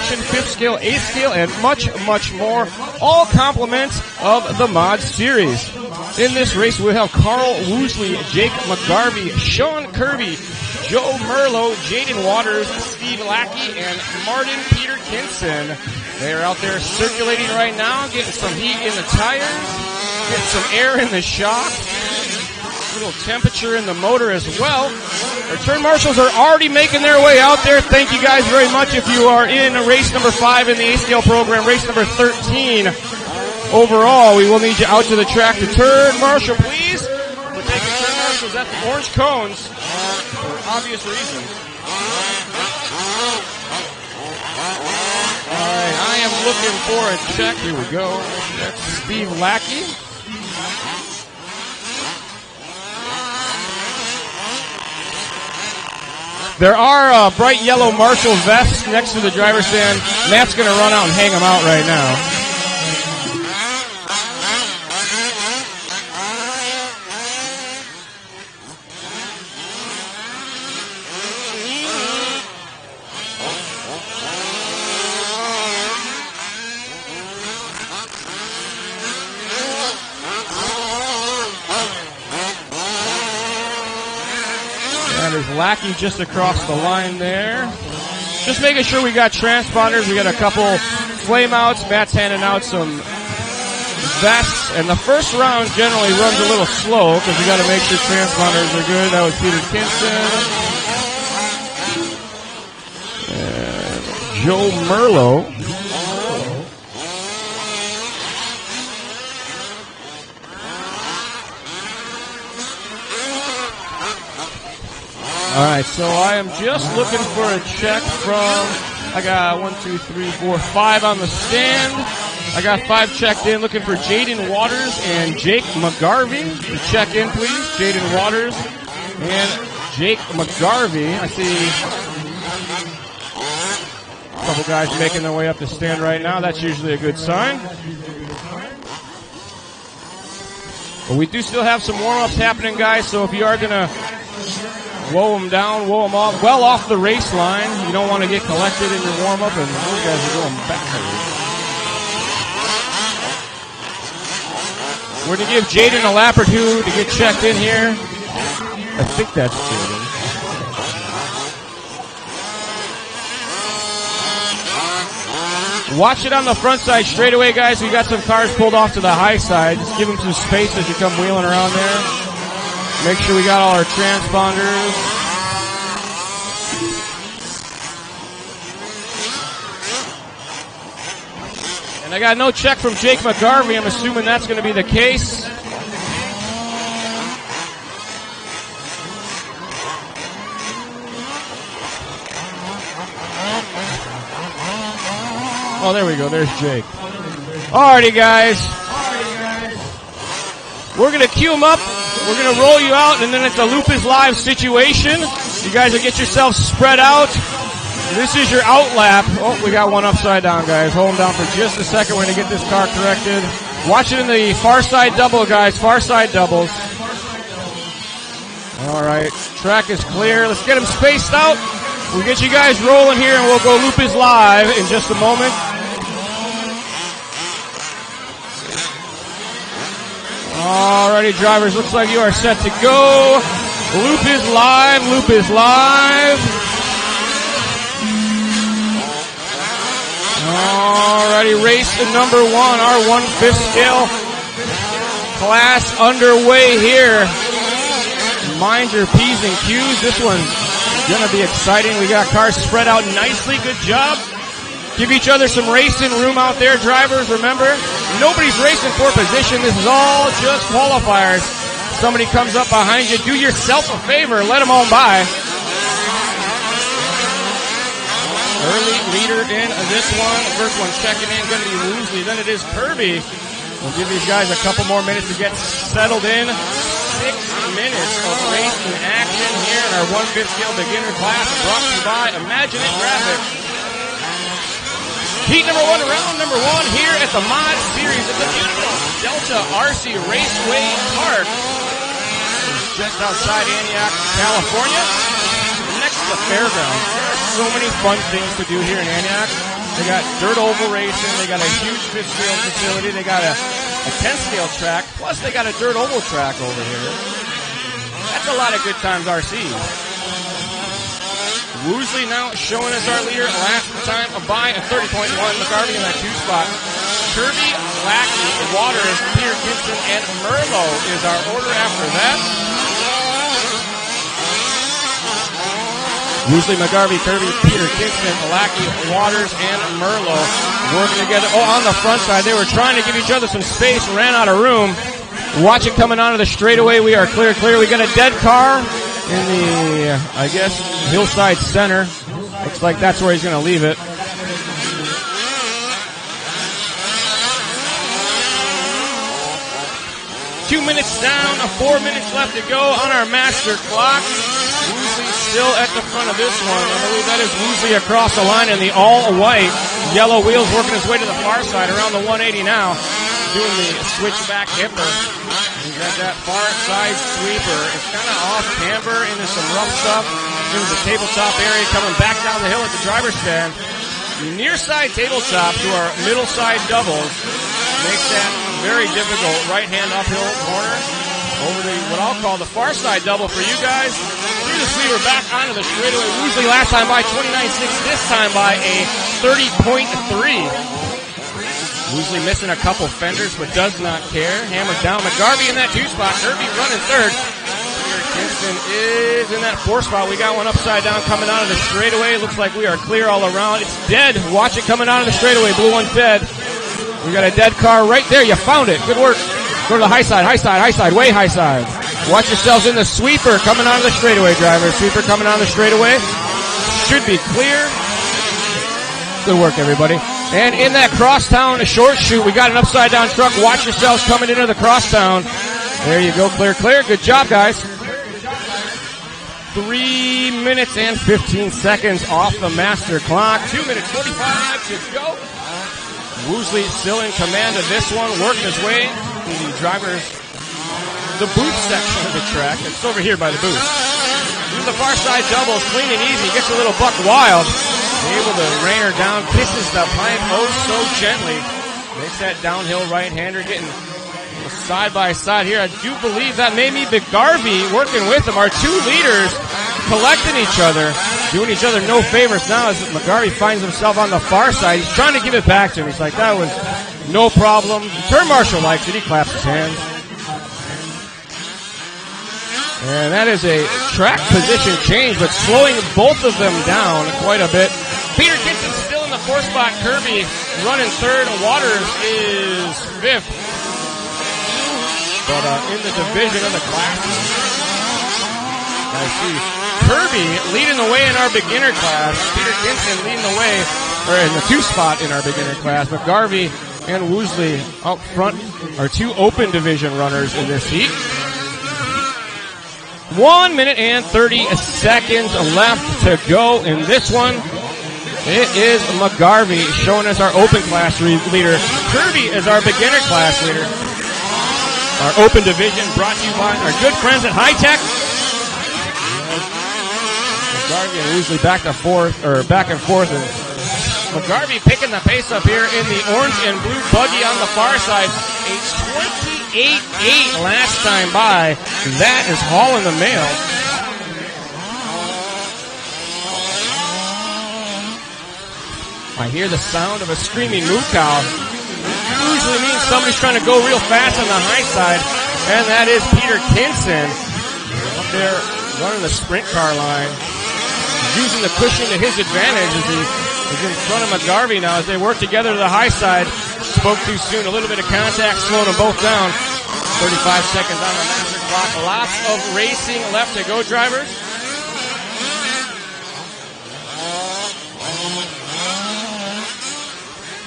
action, 5th scale, 8th scale, and much, much more. All compliments of the Mod Series. In this race, we'll have Carl Woosley, Jake McGarvey, Sean Kirby, Joe Merlo, Jaden Waters, Steve Lackey, and Martin Peter Kinson. They are out there circulating right now, getting some heat in the tires, getting some air in the shock, a little temperature in the motor as well. Our turn marshals are already making their way out there. Thank you guys very much. If you are in race number 5 in the A-Scale program, race number 13 overall, we will need you out to the track to turn marshal, please. We're taking turn marshals at the orange cones for obvious reasons. Alright, I am looking for a check. Here we go. That's Steve Lackey. There are bright yellow Marshall vests next to the driver's stand. Matt's going to run out and hang them out right now. There's Lackey just across the line there. Just making sure we got transponders. We got a couple flame outs. Matt's handing out some vests. And the first round generally runs a little slow because we got to make sure transponders are good. That was Peter Kinson. And Joe Merlo. All right, so I am just looking for a check from, I got 1, 2, 3, 4, 5 on the stand. I got 5 checked in, looking for Jaden Waters and Jake McGarvey. Check in, please. Jaden Waters and Jake McGarvey. I see a couple guys making their way up the stand right now. That's usually a good sign. But we do still have some warm-ups happening, guys, so if you are going to woe them down, woe them off, well off the race line. You don't want to get collected in your warm-up, and those guys are going backwards. We're going to give Jaden a lap or two to get checked in here. I think that's Jaden. Watch it on the front side straight away, guys. We got some cars pulled off to the high side. Just give them some space as you come wheeling around there. Make sure we got all our transponders. And I got no check from Jake McGarvey. I'm assuming that's going to be the case. Oh, there we go. There's Jake. Alrighty, guys. We're going to queue them up. We're going to roll you out, and then it's a Loop is Live situation. You guys will get yourselves spread out. This is your out lap. Oh, we got one upside down, guys. Hold them down for just a second. We're going to get this car corrected. Watch it in the far side double, guys. Far side doubles. All right. Track is clear. Let's get them spaced out. We'll get you guys rolling here, and we'll go Loop is Live in just a moment. Alrighty, drivers, looks like you are set to go. Loop is live, Loop is live. Alrighty, race number 1, our 1/5 scale class underway here. Mind your P's and Q's. This one's gonna be exciting. We got cars spread out nicely. Good job. Give each other some racing room out there, drivers. Remember, nobody's racing for position. This is all just qualifiers. Somebody comes up behind you, do yourself a favor. Let them on by. Early leader in this one. First one checking in, going to be Woosley. Then it is Kirby. We'll give these guys a couple more minutes to get settled in. 6 minutes of racing action here in our 1/5 scale beginner class, brought to you by Imagine It Graphics. Heat number 1, round number 1 here at the Mod Series at the beautiful Delta RC Raceway Park. Just outside Antioch, California, next to the fairgrounds. There are so many fun things to do here in Antioch. They got dirt oval racing. They got a huge fifth scale facility. They got a 10-scale track. Plus, they got a dirt oval track over here. That's a lot of good times RCs. Woosley now showing us our leader. Last time by a 30.1. McGarvey in that 2 spot. Kirby, Lackey, Waters, Peter Kinston, and Merlot is our order after that. Woosley, McGarvey, Kirby, Peter Kinston, Lackey, Waters, and Merlot working together. Oh, on the front side, they were trying to give each other some space, ran out of room. Watch it coming onto the straightaway. We are clear. We got a dead car in the, I guess, hillside center. Looks like that's where he's going to leave it. Two minutes down, 4 minutes left to go on our master clock. Woosley still at the front of this one. I believe that is Woosley across the line in the all-white. Yellow wheels working his way to the far side around the 180 now. Doing the switchback hipper. He's got that far side sweeper. It's kind of off camber into some rough stuff. Into the tabletop area, coming back down the hill at the driver's stand. Near side tabletop to our middle side doubles. Makes that very difficult right hand uphill corner. Over to what I'll call the far side double for you guys. Through the sweeper back onto the straightaway. Woosley last time by 29.6, this time by a 30.3. Woosley missing a couple fenders, but does not care. Hammered down. McGarvey in that 2 spot. Kirby running third. Peter Kinston is in that 4 spot. We got one upside down coming out of the straightaway. Looks like we are clear all around. It's dead. Watch it coming out of the straightaway. Blue one's dead. We got a dead car right there. You found it. Good work. Go to the high side, way high side. Watch yourselves in the sweeper coming out of the straightaway, driver. Sweeper coming out of the straightaway. Should be clear. Good work, everybody. And in that crosstown short shoot, we got an upside down truck. Watch yourselves coming into the crosstown. There you go, clear. Good job, guys. 3 minutes and 15 seconds off the master clock. 2 minutes 45 to go. Woosley still in command of this one, working his way to the booth section of the track. It's over here by the booth. Through the far side doubles, clean and easy, gets a little buck wild. Able to rain her down, kisses the pipe oh so gently. Makes that downhill right-hander getting side by side here. I do believe that may be McGarvey working with them. Our two leaders collecting each other, doing each other no favors now as McGarvey finds himself on the far side. He's trying to give it back to him. He's like, that was no problem. Turn Marshall likes it. He claps his hands. And that is a track position change, but slowing both of them down quite a bit. Peter Kinston still in the 4 spot. Kirby running third. Waters is 5th. But in the division of the classes, I see Kirby leading the way in our beginner class. Peter Kinston leading the way, or in the 2 spot in our beginner class. McGarvey and Woosley up front are 2 open division runners in this heat. 1 minute and 30 seconds left to go in this one. It is McGarvey showing us our open class leader. Kirby is our beginner class leader. Our open division brought to you by our good friends at High Tech. McGarvey and Woosley back and forth. And McGarvey picking the pace up here in the orange and blue buggy on the far side. A 28.8 last time by. That is hauling the mail. I hear the sound of a screaming moo cow. Usually means somebody's trying to go real fast on the high side, and that is Peter Kinston up there running the sprint car line, using the cushion to his advantage as he is in front of McGarvey now as they work together to the high side. Spoke too soon, a little bit of contact, slowed them both down. 35 seconds on the master clock. Lots of racing left to go, drivers.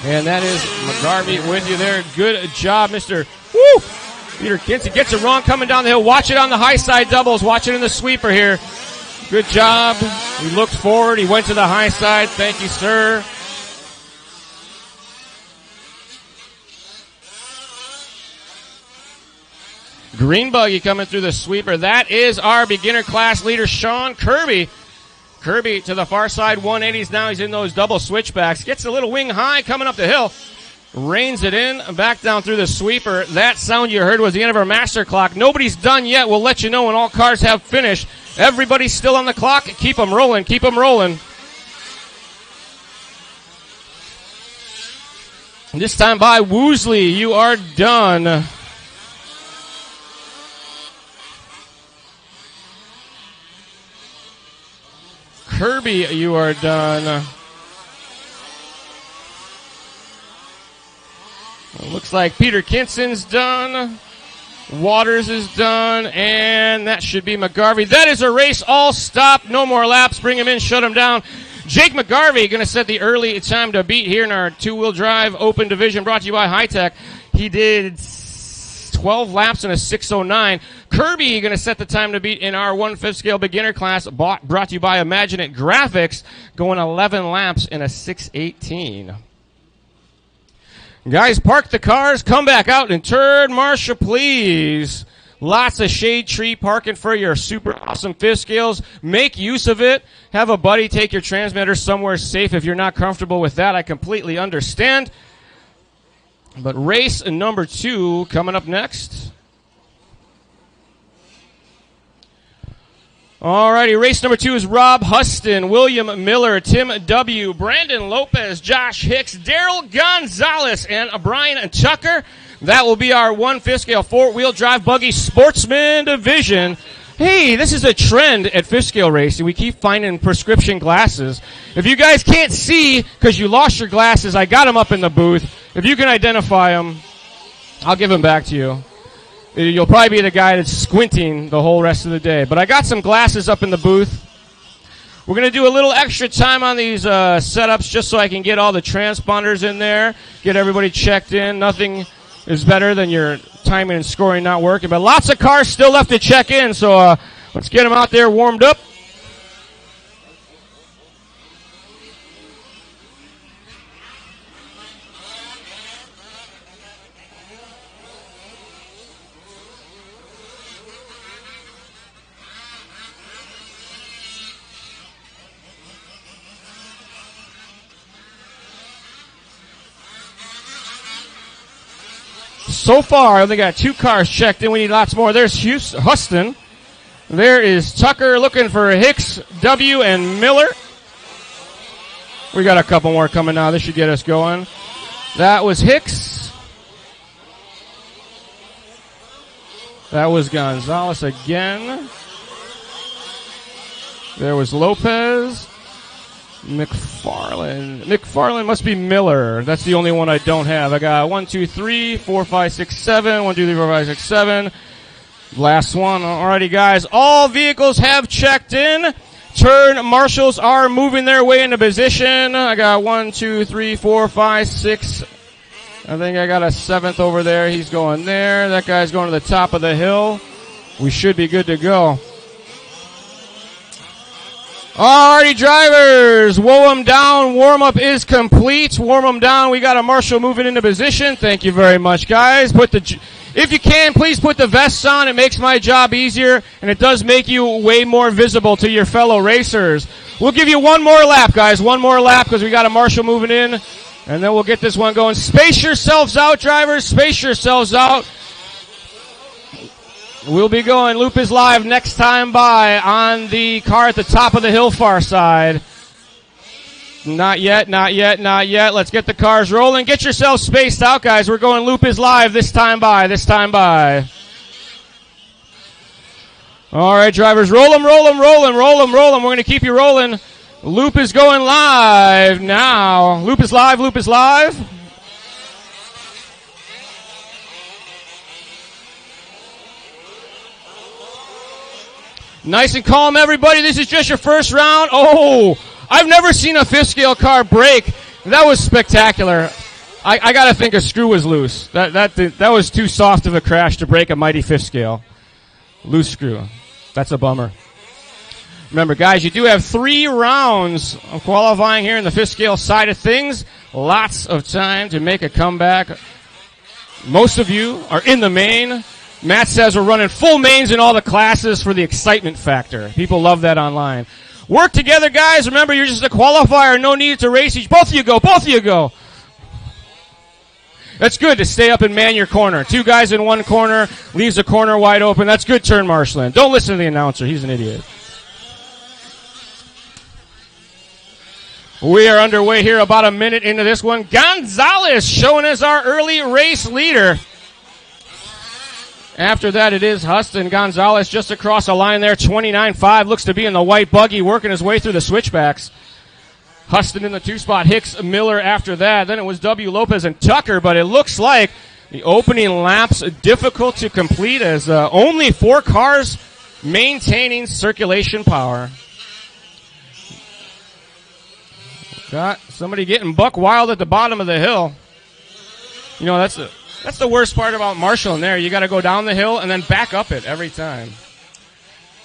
And that is McGarvey with you there. Good job, Mr. Woo! Peter Kinston gets it wrong coming down the hill. Watch it on the high side doubles. Watch it in the sweeper here. Good job. He looked forward. He went to the high side. Thank you, sir. Green buggy coming through the sweeper. That is our beginner class leader, Sean Kirby. Kirby to the far side, 180s. Now he's in those double switchbacks. Gets a little wing high coming up the hill. Reins it in, back down through the sweeper. That sound you heard was the end of our master clock. Nobody's done yet. We'll let you know when all cars have finished. Everybody's still on the clock. Keep them rolling. Keep them rolling. This time by Woosley, you are done. Kirby, you are done. It looks like Peter Kinson's done. Waters is done. And that should be McGarvey. That is a race all stopped. No more laps. Bring him in. Shut him down. Jake McGarvey going to set the early time to beat here in our two-wheel drive open division brought to you by Hi-Tech. He did 12 laps in a 6:09. Kirby going to set the time to beat in our 1/5 scale beginner class brought to you by Imaginate Graphics, going 11 laps in a 6:18. Guys, park the cars, come back out and turn Marshall, please. Lots of shade tree parking for your super awesome 5th scales. Make use of it. Have a buddy take your transmitter somewhere safe. If you're not comfortable with that, I completely understand. But race number 2 coming up next. Alrighty, race number 2 is Rob Huston, William Miller, Tim W., Brandon Lopez, Josh Hicks, Daryl Gonzalez, and Brian Tucker. That will be our 1/5 scale 4-wheel drive buggy sportsman division. Hey, this is a trend at 5th scale racing. We keep finding prescription glasses. If you guys can't see because you lost your glasses, I got them up in the booth. If you can identify them, I'll give them back to you. You'll probably be the guy that's squinting the whole rest of the day. But I got some glasses up in the booth. We're going to do a little extra time on these setups just so I can get all the transponders in there, get everybody checked in. Nothing is better than your timing and scoring not working. But lots of cars still left to check in, so let's get them out there warmed up. So far, I only got 2 cars checked in. We need lots more. There's Huston. There is Tucker looking for Hicks, W, and Miller. We got a couple more coming now. This should get us going. That was Hicks. That was Gonzalez again. There was Lopez. McFarland must be Miller. That's the only one I don't have. I got 1, 2, 3, 4, 5, 6, 7. 1, 2, 3, 4, 5, 6, 7. Last one. Alrighty, guys. All vehicles have checked in. Turn marshals are moving their way into position. I got 1, 2, 3, 4, 5, 6. I think I got a 7th over there. He's going there. That guy's going to the top of the hill. We should be good to go. Alrighty, drivers, woe 'em down. Warm-up is complete. Warm 'em down. We got a marshal moving into position. Thank you very much, guys. If you can, please put the vests on. It makes my job easier, and it does make you way more visible to your fellow racers. We'll give you one more lap, guys. One more lap because we got a marshal moving in, and then we'll get this one going. Space yourselves out, drivers. Space yourselves out. We'll be going. Loop is live next time by on the car at the top of the hill far side. Not yet, not yet, not yet. Let's get the cars rolling. Get yourselves spaced out, guys. We're going Loop is live this time by, this time by. All right, drivers, roll them, roll them, roll them, roll them, roll them. We're going to keep you rolling. Loop is going live now. Loop is live, Loop is live. Nice and calm, everybody. This is just your first round. Oh, I've never seen a 5th scale car break. That was spectacular. I got to think a screw was loose. That was too soft of a crash to break a mighty 5th scale. Loose screw. That's a bummer. Remember, guys, you do have 3 rounds of qualifying here in the 5th scale side of things. Lots of time to make a comeback. Most of you are in the main. Matt says we're running full mains in all the classes for the excitement factor. People love that online. Work together, guys. Remember, you're just a qualifier. No need to race each. Both of you go. Both of you go. That's good to stay up and man your corner. 2 guys in one corner, leaves the corner wide open. That's good turn marshaling. Don't listen to the announcer. He's an idiot. We are underway here about a minute into this one. Gonzalez showing as our early race leader. After that, it is Huston. Gonzalez just across the line there, 29.5. Looks to be in the white buggy, working his way through the switchbacks. Huston in the 2 spot. Hicks, Miller after that. Then it was W. Lopez and Tucker, but it looks like the opening laps difficult to complete as only 4 cars maintaining circulation power. Got somebody getting buck wild at the bottom of the hill. You know, that's the worst part about marshalling there. You got to go down the hill and then back up it every time.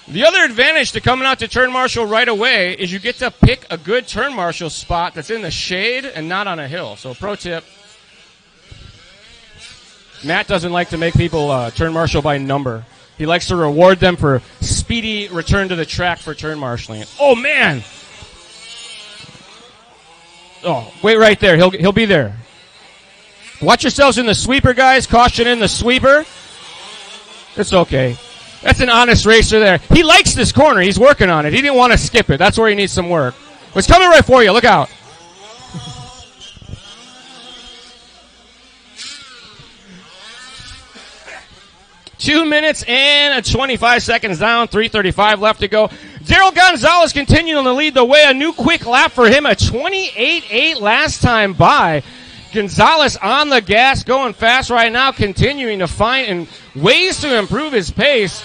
The other advantage to coming out to turn marshal right away is you get to pick a good turn marshal spot that's in the shade and not on a hill. So pro tip, Matt doesn't like to make people turn marshal by number. He likes to reward them for speedy return to the track for turn marshaling. Oh, man! Oh, wait right there. He'll be there. Watch yourselves in the sweeper, guys. Caution in the sweeper. It's okay. That's an honest racer there. He likes this corner. He's working on it. He didn't want to skip it. That's where he needs some work. It's coming right for you. Look out. Two minutes and 25 seconds down, 3:35 left to go. Daryl Gonzalez continuing to lead the way. A new quick lap for him, a 28.8 last time by. Gonzalez on the gas, going fast right now, continuing to find ways to improve his pace.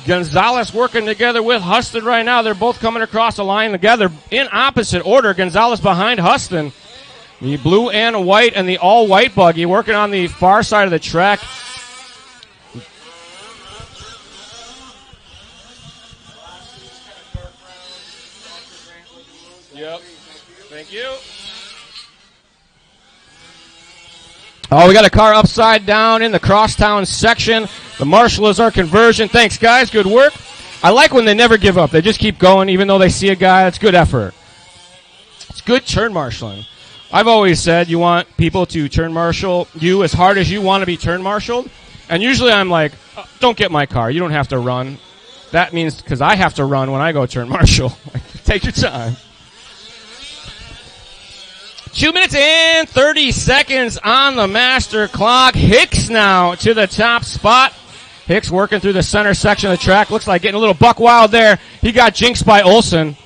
Gonzalez working together with Huston right now. They're both coming across the line together in opposite order. Gonzalez behind Huston. The blue and white and the all-white buggy working on the far side of the track. Yep. Thank you. Oh, we got a car upside down in the crosstown section. The marshal is our conversion. Thanks, guys. Good work. I like when they never give up. They just keep going, even though they see a guy. That's good effort. It's good turn marshaling. I've always said you want people to turn marshal you as hard as you want to be turn marshaled. And usually I'm like, oh, don't get my car. You don't have to run. That means because I have to run when I go turn marshal. Take your time. 2 minutes and 30 seconds on the master clock. Hicks now to the top spot. Hicks working through the center section of the track. Looks like getting a little buck wild there. He got jinxed by Olson.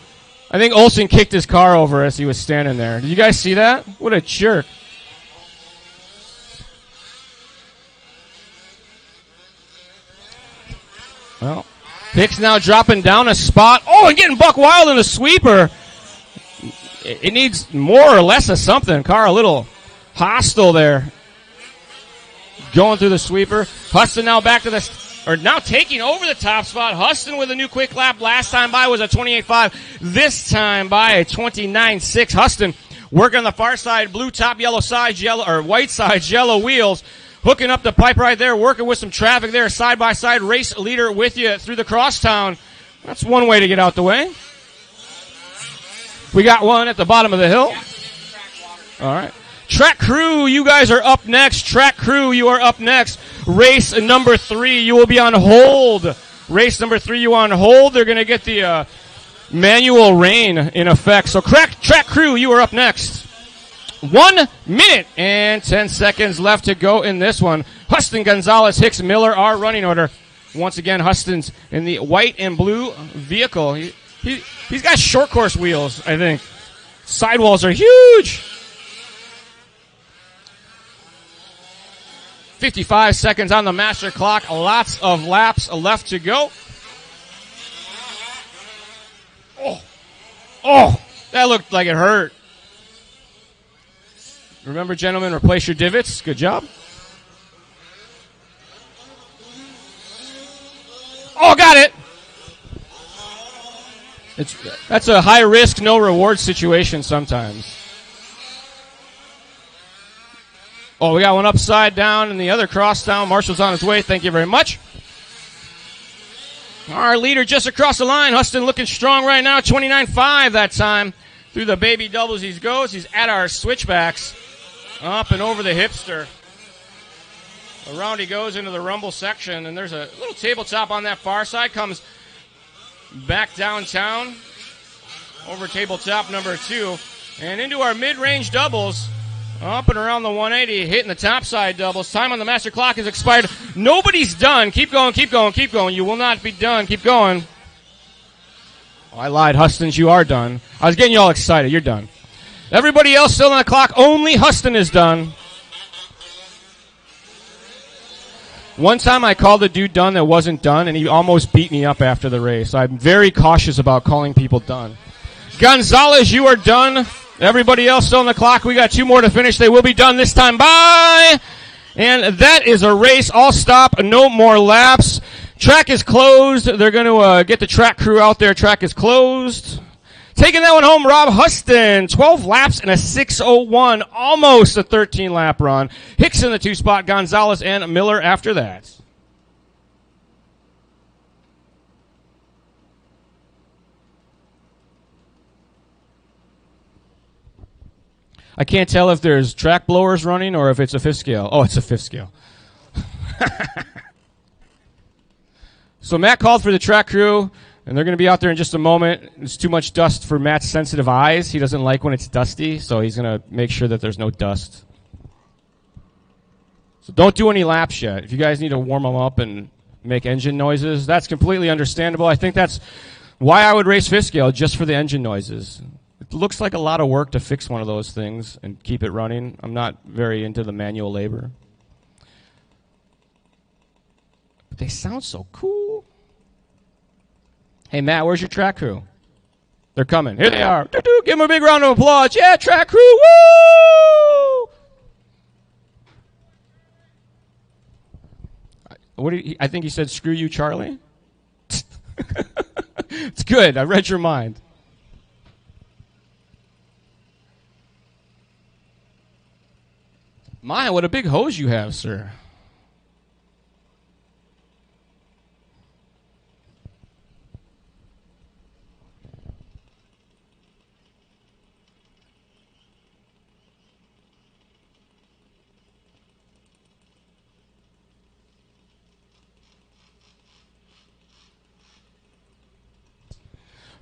I think Olson kicked his car over as he was standing there. Did you guys see that? What a jerk. Well, Hicks now dropping down a spot. Oh, and getting buck wild in the sweeper. It needs more or less of something. Car a little hostile there. Going through the sweeper. Huston now back to now taking over the top spot. Huston with a new quick lap. Last time by was a 28.5. This time by a 29.6. Huston working on the far side. Blue top, yellow sides, yellow, or white sides, yellow wheels. Hooking up the pipe right there. Working with some traffic there. Side by side. Race leader with you through the crosstown. That's one way to get out the way. We got one at the bottom of the hill. All right. Track crew, you guys are up next. Track crew, you are up next. Race number 3, you will be on hold. Race number 3, you on hold. They're going to get the manual rain in effect. So track crew, you are up next. 1 minute and 10 seconds left to go in this one. Huston, Gonzalez, Hicks, Miller, our running order. Once again, Huston's in the white and blue vehicle. He's got short course wheels, I think. Sidewalls are huge. 55 seconds on the master clock. Lots of laps left to go. Oh, that looked like it hurt. Remember, gentlemen, replace your divots. Good job. Oh, got it. That's a high risk, no reward situation sometimes. Oh, we got one upside down and the other cross down. Marshall's on his way. Thank you very much. Our leader just across the line. Huston looking strong right now. 29.5 that time. Through the baby doubles he goes. He's at our switchbacks. Up and over the hipster. Around he goes into the rumble section. And there's a little tabletop on that far side. Comes back downtown. Over tabletop number 2. And into our mid-range doubles. Up and around the 180, hitting the top side doubles. Time on the master clock has expired. Nobody's done. Keep going, keep going, keep going. You will not be done. Keep going. Oh, I lied. Hustons, you are done. I was getting you all excited. You're done. Everybody else still on the clock. Only Huston is done. One time I called a dude done that wasn't done, and he almost beat me up after the race. I'm very cautious about calling people done. Gonzalez, you are done. Everybody else still on the clock. We got 2 more to finish. They will be done this time. Bye! And that is a race. All stop. No more laps. Track is closed. They're going to get the track crew out there. Track is closed. Taking that one home, Rob Huston. 12 laps and a 6:01. Almost a 13-lap run. Hicks in the 2 spot. Gonzalez and Miller after that. I can't tell if there's track blowers running or if it's a fifth scale. Oh, it's a fifth scale. So Matt called for the track crew, and they're going to be out there in just a moment. It's too much dust for Matt's sensitive eyes. He doesn't like when it's dusty, so he's going to make sure that there's no dust. So don't do any laps yet. If you guys need to warm them up and make engine noises, that's completely understandable. I think that's why I would race fifth scale, just for the engine noises. It looks like a lot of work to fix one of those things and keep it running. I'm not very into the manual labor. But they sound so cool. Hey, Matt, where's your track crew? They're coming. Here they are. Give them a big round of applause. Yeah, track crew. Woo! I think he said, screw you, Charlie. It's good. I read your mind. My, what a big hose you have, sir.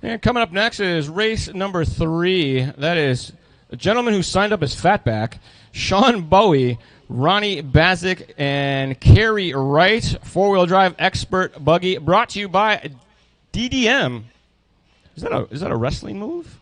And coming up next is race number 3. That is a gentleman who signed up as Fatback, Sean Bowie, Ronnie Bazik, and Kerry Wright. 4-wheel drive expert buggy brought to you by DDM. Is that a wrestling move?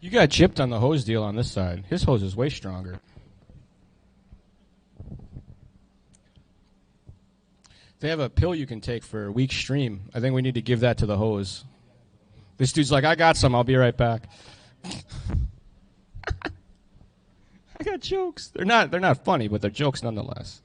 You got gypped on the hose deal on this side. His hose is way stronger. They have a pill you can take for a weak stream. I think we need to give that to the hose. This dude's like, I got some. I'll be right back. I got jokes. They're not funny, but they're jokes nonetheless.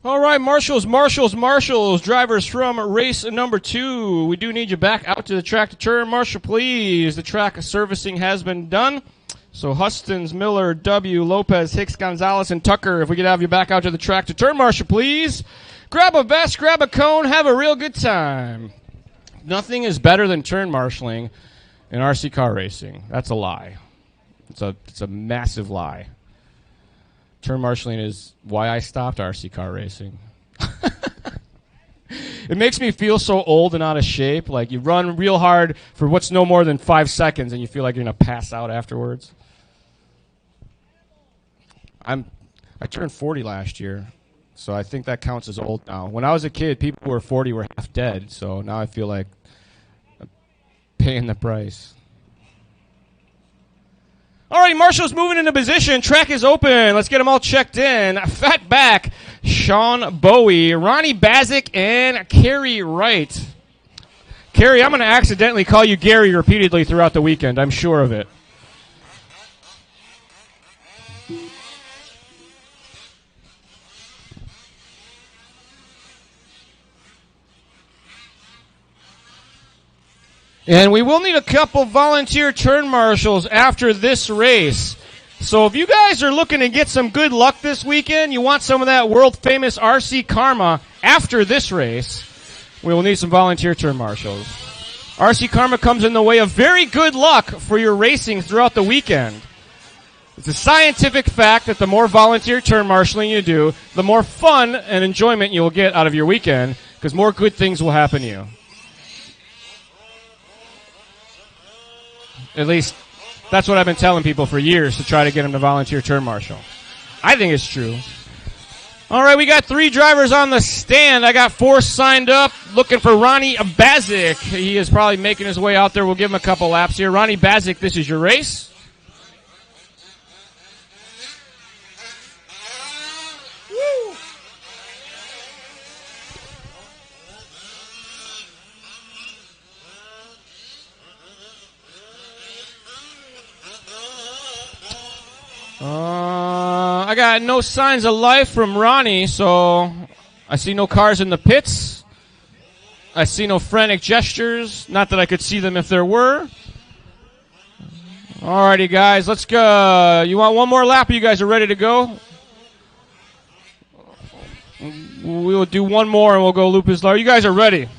All right, marshals, drivers from race number 2. We do need you back out to the track to turn. Marshal, please. The track servicing has been done. So Hustons, Miller, W, Lopez, Hicks, Gonzalez, and Tucker, if we could have you back out to the track to turn, Marshal, please. Grab a vest, grab a cone, have a real good time. Nothing is better than turn marshaling in RC car racing. That's a lie. It's a massive lie. Turn marshaling is why I stopped RC car racing. It makes me feel so old and out of shape. Like you run real hard for what's no more than 5 seconds and you feel like you're going to pass out afterwards. I turned 40 last year, so I think that counts as old now. When I was a kid, people who were 40 were half dead, so now I feel like I'm paying the price. All right, Marshall's moving into position. Track is open. Let's get them all checked in. Fat Back, Sean Bowie, Ronnie Bazik, and Kerry Wright. Kerry, I'm going to accidentally call you Gary repeatedly throughout the weekend. I'm sure of it. And we will need a couple volunteer turn marshals after this race. So if you guys are looking to get some good luck this weekend, you want some of that world-famous RC Karma after this race, we will need some volunteer turn marshals. RC Karma comes in the way of very good luck for your racing throughout the weekend. It's a scientific fact that the more volunteer turn marshaling you do, the more fun and enjoyment you will get out of your weekend, because more good things will happen to you. At least, that's what I've been telling people for years to try to get them to volunteer turn marshal. I think it's true. All right, we got 3 drivers on the stand. I got 4 signed up, looking for Ronnie Bazik. He is probably making his way out there. We'll give him a couple laps here. Ronnie Bazik, this is your race. I got no signs of life from Ronnie, so I see no cars in the pits. I see no frantic gestures. Not that I could see them if there were. Alrighty, guys, let's go. You want one more lap, or you guys are ready to go? We will do one more, and we'll go loop is live. You guys are ready.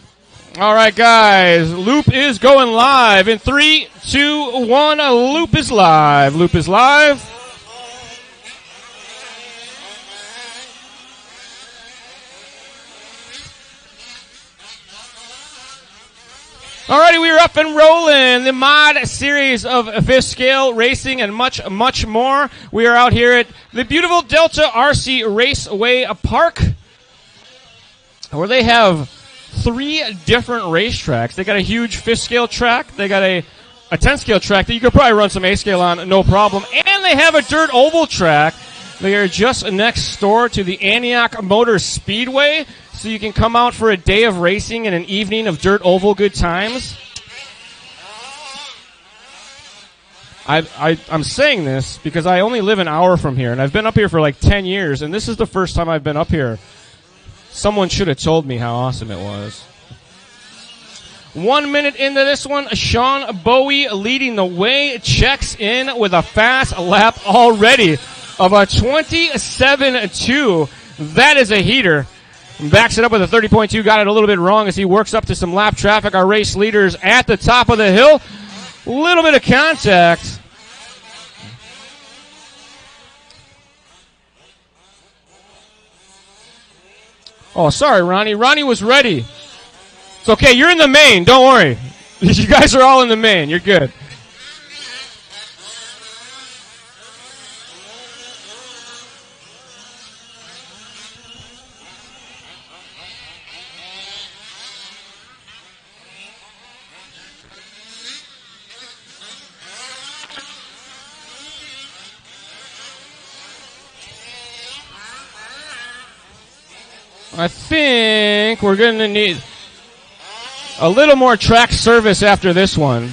All right, guys, loop is going live. In 3, 2, 1, a loop is live. Loop is live. Alrighty, we are up and rolling. The mod series of Fish Scale Racing and much, much more. We are out here at the beautiful Delta RC Raceway Park, where they have 3 different racetracks. They got a huge fish scale track. They got a 10 scale track that you could probably run some A scale on, no problem. And they have a dirt oval track. They are just next door to the Antioch Motor Speedway. So you can come out for a day of racing and an evening of dirt oval good times. I'm saying this because I only live an hour from here, and I've been up here for like 10 years, and this is the first time I've been up here. Someone should have told me how awesome it was. 1 minute into this one, Sean Bowie leading the way, checks in with a fast lap already of a 27.2. That is a heater. Backs it up with a 30.2. Got it a little bit wrong as he works up to some lap traffic. Our race leaders at the top of the hill. A little bit of contact. Oh, sorry, Ronnie. Ronnie was ready. It's okay. You're in the main. Don't worry. You guys are all in the main. You're good. I think we're going to need a little more track service after this one.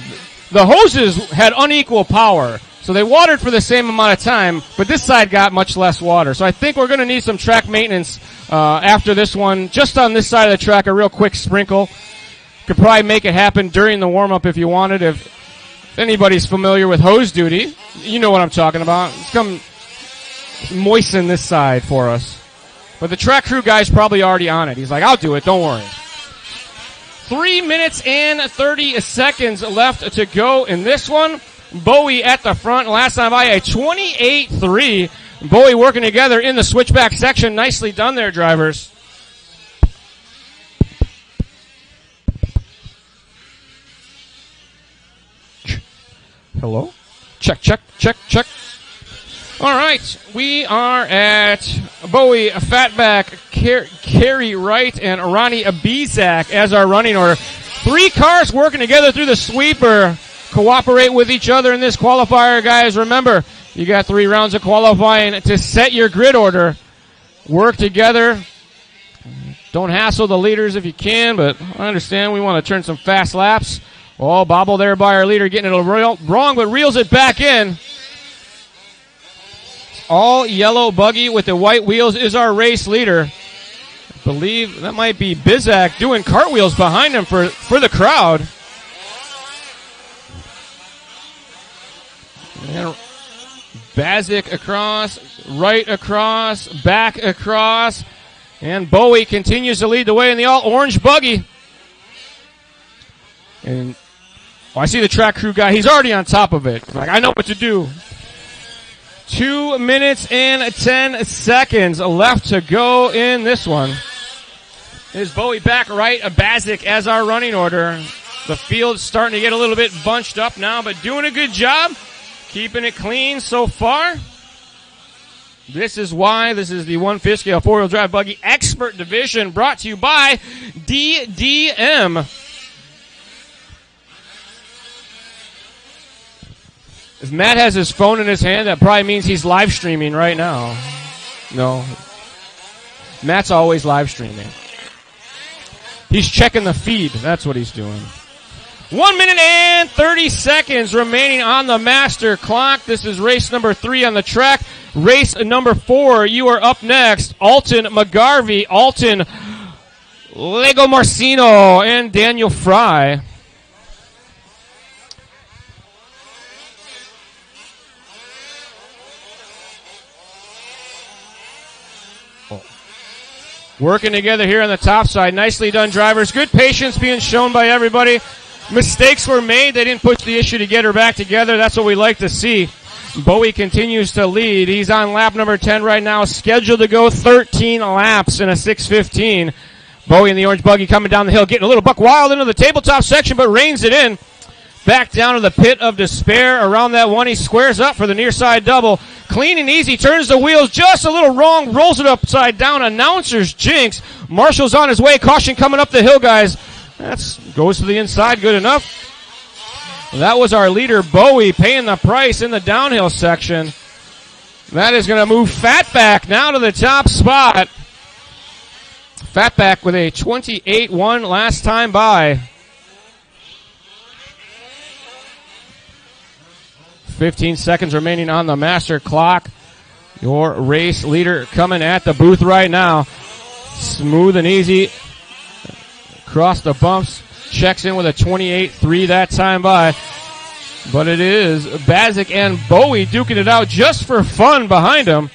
The hoses had unequal power. So they watered for the same amount of time, but this side got much less water. So I think we're going to need some track maintenance after this one. Just on this side of the track, a real quick sprinkle. Could probably make it happen during the warm-up if you wanted. If anybody's familiar with hose duty, you know what I'm talking about. Let's come moisten this side for us. But the track crew guy's probably already on it. He's like, I'll do it, don't worry. 3 minutes and 30 seconds left to go in this one. Bowie at the front. Last time by a 28-3. Bowie working together in the switchback section. Nicely done there, drivers. Hello? Check, check, check, check. All right, we are at Bowie, Fatback, Kerry Wright, and Ronnie Abizak as our running order. 3 cars working together through the sweeper. Cooperate with each other in this qualifier, guys. Remember, you got 3 rounds of qualifying to set your grid order. Work together. Don't hassle the leaders if you can, but I understand we want to turn some fast laps. Oh, bobble there by our leader, getting it a wrong, but reels it back in. All yellow buggy with the white wheels is our race leader. I believe that might be Bizak doing cartwheels behind him for the crowd. And Bazik across, right across, back across. And Bowie continues to lead the way in the all-orange buggy. And I see the track crew guy. He's already on top of it. Like, I know what to do. 2 minutes and 10 seconds left to go in this one. Is Bowie back right? Bazik as our running order. The field's starting to get a little bit bunched up now, but doing a good job. Keeping it clean so far. This is why this is the 1/5 scale 4-wheel drive buggy expert division brought to you by DDM. If Matt has his phone in his hand, that probably means he's live streaming right now. No. Matt's always live streaming. He's checking the feed. That's what he's doing. 1 minute and 30 seconds remaining on the master clock. This is race number 3 on the track. Race number 4, you are up next. Alton McGarvey, Alton Lego Marcino, and Daniel Fry. Working together here on the top side. Nicely done, drivers. Good patience being shown by everybody. Mistakes were made. They didn't push the issue to get her back together. That's what we like to see. Bowie continues to lead. He's on lap number 10 right now, scheduled to go 13 laps in a 6:15. Bowie in the orange buggy coming down the hill, getting a little buck wild into the tabletop section, but reins it in. Back down to the pit of despair. Around that one, he squares up for the near side double. Clean and easy, turns the wheels just a little wrong, rolls it upside down. Announcer's jinx. Marshall's on his way. Caution coming up the hill, guys. Goes to the inside, good enough. That was our leader, Bowie, paying the price in the downhill section. That is going to move Fatback now to the top spot. Fatback with a 28-1 last time by. 15 seconds remaining on the master clock. Your race leader coming at the booth right now. Smooth and easy. Across the bumps. Checks in with a 28-3 that time by. But it is Bazik and Bowie duking it out just for fun behind him.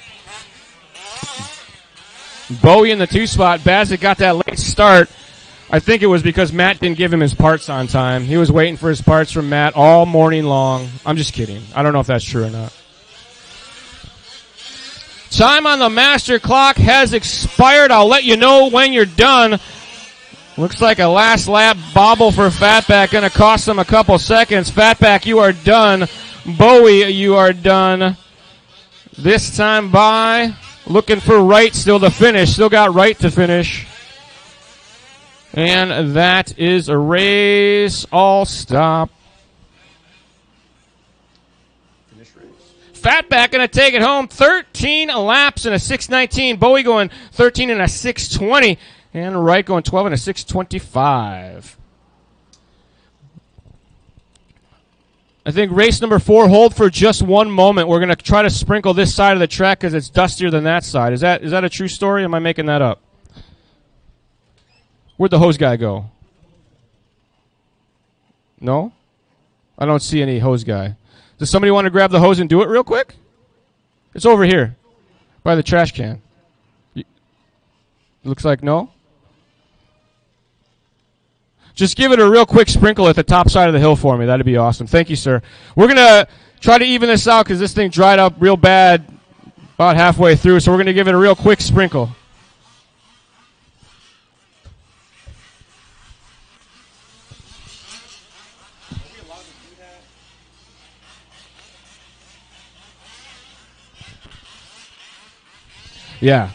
Bowie in the 2 spot. Bazik got that late start. I think it was because Matt didn't give him his parts on time. He was waiting for his parts from Matt all morning long. I'm just kidding. I don't know if that's true or not. Time on the master clock has expired. I'll let you know when you're done. Looks like a last lap bobble for Fatback. Going to cost him a couple seconds. Fatback, you are done. Bowie, you are done. This time by. Looking for Wright still to finish. Still got Wright to finish. And that is a race. All stop. Finish race. Fatback going to take it home. 13 laps in a 6:19. Bowie going 13 in a 6:20. And Wright going 12 in a 6:25. I think race number 4, hold for just one moment. We're going to try to sprinkle this side of the track because it's dustier than that side. Is that a true story? Am I making that up? Where'd the hose guy go? No? I don't see any hose guy. Does somebody want to grab the hose and do it real quick? It's over here by the trash can. Looks like no? Just give it a real quick sprinkle at the top side of the hill for me. That'd be awesome. Thank you, sir. We're going to try to even this out because this thing dried up real bad about halfway through, so we're going to give it a real quick sprinkle. Yeah.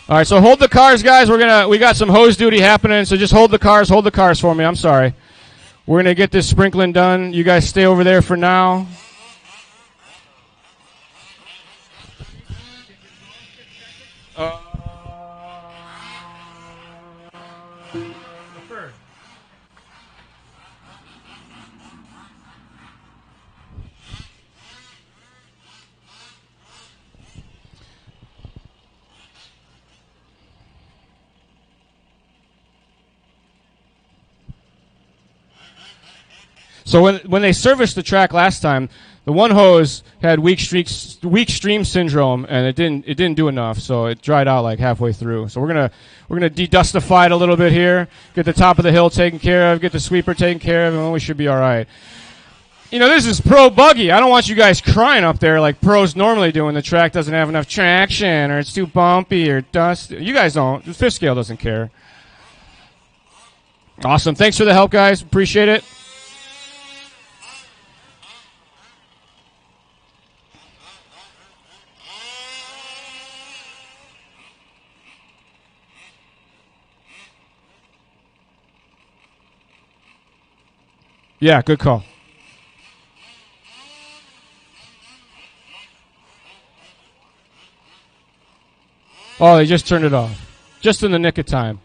All right, so hold the cars, guys. We got some hose duty happening, so just hold the cars for me. I'm sorry. We're gonna get this sprinkling done. You guys stay over there for now. So when they serviced the track last time, the one hose had weak stream syndrome, and it didn't do enough, so it dried out like halfway through. So we're gonna dedustify it a little bit here, get the top of the hill taken care of, get the sweeper taken care of, and then we should be all right. You know, this is pro buggy. I don't want you guys crying up there like pros normally do when the track doesn't have enough traction or it's too bumpy or dust. You guys don't. The fifth scale doesn't care. Awesome. Thanks for the help, guys. Appreciate it. Yeah, good call. Oh, they just turned it off. Just in the nick of time.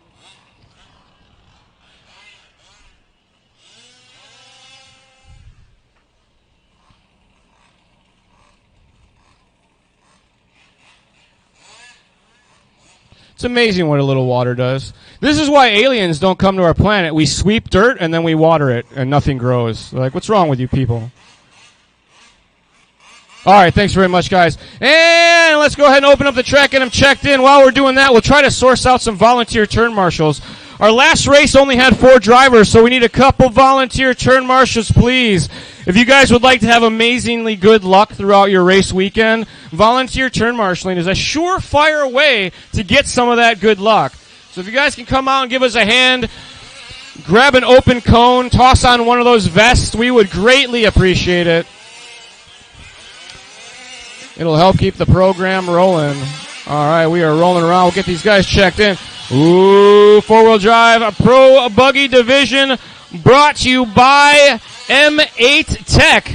It's amazing what a little water does. This is why aliens don't come to our planet. We sweep dirt and then we water it and nothing grows. Like, what's wrong with you people? All right, thanks very much, guys. And let's go ahead and open up the track, get them checked in. While we're doing that, we'll try to source out some volunteer turn marshals. Our last race only had 4 drivers, so we need a couple volunteer turn marshals, please. If you guys would like to have amazingly good luck throughout your race weekend, volunteer turn marshaling is a surefire way to get some of that good luck. So if you guys can come out and give us a hand, grab an open cone, toss on one of those vests, we would greatly appreciate it. It'll help keep the program rolling. All right, we are rolling around. We'll get these guys checked in. Ooh, four-wheel drive, a Pro Buggy Division brought to you by M8 Tech.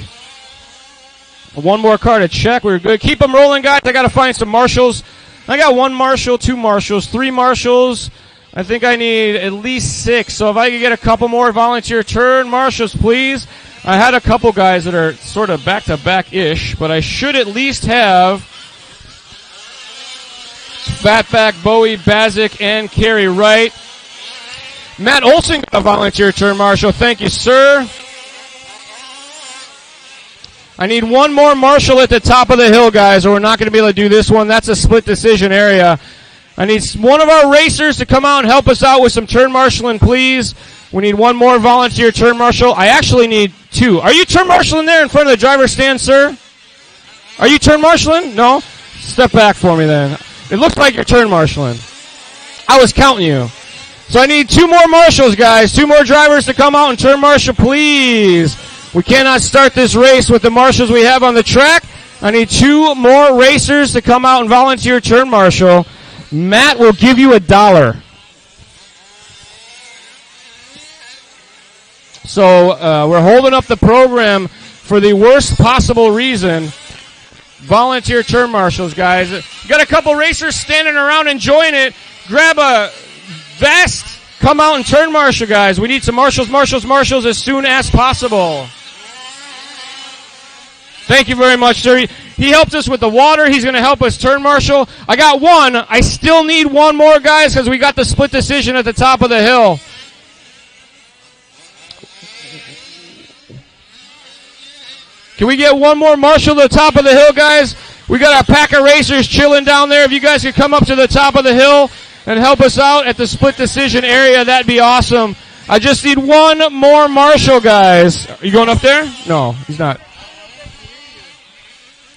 One more car to check. We're good. Keep them rolling, guys. I got to find some marshals. I got 1 marshal, 2 marshals, 3 marshals. I think I need at least 6. So if I could get a couple more volunteer turn marshals, please. I had a couple guys that are sort of back-to-back-ish, but I should at least have Fatback, Bowie, Bazik, and Kerry Wright. Matt Olson, a volunteer turn marshal. Thank you, sir. I need 1 more marshal at the top of the hill, guys, or we're not going to be able to do this one. That's a split decision area. I need one of our racers to come out and help us out with some turn marshaling, please. We need 1 more volunteer turn marshal. I actually need 2. Are you turn marshaling there in front of the driver's stand, sir? Are you turn marshaling? No? Step back for me then. It looks like you're turn marshaling. I was counting you. So I need 2 more marshals, guys. 2 more drivers to come out and turn marshal, please. We cannot start this race with the marshals we have on the track. I need 2 more racers to come out and volunteer turn marshal. Matt will give you $1. So we're holding up the program for the worst possible reason. Volunteer turn marshals, guys. Got a couple racers standing around enjoying it. Grab a vest. Come out and turn marshal, guys. We need some marshals as soon as possible. Thank you very much, sir. He helped us with the water. He's going to help us turn marshal. I got one. I still need one more, guys, because we got the split decision at the top of the hill. Can we get one more marshal to the top of the hill, guys? We got our pack of racers chilling down there. If you guys could come up to the top of the hill and help us out at the split decision area, that'd be awesome. I just need one more marshal, guys. Are you going up there? No, he's not.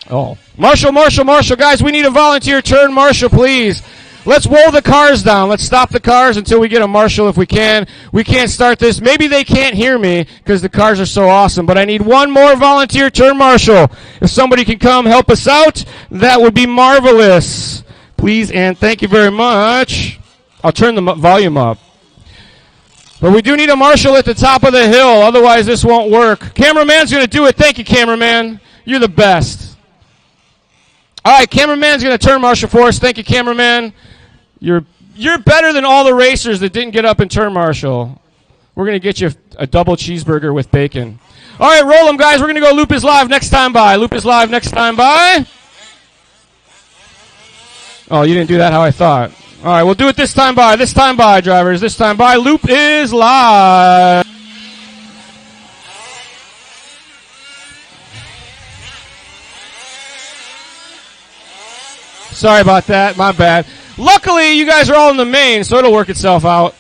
Oh. Marshal, guys, we need a volunteer turn marshal, please. Let's roll the cars down. Let's stop the cars until we get a marshal if we can. We can't start this. Maybe they can't hear me because the cars are so awesome, but I need one more volunteer turn marshal. If somebody can come help us out, that would be marvelous. Please and thank you very much. I'll turn the volume up. But we do need a marshal at the top of the hill, otherwise this won't work. Cameraman's going to do it. Thank you, cameraman. You're the best. All right, cameraman's going to turn marshal for us. Thank you, cameraman. You're better than all the racers that didn't get up and turn marshal. We're going to get you a double cheeseburger with bacon. All right, roll them, guys. We're going to go Loop is live next time by. Loop is live next time by. Oh, you didn't do that how I thought. All right, we'll do it this time by. This time by, drivers. This time by. Loop is live. Sorry about that. My bad. Luckily, you guys are all in the main, so it'll work itself out.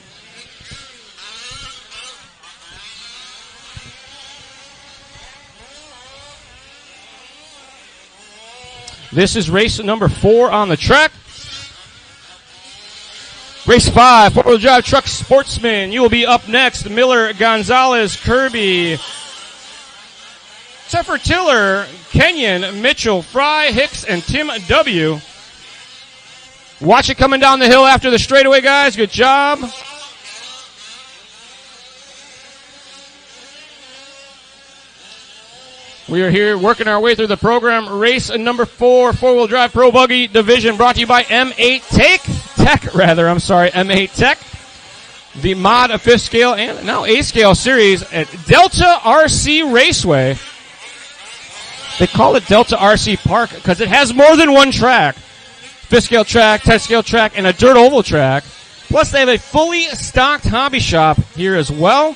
This is race number 4 on the track. Race 5, four-wheel drive truck sportsman. You will be up next. Miller, Gonzalez, Kirby, Teffer Tiller, Kenyon, Mitchell, Fry, Hicks, and Tim W. Watch it coming down the hill after the straightaway, guys. Good job. We are here working our way through the program. Race number 4, four-wheel drive pro buggy division, brought to you by M8 M8 Tech. The mod of 5th scale and now 8th scale series at Delta RC Raceway. They call it Delta RC Park because it has more than one track. 5th scale track, 10th scale track, and a dirt oval track. Plus, they have a fully stocked hobby shop here as well.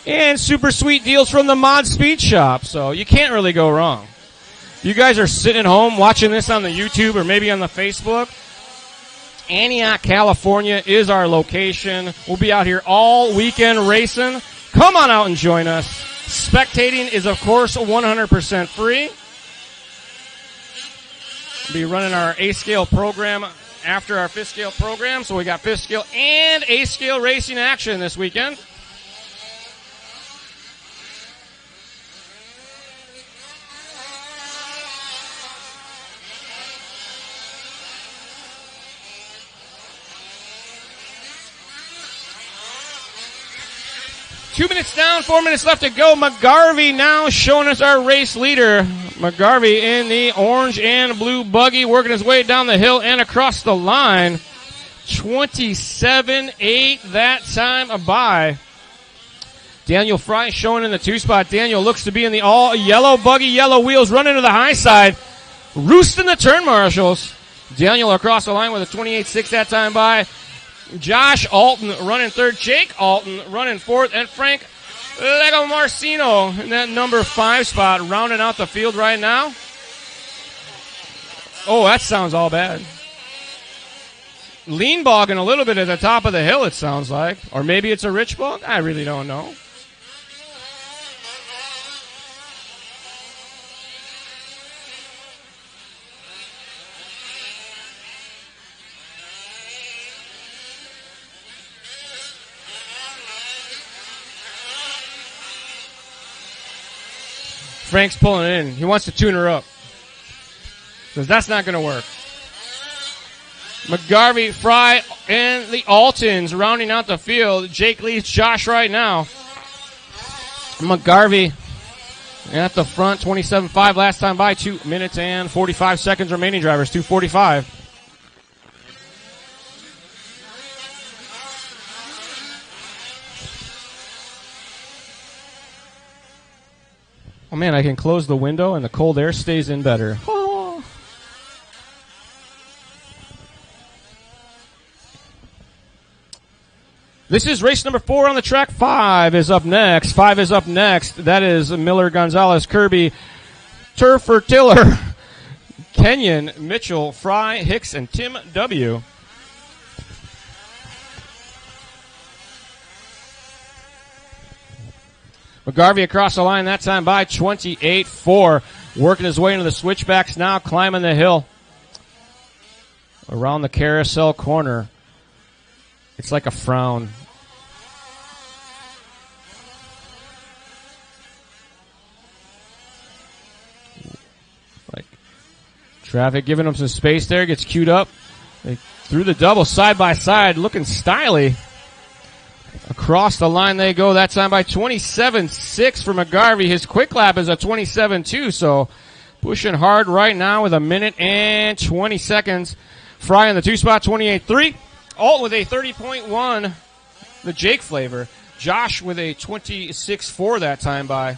And super sweet deals from the Mod Speed Shop. So you can't really go wrong. You guys are sitting at home watching this on the YouTube or maybe on the Facebook. Antioch, California is our location. We'll be out here all weekend racing. Come on out and join us. Spectating is, of course, 100% free. We'll be running our A-scale program after our 5th scale program. So we got 5th scale and A-scale racing action this weekend. Two minutes down, 4 minutes left to go. McGarvey now showing us our race leader. McGarvey in the orange and blue buggy, working his way down the hill and across the line. 27-8 that time by. Daniel Fry showing in the 2-spot. Daniel looks to be in the all yellow buggy, yellow wheels, running to the high side. Roosting the turn marshals. Daniel across the line with a 28-6 that time by. Josh Alton running third, Jake Alton running fourth, and Frank Lego Marcino in that number 5 spot, rounding out the field right now. Oh, that sounds all bad. Lean bogging a little bit at the top of the hill, it sounds like. Or maybe it's a rich bog? I really don't know. Frank's pulling it in. He wants to tune her up. Because that's not going to work. McGarvey, Fry, and the Altons rounding out the field. Jake leads Josh right now. McGarvey at the front, 27.5 last time by. 2 minutes and 45 seconds remaining, drivers. 2:45. Oh, man, I can close the window and the cold air stays in better. Oh. This is race number 4 on the track. 5 is up next. That is Miller, Gonzalez, Kirby, Turfer, Tiller, Kenyon, Mitchell, Fry, Hicks, and Tim W. McGarvey across the line that time by 28-4. Working his way into the switchbacks now, climbing the hill. Around the carousel corner. It's like a frown. Like traffic giving him some space there. Gets queued up. They threw the double side by side. Looking stylish. Across the line they go. That time by 27-6 for McGarvey. His quick lap is a 27-2, so pushing hard right now with 1 minute and 20 seconds. Fry in the 2 spot, 28-3. Alt with a 30.1, the Jake flavor. Josh with a 26-4 that time by.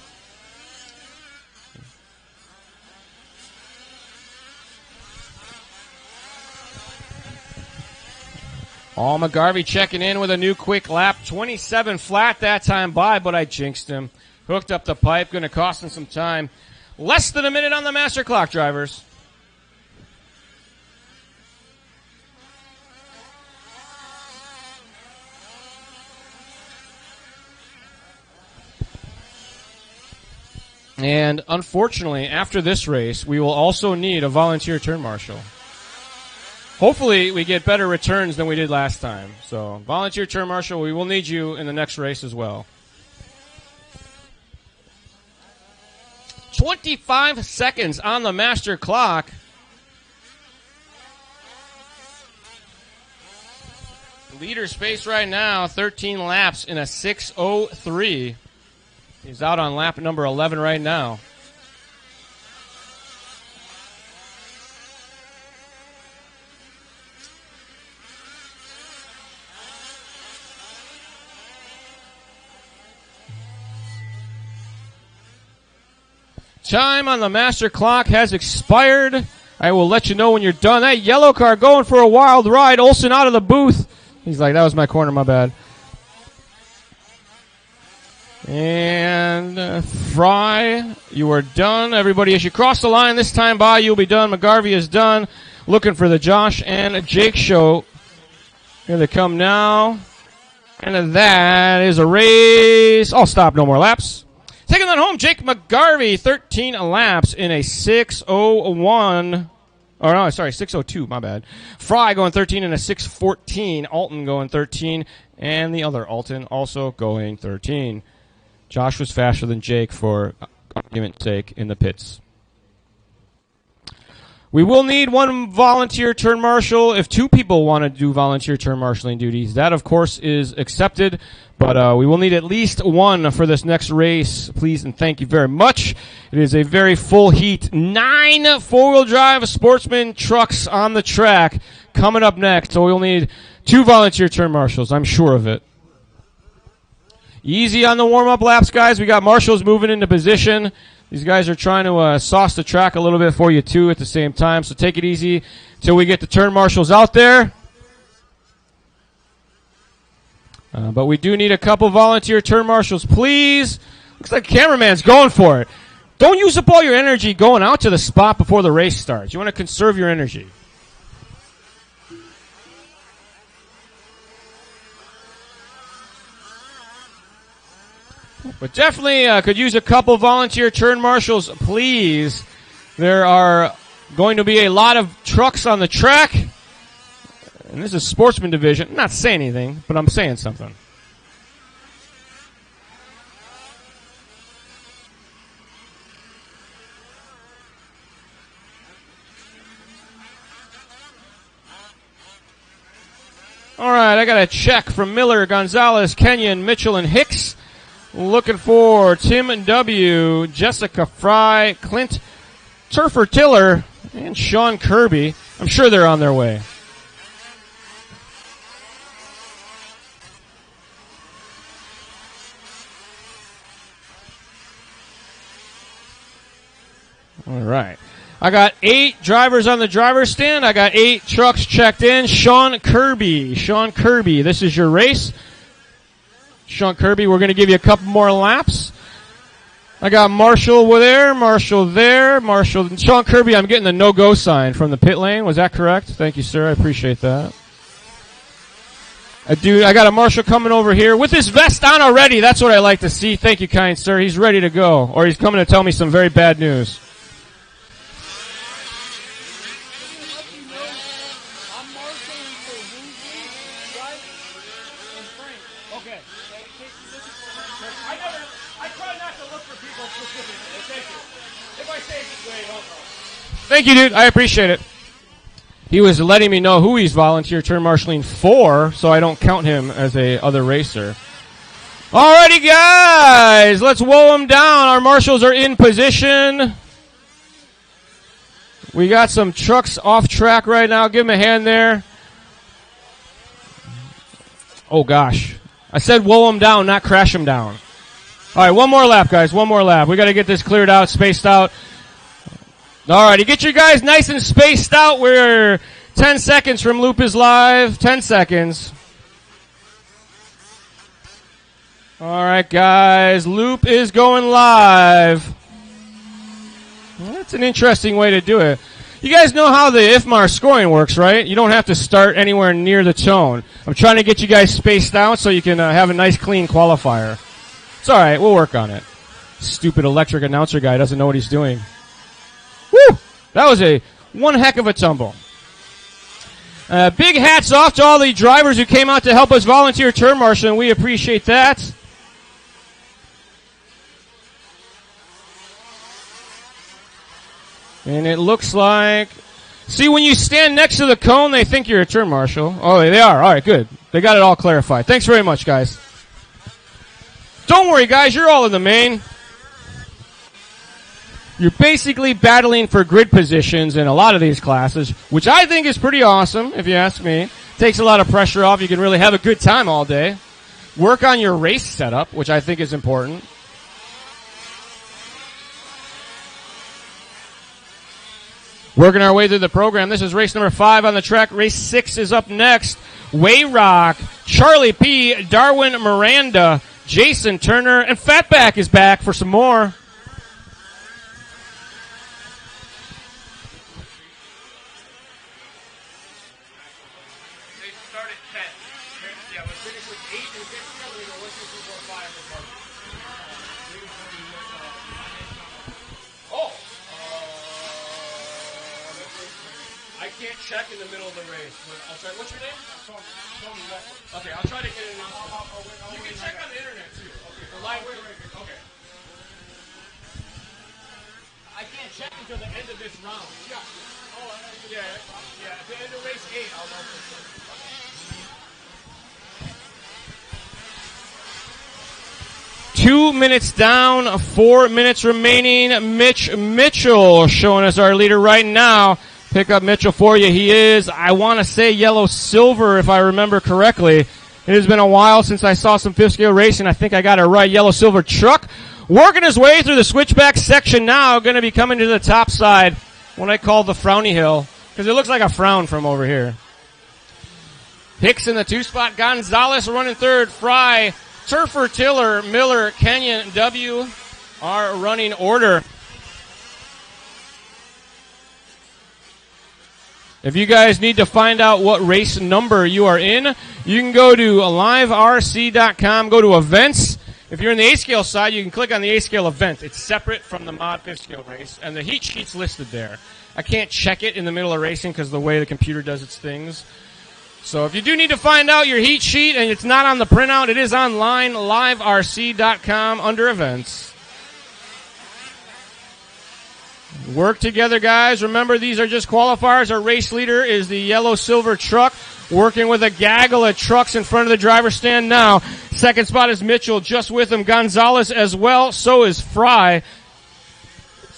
All McGarvey checking in with a new quick lap. 27 flat that time by, but I jinxed him. Hooked up the pipe, going to cost him some time. Less than a minute on the master clock, drivers. And unfortunately, after this race, we will also need a volunteer turn marshal. Hopefully, we get better returns than we did last time. So, volunteer turn marshal, we will need you in the next race as well. 25 seconds on the master clock. Leader space right now, 13 laps in a 6:03. He's out on lap number 11 right now. Time on the master clock has expired. I will let you know when you're done. That yellow car going for a wild ride. Olsen out of the booth. He's like, that was my corner, my bad. And Fry, you are done. Everybody, as you cross the line this time by, you'll be done. McGarvey is done. Looking for the Josh and Jake show. Here they come now. And that is a race. I'll stop. No more laps. Taking that home, Jake McGarvey, 13 laps in a 6:01. Oh, no, sorry, 6:02, my bad. Fry going 13 in a 6:14. Alton going 13. And the other Alton also going 13. Josh was faster than Jake for argument's sake in the pits. We will need one volunteer turn marshal if 2 people want to do volunteer turn marshaling duties. That, of course, is accepted, but we will need at least 1 for this next race. Please and thank you very much. It is a very full heat. 9 four-wheel drive Sportsman trucks on the track coming up next, so we'll need 2 volunteer turn marshals. I'm sure of it. Easy on the warm-up laps, guys. We got marshals moving into position. These guys are trying to sauce the track a little bit for you, too, at the same time. So take it easy till we get the turn marshals out there. But we do need a couple volunteer turn marshals, please. Looks like the cameraman's going for it. Don't use up all your energy going out to the spot before the race starts. You want to conserve your energy. But definitely could use a couple volunteer turn marshals, please. There are going to be a lot of trucks on the track. And this is Sportsman Division. I'm not saying anything, but I'm saying something. All right, I got a check from Miller, Gonzalez, Kenyon, Mitchell, and Hicks. Looking for Tim W., Jessica Fry, Clint Turfer Tiller, and Sean Kirby. I'm sure they're on their way. All right. I got 8 drivers on the driver's stand. I got 8 trucks checked in. Sean Kirby. Sean Kirby, this is your race. Sean Kirby, we're going to give you a couple more laps. I got Marshall there, Marshall there, Marshall. Sean Kirby, I'm getting the no-go sign from the pit lane. Was that correct? Thank you, sir. I appreciate that. I got a Marshall coming over here with his vest on already. That's what I like to see. Thank you, kind sir. He's ready to go. Or he's coming to tell me some very bad news. Thank you, dude. I appreciate it. He was letting me know who he's volunteer turn marshaling for, so I don't count him as a other racer. Alrighty, guys. Let's woe him down. Our marshals are in position. We got some trucks off track right now. Give him a hand there. Oh, gosh. I said woe him down, not crash him down. All right, one more lap, guys. One more lap. We got to get this cleared out, spaced out. All righty, get your guys nice and spaced out. We're 10 seconds from Loop is live. 10 seconds. All right, guys. Loop is going live. Well, that's an interesting way to do it. You guys know how the IFMAR scoring works, right? You don't have to start anywhere near the tone. I'm trying to get you guys spaced out so you can have a nice, clean qualifier. It's all right. We'll work on it. Stupid electric announcer guy doesn't know what he's doing. Woo! That was one heck of a tumble. Big hats off to all the drivers who came out to help us volunteer turn marshal, and we appreciate that. And it looks like... See, when you stand next to the cone, they think you're a turn marshal. Oh, they are. All right, good. They got it all clarified. Thanks very much, guys. Don't worry, guys. You're all in the main. You're basically battling for grid positions in a lot of these classes, which I think is pretty awesome, if you ask me. Takes a lot of pressure off. You can really have a good time all day. Work on your race setup, which I think is important. Working our way through the program. This is race number 5 on the track. Race 6 is up next. Wayrock, Charlie P., Darwin Miranda, Jason Turner, and Fatback is back for some more. Check in the middle of the race. I'll try. What's your name? Okay, I'll try to get it. You can check on the internet too. Okay, for live. Okay. I can't check until the end of this round. Yeah. Oh, yeah. At the end of race 8, I'll know for sure. 2 minutes down, 4 minutes remaining. Mitch Mitchell showing us our leader right now. Pick up Mitchell for you. He is, I want to say, yellow-silver, if I remember correctly. It has been a while since I saw some fifth-scale racing. I think I got it right. Yellow-silver truck. Working his way through the switchback section now. Going to be coming to the top side, what I call the Frowny Hill, because it looks like a frown from over here. Hicks in the 2-spot. Gonzalez running third. Fry, Turfer, Tiller, Miller, Kenyon, W. are running order. If you guys need to find out what race number you are in, you can go to liverc.com, go to events. If you're in the A-scale side, you can click on the A-scale event. It's separate from the mod 5th scale race, and the heat sheet's listed there. I can't check it in the middle of racing because of the way the computer does its things. So if you do need to find out your heat sheet and it's not on the printout, it is online, liverc.com under events. Work together, guys. Remember, these are just qualifiers. Our race leader is the yellow-silver truck, working with a gaggle of trucks in front of the driver's stand now. Second spot is Mitchell, just with him. Gonzalez as well. So is Fry.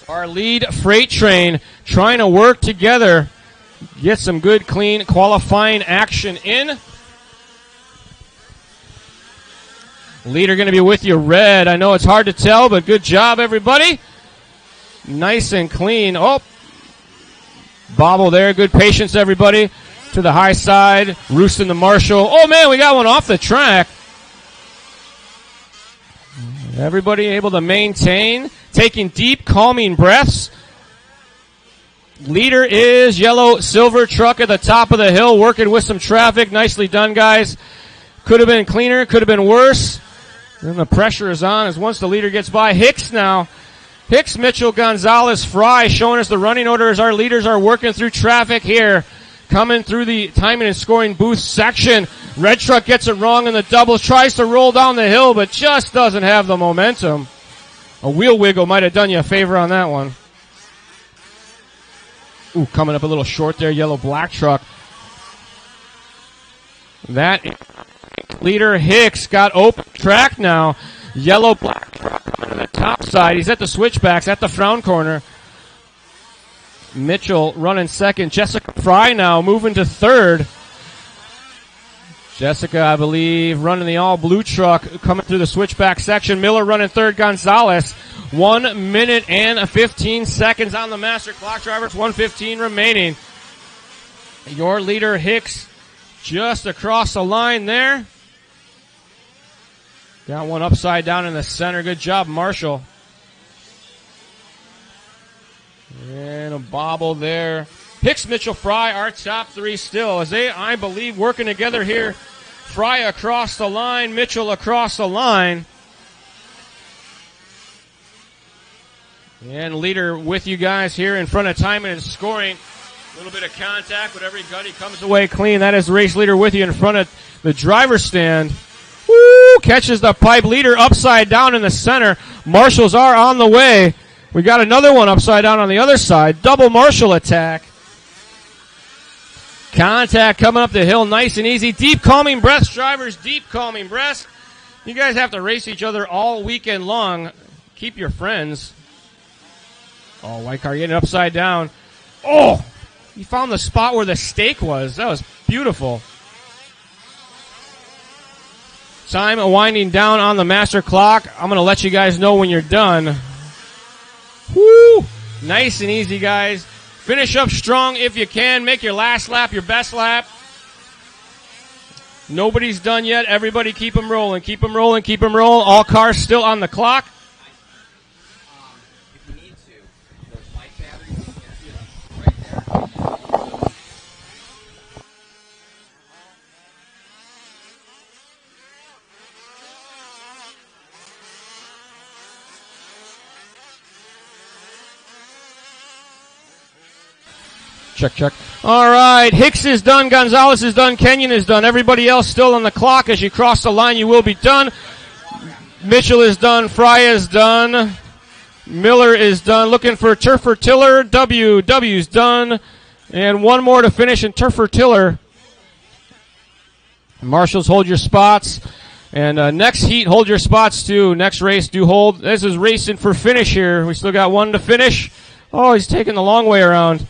Our lead freight train trying to work together, get some good, clean qualifying action in. Leader going to be with you, Red. I know it's hard to tell, but good job, everybody. nice and clean. Oh, bobble there. Good patience, everybody. To the high side. Roosting the Marshall. Oh, man, we got one off the track. Everybody able to maintain. Taking deep, calming breaths. Leader is Yellow Silver Truck at the top of the hill, working with some traffic. Nicely done, guys. Could have been cleaner, could have been worse. And the pressure is on as once the leader gets by. Hicks now. Hicks, Mitchell, Gonzalez, Fry showing us the running order as our leaders are working through traffic here. Coming through the timing and scoring booth section. Red Truck gets it wrong in the doubles. Tries to roll down the hill, but just doesn't have the momentum. A wheel wiggle might have done you a favor on that one. Ooh, coming up a little short there. Yellow Black Truck. That leader Hicks got open track now. Yellow Black Truck coming to the top side. He's at the switchbacks at the frown corner. Mitchell running second. Jessica Fry now moving to third. Jessica, I believe, running the all-blue truck coming through the switchback section. Miller running third. Gonzalez. 1 minute and 15 seconds on the master clock. Drivers, 1:15 remaining. Your leader, Hicks, just across the line there. Got one upside down in the center. Good job, Marshall. And a bobble there. Hicks, Mitchell, Fry, our top three still. As they, I believe, working together here. Fry across the line. Mitchell across the line. And leader with you guys here in front of timing and scoring. A little bit of contact, but everybody comes away clean. That is race leader with you in front of the driver's stand. Woo! Catches the pipe. Leader upside down in the center. Marshals are on the way. We got another one upside down on the other side. Double Marshall attack. Contact coming up the hill nice and easy. Deep calming breaths, drivers. Deep calming breaths. You guys have to race each other all weekend long. Keep your friends. Oh, white car getting upside down. Oh, he found the spot where the stake was. That was beautiful. Time winding down on the master clock. I'm going to let you guys know when you're done. Woo! Nice and easy, guys. Finish up strong if you can. Make your last lap your best lap. Nobody's done yet. Everybody keep them rolling. Keep them rolling. Keep them rolling. All cars still on the clock. Check, check. All right. Hicks is done. Gonzalez is done. Kenyon is done. Everybody else still on the clock. As you cross the line, you will be done. Mitchell is done. Fry is done. Miller is done. Looking for Turfer Tiller. W's done. And one more to finish in Turfer Tiller. Marshals, hold your spots. And next heat, hold your spots too. Next race, do hold. This is racing for finish here. We still got one to finish. Oh, he's taking the long way around.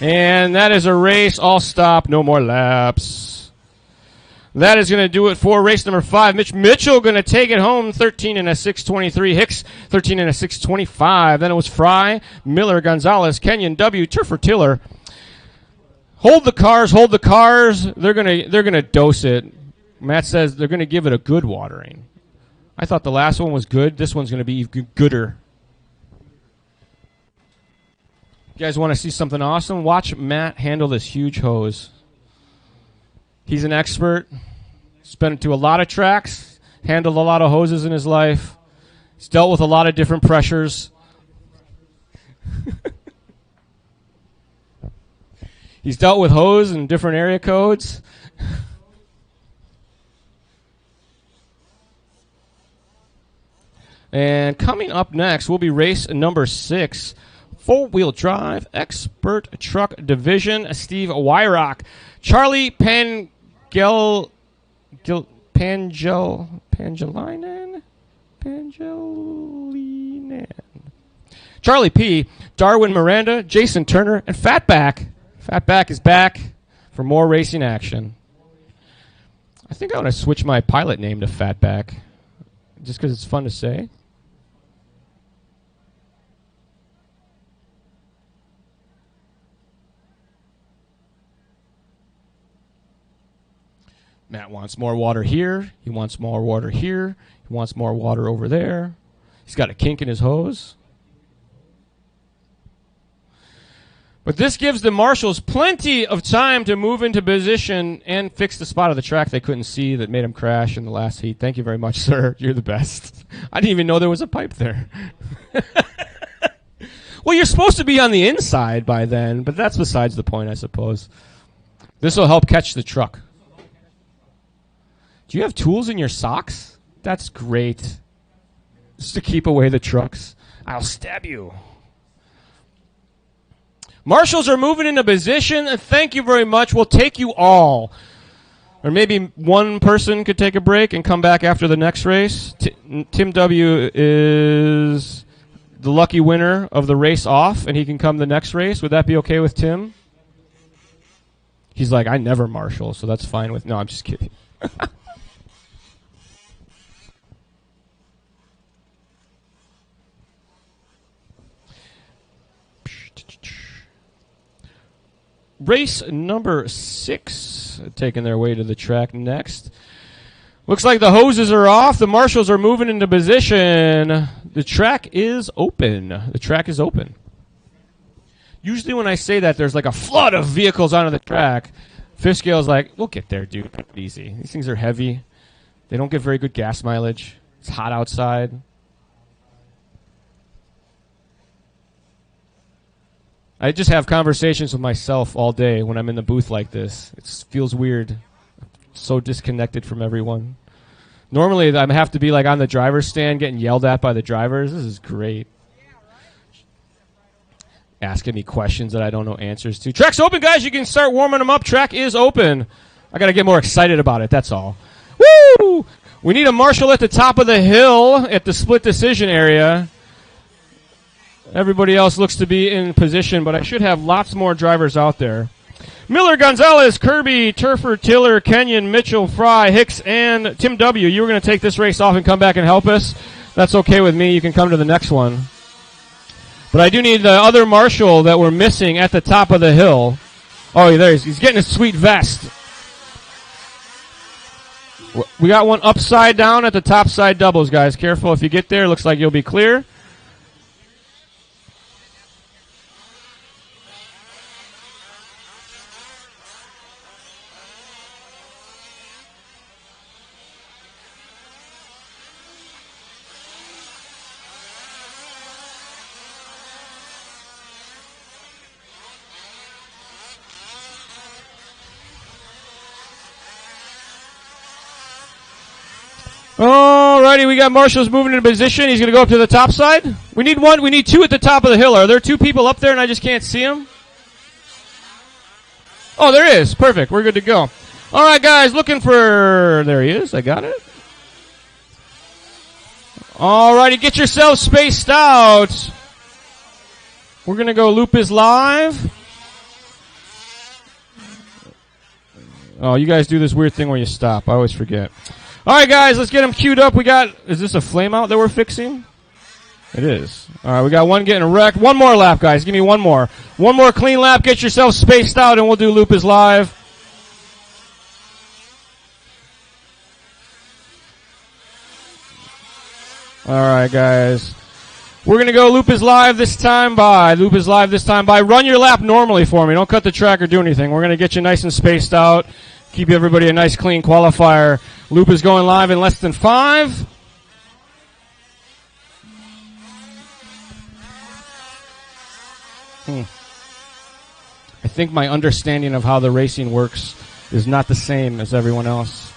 And that is a race. All stop. No more laps. That is going to do it for race number 5. Mitch Mitchell going to take it home. 13 and a 6:23. Hicks 13 and a 6:25. Then it was Fry, Miller, Gonzalez, Kenyon, W, Turfer, Tiller. Hold the cars. Hold the cars. They're gonna dose it. Matt says they're going to give it a good watering. I thought the last one was good. This one's going to be even gooder. You guys want to see something awesome? Watch Matt handle this huge hose. He's an expert. He's been to a lot of tracks, handled a lot of hoses in his life. He's dealt with a lot of different pressures. He's dealt with hose and different area codes. And coming up next will be race number 6. Four-wheel drive, expert truck division, Steve Wyrock. Charlie Pangelinan? Charlie P., Darwin Miranda, Jason Turner, and Fatback. Fatback is back for more racing action. I think I want to switch my pilot name to Fatback, just because it's fun to say. Matt wants more water here. He wants more water here. He wants more water over there. He's got a kink in his hose. But this gives the marshals plenty of time to move into position and fix the spot of the track they couldn't see that made him crash in the last heat. Thank you very much, sir. You're the best. I didn't even know there was a pipe there. Well, you're supposed to be on the inside by then, but that's besides the point, I suppose. This will help catch the truck. Do you have tools in your socks? That's great. Just to keep away the trucks. I'll stab you. Marshals are moving into position. Thank you very much. We'll take you all. Or maybe one person could take a break and come back after the next race. Tim W. is the lucky winner of the race off, and he can come the next race. Would that be okay with Tim? He's like, I never marshal, so that's fine with... No, I'm just kidding. Race number 6 taking their way to the track next. Looks like the hoses are off. The marshals are moving into position. The track is open. The track is open. Usually when I say that, there's like a flood of vehicles onto the track. Fifth scale's like, we'll get there, dude. Easy. These things are heavy. They don't get very good gas mileage. It's hot outside. I just have conversations with myself all day when I'm in the booth like this. It feels weird. So disconnected from everyone. Normally, I have to be like on the driver's stand getting yelled at by the drivers. This is great. Asking me questions that I don't know answers to. Track's open, guys. You can start warming them up. Track is open. I got to get more excited about it. That's all. Woo! We need a marshal at the top of the hill at the split decision area. Everybody else looks to be in position, but I should have lots more drivers out there. Miller, Gonzalez, Kirby, Turfer, Tiller, Kenyon, Mitchell, Fry, Hicks, and Tim W. You were going to take this race off and come back and help us. That's okay with me. You can come to the next one. But I do need the other marshal that we're missing at the top of the hill. Oh, there he is. He's getting a sweet vest. We got one upside down at the top side doubles, guys. Careful if you get there. Looks like you'll be clear. Alrighty, we got marshals moving into position. He's going to go up to the top side. We need one. We need two at the top of the hill. Are there two people up there and I just can't see them? Oh, there is. Perfect. We're good to go. All right, guys, looking for... There he is. I got it. Alrighty, get yourself spaced out. We're going to go loop is live. Oh, you guys do this weird thing where you stop. I always forget. All right, guys, let's get them queued up. We got, is this a flame out that we're fixing? It is. All right, we got one getting wrecked. One more lap, guys. Give me one more. One more clean lap. Get yourself spaced out, and we'll do loop is live. All right, guys. We're going to go loop is live this time by. Loop is live this time by. Run your lap normally for me. Don't cut the track or do anything. We're going to get you nice and spaced out. Keep everybody a nice, clean qualifier. Loop is going live in less than 5. I think my understanding of how the racing works is not the same as everyone else.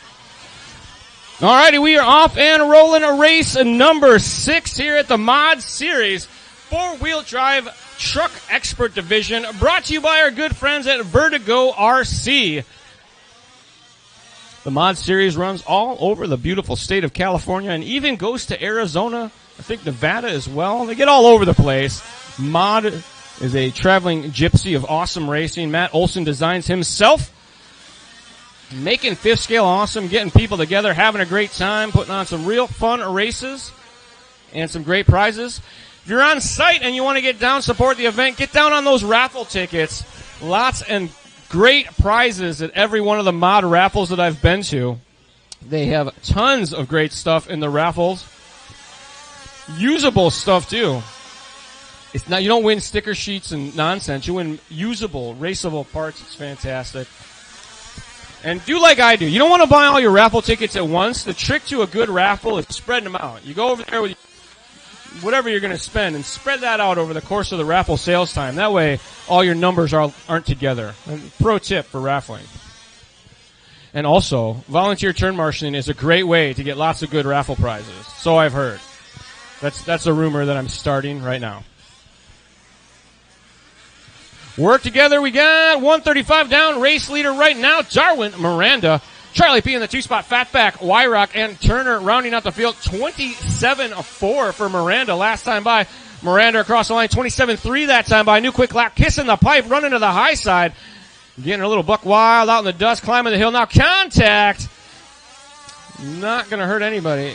Alrighty, we are off and rolling a race number 6 here at the Mod Series 4-wheel drive truck expert division, brought to you by our good friends at Vertigo RC. The Mod Series runs all over the beautiful state of California and even goes to Arizona, I think Nevada as well. They get all over the place. Mod is a traveling gypsy of awesome racing. Matt Olson designs himself, making fifth scale awesome, getting people together, having a great time, putting on some real fun races and some great prizes. If you're on site and you want to get down, support the event, get down on those raffle tickets. Lots and great prizes at every one of the mod raffles that I've been to. They have tons of great stuff in the raffles. Usable stuff too. It's not, you don't win sticker sheets and nonsense. You win usable, raceable parts. It's fantastic. And do like I do. You don't want to buy all your raffle tickets at once. The trick to a good raffle is spreading them out. You go over there with whatever you're going to spend and spread that out over the course of the raffle sales time. That way, all your numbers aren't together. And pro tip for raffling. And also, volunteer turn marshaling is a great way to get lots of good raffle prizes. So I've heard. That's a rumor that I'm starting right now. Work together. We got 135 down. Race leader right now, Darwin Miranda. Charlie P in the two-spot. Fatback, Wyrock, and Turner rounding out the field. 27-4 for Miranda last time by. Miranda across the line. 27-3 that time by. New quick lap. Kissing the pipe. Running to the high side. Getting a little buck wild out in the dust. Climbing the hill. Now contact. Not going to hurt anybody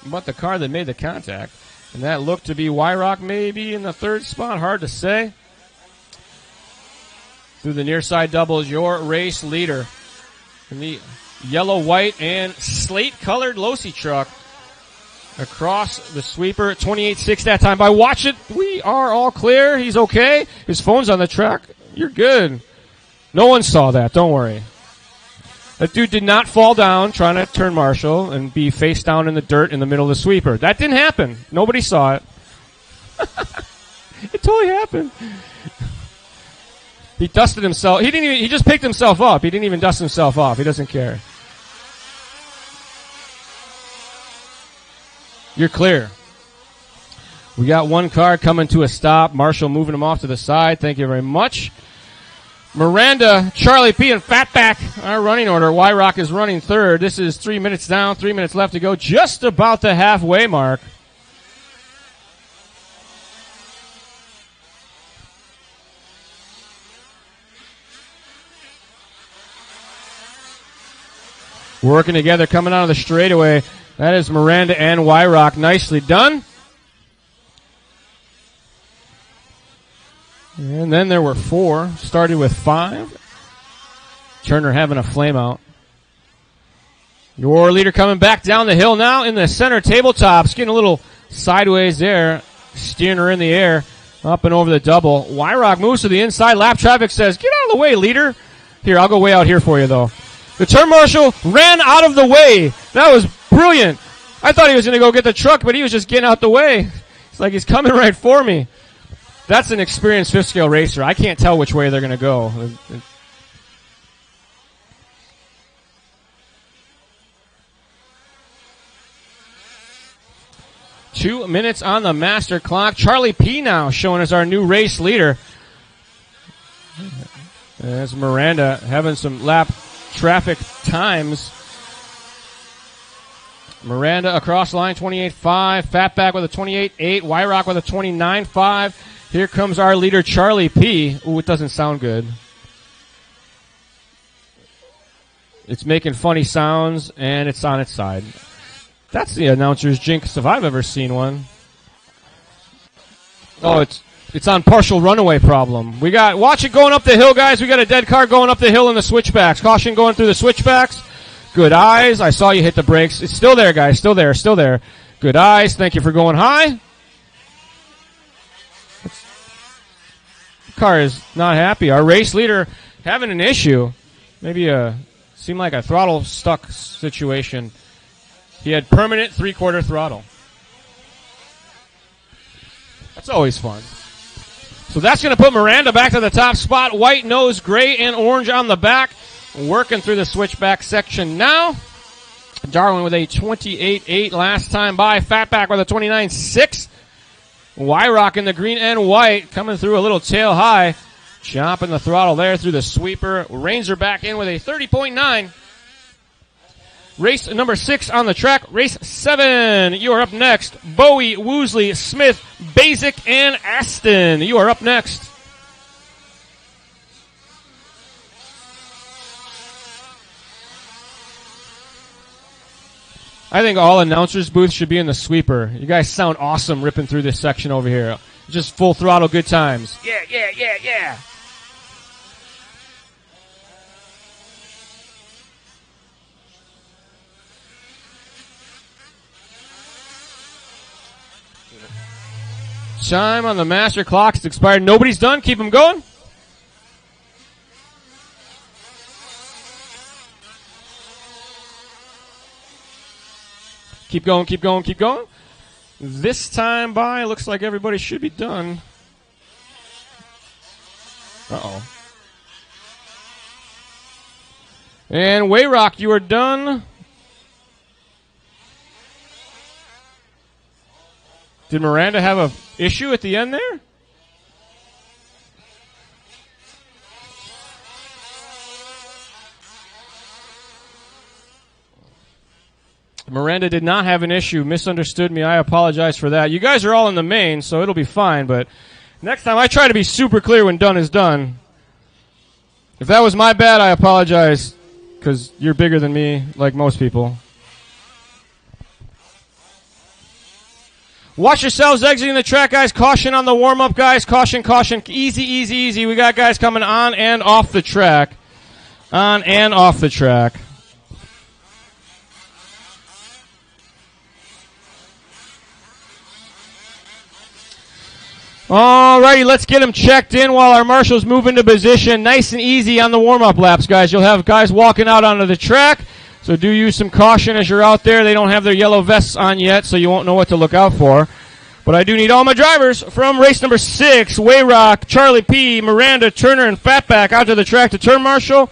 but the car that made the contact. And that looked to be Wyrock maybe in the third spot. Hard to say. Through the near side doubles, your race leader in the yellow, white, and slate-colored Losi truck across the sweeper. 28-6 that time by. Watch it. We are all clear. He's okay. His phone's on the track. You're good. No one saw that. Don't worry. That dude did not fall down trying to turn marshal and be face down in the dirt in the middle of the sweeper. That didn't happen. Nobody saw it. It totally happened. He dusted himself. He just picked himself up. He didn't even dust himself off. He doesn't care. You're clear. We got one car coming to a stop. Marshall moving him off to the side. Thank you very much. Miranda, Charlie P, and Fatback are running order. Wyrock is running third. This is 3 minutes down, 3 minutes left to go. Just about the halfway mark. Working together, coming out of the straightaway. That is Miranda and Wyrock. Nicely done. And then there were four. Started with 5. Turner having a flame out. Your leader coming back down the hill now in the center tabletops. Getting a little sideways there. Steering her in the air. Up and over the double. Wyrock moves to the inside. Lap traffic says, get out of the way, leader. Here, I'll go way out here for you, though. The turn marshal ran out of the way. That was brilliant. I thought he was going to go get the truck, but he was just getting out the way. It's like he's coming right for me. That's an experienced fifth scale racer. I can't tell which way they're going to go. 2 minutes on the master clock. Charlie P now showing us our new race leader. As Miranda having some lap traffic times. Miranda across line, 28.5. Fatback with a 28.8. Wyrock with a 29.5. Here comes our leader, Charlie P. Ooh, it doesn't sound good. It's making funny sounds, and it's on its side. That's the announcer's jinx if I've ever seen one. Oh, it's on partial runaway problem. Watch it going up the hill, guys. We got a dead car going up the hill in the switchbacks. Caution going through the switchbacks. Good eyes. I saw you hit the brakes. It's still there, guys. Still there. Still there. Good eyes. Thank you for going high. The car is not happy. Our race leader having an issue. Maybe seemed like a throttle stuck situation. He had permanent 3/4 throttle. That's always fun. So that's going to put Miranda back to the top spot. White nose, gray, and orange on the back. Working through the switchback section now. Darwin with a 28.8 last time by. Fatback with a 29.6. Wyrock in the green and white coming through a little tail high. Chopping the throttle there through the sweeper. Reins her back in with a 30.9. Race number 6 on the track. Race 7. You are up next. Bowie, Woosley, Smith, Basic, and Aston. You are up next. I think all announcers' booths should be in the sweeper. You guys sound awesome ripping through this section over here. Just full throttle good times. Yeah, yeah, yeah, yeah. Time on the master clock is expired. Nobody's done. Keep them going. Keep going, keep going, keep going. This time by, looks like everybody should be done. Uh-oh. And Wayrock, you are done. Did Miranda have a issue at the end there? Miranda did not have an issue. Misunderstood me. I apologize for that. You guys are all in the main, so it'll be fine. But next time, I try to be super clear when done is done. If that was my bad, I apologize, because you're bigger than me, like most people. Watch yourselves exiting the track, guys. Caution on the warm-up, guys. Caution, caution. Easy, easy, easy. We got guys coming on and off the track. On and off the track. Alrighty, let's get them checked in while our marshals move into position. Nice and easy on the warm-up laps, guys. You'll have guys walking out onto the track, so do use some caution as you're out there. They don't have their yellow vests on yet, so you won't know what to look out for. But I do need all my drivers from race number 6, Wayrock, Charlie P., Miranda, Turner, and Fatback out to the track to turn marshal.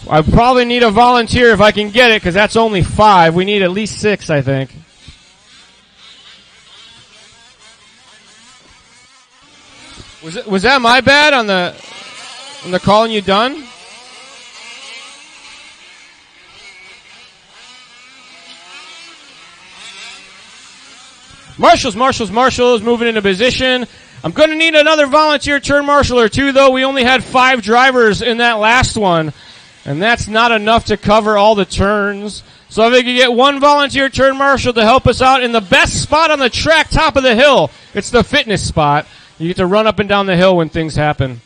I probably need a volunteer if I can get it, because that's only 5. We need at least 6, I think. Was that my bad on the calling you done? Marshals moving into position. I'm going to need another volunteer turn marshal or 2, though. We only had 5 drivers in that last one, and that's not enough to cover all the turns. So if we could get 1 volunteer turn marshal to help us out in the best spot on the track, top of the hill. It's the fitness spot. You get to run up and down the hill when things happen.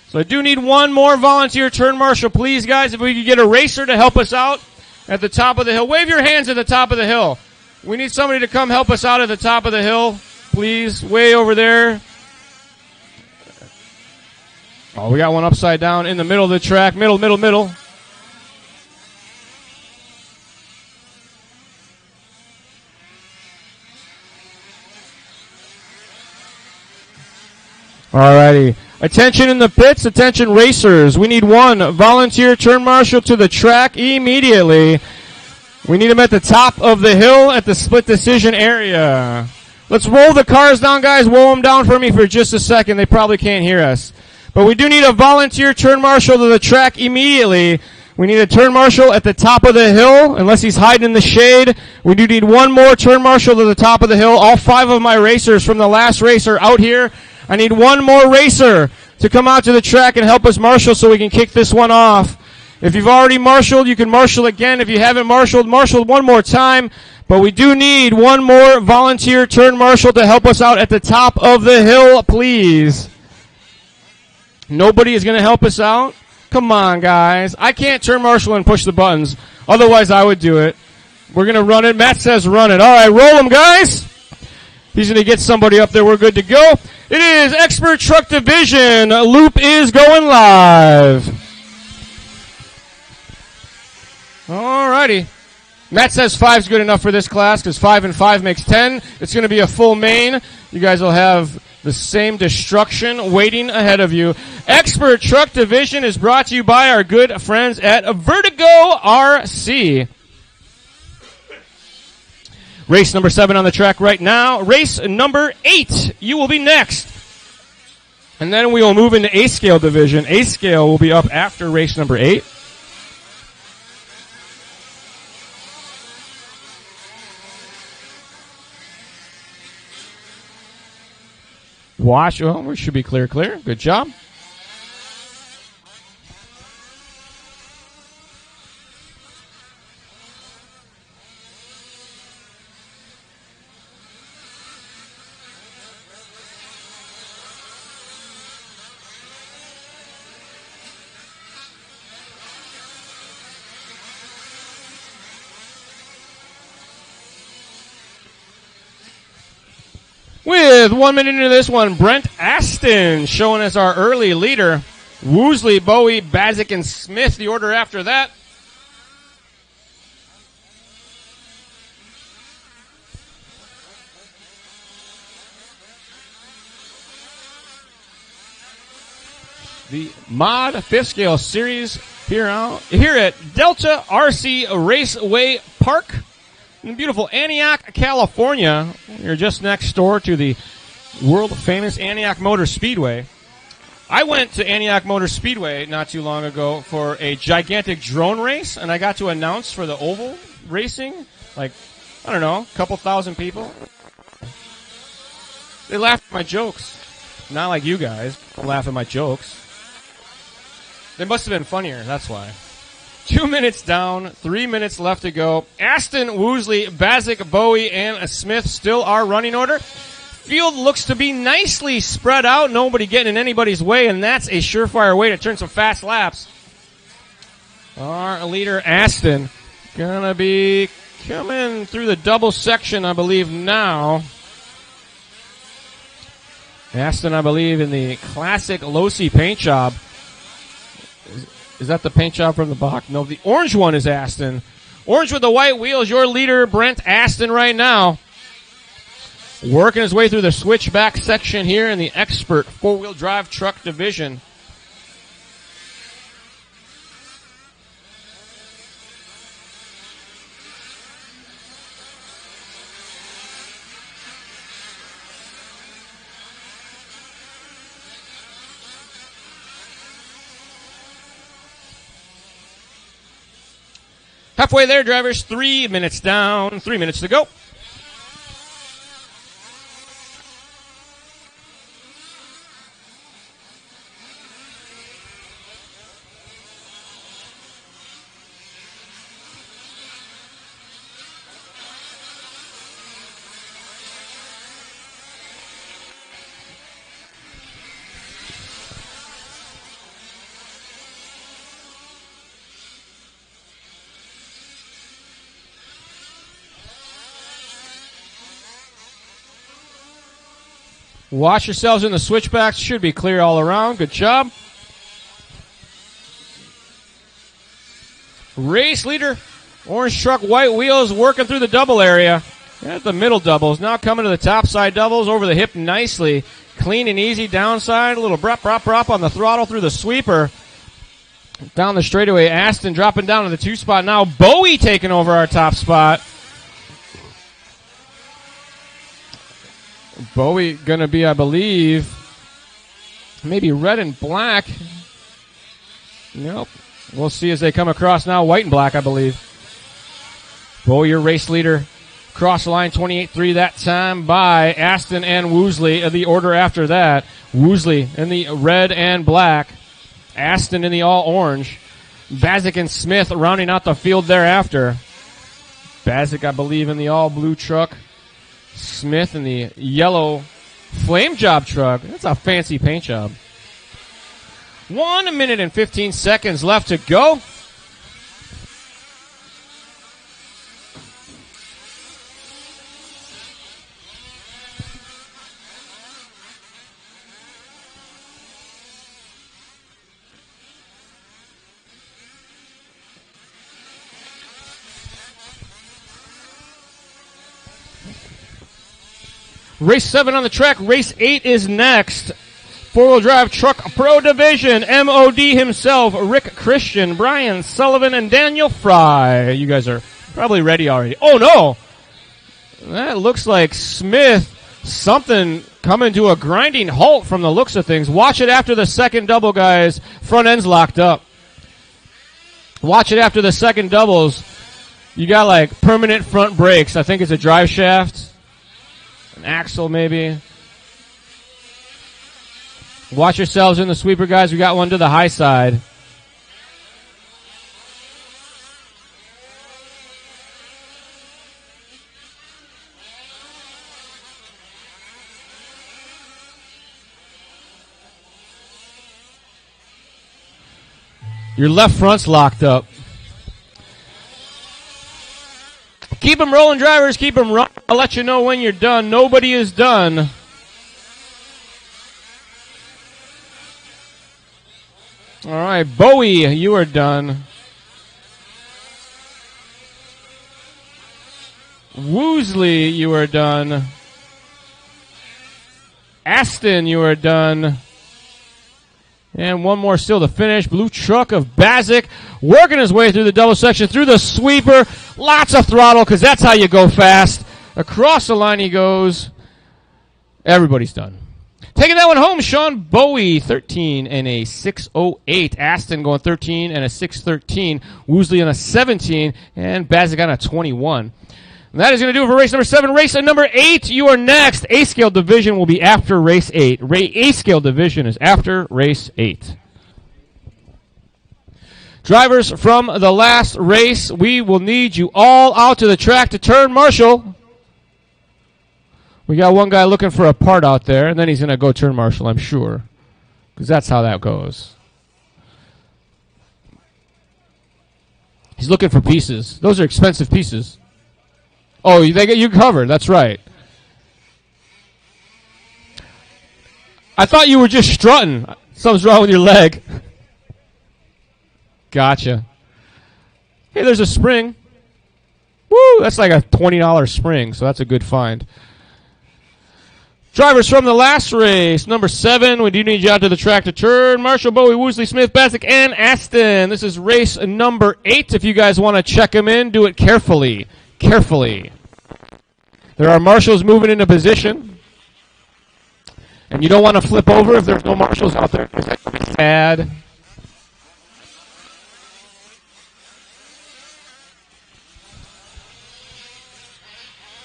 So I do need 1 more volunteer turn marshal, please, guys. If we could get a racer to help us out at the top of the hill. Wave your hands at the top of the hill. We need somebody to come help us out at the top of the hill, please. Way over there. Oh, we got one upside down in the middle of the track. Middle. Alrighty. Attention in the pits. Attention racers. We need 1 volunteer turn marshal to the track immediately. We need him at the top of the hill at the split decision area. Let's roll the cars down, guys. Roll them down for me for just a second. They probably can't hear us. But we do need a volunteer turn marshal to the track immediately. We need a turn marshal at the top of the hill, unless he's hiding in the shade. We do need 1 more turn marshal to the top of the hill. All 5 of my racers from the last race are out here. I need 1 more racer to come out to the track and help us marshal so we can kick this one off. If you've already marshaled, you can marshal again. If you haven't marshal 1 more time. But we do need 1 more volunteer turn marshal to help us out at the top of the hill, please. Nobody is going to help us out? Come on, guys. I can't turn marshal and push the buttons. Otherwise, I would do it. We're going to run it. Matt says run it. All right, roll them, guys. He's going to get somebody up there. We're good to go. It is Expert Truck Division. Loop is going live. Alrighty. Matt says 5's good enough for this class because 5 and 5 makes 10. It's going to be a full main. You guys will have the same destruction waiting ahead of you. Expert Truck Division is brought to you by our good friends at Vertigo RC. Race number 7 on the track right now. Race number 8. You will be next. And then we will move into A-Scale Division. A-Scale will be up after race number 8. Watch. Oh, we should be clear. Good job. With 1 minute into this one, Brent Aston showing us our early leader. Woosley, Bowie, Bazik, and Smith, the order after that. The Mod 5th Scale Series here at Delta RC Raceway Park in beautiful Antioch, California. You're just next door to the world-famous Antioch Motor Speedway. I went to Antioch Motor Speedway not too long ago for a gigantic drone race, and I got to announce for the oval racing, like, I don't know, a couple thousand people. They laughed at my jokes. Not like you guys laugh at my jokes. They must have been funnier, that's why. 2 minutes down, 3 minutes left to go. Aston, Woosley, Bazik, Bowie, and Smith still our running order. Field looks to be nicely spread out. Nobody getting in anybody's way, and that's a surefire way to turn some fast laps. Our leader, Aston, gonna be coming through the double section, I believe, now. Aston, I believe, in the classic Losi paint job. Is that the paint job from the box? No, the orange one is Aston. Orange with the white wheels, your leader, Brent Aston, right now. Working his way through the switchback section here in the expert four-wheel drive truck division. Halfway there, drivers. 3 minutes down. 3 minutes to go. Watch yourselves in the switchbacks. Should be clear all around. Good job. Race leader, orange truck, white wheels, working through the double area. At the middle doubles. Now coming to the top side doubles, over the hip nicely. Clean and easy downside. A little brop on the throttle through the sweeper. Down the straightaway, Aston dropping down to the 2 spot. Now Bowie taking over our top spot. Bowie going to be, I believe, maybe red and black. Nope. We'll see as they come across now. White and black, I believe. Bowie, your race leader. Cross the line 28-3 that time by Aston and Woosley. The order after that. Woosley in the red and black. Aston in the all orange. Bazik and Smith rounding out the field thereafter. Bazik, I believe, in the all blue truck. Smith in the yellow flame job truck. That's a fancy paint job. 1 minute and 15 seconds left to go. Race 7 on the track. Race 8 is next. Four-wheel drive truck pro division. MOD himself, Rick Christian, Brian Sullivan, and Daniel Fry. You guys are probably ready already. Oh, no. That looks like Smith. Something coming to a grinding halt from the looks of things. Watch it after the second double, guys. Front end's locked up. Watch it after the second doubles. You got like permanent front brakes. I think it's a drive shaft. An axle, maybe. Watch yourselves in the sweeper, guys. We got one to the high side. Your left front's locked up. Keep them rolling, drivers. Keep them running. I'll let you know when you're done. Nobody is done. All right, Bowie, you are done. Woosley, you are done. Aston, you are done. And one more still to finish. Blue Truck of Bazik working his way through the double section, through the sweeper. Lots of throttle because that's how you go fast. Across the line he goes. Everybody's done. Taking that one home, Sean Bowie, 13 and a 6:08. Aston going 13 and a 6:13. Woosley on a 17, and Bazik on a 21. And that is going to do it for race number 7. Race number 8, you are next. A-scale division will be after race 8. A-scale division is after race 8. Drivers from the last race, we will need you all out to the track to turn marshal. We got one guy looking for a part out there, and then he's going to go turn marshal, I'm sure, because that's how that goes. He's looking for pieces. Those are expensive pieces. Oh, they get you covered. That's right. I thought you were just strutting. Something's wrong with your leg. Gotcha. Hey, there's a spring. Woo, that's like a $20 spring, so that's a good find. Drivers from the last race. Number 7, we do need you out to the track to turn. Marshall, Bowie, Woosley, Smith, Bazik, and Aston. This is race number 8. If you guys want to check them in, do it carefully. Carefully. There are marshals moving into position. And you don't want to flip over if there's no marshals out there, because that could be sad.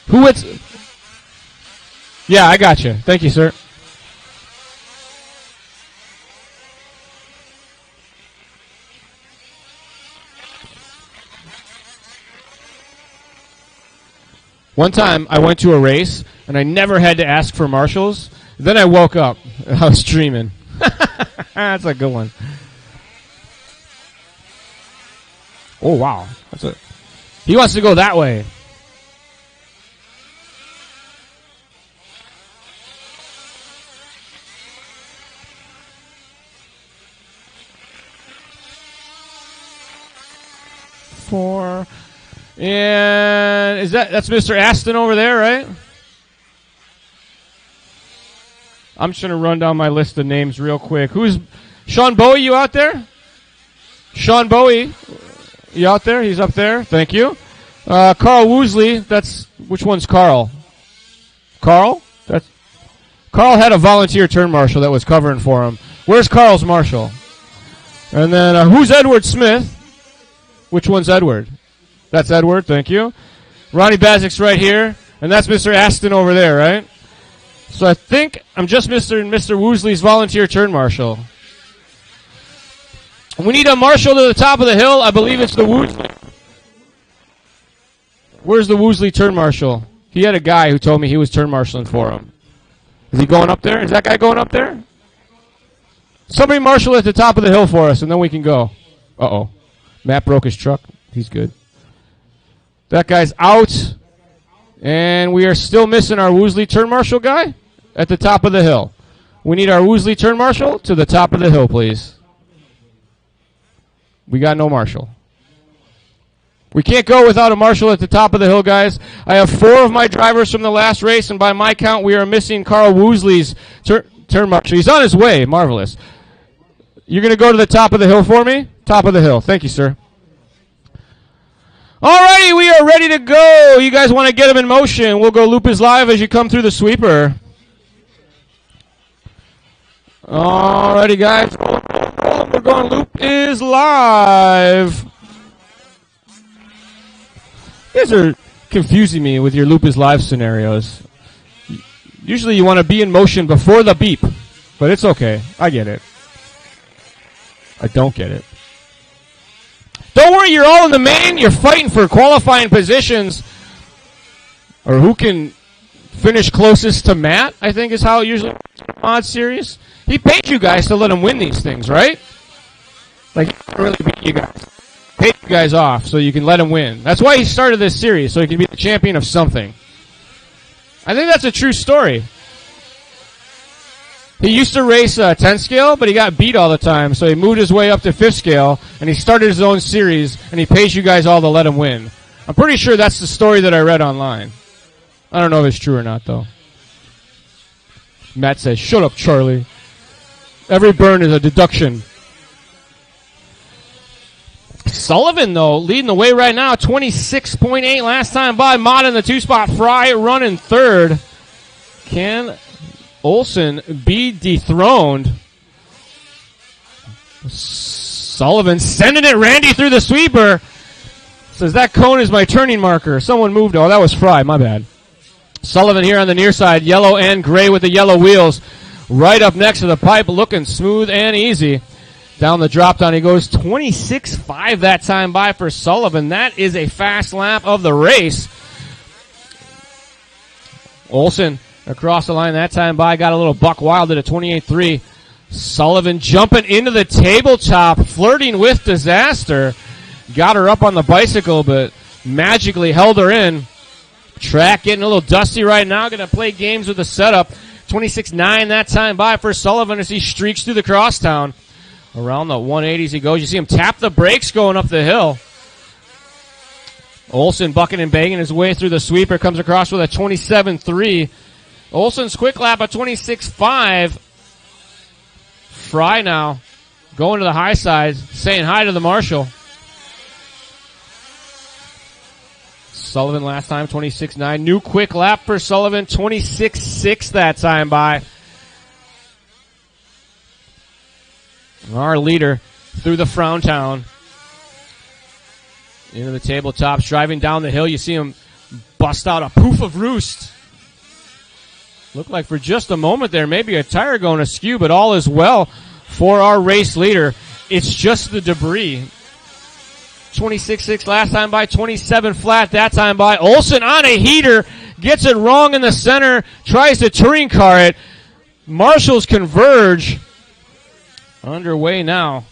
Who it's... Yeah, I got you. Thank you, sir. One time, I went to a race, and I never had to ask for marshals. Then I woke up. I was dreaming. That's a good one. Oh, wow. He wants to go that way. And that's Mr. Aston over there, right? I'm just going to run down my list of names real quick. Who's Sean Bowie? You out there? Sean Bowie, you out there? He's up there. Thank you. Carl Woosley. That's which one's Carl? Carl? Carl had a volunteer turn marshal that was covering for him. Where's Carl's marshal? And then who's Edward Smith? Which one's Edward? That's Edward, thank you. Ronnie Bazik's right here, and that's Mr. Aston over there, right? So I think I'm just Mr. Woosley's volunteer turn marshal. We need a marshal to the top of the hill. I believe it's the Woosley. Where's the Woosley turn marshal? He had a guy who told me he was turn marshaling for him. Is he going up there? Is that guy going up there? Somebody marshal at the top of the hill for us, and then we can go. Uh-oh. Matt broke his truck. He's good. That guy's out. And we are still missing our Woosley turn marshal guy at the top of the hill. We need our Woosley turn marshal to the top of the hill, please. We got no marshal. We can't go without a marshal at the top of the hill, guys. I have 4 of my drivers from the last race, and by my count, we are missing Carl Woosley's turn marshal. He's on his way. Marvelous. You're going to go to the top of the hill for me? Top of the hill. Thank you, sir. Alrighty, we are ready to go. You guys want to get him in motion. We'll go loop is live as you come through the sweeper. Alrighty, guys. We're going loop is live. You guys are confusing me with your loop is live scenarios. Usually you want to be in motion before the beep, but it's okay. I get it. I don't get it. Don't worry, you're all in the main. You're fighting for qualifying positions. Or who can finish closest to Matt, I think is how it usually works in the mod series. He paid you guys to let him win these things, right? Like, he didn't really beat you guys. Paid you guys off so you can let him win. That's why he started this series, so he can be the champion of something. I think that's a true story. He used to race 10 scale, but he got beat all the time, so he moved his way up to 5th scale, and he started his own series, and he pays you guys all to let him win. I'm pretty sure that's the story that I read online. I don't know if it's true or not, though. Matt says, shut up, Charlie. Every burn is a deduction. Sullivan, though, leading the way right now, 26.8 last time by. Mott in the 2-spot. Fry running 3rd. Can Olsen be dethroned? Sullivan sending it. Randy through the sweeper. Says that cone is my turning marker. Someone moved. Oh, that was Fry. My bad. Sullivan here on the near side. Yellow and gray with the yellow wheels. Right up next to the pipe. Looking smooth and easy. Down the drop down he goes. 26.5 that time by for Sullivan. That is a fast lap of the race. Olsen across the line that time by. Got a little buck wild at a 28.3. Sullivan jumping into the tabletop. Flirting with disaster. Got her up on the bicycle, but magically held her in. Track getting a little dusty right now. Going to play games with the setup. 26.9 that time by for Sullivan as he streaks through the crosstown. Around the 180s he goes. You see him tap the brakes going up the hill. Olsen bucking and banging his way through the sweeper. Comes across with a 27.3. Olsen's quick lap at 26.5. Fry now going to the high side, saying hi to the marshal. Sullivan last time, 26.9. New quick lap for Sullivan, 26.6 that time by. Our leader through the Frown Town. Into the tabletops, driving down the hill. You see him bust out a poof of roost. Looked like for just a moment there, maybe a tire going askew, but all is well for our race leader. It's just the debris. 26.6 last time by, 27 flat that time by. Olsen on a heater, gets it wrong in the center, tries to touring car it. Marshals converge. Underway now.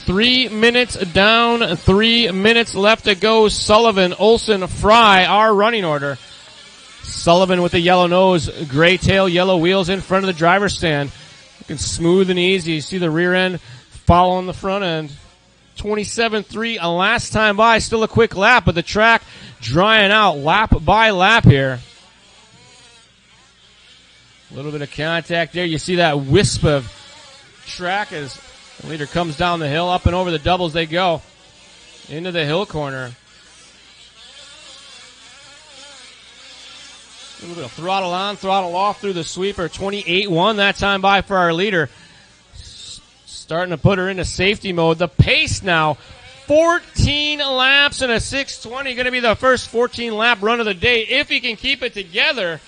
Three minutes down, 3 minutes left to go. Sullivan, Olsen, Fry, our running order. Sullivan with the yellow nose, gray tail, yellow wheels in front of the driver's stand. Looking smooth and easy. You see the rear end following the front end. 27.3 a last time by. Still a quick lap, but the track drying out lap by lap here. A little bit of contact there. You see that wisp of track as the leader comes down the hill. Up and over the doubles they go. Into the hill corner. A little bit of throttle on, throttle off through the sweeper. 28.1 that time by for our leader. Starting to put her into safety mode. The pace now, 14 laps and a 6:20. Going to be the first 14-lap run of the day if he can keep it together.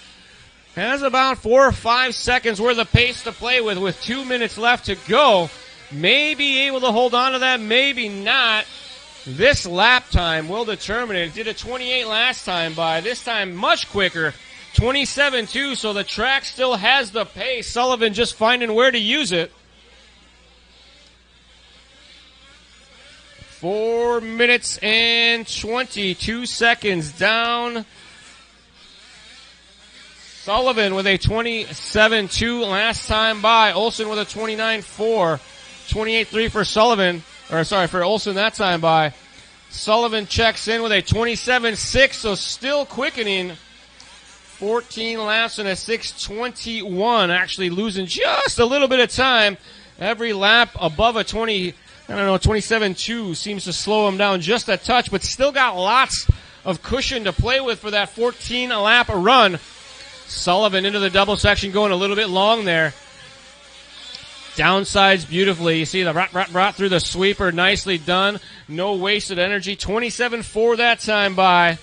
Has about 4 or 5 seconds worth of pace to play with 2 minutes left to go. May be able to hold on to that, maybe not. This lap time will determine it. It did a 28 last time by. This time much quicker. 27.2, so the track still has the pace. Sullivan just finding where to use it. 4 minutes and 22 seconds down. Sullivan with a 27.2 last time by. Olsen with a 29.4. 28.3 for Sullivan. For Olsen that time by. Sullivan checks in with a 27.6, so still quickening. 14 laps and a 6:21, actually losing just a little bit of time. Every lap above a 27.2 seems to slow him down just a touch, but still got lots of cushion to play with for that 14-lap run. Sullivan into the double section going a little bit long there. Downsides beautifully. You see the rot through the sweeper. Nicely done. No wasted energy. 27.4 that time by.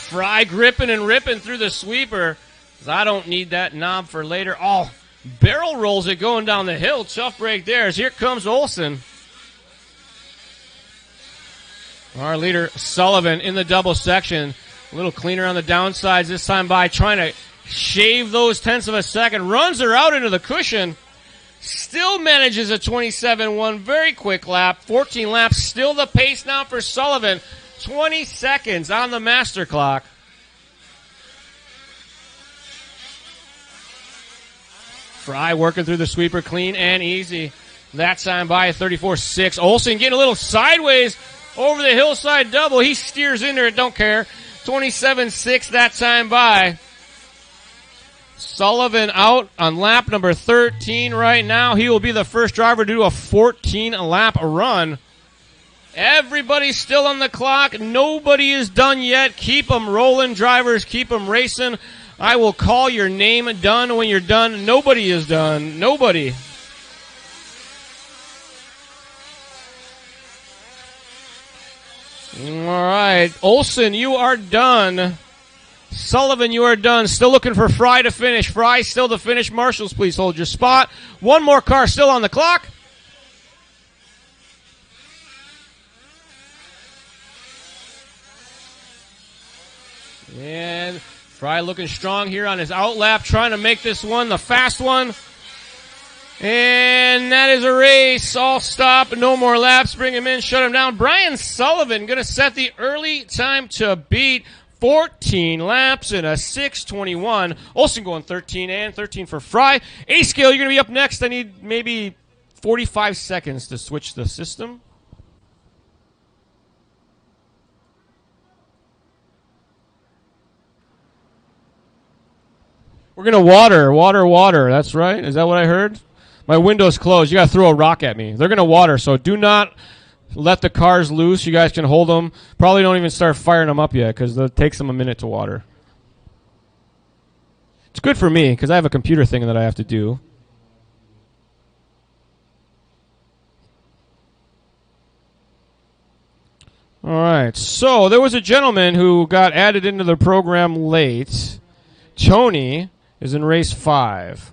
Fry gripping and ripping through the sweeper. I don't need that knob for later. Oh, barrel rolls it going down the hill. Tough break there as here comes Olsen. Our leader, Sullivan, in the double section. A little cleaner on the downsides this time by, trying to shave those tenths of a second. Runs her out into the cushion. Still manages a 27.1. Very quick lap. 14 laps. Still the pace now for Sullivan. 20 seconds on the master clock. Fry working through the sweeper clean and easy. That time by 34-6. Olson getting a little sideways over the hillside double. He steers in there, don't care. 27-6 that time by. Sullivan out on lap number 13 right now. He will be the first driver to do a 14-lap run. Everybody's still on the clock. Nobody is done yet. Keep them rolling, drivers. Keep them racing. I will call your name done when you're done. Nobody is done. Nobody. All right. Olson, you are done. Sullivan, you are done. Still looking for Fry to finish. Fry still to finish. Marshals, please hold your spot. One more car still on the clock. And Fry looking strong here on his outlap, trying to make this one the fast one. And that is a race. All stop. No more laps. Bring him in. Shut him down. Brian Sullivan going to set the early time to beat. 14 laps in a 6:21. Olson going 13 and 13 for Fry. A-Scale, you're going to be up next. I need maybe 45 seconds to switch the system. We're going to water. That's right. Is that what I heard? My window's closed. You got to throw a rock at me. They're going to water, so do not let the cars loose. You guys can hold them. Probably don't even start firing them up yet because it takes them a minute to water. It's good for me because I have a computer thing that I have to do. All right. So there was a gentleman who got added into the program late. Tony is in race 5.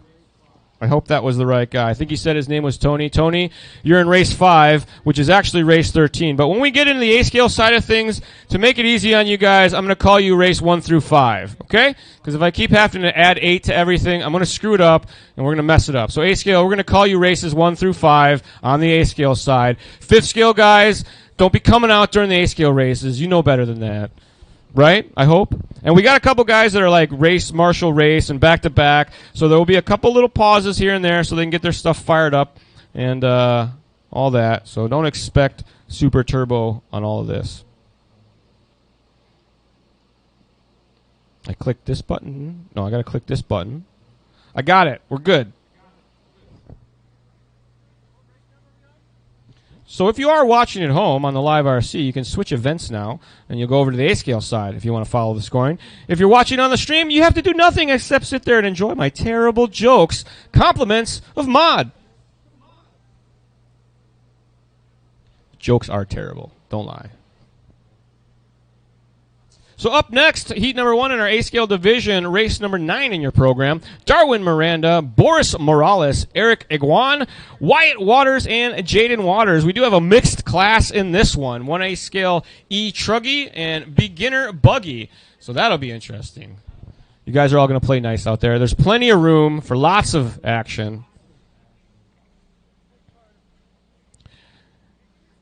I hope that was the right guy. I think he said his name was Tony. Tony, you're in race 5, which is actually race 13. But when we get into the A-Scale side of things, to make it easy on you guys, I'm going to call you race 1 through 5, okay? Because if I keep having to add 8 to everything, I'm going to screw it up, and we're going to mess it up. So A-Scale, we're going to call you races 1 through 5 on the A-Scale side. 5th scale guys, don't be coming out during the A-Scale races. You know better than that. Right? I hope. And we got a couple guys that are like race, marshal race, and back-to-back. So there will be a couple little pauses here and there so they can get their stuff fired up and all that. So don't expect super turbo on all of this. I clicked this button. No, I got to click this button. I got it. We're good. So if you are watching at home on the live RC, you can switch events now, and you'll go over to the A-Scale side if you want to follow the scoring. If you're watching on the stream, you have to do nothing except sit there and enjoy my terrible jokes, compliments of Mod. Jokes are terrible. Don't lie. So up next, heat number 1 in our A-Scale division, race number 9 in your program. Darwin Miranda, Boris Morales, Eric Iguan, Wyatt Waters, and Jaden Waters. We do have a mixed class in this one. 1 A-Scale E-Truggy and Beginner Buggy. So that'll be interesting. You guys are all going to play nice out there. There's plenty of room for lots of action.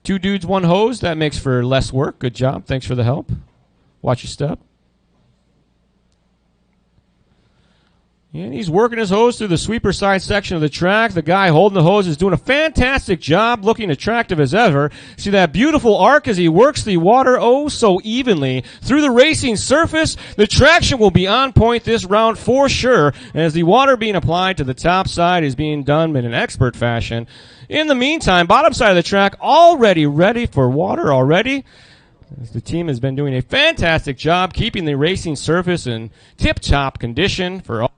2 dudes, 1 hose. That makes for less work. Good job. Thanks for the help. Watch your step. And he's working his hose through the sweeper side section of the track. The guy holding the hose is doing a fantastic job, looking attractive as ever. See that beautiful arc as he works the water oh so evenly through the racing surface. The traction will be on point this round for sure, as the water being applied to the top side is being done in an expert fashion. In the meantime, bottom side of the track already ready for water already. The team has been doing a fantastic job keeping the racing surface in tip-top condition for all.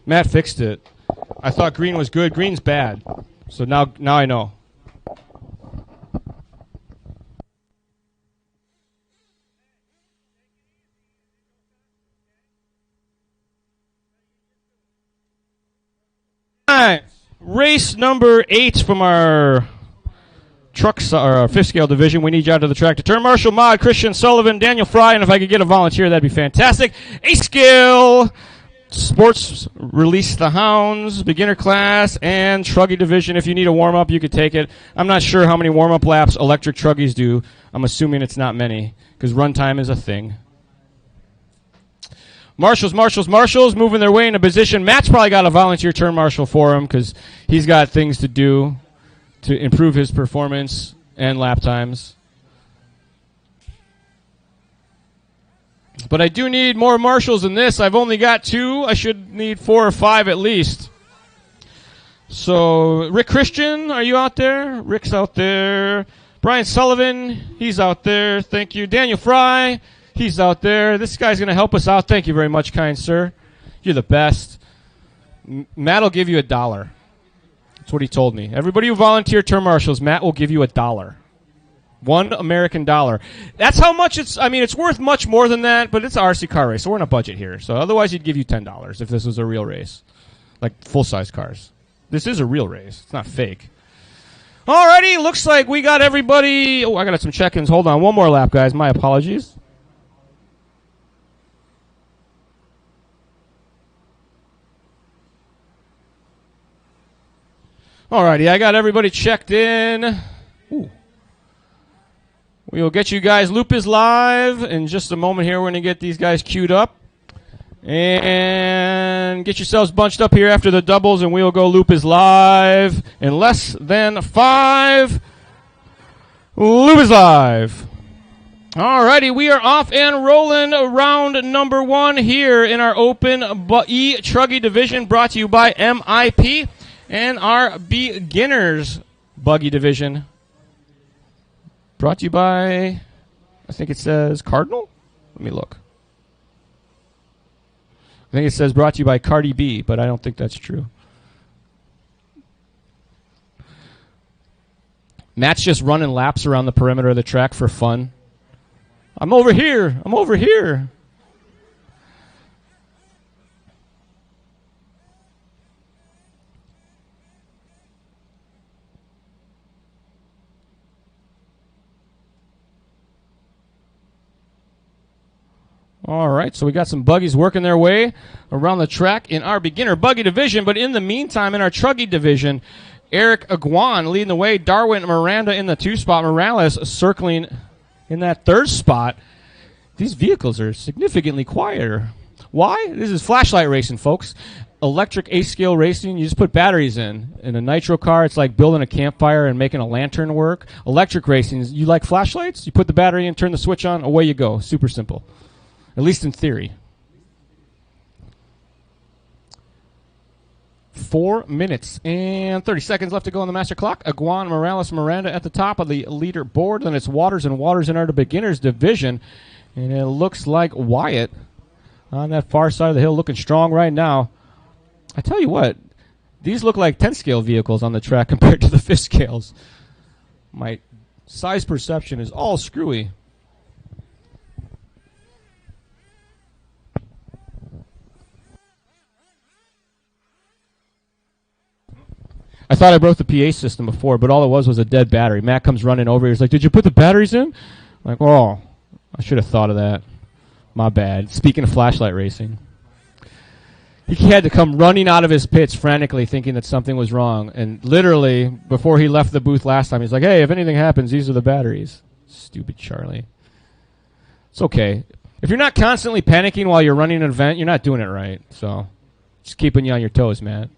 Matt fixed it. I thought green was good. Green's bad. So now I know. All right. Race number 8 from our trucks, our fifth scale division. We need you out to the track to turn Marshall, Mod, Christian Sullivan, Daniel Fry, and if I could get a volunteer, that'd be fantastic. A scale sports, release the hounds, beginner class, and truggy division. If you need a warm up, you could take it. I'm not sure how many warm up laps electric truggies do. I'm assuming it's not many because runtime is a thing. Marshals moving their way into position. Matt's probably got a volunteer turn marshal for him because he's got things to do to improve his performance and lap times. But I do need more marshals than this. I've only got 2. I should need 4 or 5 at least. So, Rick Christian, are you out there? Rick's out there. Brian Sullivan, he's out there. Thank you. Daniel Fry, he's out there. This guy's going to help us out. Thank you very much, kind sir. You're the best. Matt will give you $1. That's what he told me. Everybody who volunteered turn marshals, Matt will give you $1. $1 American dollar. That's how much it's. I mean, it's worth much more than that, but it's an RC car race, so we're on a budget here. So otherwise, he'd give you $10 if this was a real race, like full-size cars. This is a real race. It's not fake. Alrighty, looks like we got everybody. Oh, I got some check-ins. Hold on, one more lap, guys. My apologies. Alrighty, I got everybody checked in. Ooh. We will get you guys. Loop is live in just a moment here. We're going to get these guys queued up. And get yourselves bunched up here after the doubles, and we will go Loop is live in less than 5. Loop is live. Alrighty, we are off and rolling round number 1 here in our Open E-Truggy division, brought to you by MIP and our Beginners Buggy division. Brought to you by, I think it says Cardinal? Let me look. I think it says brought to you by Cardi B, but I don't think that's true. Matt's just running laps around the perimeter of the track for fun. I'm over here. I'm over here. All right, so we got some buggies working their way around the track in our beginner buggy division. But in the meantime, in our truggy division, Eric Aguan leading the way. Darwin Miranda in the 2 spot. Morales circling in that 3rd spot. These vehicles are significantly quieter. Why? This is flashlight racing, folks. Electric A-scale racing, you just put batteries in. In a nitro car, it's like building a campfire and making a lantern work. Electric racing, you like flashlights? You put the battery in, turn the switch on, away you go. Super simple. At least in theory. 4 minutes and 30 seconds left to go on the master clock. Aguan, Morales, Miranda at the top of the leaderboard. Then it's Waters and Waters in our beginners division. And it looks like Wyatt on that far side of the hill looking strong right now. I tell you what, these look like 10-scale vehicles on the track compared to the 5th scales. My size perception is all screwy. I thought I broke the PA system before, but all it was a dead battery. Matt comes running over. He's like, "Did you put the batteries in?" I'm like, "Oh, I should have thought of that. My bad." Speaking of flashlight racing, he had to come running out of his pits frantically thinking that something was wrong. And literally, before he left the booth last time, he's like, "Hey, if anything happens, these are the batteries." Stupid Charlie. It's okay. If you're not constantly panicking while you're running an event, you're not doing it right. So, just keeping you on your toes, Matt.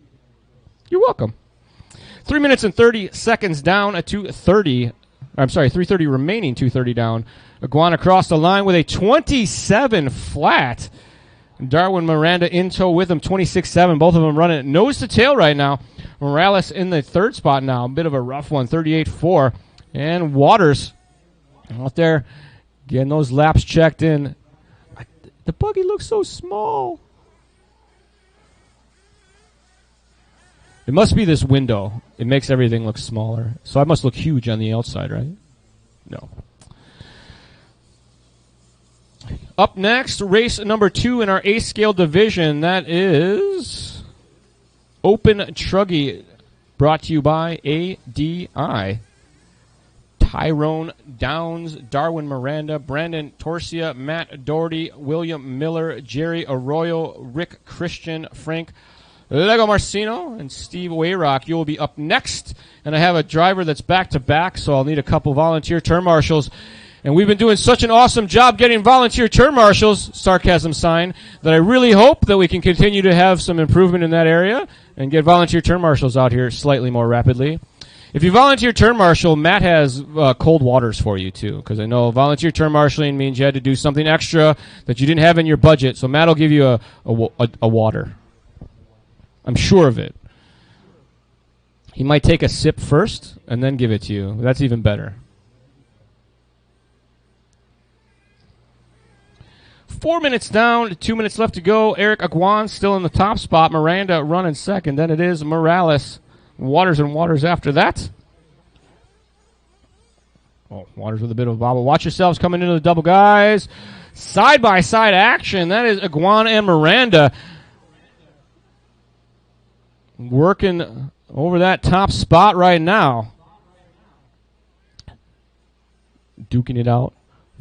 You're welcome. 3 minutes and 30 seconds down at 2:30. I'm sorry, 3:30 remaining, 2:30 down. Aguan across the line with a 27 flat. Darwin Miranda in tow with him, 26.7. Both of them running nose to tail right now. Morales in the 3rd spot now. A bit of a rough one, 38.4. And Waters out there getting those laps checked in. The buggy looks so small. It must be this window. It makes everything look smaller. So I must look huge on the outside, right? No. Up next, race number 2 in our A-scale division. That is Open Truggy, brought to you by ADI. Tyrone Downs, Darwin Miranda, Brandon Torsia, Matt Doherty, William Miller, Jerry Arroyo, Rick Christian, Frank Lego Marcino, and Steve Wayrock. You will be up next, and I have a driver that's back-to-back, so I'll need a couple volunteer turn marshals. And we've been doing such an awesome job getting volunteer turn marshals, sarcasm sign, that I really hope that we can continue to have some improvement in that area and get volunteer turn marshals out here slightly more rapidly. If you volunteer turn marshal, Matt has cold waters for you, too, because I know volunteer turn marshaling means you had to do something extra that you didn't have in your budget, so Matt will give you a water. I'm sure of it. He might take a sip first and then give it to you. That's even better. 4 minutes down, 2 minutes left to go. Eric Aguan still in the top spot. Miranda running second. Then it is Morales. Waters and Waters after that. Oh, Waters with a bit of a bobble. Watch yourselves coming into the double, guys. Side-by-side action. That is Aguan and Miranda working over that top spot right now. Duking it out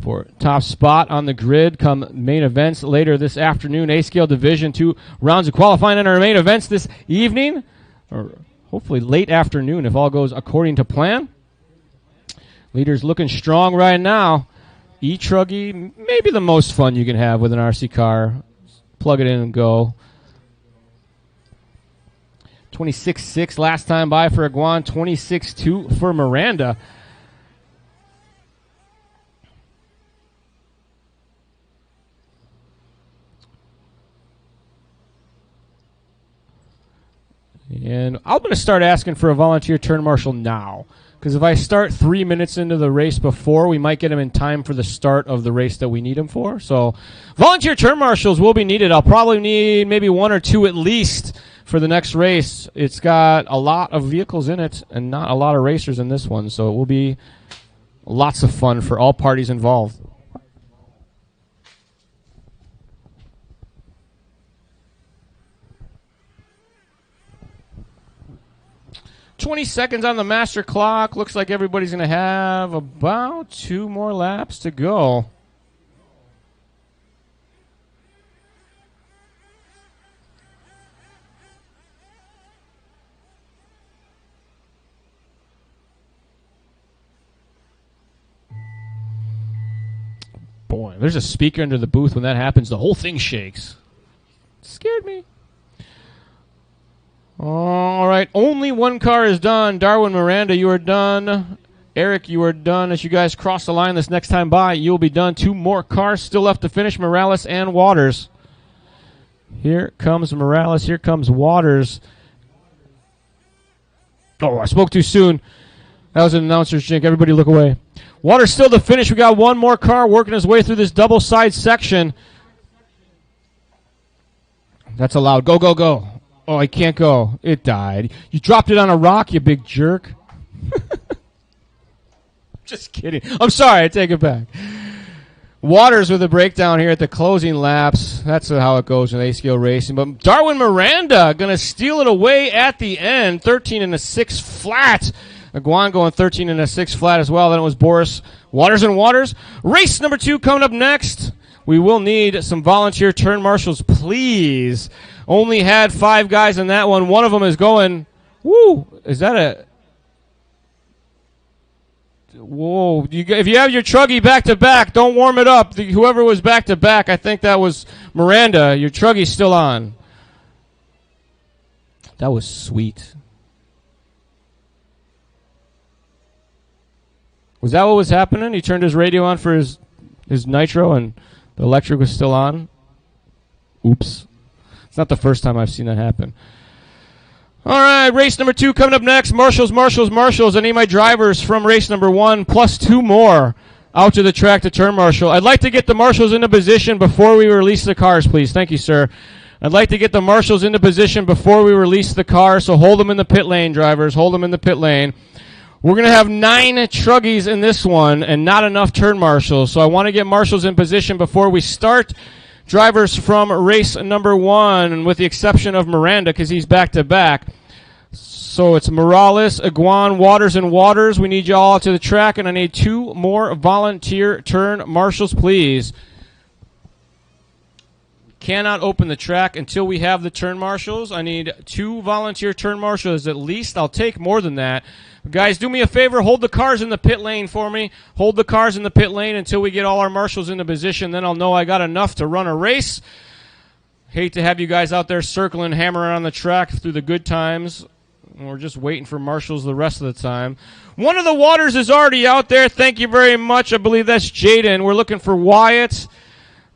for top spot on the grid come main events later this afternoon. A-scale division, 2 rounds of qualifying in our main events this evening, or hopefully late afternoon if all goes according to plan. Leaders looking strong right now. E-Truggy, maybe the most fun you can have with an RC car. Plug it in and go. 26.6 last time by for Aguan, 26.2 for Miranda. And I'm going to start asking for a volunteer turn marshal now, because if I start 3 minutes into the race before, we might get him in time for the start of the race that we need him for. So volunteer turn marshals will be needed. I'll probably need maybe 1 or 2 at least for the next race. It's got a lot of vehicles in it and not a lot of racers in this one, so it will be lots of fun for all parties involved. $20 seconds on the master clock. Looks like everybody's going to have about 2 more laps to go. Boy, there's a speaker under the booth. When that happens, the whole thing shakes. It scared me. All right, only 1 car is done. Darwin Miranda, you are done. Eric, you are done. As you guys cross the line this next time by, you'll be done. 2 more cars still left to finish, Morales and Waters. Here comes Morales. Here comes Waters. Oh, I spoke too soon. That was an announcer's jink. Everybody look away. Waters still to finish. We got 1 more car working his way through this double side section. That's allowed. Go, go, go. Oh, I can't go. It died. You dropped it on a rock, you big jerk. Just kidding. I'm sorry. I take it back. Waters with a breakdown here at the closing laps. That's how it goes in A-scale racing. But Darwin Miranda going to steal it away at the end. 13 and a 6 flat. Aguan going 13 and a 6 flat as well. Then it was Boris. Waters and Waters. Race number 2 coming up next. We will need some volunteer turn marshals, please. Only had 5 guys in that one. One of them is going, woo, is that a, whoa. If you have your Truggy back-to-back, don't warm it up. Whoever was back-to-back, I think that was Miranda. Your Truggy's still on. That was sweet. Was that what was happening? He turned his radio on for his nitro and the electric was still on? Oops. It's not the first time I've seen that happen. All right, race number 2 coming up next. Marshals, Marshals, Marshals. I need my drivers from race number 1 plus 2 more. out to the track to turn marshal. I'd like to get the marshals into position before we release the cars, please. Thank you, sir. I'd like to get the marshals into position before we release the car, so hold them in the pit lane, drivers. Hold them in the pit lane. We're going to have 9 truggies in this one and not enough turn marshals, so I want to get marshals in position before we start. Drivers from race number 1, with the exception of Miranda because he's back-to-back. So it's Morales, Iguan, Waters, and Waters. We need you all to the track, and I need 2 more volunteer turn marshals, please. Cannot open the track until we have the turn marshals. I need 2 volunteer turn marshals at least. I'll take more than that. Guys, do me a favor. Hold the cars in the pit lane for me. Hold the cars in the pit lane until we get all our marshals into position. Then I'll know I got enough to run a race. Hate to have you guys out there circling, hammering on the track through the good times. We're just waiting for marshals the rest of the time. One of the Waters is already out there. Thank you very much. I believe that's Jaden. We're looking for Wyatt.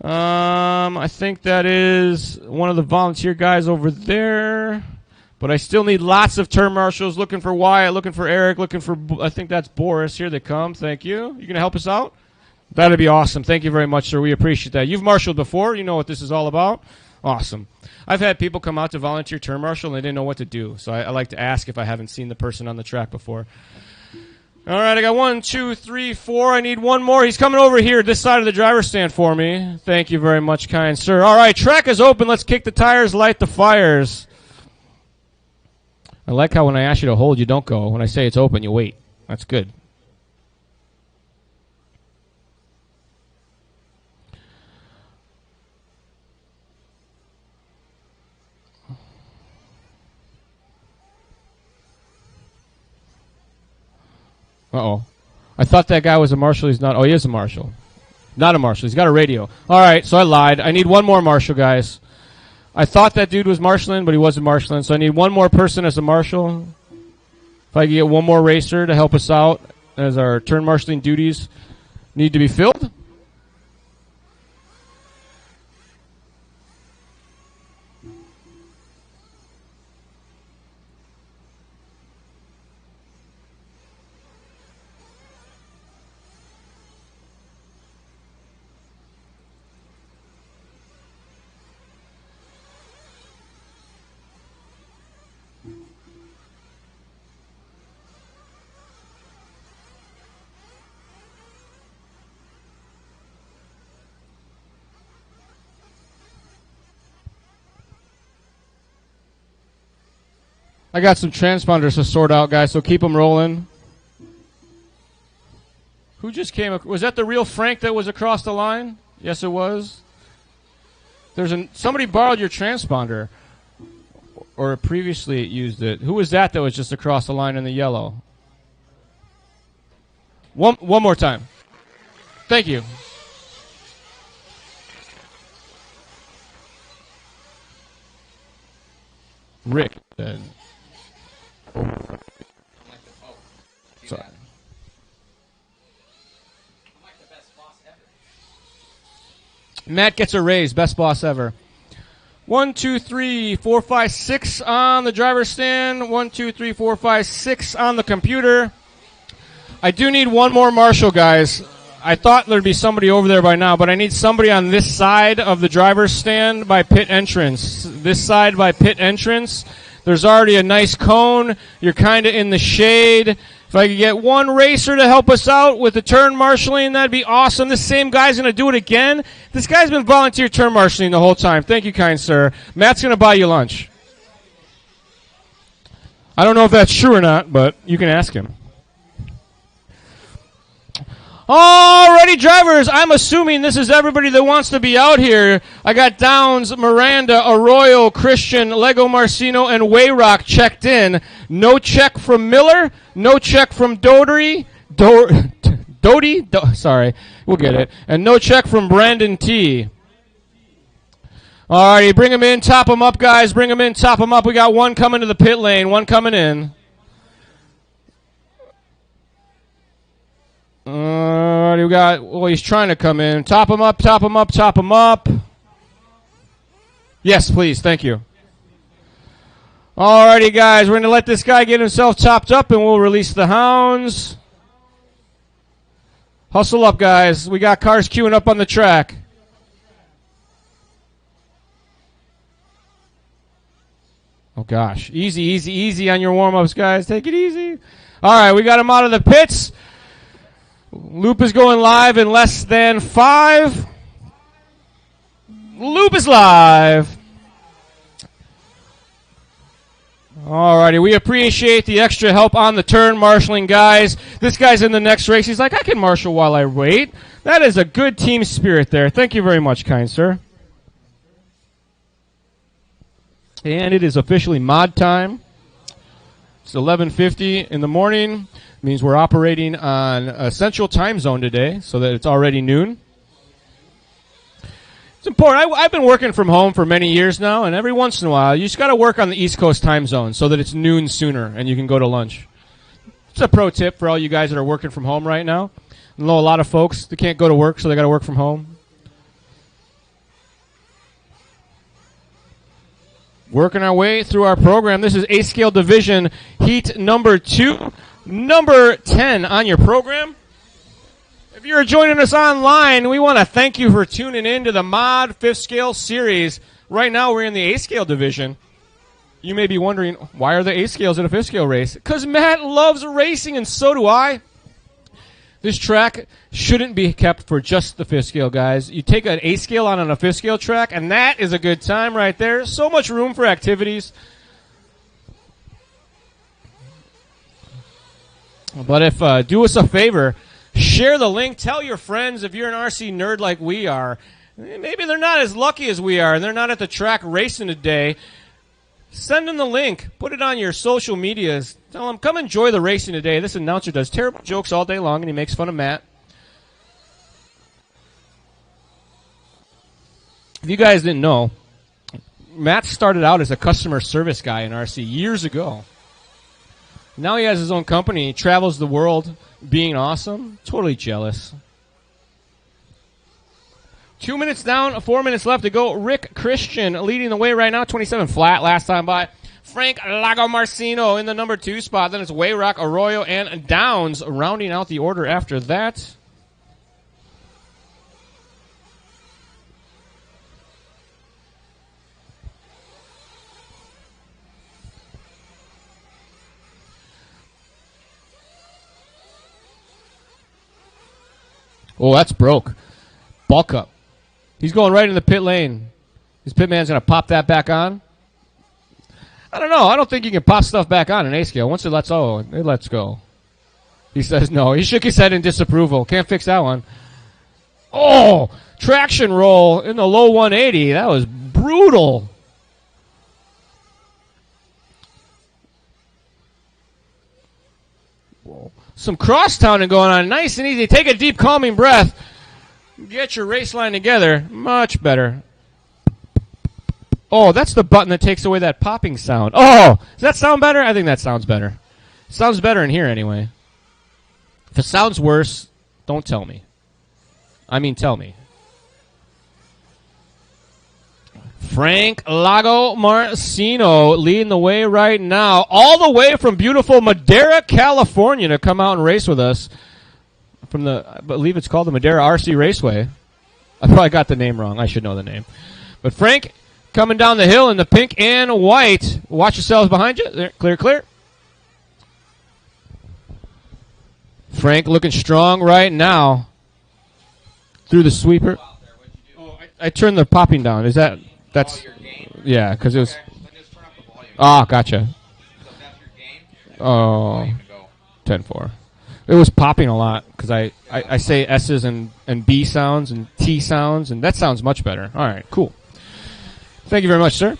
I think that is one of the volunteer guys over there. But I still need lots of turn marshals. Looking for Wyatt, looking for Eric, looking for, I think that's Boris. Here they come. Thank you. You going to help us out? That'd be awesome. Thank you very much, sir. We appreciate that. You've marshaled before. You know what this is all about. Awesome. I've had people come out to volunteer turn marshal and they didn't know what to do. So I like to ask if I haven't seen the person on the track before. All right, I got 1, 2, 3, 4. I need 1 more. He's coming over here, this side of the driver's stand for me. Thank you very much, kind sir. All right, track is open. Let's kick the tires, light the fires. I like how when I ask you to hold, you don't go. When I say it's open, you wait. That's good. Uh-oh. I thought that guy was a marshal. He's not. Oh, he is a marshal. Not a marshal. He's got a radio. All right, so I lied. I need 1 more marshal, guys. I thought that dude was marshaling, but he wasn't marshaling, so I need 1 more person as a marshal. If I can get 1 more racer to help us out as our turn marshaling duties need to be filled. I got some transponders to sort out, guys, so keep them rolling. Who just came? Was that the real Frank that was across the line? Yes, it was. Somebody borrowed your transponder, or previously used it. Who was that was just across the line in the yellow? One more time. Thank you. Rick. Sorry. Matt gets a raise. Best boss ever. 1, 2, 3, 4, 5, 6 on the driver's stand. 1, 2, 3, 4, 5, 6 on the computer. I do need 1 more marshal, guys. I thought there'd be somebody over there by now, but I need somebody on this side of the driver's stand by pit entrance. This side by pit entrance. There's already a nice cone. You're kind of in the shade. If I could get 1 racer to help us out with the turn marshaling, that'd be awesome. This same guy's going to do it again. This guy's been volunteer turn marshaling the whole time. Thank you, kind sir. Matt's going to buy you lunch. I don't know if that's true or not, but you can ask him. Alrighty, drivers, I'm assuming this is everybody that wants to be out here. I got Downs, Miranda, Arroyo, Christian, Lego Marcino, and Wayrock checked in. No check from Miller, no check from Doty, sorry, we'll get it. And no check from Brandon T. Alrighty, bring them in, top them up, guys. Bring them in, top them up. We got 1 coming to the pit lane, 1 coming in. We got, well, he's trying to come in. Top him up, top him up, top him up. Yes, please. Thank you. Alrighty, guys. We're going to let this guy get himself topped up, and we'll release the hounds. Hustle up, guys. We got cars queuing up on the track. Oh, gosh. Easy, easy, easy on your warm-ups, guys. Take it easy. All right, we got them out of the pits. Loop is going live in less than 5. Loop is live. Alrighty, we appreciate the extra help on the turn marshalling, guys. This guy's in the next race. He's like, I can marshal while I wait. That is a good team spirit there. Thank you very much, kind sir. And it is officially mod time. It's 11:50 in the morning. It means we're operating on a central time zone today, so that it's already noon. It's important. I've been working from home for many years now, and every once in a while, you just got to work on the East Coast time zone so that it's noon sooner and you can go to lunch. It's a pro tip for all you guys that are working from home right now. I know a lot of folks that can't go to work, so they got to work from home. Working our way through our program. This is A-Scale Division Heat number 2, number 10 on your program. If you're joining us online, we want to thank you for tuning in to the Mod 5th Scale Series. Right now, we're in the A-Scale Division. You may be wondering, why are the A-Scales at a 5th Scale race? Because Matt loves racing, and so do I. This track shouldn't be kept for just the 5th Scale, guys. You take an A-Scale on a 5th Scale track, and that is a good time right there. So much room for activities. But if do us a favor, share the link. Tell your friends if you're an RC nerd like we are. Maybe they're not as lucky as we are, and they're not at the track racing today. Send them the link. Put it on your social medias. Tell them, come enjoy the racing today. This announcer does terrible jokes all day long, and he makes fun of Matt. If you guys didn't know, Matt started out as a customer service guy in RC years ago. Now he has his own company. He travels the world being awesome. Totally jealous. 2 minutes down, 4 minutes left to go. Rick Christian leading the way right now. 27 flat last time by. Frank Lagomarsino in the number 2 spot. Then it's Wayrock, Arroyo, and Downs rounding out the order after that. Oh, that's broke. Bulk up. He's going right in the pit lane. His pit man's going to pop that back on. I don't know. I don't think you can pop stuff back on an A-Scale. Once it lets go, it lets go. He says no. He shook his head in disapproval. Can't fix that one. Oh, traction roll in the low 180. That was brutal. Whoa. Some cross-towning going on. Nice and easy. Take a deep, calming breath. Get your race line together. Much better. Oh, that's the button that takes away that popping sound. Oh, does that sound better? I think that sounds better. Sounds better in here anyway. If it sounds worse, don't tell me. I mean, tell me. Frank Lagomarsino leading the way right now. All the way from beautiful Madera, California to come out and race with us. From the, I believe it's called the Madera RC Raceway. I probably got the name wrong. I should know the name. But Frank coming down the hill in the pink and white. Watch yourselves behind you. There, clear, clear. Frank looking strong right now. Through the sweeper. Oh, I turned the popping down. Is that, that's, yeah, because it was. Ah, gotcha. Oh, 10-4. It was popping a lot because I say S's and B sounds and T sounds, and that sounds much better. All right, cool. Thank you very much, sir.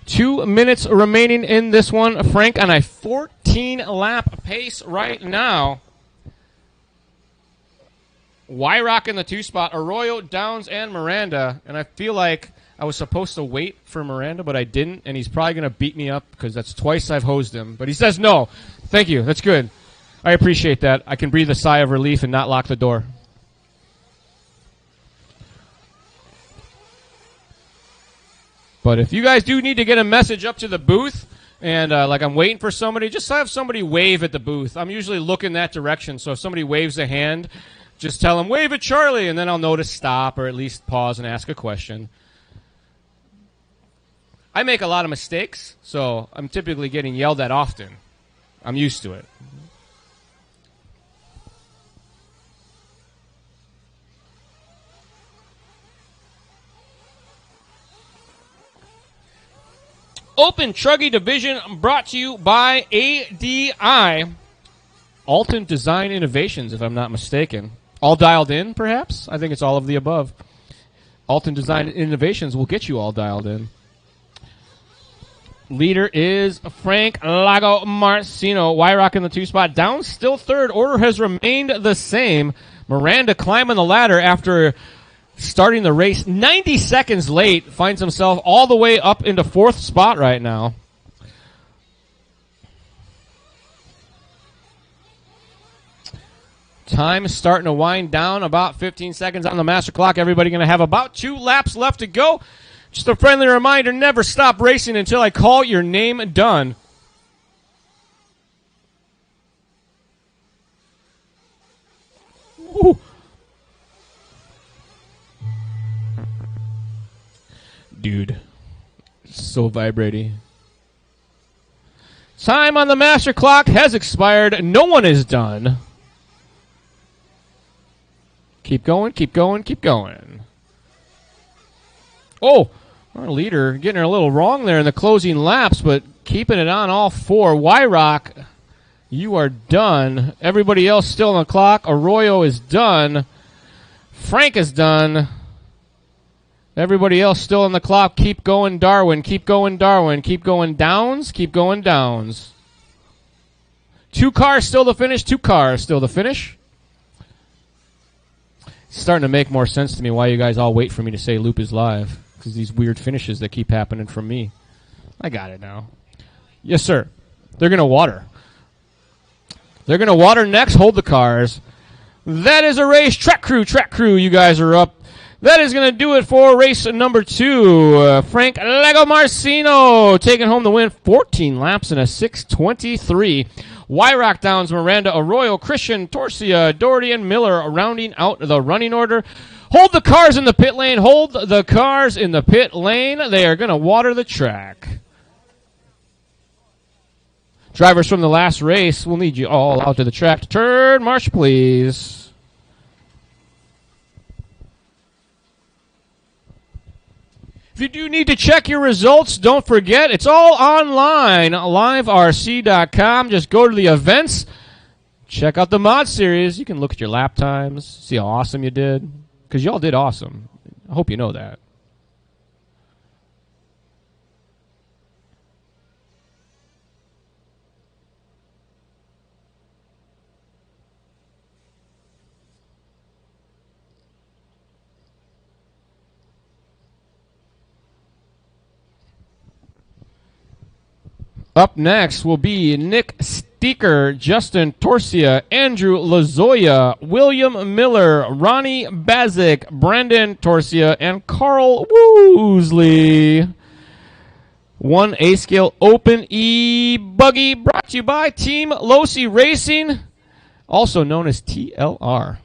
2 minutes remaining in this one. Frank on a 14-lap pace right now. Wyrock in the 2 spot. Arroyo, Downs, and Miranda. And I feel like I was supposed to wait for Miranda, but I didn't, and he's probably going to beat me up because that's twice I've hosed him. But he says no. Thank you. That's good. I appreciate that. I can breathe a sigh of relief and not lock the door. But if you guys do need to get a message up to the booth, and like I'm waiting for somebody, just have somebody wave at the booth. I'm usually looking that direction, so if somebody waves a hand, just tell them, wave at Charlie, and then I'll know to stop or at least pause and ask a question. I make a lot of mistakes, so I'm typically getting yelled at often. I'm used to it. Open Truggy Division brought to you by ADI. Alton Design Innovations, if I'm not mistaken. All dialed in, perhaps? I think it's all of the above. Alton Design Innovations will get you all dialed in. Leader is Frank Lago Marcino. Wyrock in the 2 spot. Down still third. Order has remained the same. Miranda climbing the ladder after starting the race 90 seconds late. Finds himself all the way up into 4th spot right now. Time is starting to wind down. About 15 seconds on the master clock. Everybody going to have about 2 laps left to go. Just a friendly reminder, never stop racing until I call your name done. Ooh. Dude, so vibrating. Time on the master clock has expired. No one is done. Keep going, keep going, keep going. Oh, our leader getting her a little wrong there in the closing laps, but keeping it on all 4. Wyrock, you are done. Everybody else still on the clock. Arroyo is done. Frank is done. Everybody else still on the clock. Keep going, Darwin. Keep going, Darwin. Keep going, Downs. Keep going, Downs. 2 cars still to finish. 2 cars still to finish. It's starting to make more sense to me why you guys all wait for me to say Loop is live. Because these weird finishes that keep happening from me. I got it now. Yes, sir. They're going to water. They're going to water next. Hold the cars. That is a race. Track crew, you guys are up. That is going to do it for race number 2. Frank Lago Marcino taking home the win. 14 laps in a 6:23. Wyrock Downs, Miranda Arroyo, Christian Torsia, Doherty, and Miller rounding out the running order. Hold the cars in the pit lane. Hold the cars in the pit lane. They are going to water the track. Drivers from the last race, we'll need you all out to the track to turn. March, please. If you do need to check your results, don't forget, it's all online. LiveRC.com. Just go to the events. Check out the mod series. You can look at your lap times, see how awesome you did. Because y'all did awesome. I hope you know that. Up next will be Nick Steeker, Justin Torsia, Andrew Lazoya, William Miller, Ronnie Bazik, Brandon Torsia, and Carl Woosley. 1 A-Scale Open E-Buggy brought to you by Team Losi Racing, also known as TLR.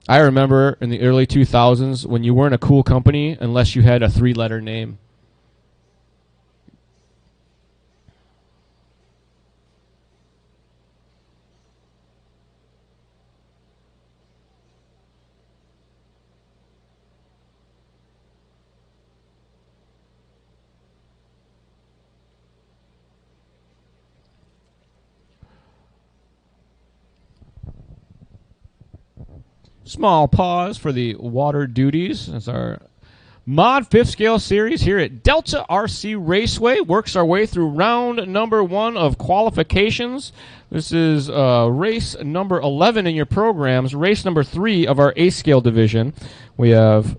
I remember in the early 2000s when you weren't a cool company unless you had a 3-letter name. Small pause for the water duties as our Mod 5th Scale Series here at Delta RC Raceway works our way through round number 1 of qualifications. This is race number 11 in your programs, race number 3 of our A-Scale division. We have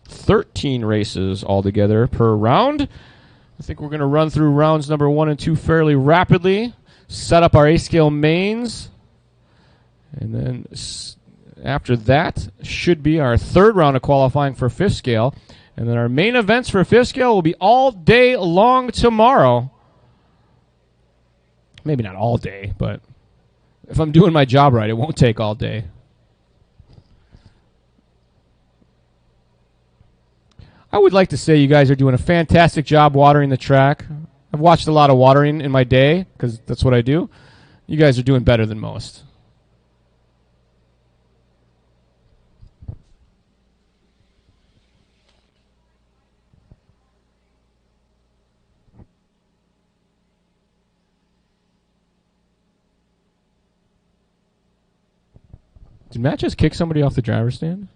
13 races altogether per round. I think we're going to run through rounds number 1 and 2 fairly rapidly, set up our A-Scale mains, and then after that should be our 3rd round of qualifying for 5th Scale. And then our main events for fifth scale will be all day long tomorrow. Maybe not all day, but if I'm doing my job right, it won't take all day. I would like to say you guys are doing a fantastic job watering the track. I've watched a lot of watering in my day because that's what I do. You guys are doing better than most. Did Matt just kick somebody off the driver's stand?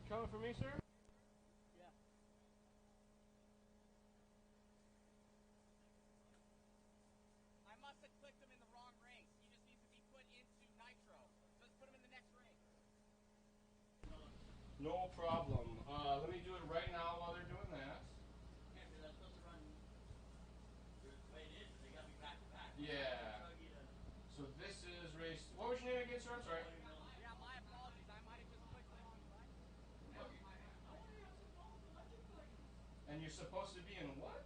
Coming for me, sir? No problem. Let me do it right now while they're doing that. Yeah. So this is race. What was your name again, sir? I'm sorry. And you're supposed to be in what?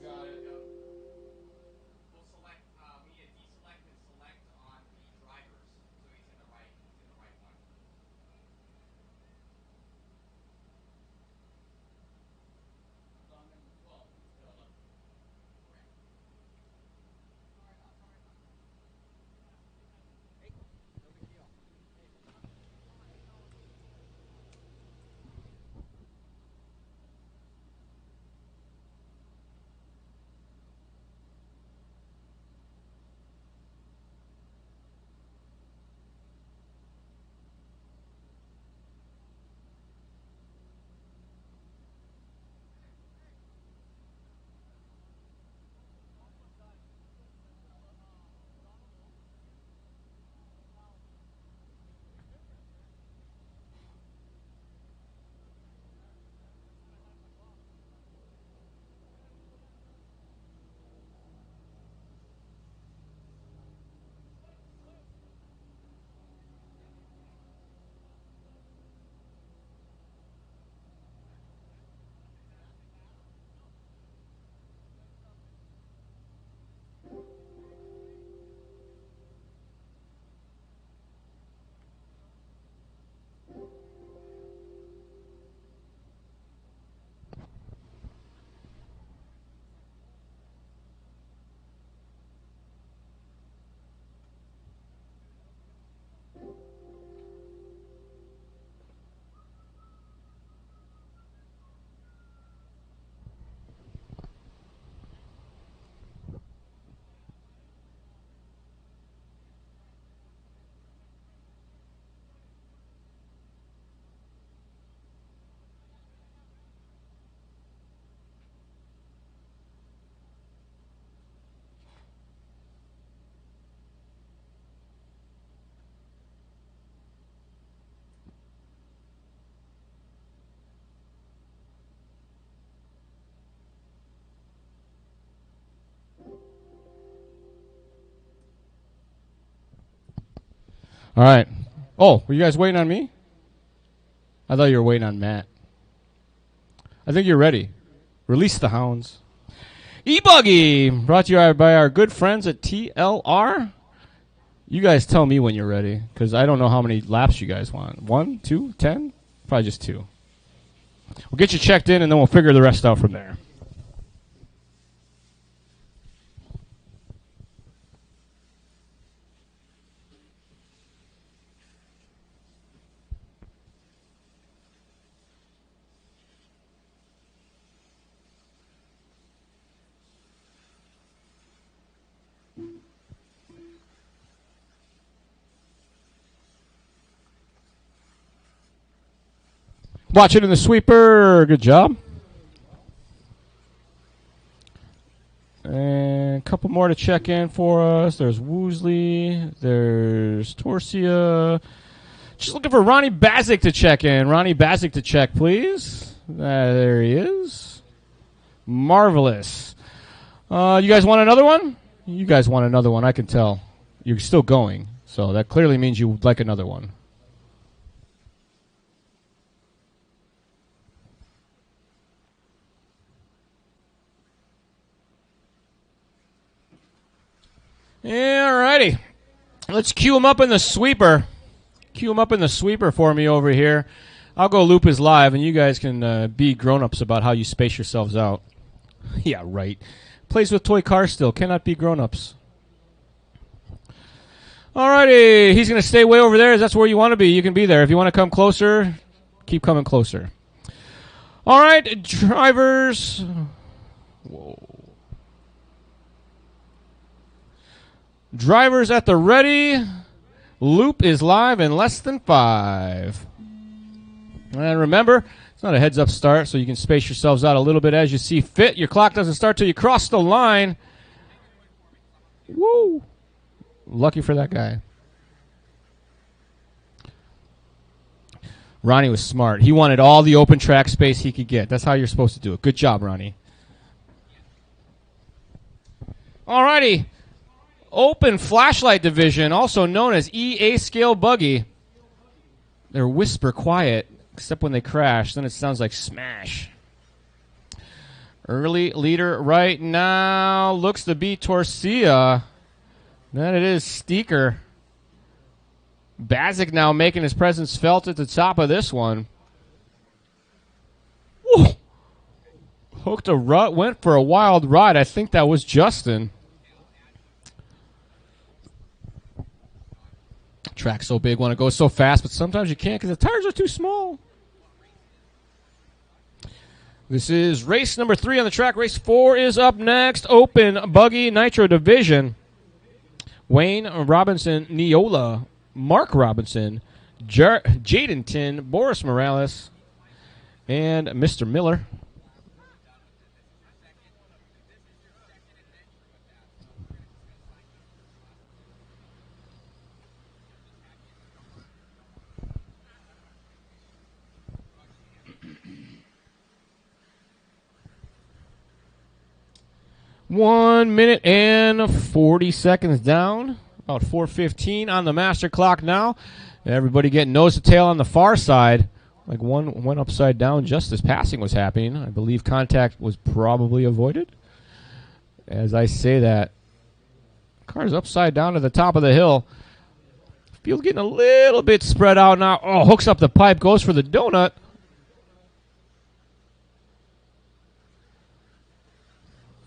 Got it. All right. Oh, were you guys waiting on me? I thought you were waiting on Matt. I think you're ready. Release the hounds. E-Buggy, brought to you by our good friends at TLR. You guys tell me when you're ready, because I don't know how many laps you guys want. 1, 2, 10? Probably just 2. We'll get you checked in, and then we'll figure the rest out from there. Watch it in the sweeper. Good job. And a couple more to check in for us. There's Woosley. There's Torsia. Just looking for Ronnie Bazik to check in. Ronnie Bazik to check, please. There he is. Marvelous. You guys want another one? You guys want another one, I can tell. You're still going, so that clearly means you would like another one. Alrighty. Let's cue him up in the sweeper. Cue him up in the sweeper for me over here. I'll go loop his live, and you guys can be grown-ups about how you space yourselves out. Yeah, right. Plays with toy cars still. Cannot be grown-ups. Alrighty. He's going to stay way over there. That's where you want to be. You can be there. If you want to come closer, keep coming closer. All right, drivers. Whoa. Drivers at the ready. Loop is live in less than 5. And remember, it's not a heads-up start, so you can space yourselves out a little bit as you see fit. Your clock doesn't start till you cross the line. Woo! Lucky for that guy. Ronnie was smart. He wanted all the open track space he could get. That's how you're supposed to do it. Good job, Ronnie. All righty. Open flashlight division, also known as EA scale buggy. They're whisper quiet, except when they crash. Then it sounds like smash. Early leader right now looks to be Torsia. Then it is Steeker. Bazik now making his presence felt at the top of this one. Woo. Hooked a rut, went for a wild ride. I think that was Justin. Track's so big, want to go so fast, but sometimes you can't because the tires are too small. This is race number 3 on the track. Race 4 is up next. Open Buggy Nitro Division. Wayne Robinson, Neola, Mark Robinson, Jaden Tin, Boris Morales, and Mr. Miller. One minute and 40 seconds down. About 4:15 on the master clock now. Everybody getting nose to tail on the far side. Like one went upside down just as passing was happening. I believe contact was probably avoided. As I say that, car's upside down to the top of the hill. Field getting a little bit spread out now. Oh, hooks up the pipe, goes for the donut.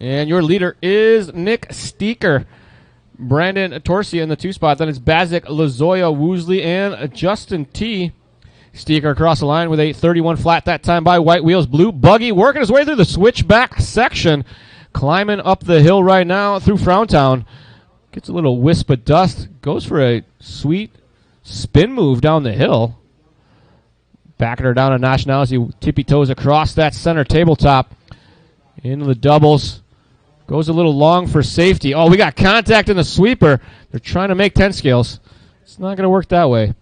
And your leader is Nick Steeker. Brandon Torsia in the 2 spot. Then it's Bazik, Lazoya, Woosley, and Justin T. Steeker across the line with a 31 flat that time by White Wheels. Blue Buggy working his way through the switchback section. Climbing up the hill right now through Frowntown. Gets a little wisp of dust. Goes for a sweet spin move down the hill. Backing her down a notch now as he tippy toes across that center tabletop. Into the doubles. Goes a little long for safety. Oh, we got contact in the sweeper. They're trying to make 10 scales. It's not going to work that way.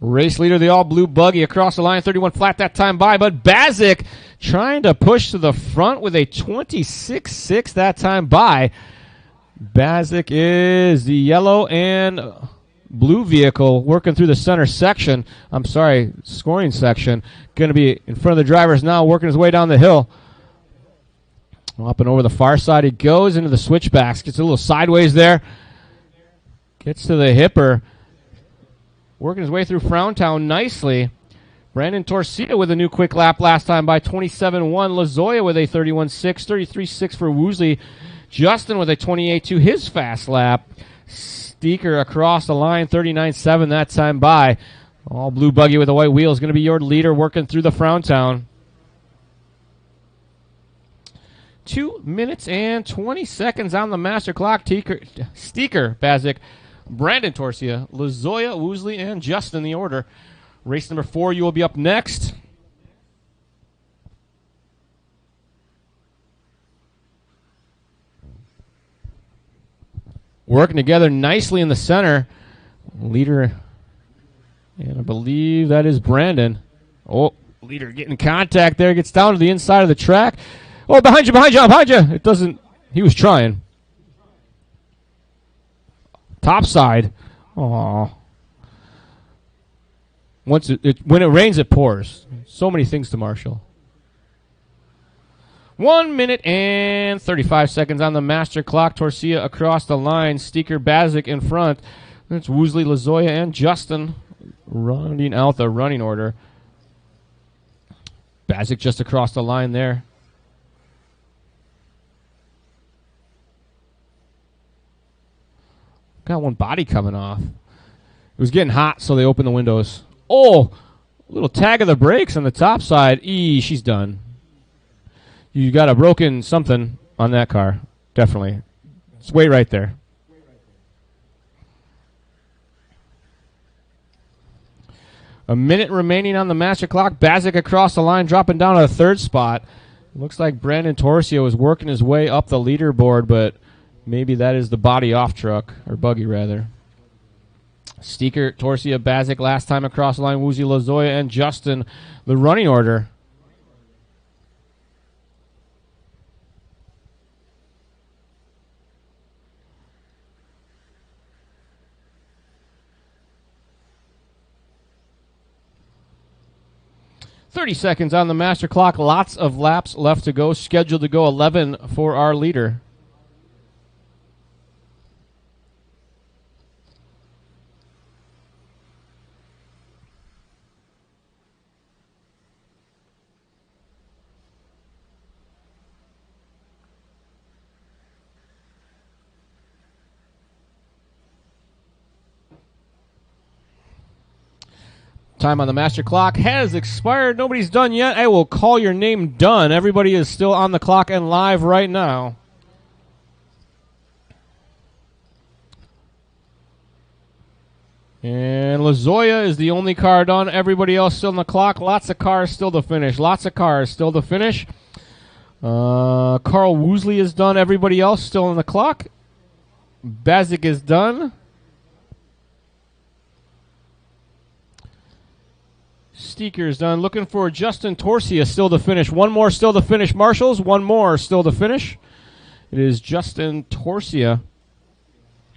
Race leader, the all-blue Buggy across the line. 31 flat that time by. But Bazik trying to push to the front with a 26.6 that time by. Bazik is the yellow and blue vehicle working through the center section. I'm sorry, scoring section. Going to be in front of the drivers now, working his way down the hill. Up and over the far side he goes into the switchbacks. Gets a little sideways there. Gets to the hipper. Working his way through Frowntown nicely. Brandon Torsia with a new quick lap last time by 27.1. Lazoya with a 31.6. 33.6 for Woosley. Justin with a 28.2. His fast lap. Steeker across the line. 39.7 that time by. All blue Buggy with the white wheels. Going to be your leader working through the Frowntown. 2 minutes and 20 seconds on the master clock. Steeker, Bazik, Brandon Torsia, Lazoya, Woosley, and Justin the order. Race number 4, you will be up next. Working together nicely in the center. Leader, and I believe that is Brandon. Oh, leader getting contact there. Gets down to the inside of the track. Oh, behind you. It doesn't. He was trying. Top side. Aw. When it rains, it pours. So many things to Marshall. 1 minute and 35 seconds on the master clock. Torsia across the line. Steeker, Bazik in front. It's Woosley, Lazoya, and Justin rounding out the running order. Bazik just across the line there. Got one body coming off. It was getting hot, so they opened the windows. Oh, little tag of the brakes on the top side. She's done. You got a broken something on that car. Definitely. It's way right there. A minute remaining on the master clock. Bazik across the line, dropping down to the third spot. Looks like Brandon Torsia was working his way up the leaderboard, but maybe that is the body off truck, or buggy rather. Steeker, Torsia, Bazik last time across the line. Woozy, Lazoya, and Justin, the running order. .30 seconds on the master clock. Lots of laps left to go. Scheduled to go 11 for our leader. Time on the master clock has expired. Nobody's done yet. I will call your name done. Everybody is still on the clock and live right now. And Lazoya is the only car done. Everybody else still on the clock. Lots of cars still to finish. Carl Woosley is done. Everybody else still on the clock. Bazik is done. Steeker is done. Looking for Justin Torsia still to finish. One more still to finish, Marshals. One more still to finish. It is Justin Torsia.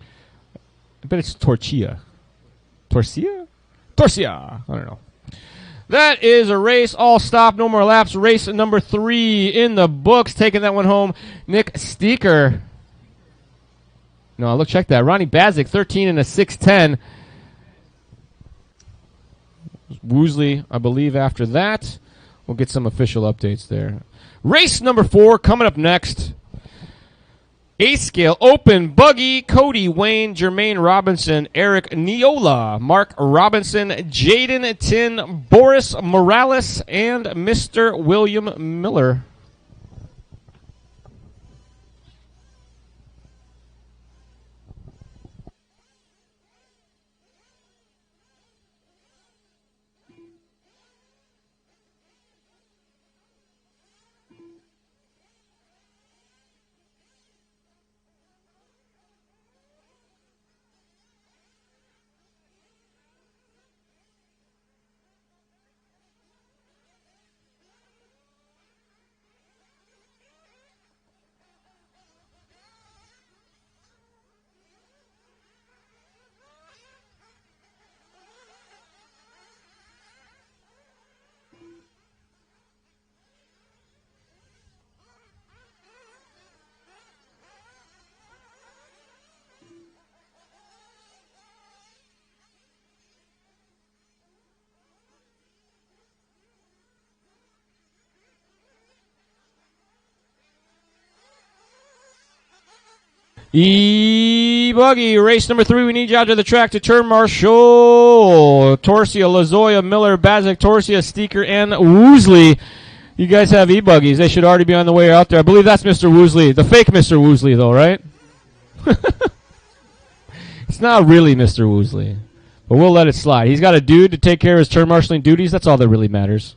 I bet it's Torchia. Torsia? Torsia. I don't know. That is a race. All stop. No more laps. Race number 3 in the books. Taking that one home, Nick Steeker. No, look, check that. Ronnie Bazik, 13 and a 6:10. Woosley, I believe, after that. We'll get some official updates there. Race number 4 coming up next. A-Scale Open Buggy, Cody Wayne, Jermaine Robinson, Eric Neola, Mark Robinson, Jaden Tin, Boris Morales, and Mr. William Miller. E-Buggy, race number 3. We need you out to the track to turn Marshall. Torsia, Lazoya, Miller, Bazik, Torsia, Steeker, and Woosley. You guys have E-Buggies. They should already be on the way out there. I believe that's Mr. Woosley. The fake Mr. Woosley, though, right? It's not really Mr. Woosley. But we'll let it slide. He's got a dude to take care of his turn marshaling duties. That's all that really matters.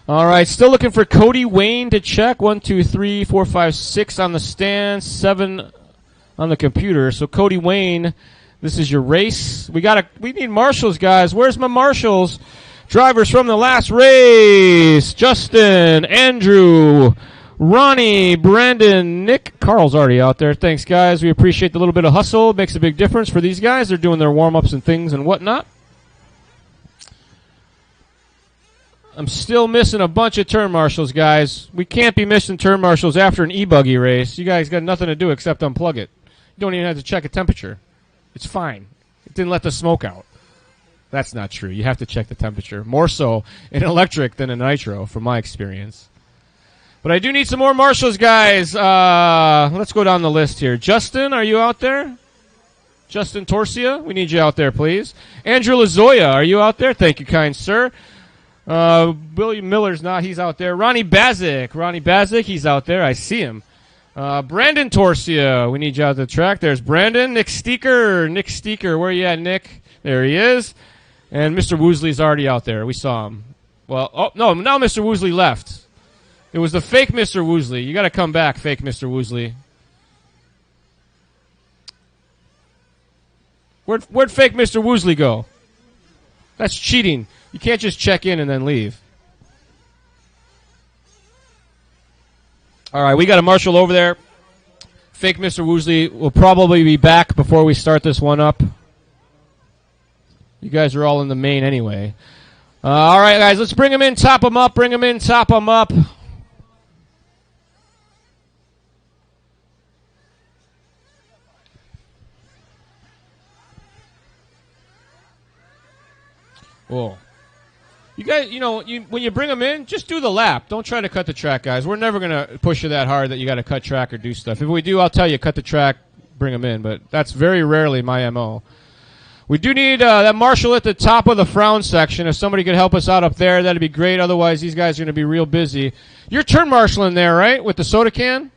All right, still looking for Cody Wayne to check. 1, 2, 3, 4, 5, 6 on the stand, 7 on the computer. So Cody Wayne, this is your race. We need marshals, guys. Where's my marshals? Drivers from the last race. Justin, Andrew, Ronnie, Brandon, Nick. Carl's already out there. Thanks, guys. We appreciate the little bit of hustle. It makes a big difference for these guys. They're doing their warm-ups and things and whatnot. I'm still missing a bunch of turn marshals, guys. We can't be missing turn marshals after an e-buggy race. You guys got nothing to do except unplug it. You don't even have to check a temperature. It's fine. It didn't let the smoke out. That's not true. You have to check the temperature. More so in electric than in nitro, from my experience. But I do need some more marshals, guys. Let's go down the list here. Justin, are you out there? Justin Torsia, we need you out there, please. Andrew Lazoya, are you out there? Thank you, kind sir. William Miller's not. He's out there. Ronnie Bazik, he's out there. I see him. Brandon Torsia, we need you out the track. There's Brandon. Nick Steeker, where you at, Nick? There he is. And Mr. Woosley's already out there. We saw him. Well, oh, no, now Mr. Woosley left. It was the fake Mr. Woosley. You got to come back, fake Mr. Woosley. Where'd fake Mr. Woosley go? That's cheating. You can't just check in and then leave. All right, we got a marshal over there. Fake Mr. Woosley will probably be back before we start this one up. You guys are all in the main anyway. All right, guys, let's bring him in, top him up, top him up. Whoa. You guys, when you bring them in, just do the lap. Don't try to cut the track, guys. We're never going to push you that hard that you got to cut track or do stuff. If we do, I'll tell you, cut the track, bring them in. But that's very rarely my MO. We do need that marshal at the top of the frown section. If somebody could help us out up there, that'd be great. Otherwise, these guys are going to be real busy. You're turn marshaling there, right, with the soda can?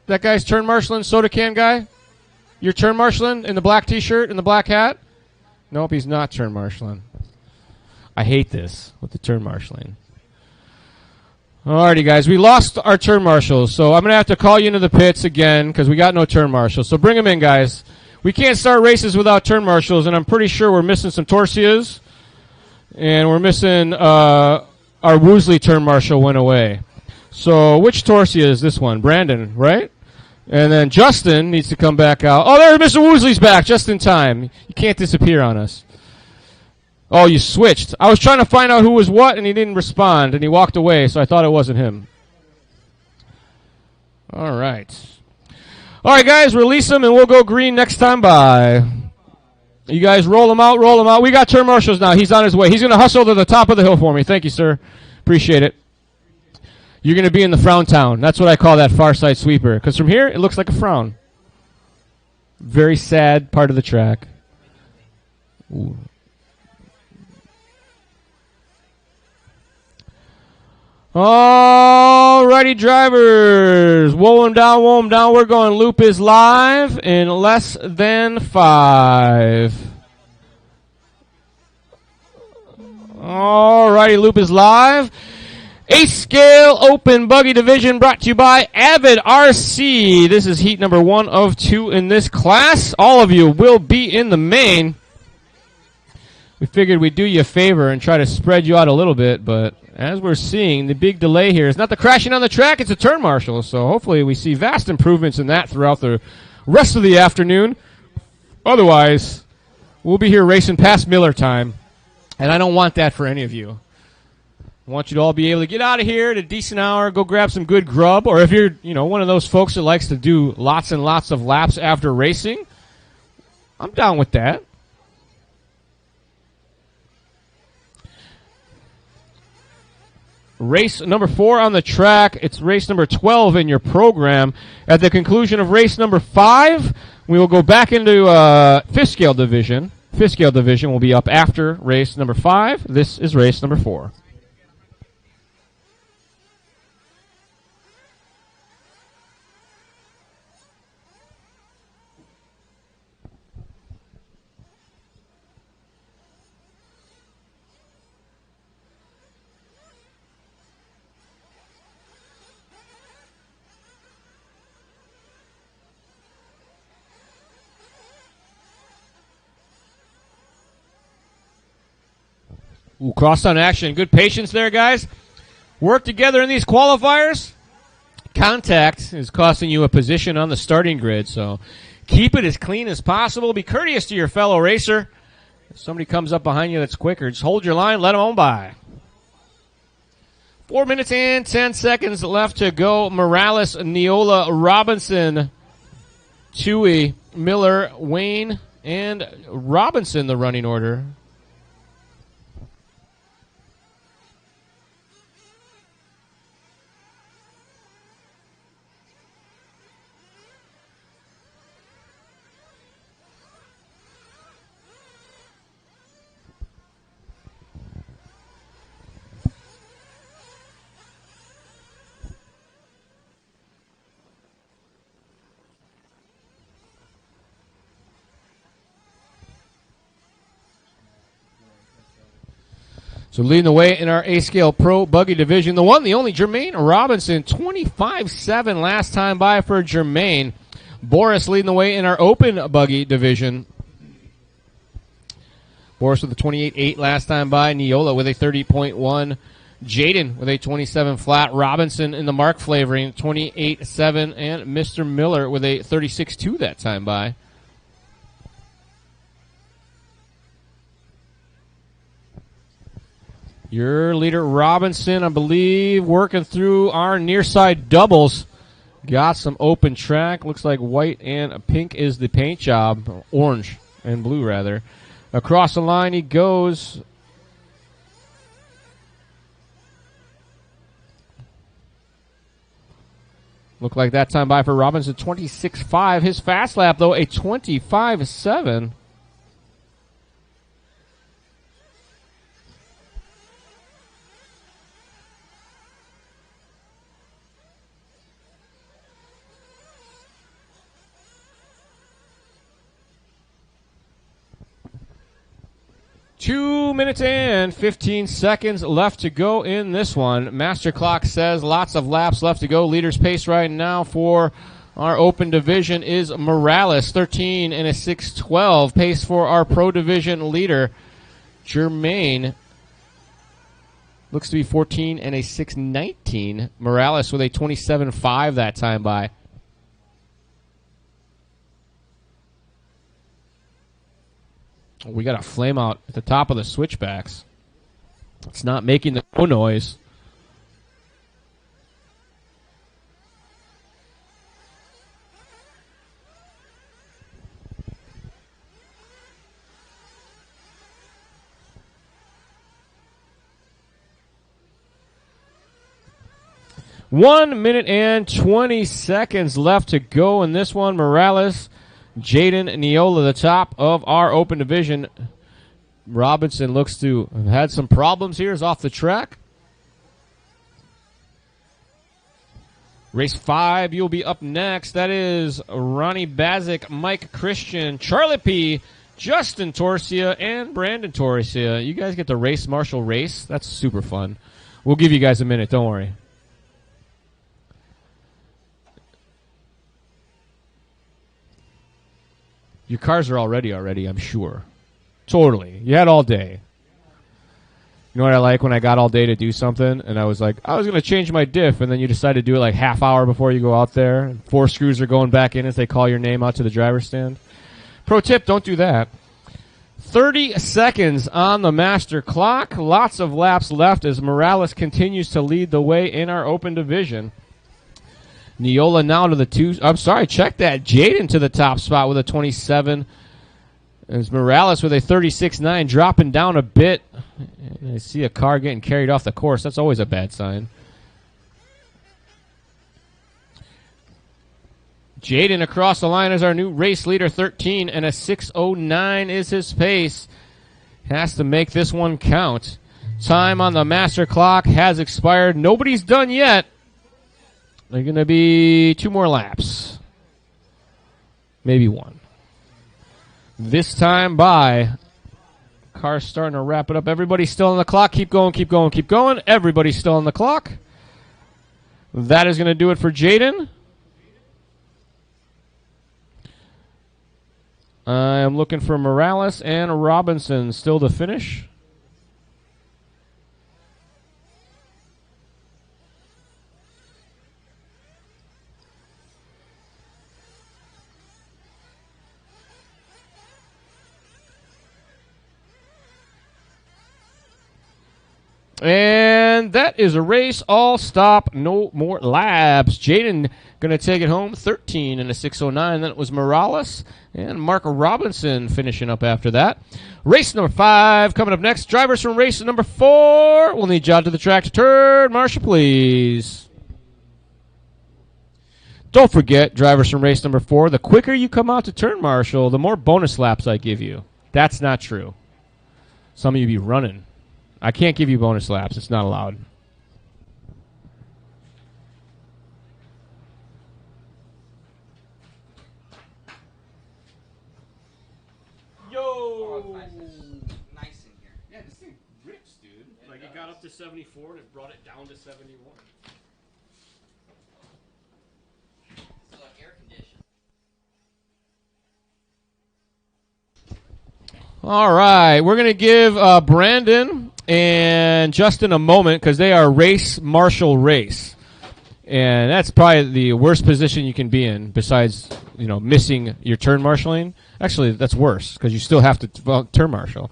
That guy's turn marshaling, soda can guy? You're turn marshaling in the black T-shirt and the black hat? Nope, he's not turn marshaling. I hate this with the turn marshaling. Alrighty, guys. We lost our turn marshals, so I'm going to have to call you into the pits again because we got no turn marshals. So bring them in, guys. We can't start races without turn marshals, and I'm pretty sure we're missing some Torsias, and we're missing our Woosley turn marshal went away. So which Torsia is this one? Brandon, right? And then Justin needs to come back out. Oh, there, Mr. Woosley's back just in time. You can't disappear on us. Oh, you switched. I was trying to find out who was what, and he didn't respond, and he walked away, so I thought it wasn't him. All right. All right, guys, release him, and we'll go green next time by. You guys roll him out, roll him out. We got turn marshals now. He's on his way. He's going to hustle to the top of the hill for me. Thank you, sir. Appreciate it. You're going to be in the frown town. That's what I call that far side sweeper, because from here, it looks like a frown. Very sad part of the track. Ooh. Alrighty, drivers. Woe him down, woe him down. We're going loop is live in less than 5. Alrighty, loop is live. Ace Scale Open Buggy Division brought to you by Avid RC. This is heat number 1 of 2 in this class. All of you will be in the main. We figured we'd do you a favor and try to spread you out a little bit, but as we're seeing, the big delay here is not the crashing on the track, it's a turn marshal. So hopefully we see vast improvements in that throughout the rest of the afternoon. Otherwise, we'll be here racing past Miller time, and I don't want that for any of you. I want you to all be able to get out of here at a decent hour, go grab some good grub, or if you're, one of those folks that likes to do lots and lots of laps after racing, I'm down with that. Race number 4 on the track. It's race number 12 in your program. At the conclusion of race number 5, we will go back into fifth scale division. Fifth scale division will be up after race number 5. This is race number 4. Ooh, cross-down action. Good patience there, guys. Work together in these qualifiers. Contact is costing you a position on the starting grid, so keep it as clean as possible. Be courteous to your fellow racer. If somebody comes up behind you that's quicker, just hold your line, let them on by. 4 minutes and 10 seconds left to go. Morales, Niola, Robinson, Chewy, Miller, Wayne, and Robinson, the running order. So leading the way in our A-Scale Pro Buggy Division, the one, the only, Jermaine Robinson, 25-7 last time by for Jermaine. Boris leading the way in our Open Buggy Division. Boris with a 28-8 last time by. Niola with a 30.1. Jaden with a 27 flat. Robinson in the Mark flavoring, 28-7. And Mr. Miller with a 36-2 that time by. Your leader, Robinson, I believe, working through our near side doubles. Got some open track. Looks like white and pink is the paint job. Orange and blue, rather. Across the line he goes. Looked like that time by for Robinson, 26.5. His fast lap, though, a 25.7. 2 minutes and 15 seconds left to go in this one. Master Clock says lots of laps left to go. Leader's pace right now for our Open Division is Morales, 13 and a 6:12. Pace for our Pro Division leader, Jermaine, looks to be 14 and a 6:19. Morales with a 27.5 that time by. We got a flame out at the top of the switchbacks. It's not making the no noise. One minute and 20 seconds left to go in this one. Morales, Jaden Niola, the top of our Open Division. Robinson looks to have had some problems here. Is off the track. Race 5, you'll be up next. That is Ronnie Bazik, Mike Christian, Charlie P., Justin Torsia, and Brandon Torsia. You guys get the race marshal race. That's super fun. We'll give you guys a minute. Don't worry. Your cars are all ready, I'm sure. Totally. You had all day. You know what I like when I got all day to do something, and I was like, I was going to change my diff, and then you decide to do it like half hour before you go out there, and 4 screws are going back in as they call your name out to the driver's stand. Pro tip, don't do that. 30 seconds on the master clock. Lots of laps left as Morales continues to lead the way in our Open Division. Niola now to the 2. I'm sorry, check that. Jaden to the top spot with a 27. As Morales with a 36.9, dropping down a bit. And I see a car getting carried off the course. That's always a bad sign. Jaden across the line as our new race leader, 13 and a 6:09 is his pace. Has to make this one count. Time on the master clock has expired. Nobody's done yet. They're going to be 2 more laps. Maybe 1. This time by. Car's starting to wrap it up. Everybody's still on the clock. Keep going, keep going, keep going. Everybody's still on the clock. That is going to do it for Jaden. I'm looking for Morales and Robinson still to finish. And that is a race. All stop. No more laps. Jaden going to take it home. 13 in a 6:09. Then it was Morales and Mark Robinson finishing up after that. Race number 5 coming up next. Drivers from race number 4. We'll need you out to the track to turn. Marshall, please. Don't forget, drivers from race number 4, the quicker you come out to turn, Marshall, the more bonus laps I give you. That's not true. Some of you be running. I can't give you bonus laps. It's not allowed. Yo! Nice in here. Yeah, this thing rips, dude. Like, it got up to 74 and it brought it down to 71. So like air conditioned. All right, we're going to give Brandon and Justin a moment because they are race marshal race. And that's probably the worst position you can be in besides, missing your turn marshaling. Actually, that's worse because you still have to turn marshal.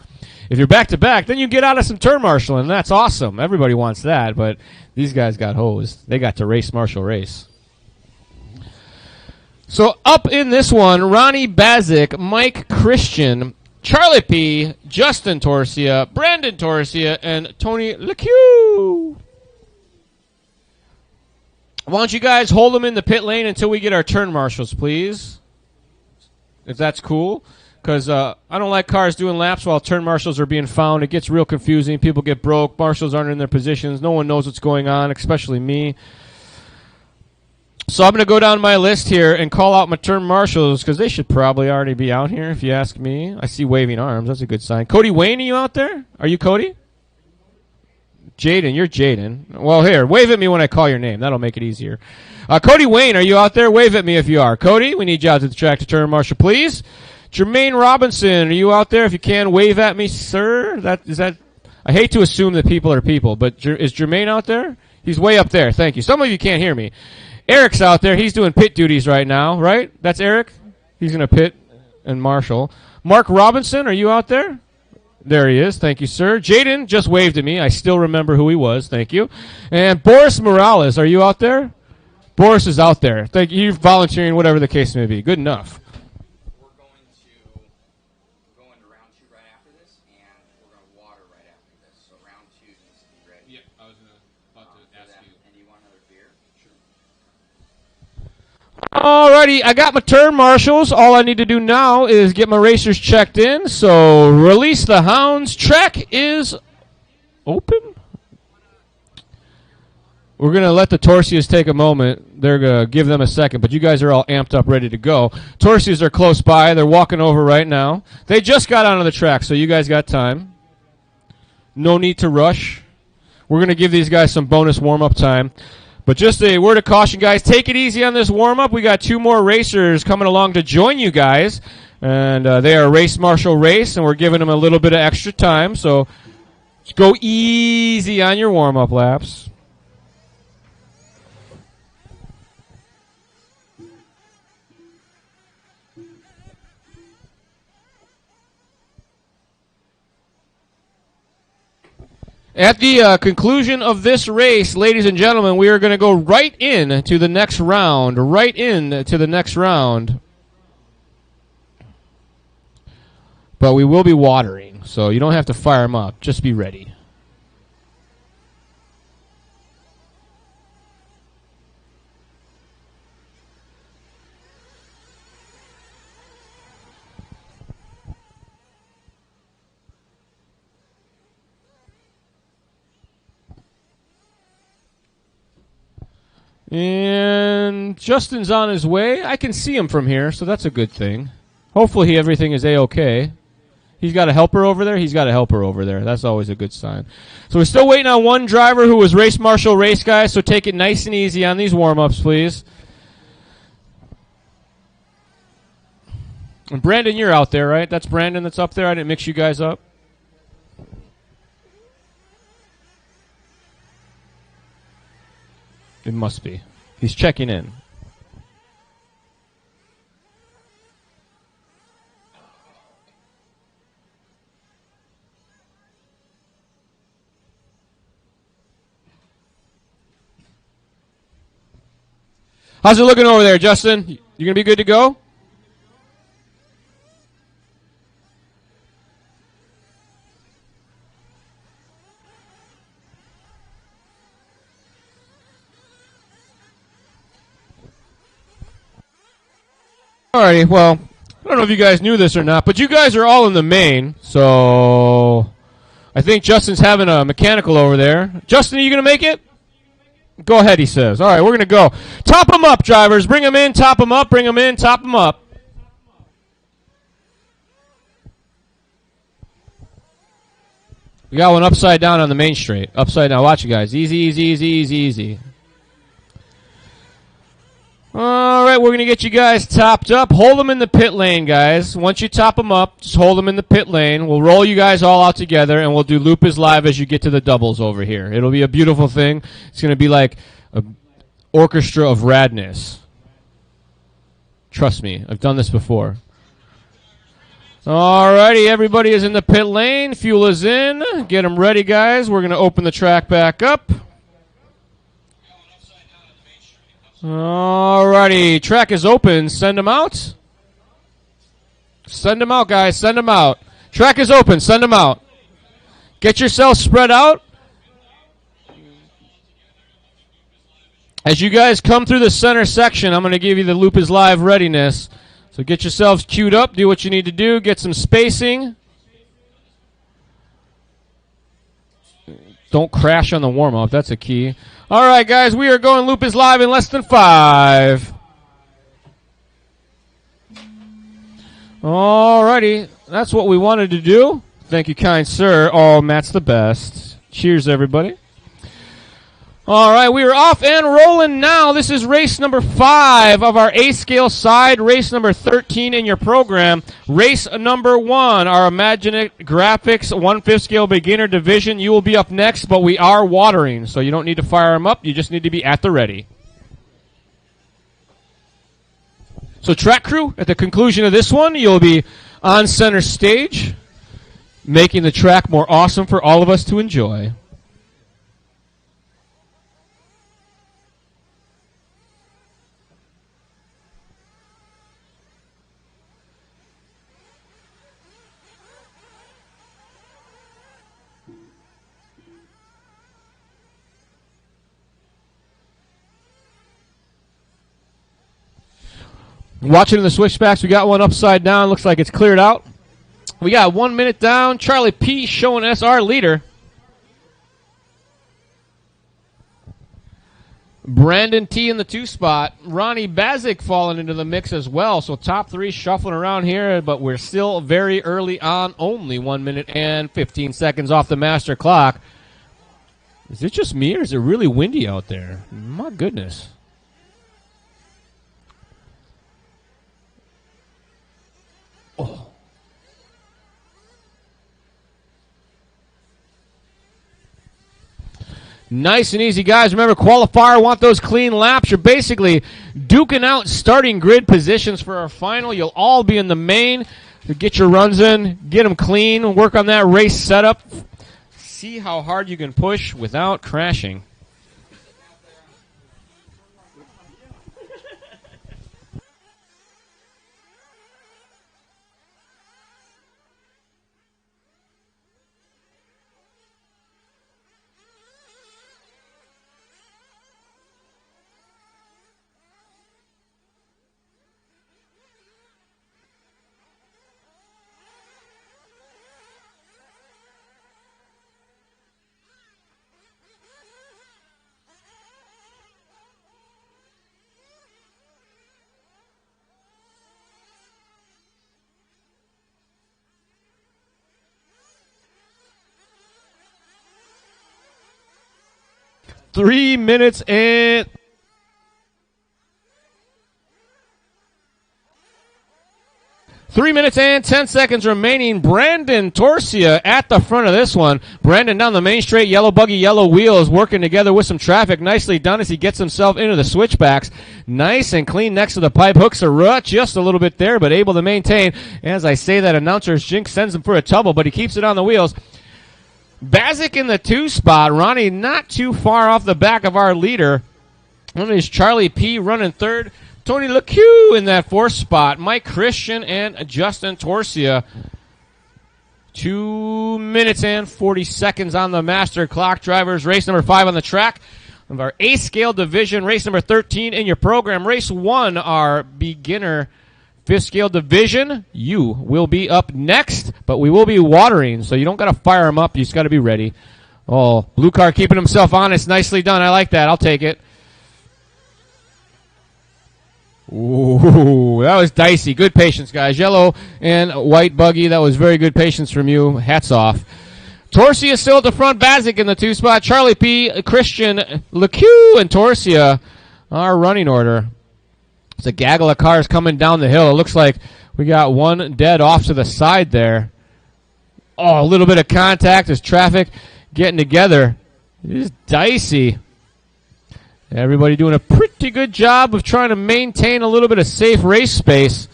If you're back-to-back, then you get out of some turn marshaling, and that's awesome. Everybody wants that, but these guys got hosed. They got to race marshal race. So up in this one, Ronnie Bazik, Mike Christian, Charlie P., Justin Torsia, Brandon Torsia, and Tony LeCue. Why don't you guys hold them in the pit lane until we get our turn marshals, please? If that's cool. Because I don't like cars doing laps while turn marshals are being found. It gets real confusing. People get broke. Marshals aren't in their positions. No one knows what's going on, especially me. So I'm going to go down my list here and call out my turn marshals because they should probably already be out here, if you ask me. I see waving arms. That's a good sign. Cody Wayne, are you out there? Are you Cody? Jaden, you're Jaden. Well, here, wave at me when I call your name. That'll make it easier. Cody Wayne, are you out there? Wave at me if you are. Cody, we need you out to the track to turn marshal, please. Jermaine Robinson, are you out there? If you can, wave at me, sir. I hate to assume that people are people, but is Jermaine out there? He's way up there. Thank you. Some of you can't hear me. Eric's out there. He's doing pit duties right now, right? That's Eric? He's going to pit and marshal. Mark Robinson, are you out there? There he is. Thank you, sir. Jaden just waved at me. I still remember who he was. Thank you. And Boris Morales, are you out there? Boris is out there. Thank you. You're volunteering, whatever the case may be. Good enough. We're going to go into round 2 right after this, and we're going to water right after this. So round 2 needs to be ready. Yeah, I was about to ask you. And do you want another beer? Sure. Alrighty, I got my turn marshals. All I need to do now is get my racers checked in. So release the hounds. Track is open. We're going to let the Torsias take a moment. They're going to give them a second, but you guys are all amped up, ready to go. Torsias are close by. They're walking over right now. They just got onto the track, so you guys got time. No need to rush. We're going to give these guys some bonus warm-up time. But just a word of caution, guys. Take it easy on this warm-up. We got 2 more racers coming along to join you guys. And they are race marshal race, and we're giving them a little bit of extra time. So just go easy on your warm-up laps. At the conclusion of this race, ladies and gentlemen, we are going to go right in to the next round. Right in to the next round. But we will be watering, so you don't have to fire them up. Just be ready. And Justin's on his way. I can see him from here, so that's a good thing. Hopefully everything is A-okay. He's got a helper over there. He's got a helper over there. That's always a good sign. So we're still waiting on one driver who was race marshal race guy, so take it nice and easy on these warm-ups, please. And Brandon, you're out there, right? That's Brandon that's up there. I didn't mix you guys up. It must be. He's checking in. How's it looking over there, Justin? You going to be good to go? Alrighty, well, I don't know if you guys knew this or not, but you guys are all in the main, so I think Justin's having a mechanical over there. Justin, are you going to make it? Go ahead, he says. All right, we're going to go. Top them up, drivers. Bring them in, top them up, bring them in, top them up. We got one upside down on the main straight. Upside down. Watch it, guys. Easy, easy, easy, easy, easy. All right, we're going to get you guys topped up. Hold them in the pit lane, guys. Once you top them up, just hold them in the pit lane. We'll roll you guys all out together, and we'll do Loop is Live as you get to the doubles over here. It'll be a beautiful thing. It's going to be like an orchestra of radness. Trust me, I've done this before. All righty, everybody is in the pit lane. Fuel is in. Get them ready, guys. We're going to open the track back up. Alrighty, track is open. Send them out. Send them out, guys. Send them out. Track is open. Send them out. Get yourself spread out. As you guys come through the center section, I'm going to give you the Loop is Live readiness. So get yourselves queued up. Do what you need to do. Get some spacing. Don't crash on the warm-up. That's a key. All right, guys, we are going Loop is Live in less than 5. All righty. That's what we wanted to do. Thank you, kind sir. Oh, Matt's the best. Cheers, everybody. All right, we are off and rolling now. This is race number 5 of our A-scale side, race number 13 in your program. Race number 1, our Imaginext Graphics 1/5 scale beginner division. You will be up next, but we are watering, so you don't need to fire them up. You just need to be at the ready. So track crew, at the conclusion of this one, you'll be on center stage, making the track more awesome for all of us to enjoy. Watching the switchbacks, we got one upside down. Looks like it's cleared out. We got 1 minute down. Charlie P showing us our leader. Brandon T in the 2 spot. Ronnie Bazik falling into the mix as well. So top 3 shuffling around here, but we're still very early on. Only 1 minute and 15 seconds off the master clock. Is it just me or is it really windy out there? My goodness. Oh. Nice and easy, guys. Remember, qualifier, want those clean laps. You're basically duking out starting grid positions for our final. You'll all be in the main. Get your runs in, get them clean, work on that race setup. See how hard you can push without crashing. Three minutes and 10 seconds remaining. Brandon Torsia at the front of this one. Brandon down the main straight, yellow buggy, yellow wheels, working together with some traffic. Nicely done as he gets himself into the switchbacks. Nice and clean next to the pipe. Hooks a rut just a little bit there, but able to maintain. As I say that, announcer's jinx sends him for a tumble, but he keeps it on the wheels. Bazik in the 2 spot. Ronnie not too far off the back of our leader. That is Charlie P. running third. Tony LeCue in that fourth spot. Mike Christian and Justin Torsia. 2 minutes and 40 seconds on the master clock. Drivers, race number 5 on the track of our A-scale division. Race number 13 in your program. Race 1, our beginner 5th scale division. You will be up next, but we will be watering, so you don't got to fire them up. You just got to be ready. Oh, blue car keeping himself honest. Nicely done. I like that. I'll take it. Ooh, that was dicey. Good patience, guys. Yellow and white buggy. That was very good patience from you. Hats off. Torsia still at the front. Bazik in the 2 spot. Charlie P., Christian, LeCue, and Torsia. Our running order. It's a gaggle of cars coming down the hill. It looks like we got one dead off to the side there. Oh, a little bit of contact as traffic getting together. It is dicey. Everybody doing a pretty good job of trying to maintain a little bit of safe race space.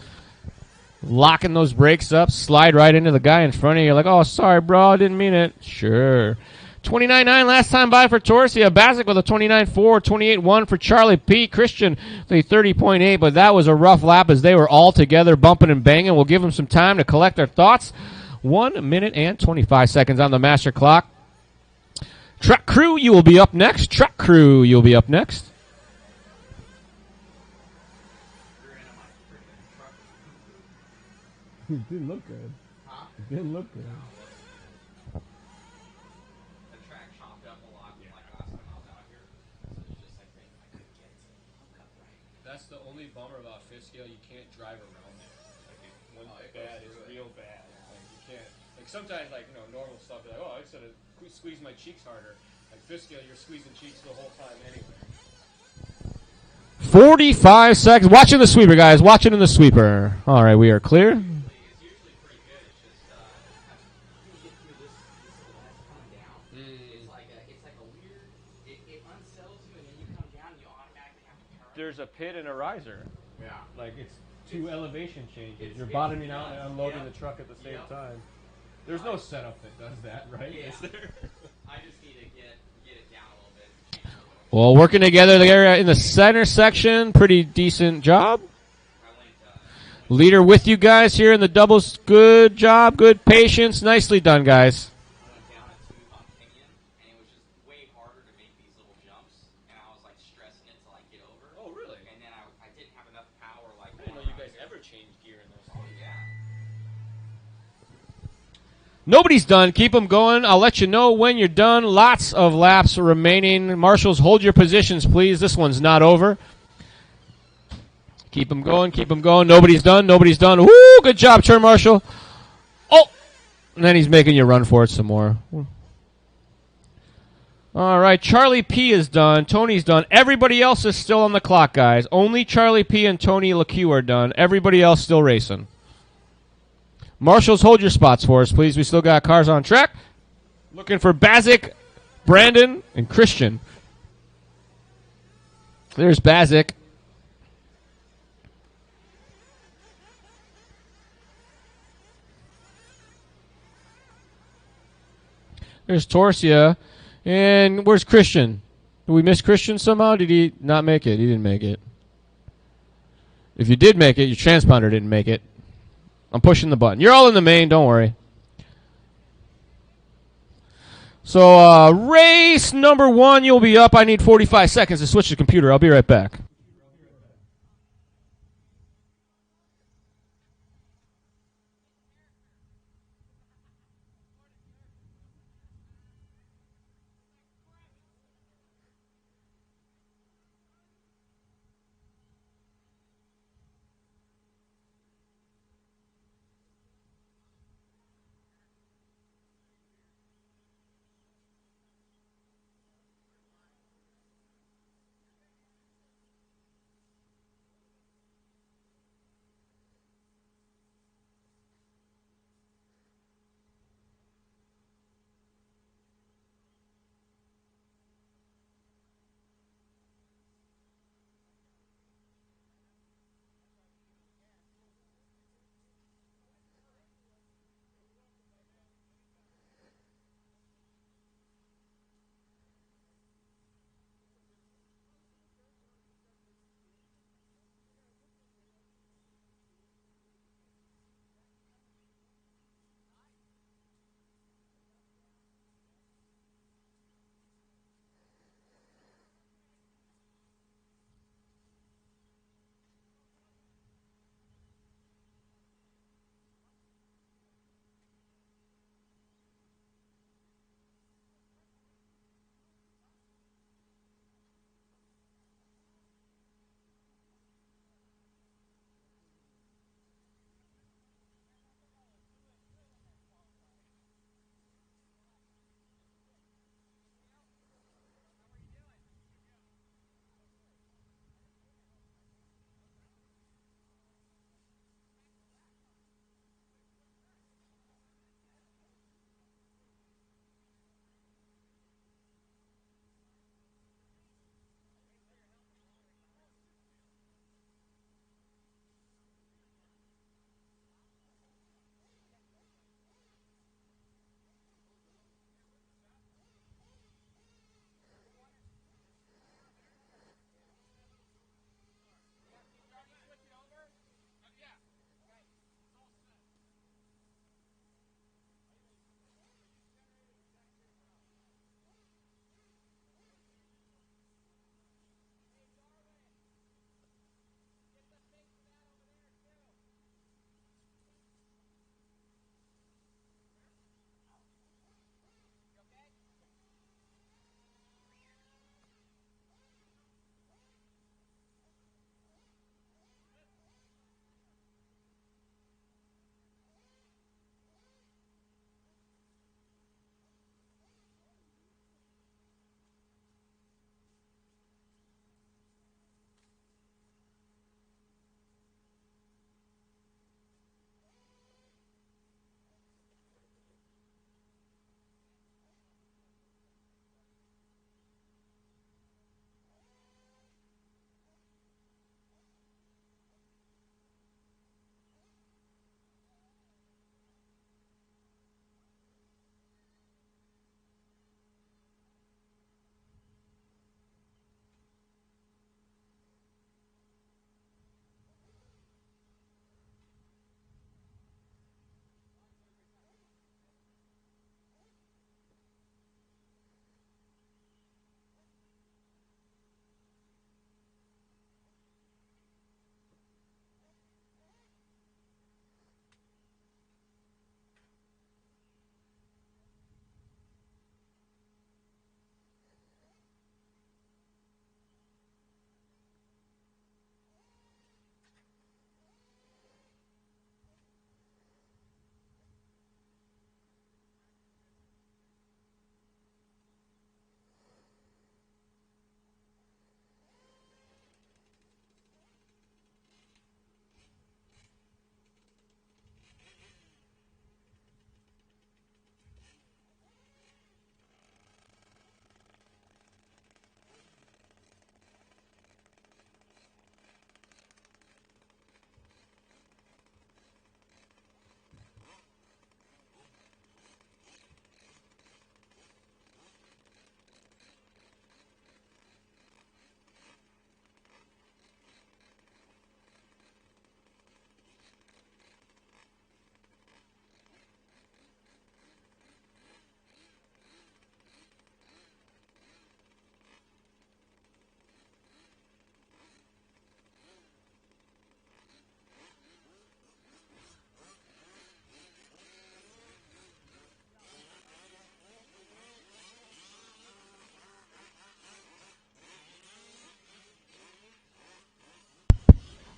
Locking those brakes up, slide right into the guy in front of you. Like, oh, sorry, bro, I didn't mean it. Sure. 29.9 last time by for Torsia. Bazik with a 29.4, 28.1 for Charlie P. Christian with a 30.8, but that was a rough lap as they were all together bumping and banging. We'll give them some time to collect their thoughts. 1 minute and 25 seconds on the master clock. Truck crew, you will be up next. Truck crew, you'll be up next. It didn't look good. Huh? It didn't look good. The track chopped up a lot like last time I was out here. So it's just I think I couldn't get it cut right. That's the only bummer about 5th scale. You can't drive around it. Like, when bad is real bad. Like, you can't. Like, sometimes, like, normal stuff, you're like, oh, I just gotta squeeze my cheeks harder. Like, 5th scale, you're squeezing cheeks the whole time anyway. 45 seconds. Watching the sweeper, guys. Watching in the sweeper. All right, we are clear. It's usually pretty good. It's just after you get through this little that's coming down, it's like a weird. It unsettles you, and then you come down, you automatically have to turn. There's a pit and a riser. Yeah. Like, it's two elevation changes. it's- You're it's bottoming out nuts. and unloading Yep. the truck at the same Yep. time. There's no setup that does that, right? Yeah. Is there? I just need to get it down a little bit. Change it a little bit. Well, working together the area in the center section, pretty decent job. I went. Leader with you guys here in the doubles. Good job, good patience. Nicely done, guys. I went down a tube on Pinion, and it was just way harder to make these little jumps, and I was like stressing it till I get over. Oh, really? And then I didn't have enough power. Like, I didn't know you guys ever changed gear in those. Oh yeah. Nobody's done. Keep them going. I'll let you know when you're done. Lots of laps remaining. Marshals, hold your positions, please. This one's not over. Keep them going. Keep them going. Nobody's done. Nobody's done. Woo! Good job, turn marshal. Oh! And then he's making you run for it some more. All right. Charlie P is done. Tony's done. Everybody else is still on the clock, guys. Only Charlie P and Tony LeCue are done. Everybody else still racing. Marshals, hold your spots for us, please. We still got cars on track. Looking for Bazik, Brandon, and Christian. There's Bazik. There's Torsia. And where's Christian? Did we miss Christian somehow? Did he not make it? He didn't make it. If you did make it, your transponder didn't make it. I'm pushing the button. You're all in the main. Don't worry. So race number 1, you'll be up. I need 45 seconds to switch the computer. I'll be right back.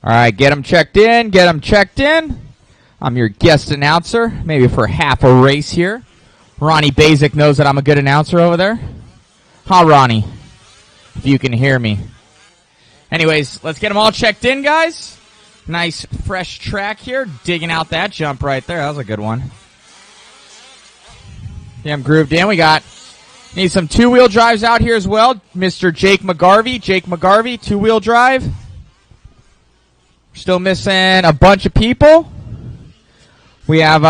All right, get them checked in. Get them checked in. I'm your guest announcer, maybe for half a race here. Ronnie Basic knows that I'm a good announcer over there. Huh, Ronnie? If you can hear me. Anyways, let's get them all checked in, guys. Nice, fresh track here. Digging out that jump right there. That was a good one. Damn grooved in. We need some two-wheel drives out here as well. Mr. Jake McGarvey. Jake McGarvey, two-wheel drive. Still missing a bunch of people. We have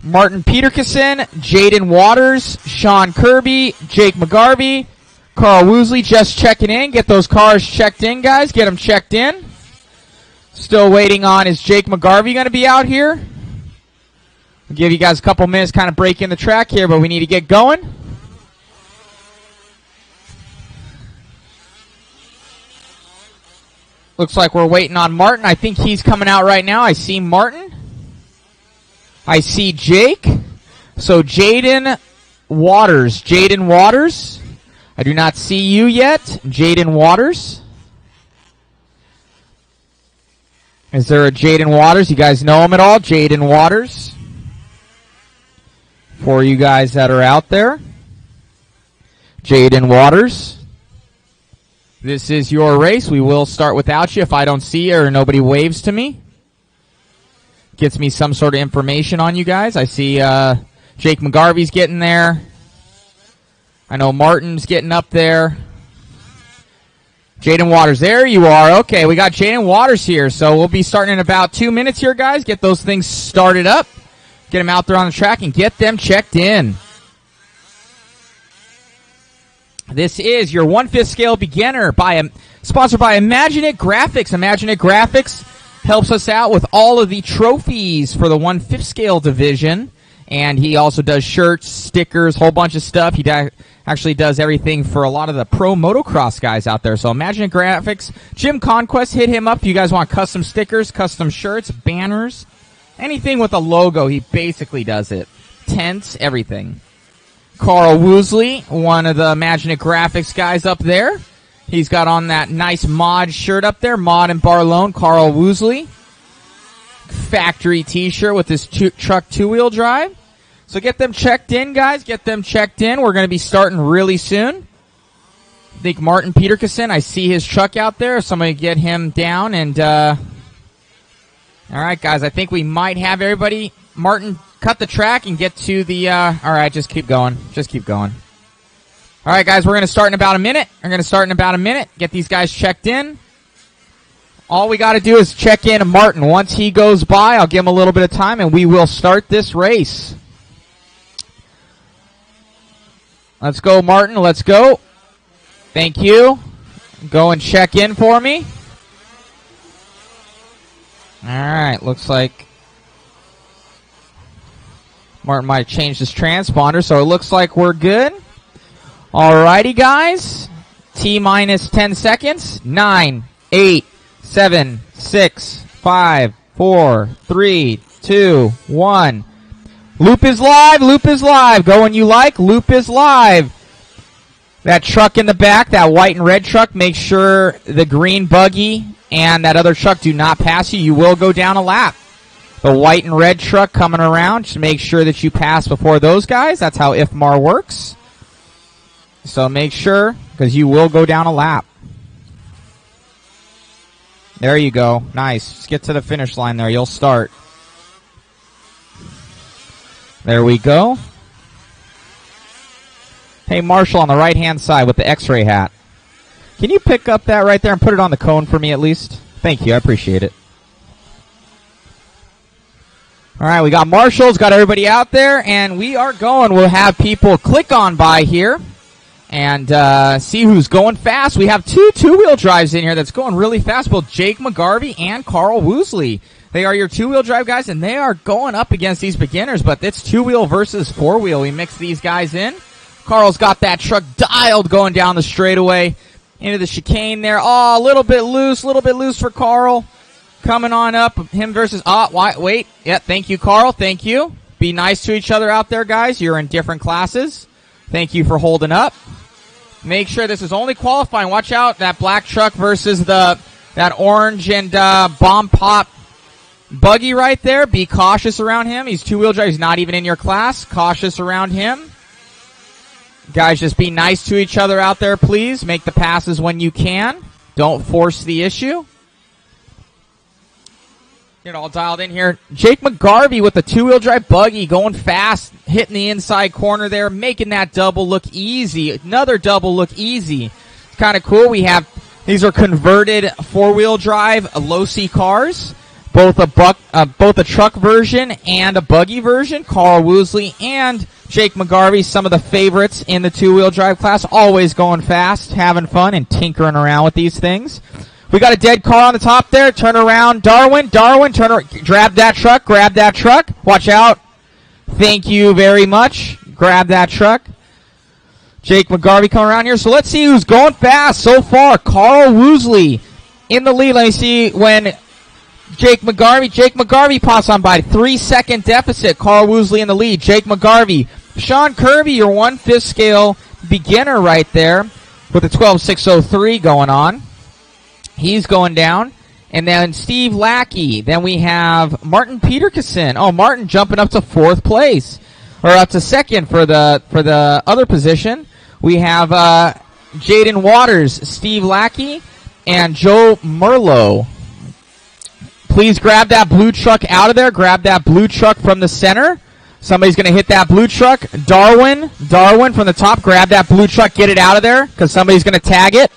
Martin Peterson, Jaden Waters, Sean Kirby, Jake McGarvey, Carl Woosley just checking in. Get those cars checked in, guys. Get them checked in. Still waiting on, is Jake McGarvey going to be out here? I'll give you guys a couple minutes, kind of break in the track here, but we need to get going. Looks like we're waiting on Martin. I think he's coming out right now. I see Martin. I see Jake. So Jaden Waters. Jaden Waters. I do not see you yet. Jaden Waters. Is there a Jaden Waters? You guys know him at all? Jaden Waters. For you guys that are out there. Jaden Waters. This is your race. We will start without you if I don't see you or nobody waves to me. Gets me some sort of information on you guys. I see Jake McGarvey's getting there. I know Martin's getting up there. Jaden Waters, there you are. Okay, we got Jaden Waters here. So we'll be starting in about 2 minutes here, guys. Get those things started up. Get them out there on the track and get them checked in. This is your 1/5 scale beginner sponsored by Imaginate Graphics. Imaginate Graphics helps us out with all of the trophies for the 1/5 scale division. And he also does shirts, stickers, whole bunch of stuff. He actually does everything for a lot of the pro motocross guys out there. So Imaginate Graphics, Jim Conquest, hit him up if you guys want custom stickers, custom shirts, banners, anything with a logo. He basically does it. Tents, everything. Carl Woosley, one of the Imaginate Graphics guys up there. He's got on that nice Mod shirt up there. Mod and Barlone, Carl Woosley. Factory t-shirt with this truck two-wheel drive. So get them checked in, guys. Get them checked in. We're going to be starting really soon. I think Martin Peterson, I see his truck out there. Somebody get him down. And, all right, guys, I think we might have everybody. Martin, cut the track and get to the, all right, just keep going. Just keep going. All right, guys, we're going to start in about a minute. Get these guys checked in. All we got to do is check in Martin. Once he goes by, I'll give him a little bit of time, and we will start this race. Let's go, Martin. Let's go. Thank you. Go and check in for me. All right, looks like Martin might have changed his transponder, so it looks like we're good. All righty, guys. T-minus 10 seconds. 9, 8, 7, 6, 5, 4, 3, 2, 1. Loop is live. Loop is live. Go when you like. Loop is live. That truck in the back, that white and red truck, make sure the green buggy and that other truck do not pass you. You will go down a lap. The white and red truck coming around, just make sure that you pass before those guys. That's how IFMAR works. So make sure, because you will go down a lap. There you go. Nice. Just get to the finish line there. You'll start. There we go. Hey, Marshall on the right-hand side with the X-ray hat. Can you pick up that right there and put it on the cone for me at least? Thank you. I appreciate it. All right, we got Marshall's, got everybody out there, and we are going. We'll have people click on by here and see who's going fast. We have two-wheel drives in here that's going really fast, both Jake McGarvey and Carl Woosley. They are your two-wheel drive guys, and they are going up against these beginners, but it's two-wheel versus four-wheel. We mix these guys in. Carl's got that truck dialed going down the straightaway into the chicane there. Oh, a little bit loose for Carl. Coming on up, him versus, wait. Yeah, thank you, Carl. Thank you. Be nice to each other out there, guys. You're in different classes. Thank you for holding up. Make sure this is only qualifying. Watch out, that black truck versus the That orange and bomb pop buggy right there. Be cautious around him. He's two-wheel drive. He's not even in your class. Cautious around him. Guys, just be nice to each other out there, please. Make the passes when you can. Don't force the issue. Get it all dialed in here. Jake McGarvey with the two-wheel drive buggy, going fast, hitting the inside corner there, making that double look easy. Another double look easy. It's kind of cool. These are converted four-wheel drive low-C cars. Both a truck version and a buggy version. Carl Woosley and Jake McGarvey, some of the favorites in the two-wheel drive class. Always going fast, having fun, and tinkering around with these things. We got a dead car on the top there. Turn around, Darwin, turn around. Grab that truck. Watch out. Thank you very much. Grab that truck. Jake McGarvey coming around here. So let's see who's going fast so far. Carl Woosley in the lead. Let me see when Jake McGarvey pops on by. 3-second deficit. Carl Woosley in the lead. Jake McGarvey. Sean Kirby, your 1/5 scale beginner right there with a 12.603 going on. He's going down. And then Steve Lackey. Then we have Martin Peterson. Oh, Martin jumping up to 4th place. Or up to 2nd for the other position. We have Jaden Waters, Steve Lackey, and Joe Merlot. Please grab that blue truck out of there. Grab that blue truck from the center. Somebody's going to hit that blue truck. Darwin from the top. Grab that blue truck. Get it out of there because somebody's going to tag it.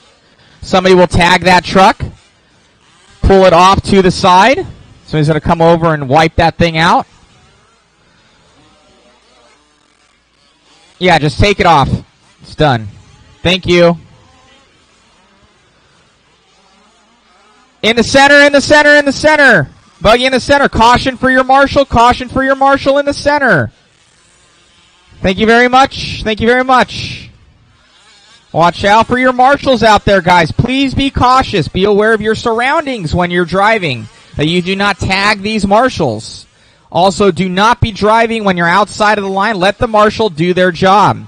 Somebody will tag that truck. Pull it off to the side. Somebody's going to come over and wipe that thing out. Yeah, just take it off. It's done. Thank you. In the center. Buggy in the center. Caution for your marshal in the center. Thank you very much. Watch out for your marshals out there, guys. Please be cautious. Be aware of your surroundings when you're driving, that you do not tag these marshals. Also, do not be driving when you're outside of the line. Let the marshal do their job.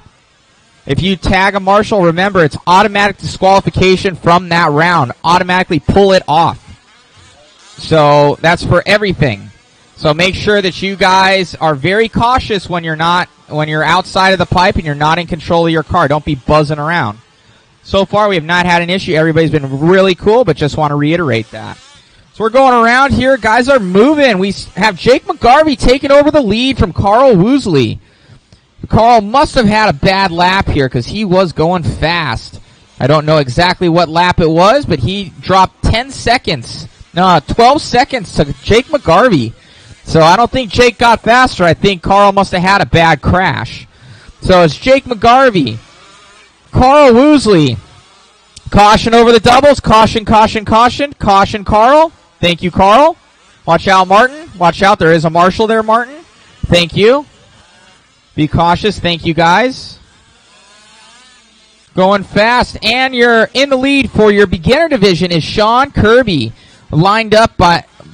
If you tag a marshal, remember, it's automatic disqualification from that round. Automatically pull it off. So that's for everything. So make sure that you guys are very cautious when you're outside of the pipe and you're not in control of your car. Don't be buzzing around. So far, we have not had an issue. Everybody's been really cool, but just want to reiterate that. So we're going around here. Guys are moving. We have Jake McGarvey taking over the lead from Carl Woosley. Carl must have had a bad lap here because he was going fast. I don't know exactly what lap it was, but he dropped 12 seconds to Jake McGarvey. So I don't think Jake got faster. I think Carl must have had a bad crash. So it's Jake McGarvey. Carl Woosley. Caution over the doubles. Caution, Carl. Thank you, Carl. Watch out, Martin. Watch out. There is a marshal there, Martin. Thank you. Be cautious. Thank you, guys. Going fast. And you're in the lead for your beginner division is Sean Kirby. Lined up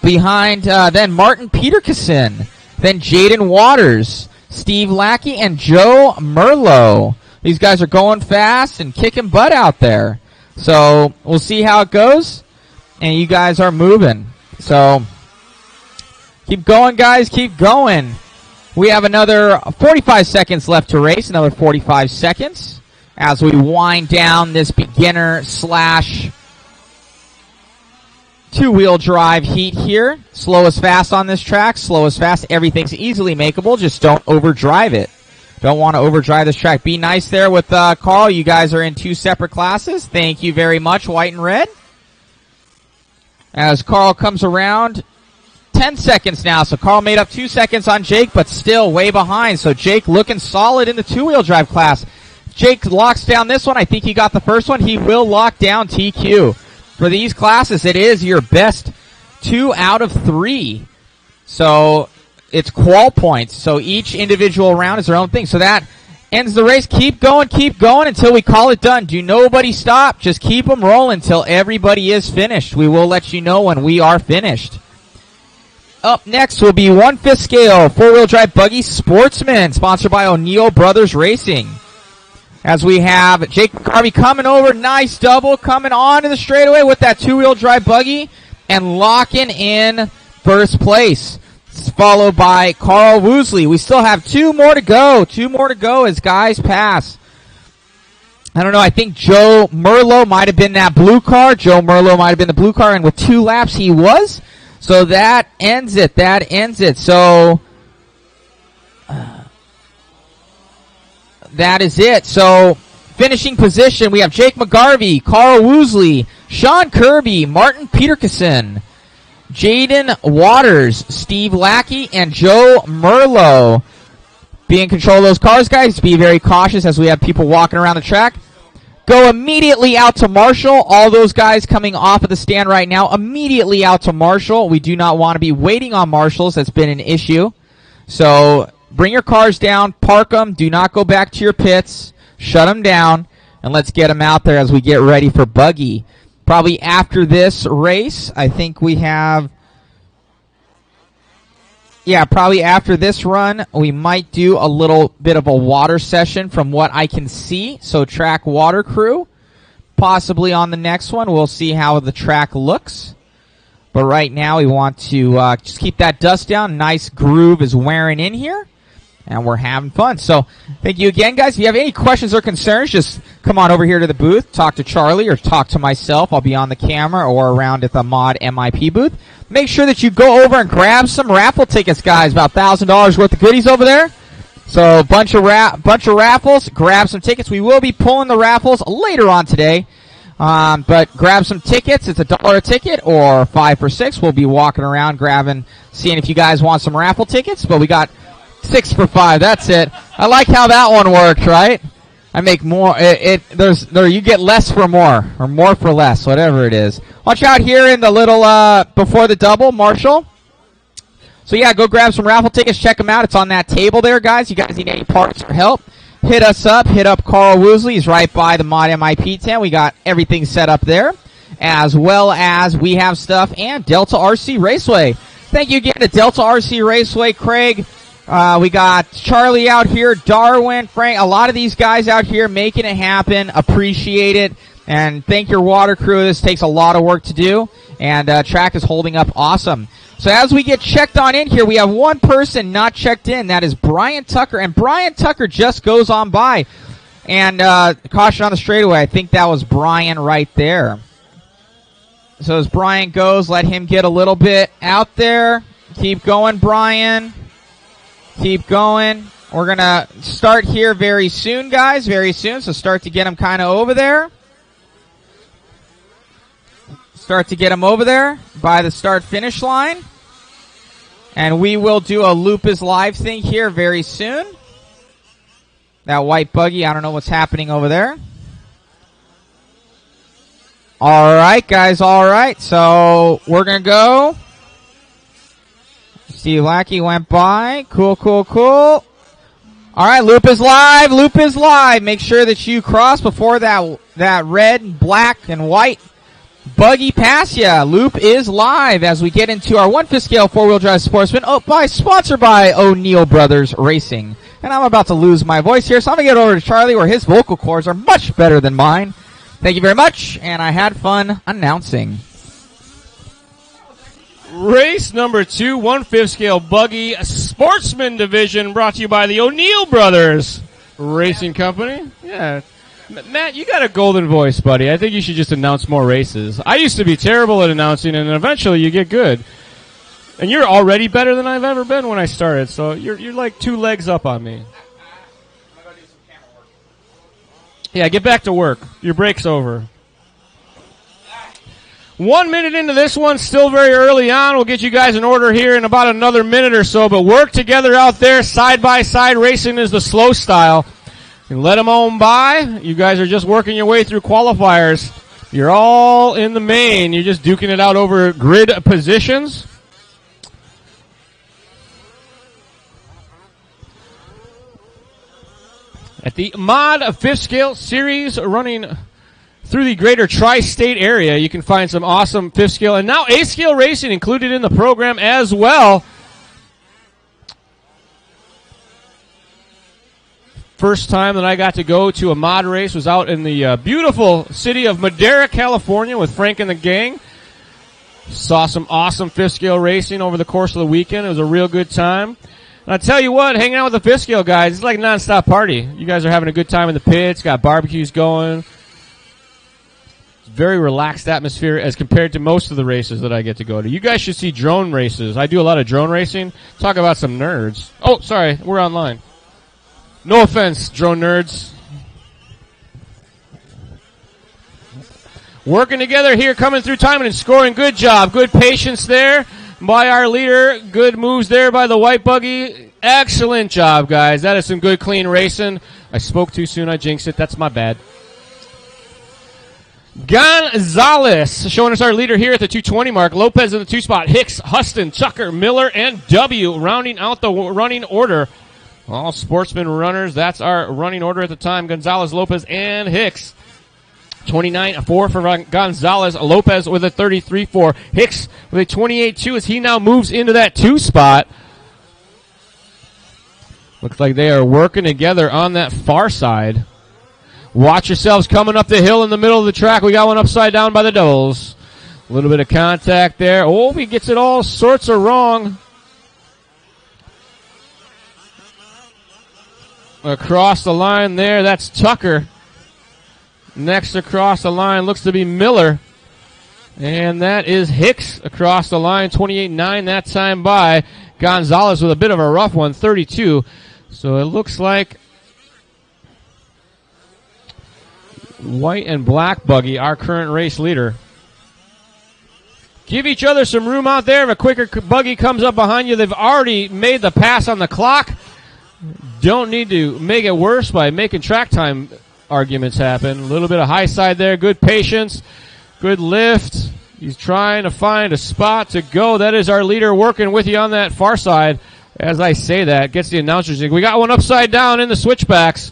behind then Martin Peterson. Then Jaden Waters. Steve Lackey and Joe Merlot. These guys are going fast and kicking butt out there. So we'll see how it goes. And you guys are moving. So keep going, guys. Keep going. We have another 45 seconds left to race. Another 45 seconds as we wind down this beginner / two-wheel drive heat here. Slow is fast on this track. Slow is fast. Everything's easily makeable. Just don't overdrive it. Don't want to overdrive this track. Be nice there with Carl. You guys are in 2 separate classes. Thank you very much, white and red. As Carl comes around, 10 seconds now. So Carl made up 2 seconds on Jake, but still way behind. So Jake looking solid in the two-wheel drive class. Jake locks down this one. I think he got the first one. He will lock down TQ. For these classes, it is your best 2 out of 3. So it's qual points. So each individual round is their own thing. So that ends the race. Keep going until we call it done. Do nobody stop. Just keep them rolling until everybody is finished. We will let you know when we are finished. Up next will be 1/5 scale 4-wheel drive buggy Sportsman, sponsored by O'Neill Brothers Racing. as we have Jake McGarvey coming over. Nice double coming onto the straightaway with that two-wheel drive buggy and locking in first place. It's followed by Carl Woosley. We still have two more to go. Two more to go as guys pass. I don't know. I think Joe Merlo might have been that blue car. Joe Merlo might have been the blue car, and with 2 laps he was. So that ends it. That ends it. So that is it. So finishing position, we have Jake McGarvey, Carl Woosley, Sean Kirby, Martin Peterson, Jaden Waters, Steve Lackey, and Joe Merlo. Be in control of those cars, guys. Be very cautious as we have people walking around the track. Go immediately out to Marshall. All those guys coming off of the stand right now, immediately out to Marshall. We do not want to be waiting on marshals. That's been an issue. So bring your cars down, park them. Do not go back to your pits. Shut them down, and let's get them out there as we get ready for buggy. Probably after this race, I think we have... Yeah, probably after this run, we might do a little bit of a water session from what I can see. So track water crew, possibly on the next one. We'll see how the track looks. But right now we want to just keep that dust down. Nice groove is wearing in here. And we're having fun. So thank you again, guys. If you have any questions or concerns, just come on over here to the booth. Talk to Charlie or talk to myself. I'll be on the camera or around at the Mod MIP booth. Make sure that you go over and grab some raffle tickets, guys. About $1,000 worth of goodies over there. So bunch of raffles. Grab some tickets. We will be pulling the raffles later on today. But grab some tickets. It's $1 a ticket or 5 for 6. We'll be walking around grabbing, seeing if you guys want some raffle tickets. But we got 6 for 5. That's it. I like how that one worked, right? I make more. You get less for more, or more for less, whatever it is. Watch out here in the little before the double, Marshall. So yeah, go grab some raffle tickets. Check them out. It's on that table there, guys. You guys need any parts or help? Hit us up. Hit up Carl Woosley. He's right by the Mod MIP tent. We got everything set up there, as well as we have stuff and Delta RC Raceway. Thank you again to Delta RC Raceway, Craig. We got Charlie out here, Darwin, Frank, a lot of these guys out here making it happen. Appreciate it. And thank your water crew. This takes a lot of work to do. And track is holding up awesome. So as we get checked on in here, we have one person not checked in. That is Brian Tucker. And Brian Tucker just goes on by. And caution on the straightaway. I think that was Brian right there. So as Brian goes, let him get a little bit out there. Keep going, Brian. Keep going. We're going to start here very soon, guys. Very soon. So start to get them kind of over there. Start to get them over there by the start-finish line. And we will do a Loop is Live thing here very soon. That white buggy, I don't know what's happening over there. All right, guys. All right. So we're going to go. Steve Lackey went by. Cool, cool, cool. All right, Loop is live. Loop is live. Make sure that you cross before that red, black, and white buggy pass ya. Loop is live as we get into our 1/5 scale 4-wheel drive sportsman. Sponsored by O'Neill Brothers Racing. And I'm about to lose my voice here, so I'm going to get over to Charlie where his vocal cords are much better than mine. Thank you very much, and I had fun announcing. Race number 2, 1/5 scale buggy sportsman division, brought to you by the O'Neill Brothers Racing Company. Yeah, Matt, you got a golden voice, buddy. I think you should just announce more races. I used to be terrible at announcing, and eventually you get good. And you're already better than I've ever been when I started, so you're like 2 legs up on me. Yeah, get back to work. Your break's over. 1 minute into this one, still very early on. We'll get you guys in order here in about another minute or so, but work together out there. Side-by-side racing is the slow style. And let them on by. You guys are just working your way through qualifiers. You're all in the main. You're just duking it out over grid positions. At the Mod 5th Scale Series running through the greater tri-state area, you can find some awesome 5th scale and now 8th scale racing included in the program as well. first time that I got to go to a mod race was out in the beautiful city of Madera, California with Frank and the gang. Saw some awesome fifth scale racing over the course of the weekend. It was a real good time. And I tell you what, hanging out with the fifth scale guys, it's like a nonstop party. You guys are having a good time in the pits, got barbecues going. It's a very relaxed atmosphere as compared to most of the races that I get to go to. You guys should see drone races. I do a lot of drone racing. Talk about some nerds. Oh, sorry, we're online. No offense, drone nerds. Working together here, coming through timing and scoring. Good job. Good patience there by our leader. Good moves there by the white buggy. Excellent job, guys. That is some good, clean racing. I spoke too soon. I jinxed it. That's my bad. Gonzalez showing us our leader here at the 220 mark. Lopez in the 2 spot. Hicks, Huston, Tucker, Miller, and W rounding out the running order. All sportsman runners. That's our running order at the time. Gonzalez, Lopez, and Hicks. 29-4 for Gonzalez. Lopez with a 33-4. Hicks with a 28-2 as he now moves into that 2 spot. Looks like they are working together on that far side. Watch yourselves coming up the hill in the middle of the track. We got one upside down by the doubles. A little bit of contact there. Oh, he gets it all sorts of wrong. Across the line there, that's Tucker. Next across the line looks to be Miller. And that is Hicks across the line, 28-9 that time by Gonzalez with a bit of a rough one, 32. So it looks like white and black buggy, our current race leader. Give each other some room out there. If a quicker buggy comes up behind you, they've already made the pass on the clock. Don't need to make it worse by making track time arguments happen. A little bit of high side there. Good patience. Good lift. He's trying to find a spot to go. That is our leader working with you on that far side. As I say that, gets the announcers. We got one upside down in the switchbacks.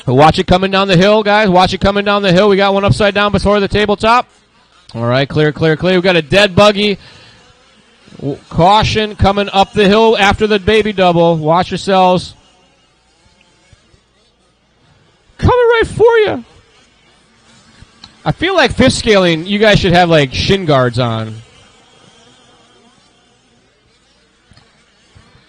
Watch it coming down the hill, guys. Watch it coming down the hill. We got one upside down before the tabletop. All right, clear, clear, clear. We got a dead buggy. Caution coming up the hill after the baby double. Watch yourselves. Coming right for you. I feel like fifth scaling, you guys should have like shin guards on.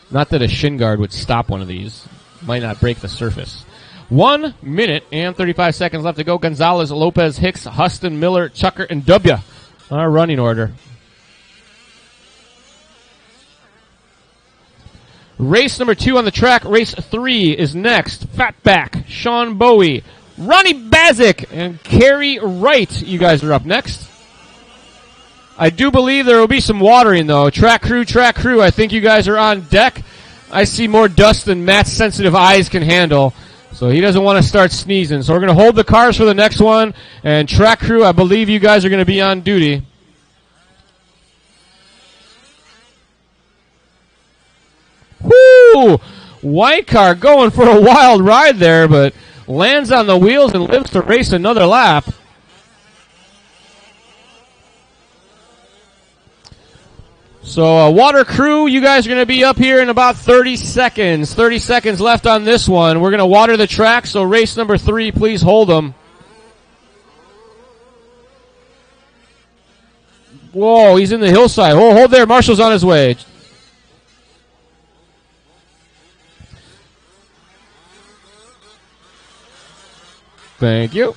Not that a shin guard would stop one of these. Might not break the surface. 1 minute and 35 seconds left to go. Gonzalez, Lopez, Hicks, Huston, Miller, Tucker, and W. Our running order. Race number 2 on the track. Race 3 is next. Fatback, Sean Bowie, Ronnie Bazik, and Kerry Wright. You guys are up next. I do believe there will be some watering, though. Track crew. I think you guys are on deck. I see more dust than Matt's sensitive eyes can handle, so he doesn't want to start sneezing. So we're going to hold the cars for the next one. And track crew, I believe you guys are going to be on duty. Woo! White car going for a wild ride there, but lands on the wheels and lives to race another lap. So, water crew, you guys are going to be up here in about 30 seconds. 30 seconds left on this one. We're going to water the track, so race number 3, please hold them. Whoa, he's in the hillside. Oh, hold there. Marshall's on his way. Thank you.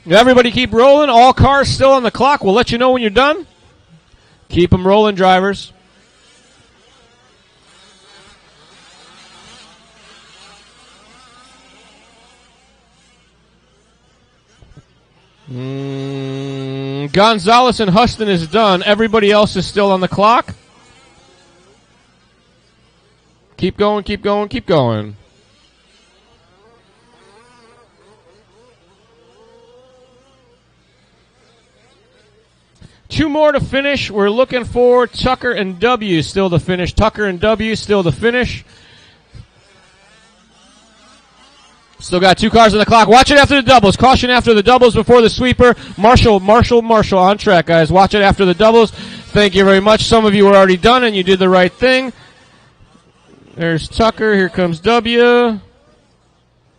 Everybody keep rolling. All cars still on the clock. We'll let you know when you're done. Keep them rolling, drivers. Gonzalez and Huston is done. Everybody else is still on the clock. Keep going, keep going, keep going. 2 more to finish. We're looking for Tucker and W still to finish. Tucker and W still to finish. Still got 2 cars on the clock. Watch it after the doubles. Caution after the doubles before the sweeper. Marshall on track, guys. Watch it after the doubles. Thank you very much. Some of you are already done, and you did the right thing. There's Tucker. Here comes W.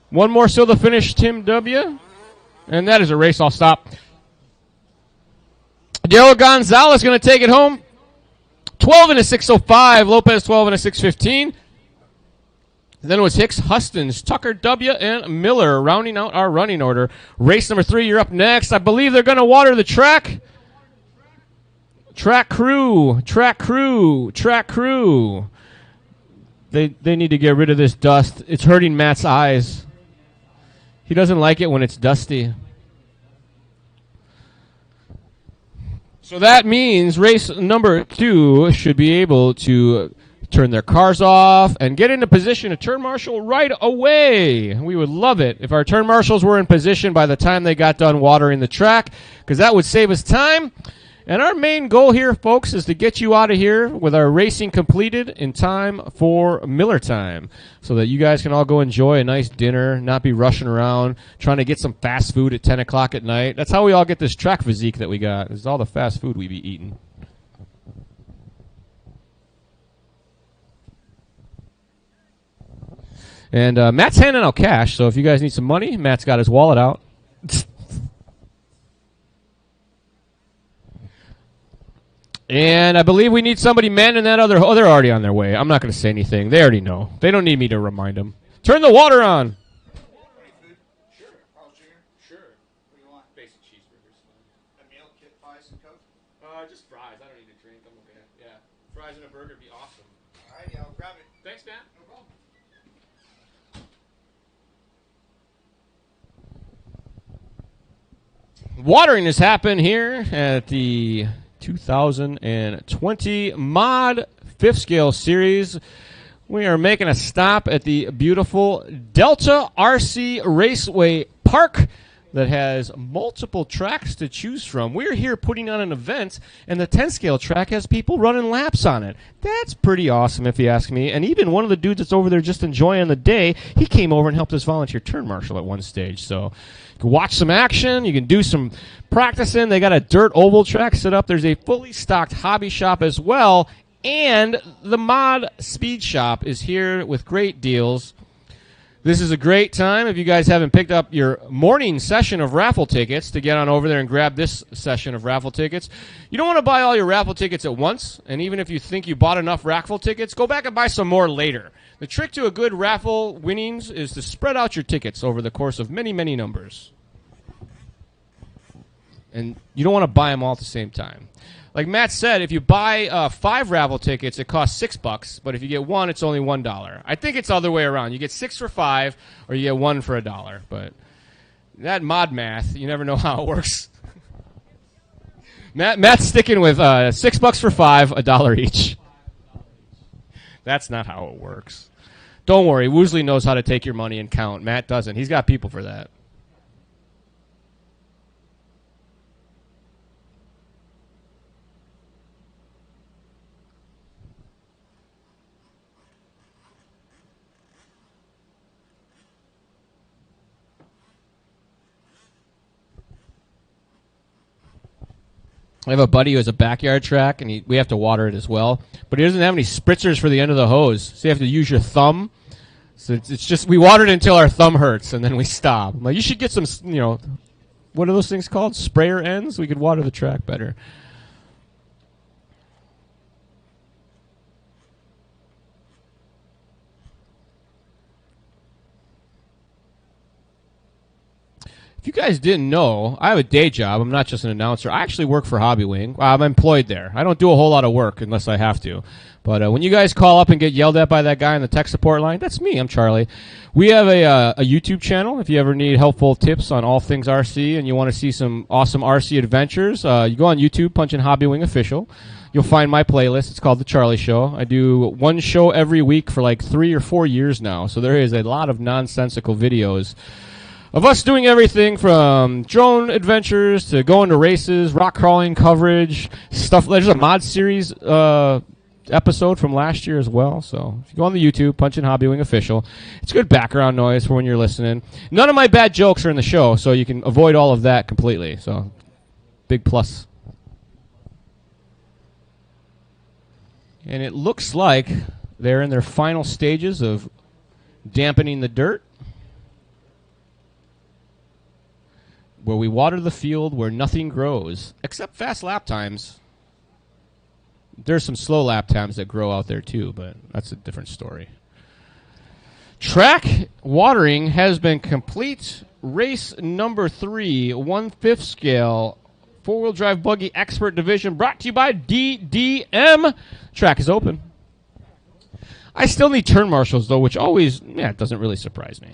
1 more still to finish, Tim W. And that is a race. I'll stop. Daryl Gonzalez going to take it home. 12 and a 6:05. Lopez 12 and a 6:15. Then it was Hicks, Hustins, Tucker, W, and Miller rounding out our running order. Race number 3, you're up next. I believe they're going to water the track. Track crew. They need to get rid of this dust. It's hurting Matt's eyes. He doesn't like it when it's dusty. So that means race number 2 should be able to turn their cars off and get into position to turn marshal right away. We would love it if our turn marshals were in position by the time they got done watering the track, because that would save us time. And our main goal here, folks, is to get you out of here with our racing completed in time for Miller time, so that you guys can all go enjoy a nice dinner, not be rushing around trying to get some fast food at 10 o'clock at night. That's how we all get this track physique that we got, is all the fast food we be eating. And Matt's handing out cash, so if you guys need some money, Matt's got his wallet out. And I believe we need somebody manning that other... Oh, they're already on their way. I'm not going to say anything. They already know. They don't need me to remind them. Turn the water on. Sure. Carl's Jr.? Sure. What do you want? Basic cheeseburgers. A meal, kit, fries, and Coke? Just fries. I don't need a drink. I'm okay. Yeah. Fries and a burger would be awesome. Alrighty, I'll grab it. Thanks, Matt. No problem. Watering has happened here at the 2020 Mod 5th Scale Series. We are making a stop at the beautiful Delta RC Raceway Park that has multiple tracks to choose from. We're here putting on an event, and the 10 scale track has people running laps on it. That's pretty awesome, if you ask me. And even one of the dudes that's over there just enjoying the day, he came over and helped us volunteer turn marshal at one stage. So you can watch some action. You can do some practicing. They got a dirt oval track set up. There's a fully stocked hobby shop as well. And the Mod Speed Shop is here with great deals. This is a great time if you guys haven't picked up your morning session of raffle tickets to get on over there and grab this session of raffle tickets. You don't want to buy all your raffle tickets at once, and even if you think you bought enough raffle tickets, go back and buy some more later. The trick to a good raffle winnings is to spread out your tickets over the course of many, many numbers. And you don't want to buy them all at the same time. Like Matt said, if you buy 5 raffle tickets, it costs $6. But if you get 1, it's only $1. I think it's the other way around. You get 6 for 5, or you get 1 for $1. But that mod math, you never know how it works. Matt's sticking with $6 for 5, $1 each. That's not how it works. Don't worry, Woosley knows how to take your money and count. Matt doesn't. He's got people for that. I have a buddy who has a backyard track, and we have to water it as well. But he doesn't have any spritzers for the end of the hose, so you have to use your thumb. So it's just, we water it until our thumb hurts, and then we stop. I'm like, you should get some, what are those things called? Sprayer ends? We could water the track better. If you guys didn't know, I have a day job. I'm not just an announcer. I actually work for Hobby Wing. I'm employed there. I don't do a whole lot of work unless I have to. But when you guys call up and get yelled at by that guy on the tech support line, that's me. I'm Charlie. We have a YouTube channel. If you ever need helpful tips on all things RC and you want to see some awesome RC adventures, you go on YouTube, punch in Hobby Wing Official. You'll find my playlist. It's called The Charlie Show. I do one show every week for like 3 or 4 years now. So there is a lot of nonsensical videos of us doing everything from drone adventures to going to races, rock crawling coverage, stuff. There's a mod series episode from last year as well. So if you go on the YouTube, punch in Hobbywing Official. It's good background noise for when you're listening. None of my bad jokes are in the show, so you can avoid all of that completely. So big plus. And it looks like they're in their final stages of dampening the dirt, where we water the field where nothing grows except fast lap times. There's some slow lap times that grow out there too, but that's a different story. Track watering has been complete. Race number 3, 1/5 scale, 4-wheel drive buggy expert division, brought to you by DDM. Track is open. I still need turn marshals though, which always, it doesn't really surprise me.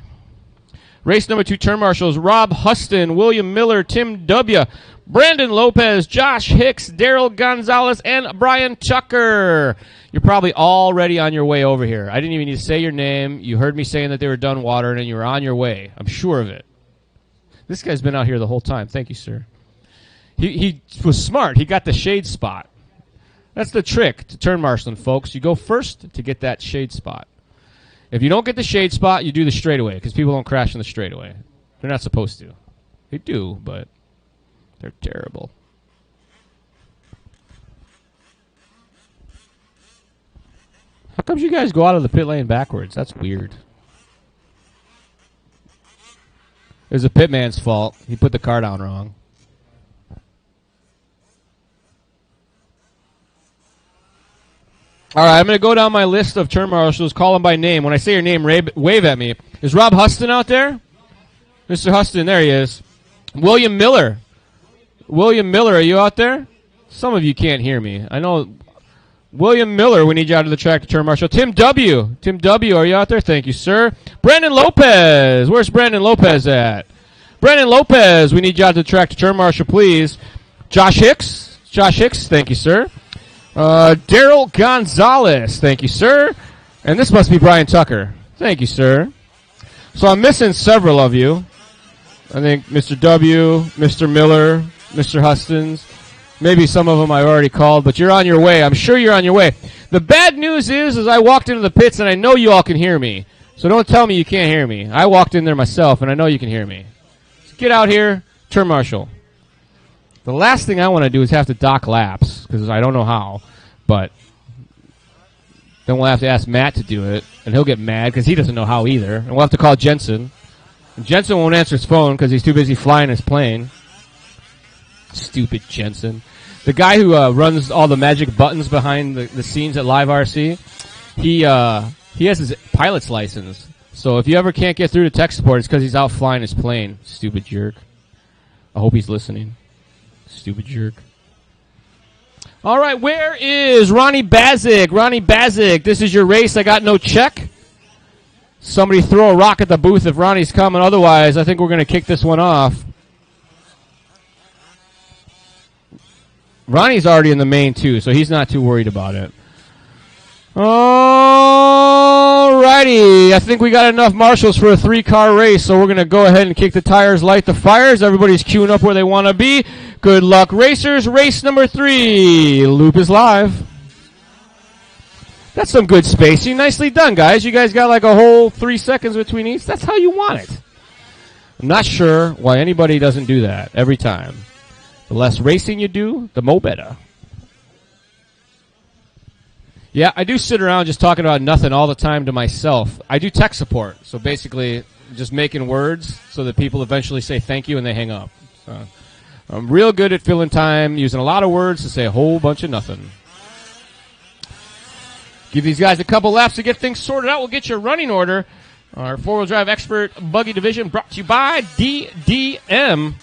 Race number 2 turn marshals, Rob Huston, William Miller, Tim W., Brandon Lopez, Josh Hicks, Daryl Gonzalez, and Brian Tucker. You're probably already on your way over here. I didn't even need to say your name. You heard me saying that they were done watering, and you were on your way. I'm sure of it. This guy's been out here the whole time. Thank you, sir. He was smart. He got the shade spot. That's the trick to turn marshaling, folks. You go first to get that shade spot. If you don't get the shade spot, you do the straightaway, because people don't crash in the straightaway. They're not supposed to. They do, but they're terrible. How come you guys go out of the pit lane backwards? That's weird. It was a pit man's fault. He put the car down wrong. All right, I'm going to go down my list of turn marshals, call them by name. When I say your name, wave at me. Is Rob Huston out there? Mr. Huston, there he is. William Miller. William Miller, are you out there? Some of you can't hear me. I know. William Miller, we need you out of the track to turn marshal. Tim W. Tim W., are you out there? Thank you, sir. Brandon Lopez. Where's Brandon Lopez at? Brandon Lopez, we need you out to the track to turn marshal, please. Josh Hicks. Josh Hicks, thank you, sir. Daryl Gonzalez, thank you, sir. And this must be Brian Tucker. Thank you, sir. So I'm missing several of you. I think Mr. W., Mr. Miller, Mr. Hustons. Maybe some of them I already called, but you're on your way. I'm sure you're on your way. The bad news is I walked into the pits, and I know you all can hear me. So don't tell me you can't hear me. I walked in there myself, and I know you can hear me. So get out here, turn marshal. The last thing I want to do is have to dock laps, because I don't know how. But then we'll have to ask Matt to do it, and he'll get mad because he doesn't know how either. And we'll have to call Jensen. And Jensen won't answer his phone because he's too busy flying his plane. Stupid Jensen. The guy who runs all the magic buttons behind the scenes at Live RC, he has his pilot's license. So if you ever can't get through to tech support, it's because he's out flying his plane. Stupid jerk. I hope he's listening. Stupid jerk. All right, where is Ronnie Bazik? Ronnie Bazik, this is your race. I got no check. Somebody throw a rock at the booth if Ronnie's coming. Otherwise, I think we're going to kick this one off. Ronnie's already in the main, too, so he's not too worried about it. All righty. I think we got enough marshals for a 3-car race, so we're going to go ahead and kick the tires, light the fires. Everybody's queuing up where they want to be. Good luck, racers. Race number 3. Loop is live. That's some good spacing. Nicely done, guys. You guys got like a whole 3 seconds between each. That's how you want it. I'm not sure why anybody doesn't do that every time. The less racing you do, the more better. Yeah, I do sit around just talking about nothing all the time to myself. I do tech support, so basically just making words so that people eventually say thank you and they hang up. So I'm real good at filling time, using a lot of words to say a whole bunch of nothing. Give these guys a couple laps to get things sorted out. We'll get your running order. Our 4-wheel drive expert buggy division brought to you by DDM.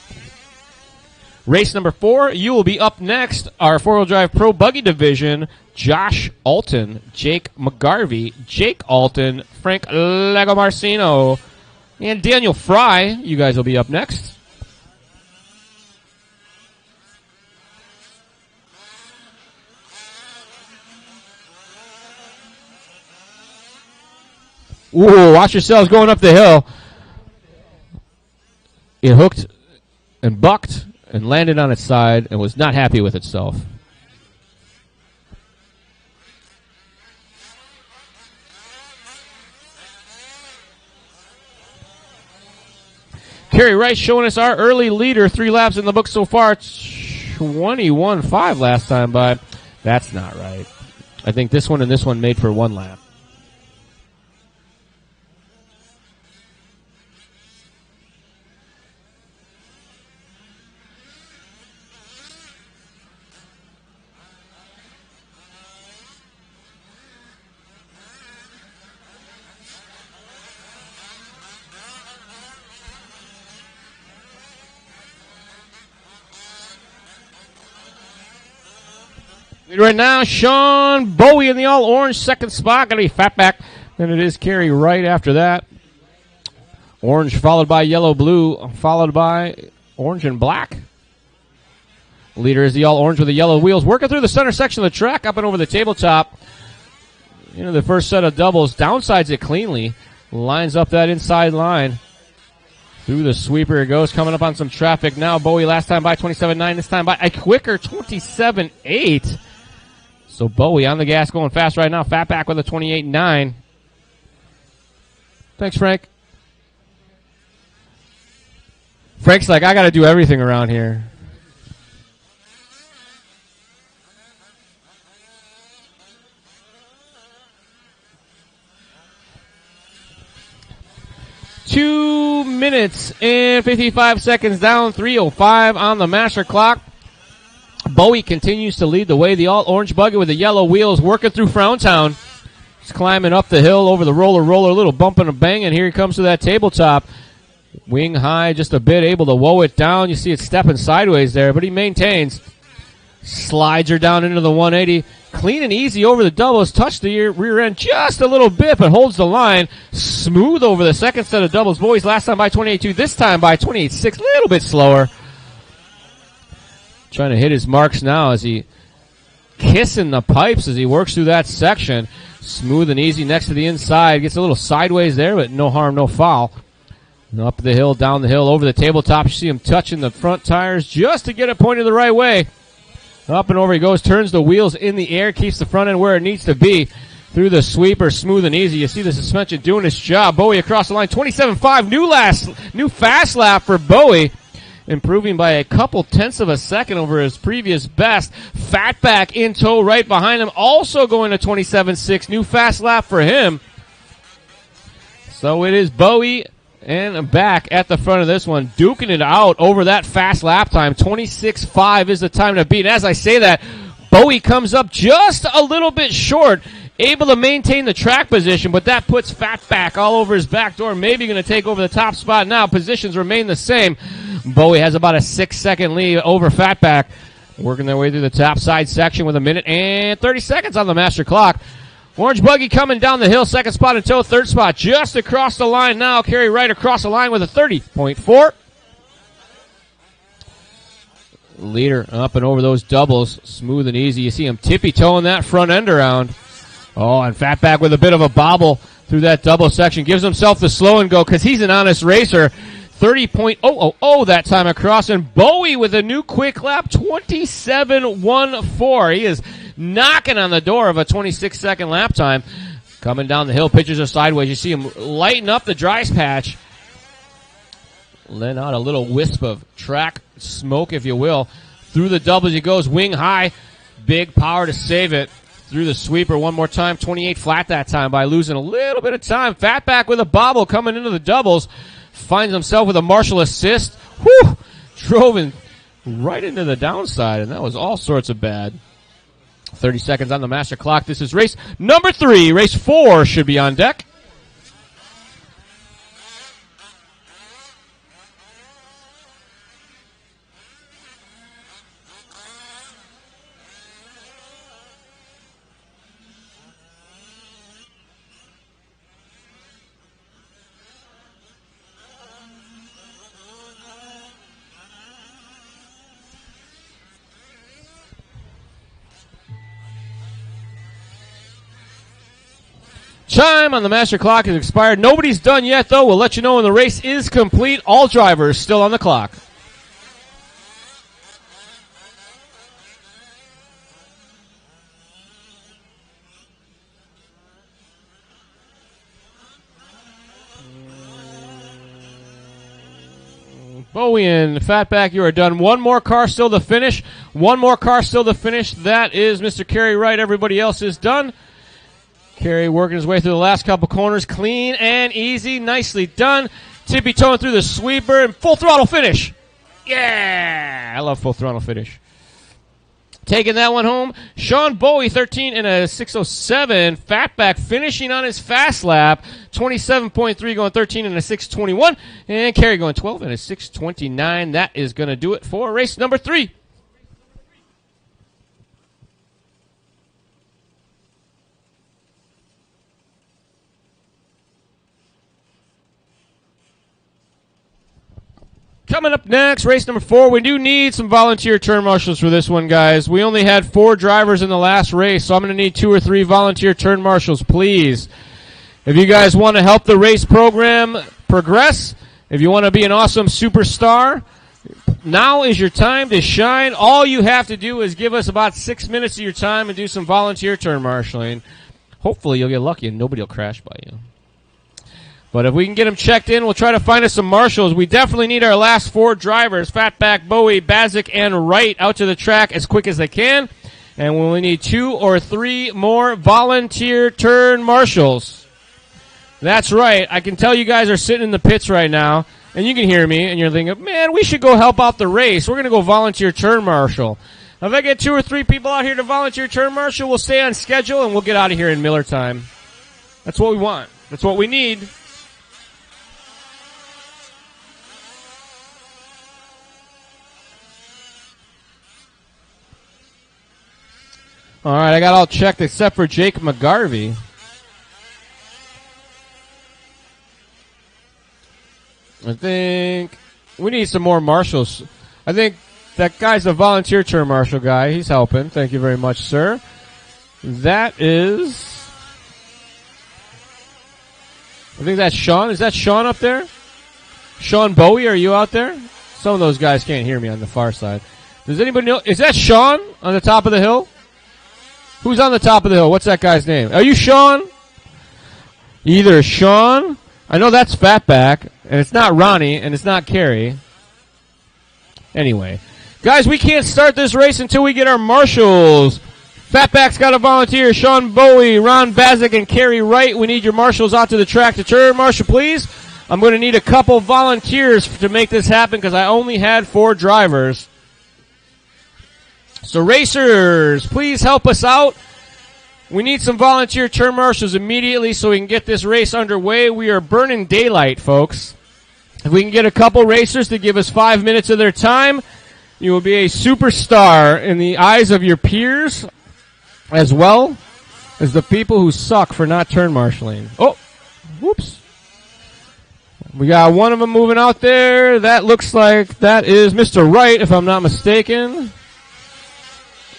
Race number 4, you will be up next. Our 4-wheel drive pro buggy division, Josh Alton, Jake McGarvey, Jake Alton, Frank Lagomarcino, and Daniel Fry. You guys will be up next. Ooh, watch yourselves going up the hill. it hooked and bucked and landed on its side and was not happy with itself. Kerry Rice showing us our early leader. 3 laps in the book so far. 21.5 last time by. That's not right. I think this one and this one made for 1 lap. Right now, Sean Bowie in the all-orange second spot. Going to be Fatback. Then it is Kerry right after that. Orange followed by yellow-blue, followed by orange and black. Leader is the all-orange with the yellow wheels. Working through the center section of the track, up and over the tabletop. The first set of doubles. Downsides it cleanly. Lines up that inside line. Through the sweeper it goes, coming up on some traffic now. Bowie last time by 27.9, this time by a quicker 27.8. So Bowie on the gas going fast right now. Fatback with a 28.9. Thanks, Frank. Frank's like, I got to do everything around here. Two minutes and 55 seconds down, 3:05 on the master clock. Bowie continues to lead the way. The all-orange buggy with the yellow wheels working through Frowntown. He's climbing up the hill over the roller, little bump and a bang, and here he comes to that tabletop. Wing high, just a bit, able to woe it down. You see it stepping sideways there, but he maintains. Slides her down into the 180. Clean and easy over the doubles. Touched the rear end just a little bit, but holds the line. Smooth over the second set of doubles. Boys last time by 28.2, this time by 28.6. A little bit slower. Trying to hit his marks now as he kissing the pipes as he works through that section. Smooth and easy next to the inside. Gets a little sideways there, but no harm, no foul. And up the hill, down the hill, over the tabletop. You see him touching the front tires just to get it pointed the right way. Up and over he goes, turns the wheels in the air, keeps the front end where it needs to be. Through the sweeper, smooth and easy. You see the suspension doing its job. Bowie across the line, 27.5. New fast lap for Bowie. Improving by a couple tenths of a second over his previous best. Fatback in tow right behind him, also going to 27.6. New fast lap for him. So it is Bowie and back at the front of this one, duking it out over that fast lap time. 26.5 is the time to beat. And as I say that, Bowie comes up just a little bit short, able to maintain the track position, but that puts Fatback all over his back door. Maybe going to take over the top spot now. Positions remain the same. Bowie has about a 6-second lead over Fatback. Working their way through the top side section with a minute and 30 seconds on the master clock. Orange buggy coming down the hill, second spot in tow, third spot just across the line now. Kerry right across the line with a 30.4. Leader up and over those doubles, smooth and easy. You see him tippy-toeing that front end around. Oh, and Fatback with a bit of a bobble through that double section. Gives himself the slow and go because he's an honest racer. 30.000 that time across. And Bowie with a new quick lap, 27.14. He is knocking on the door of a 26-second lap time. Coming down the hill, pitches are sideways. You see him lighten up the dry patch. Let out a little wisp of track smoke, if you will. Through the doubles he goes, wing high. Big power to save it. Through the sweeper one more time, 28 flat that time by losing a little bit of time. Fatback with a bobble coming into the doubles. Finds himself with a Marshall assist. Whew! Drove in right into the downside, and that was all sorts of bad. 30 seconds on the master clock. This is race number 3. Race 4 should be on deck. Chime on the master clock has expired. Nobody's done yet, though. We'll let you know when the race is complete. All drivers still on the clock. Bowie and Fatback, you are done. One more car still to finish. One more car still to finish. That is Mr. Kerry Wright. Everybody else is done. Kerry working his way through the last couple corners. Clean and easy. Nicely done. Tippy toeing through the sweeper and full throttle finish. Yeah! I love full throttle finish. Taking that one home. Sean Bowie, 13 in a 6:07. Fatback finishing on his fast lap. 27.3 going 13 in a 6:21. And Kerry going 12 in a 6:29. That is going to do it for race number 3. Coming up next, race number 4. We do need some volunteer turn marshals for this one, guys. We only had 4 drivers in the last race, so I'm going to need 2 or 3 volunteer turn marshals, please. If you guys want to help the race program progress, if you want to be an awesome superstar, now is your time to shine. All you have to do is give us about 6 minutes of your time and do some volunteer turn marshaling. Hopefully you'll get lucky and nobody will crash by you. But if we can get them checked in, we'll try to find us some marshals. We definitely need our last 4 drivers, Fatback, Bowie, Bazik, and Wright, out to the track as quick as they can. And we'll need 2 or 3 more volunteer turn marshals. That's right. I can tell you guys are sitting in the pits right now, and you can hear me, and you're thinking, man, we should go help out the race. We're going to go volunteer turn marshal. If I get 2 or 3 people out here to volunteer turn marshal, we'll stay on schedule, and we'll get out of here in Miller time. That's what we want. That's what we need. All right, I got all checked except for Jake McGarvey. I think we need some more marshals. I think that guy's a volunteer turn marshal guy. He's helping. Thank you very much, sir. That is... I think that's Sean. Is that Sean up there? Sean Bowie, are you out there? Some of those guys can't hear me on the far side. Does anybody know? Is that Sean on the top of the hill? Who's on the top of the hill? What's that guy's name? Are you Sean? Either Sean. I know that's Fatback, and it's not Ronnie, and it's not Kerry. Anyway. Guys, we can't start this race until we get our marshals. Fatback's got a volunteer. Sean Bowie, Ron Bazik, and Kerry Wright. We need your marshals out to the track to turn. Marshal, please. I'm going to need a couple volunteers to make this happen because I only had 4 drivers. So racers, please help us out. We need some volunteer turn marshals immediately so we can get this race underway. We are burning daylight, folks. If we can get a couple racers to give us 5 minutes of their time, you will be a superstar in the eyes of your peers as well as the people who suck for not turn marshaling. Oh, whoops. We got one of them moving out there. That looks like that is Mr. Wright, if I'm not mistaken.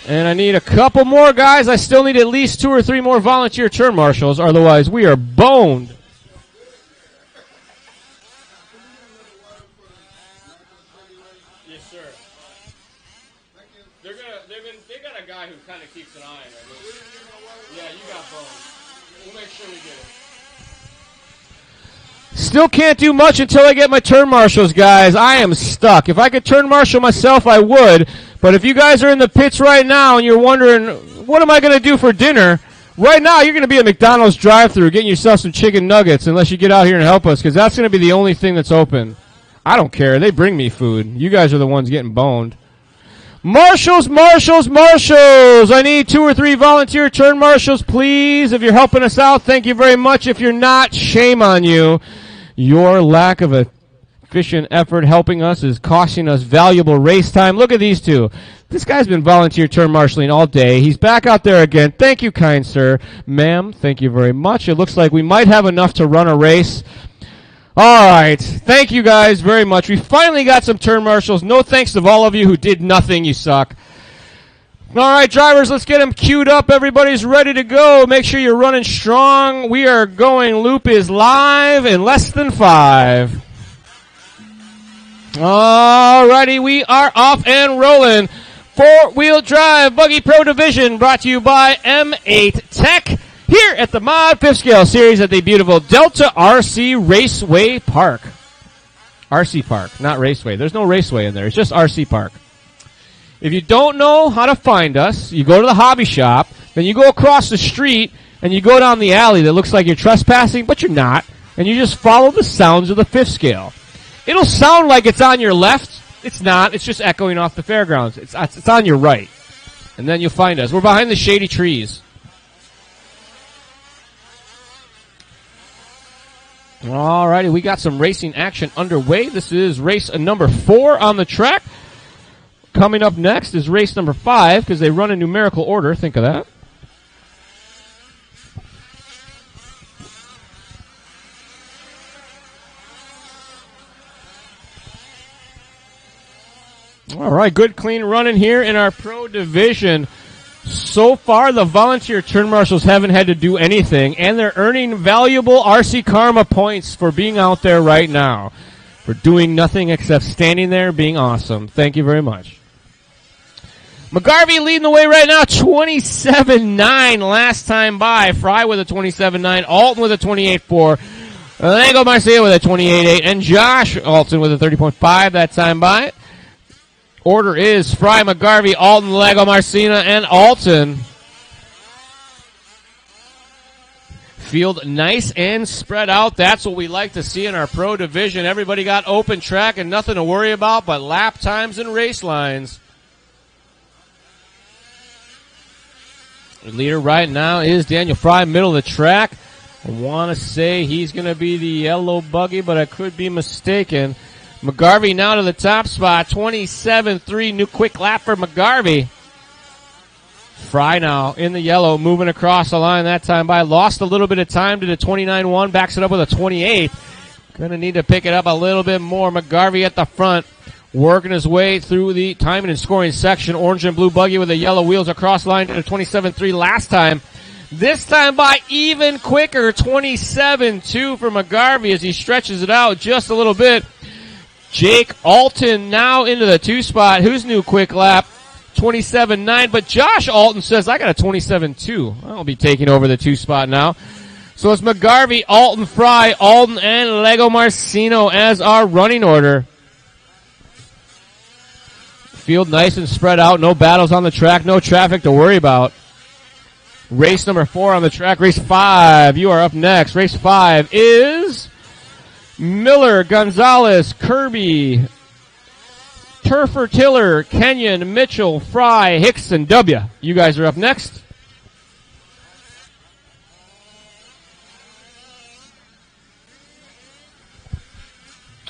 And I need a couple more guys. I still need at least 2 or 3 more volunteer turn marshals. Otherwise, we are boned. Yes, sir. They got a guy who kind of keeps an eye on it. Yeah, you got boned. We'll make sure we get it. Still can't do much until I get my turn marshals, guys. I am stuck. If I could turn marshal myself, I would. But if you guys are in the pits right now and you're wondering, what am I going to do for dinner? Right now, you're going to be at McDonald's drive-thru getting yourself some chicken nuggets unless you get out here and help us, because that's going to be the only thing that's open. I don't care. They bring me food. You guys are the ones getting boned. Marshals, marshals, marshals. I need 2 or 3 volunteer turn marshals, please. If you're helping us out, thank you very much. If you're not, shame on you. Your lack of efficient effort helping us is costing us valuable race time. Look at these 2. This guy's been volunteer turn marshaling all day. He's back out there again. Thank you, kind sir. Ma'am, thank you very much. It looks like we might have enough to run a race. All right. Thank you guys very much. We finally got some turn marshals. No thanks to all of you who did nothing. You suck. All right, drivers, let's get them queued up. Everybody's ready to go. Make sure you're running strong. We are going. Loop is live in less than 5. All righty, we are off and rolling. 4-wheel drive buggy pro division brought to you by M8 Tech here at the Mod 5th Scale Series at the beautiful Delta RC Raceway Park. RC Park, not Raceway. There's no Raceway in there. It's just RC Park. If you don't know how to find us, you go to the hobby shop, then you go across the street, and you go down the alley that looks like you're trespassing, but you're not, and you just follow the sounds of the 5th scale. It'll sound like it's on your left. It's not. It's just echoing off the fairgrounds. It's on your right. And then you'll find us. We're behind the shady trees. All righty, we got some racing action underway. This is race number 4 on the track. Coming up next is race number 5 because they run in numerical order. Think of that. All right, good clean running here in our pro division. So far, the volunteer turn marshals haven't had to do anything, and they're earning valuable RC Karma points for being out there right now. For doing nothing except standing there being awesome. Thank you very much. McGarvey leading the way right now, 27.9 last time by. Fry with a 27.9, Alton with a 28.4, Lego Marcia with a 28.8, and Josh Alton with a 30.5 that time by. Order is Fry, McGarvey, Alton, Lego Marcina, and Alton. Field nice and spread out. That's what we like to see in our pro division. Everybody got open track and nothing to worry about but lap times and race lines. The leader right now is Daniel Fry, middle of the track. I want to say he's going to be the yellow buggy, but I could be mistaken. McGarvey now to the top spot, 27.3, new quick lap for McGarvey. Fry now in the yellow, moving across the line that time by. Lost a little bit of time to the 29.1, backs it up with a 28. Going to need to pick it up a little bit more. McGarvey at the front, working his way through the timing and scoring section. Orange and blue buggy with the yellow wheels across the line to the 27.3 last time. This time by even quicker, 27.2 for McGarvey as he stretches it out just a little bit. Jake Alton now into the 2 spot. Who's new quick lap? 27.9, but Josh Alton says, I got a 27.2. I'll be taking over the 2 spot now. So it's McGarvey, Alton, Fry, Alton, and Lego Marcino as our running order. Field nice and spread out. No battles on the track. No traffic to worry about. Race number 4 on the track. Race 5. You are up next. Race 5 is Miller, Gonzalez, Kirby, Turfer, Tiller, Kenyon, Mitchell, Fry, Hickson, W. You guys are up next.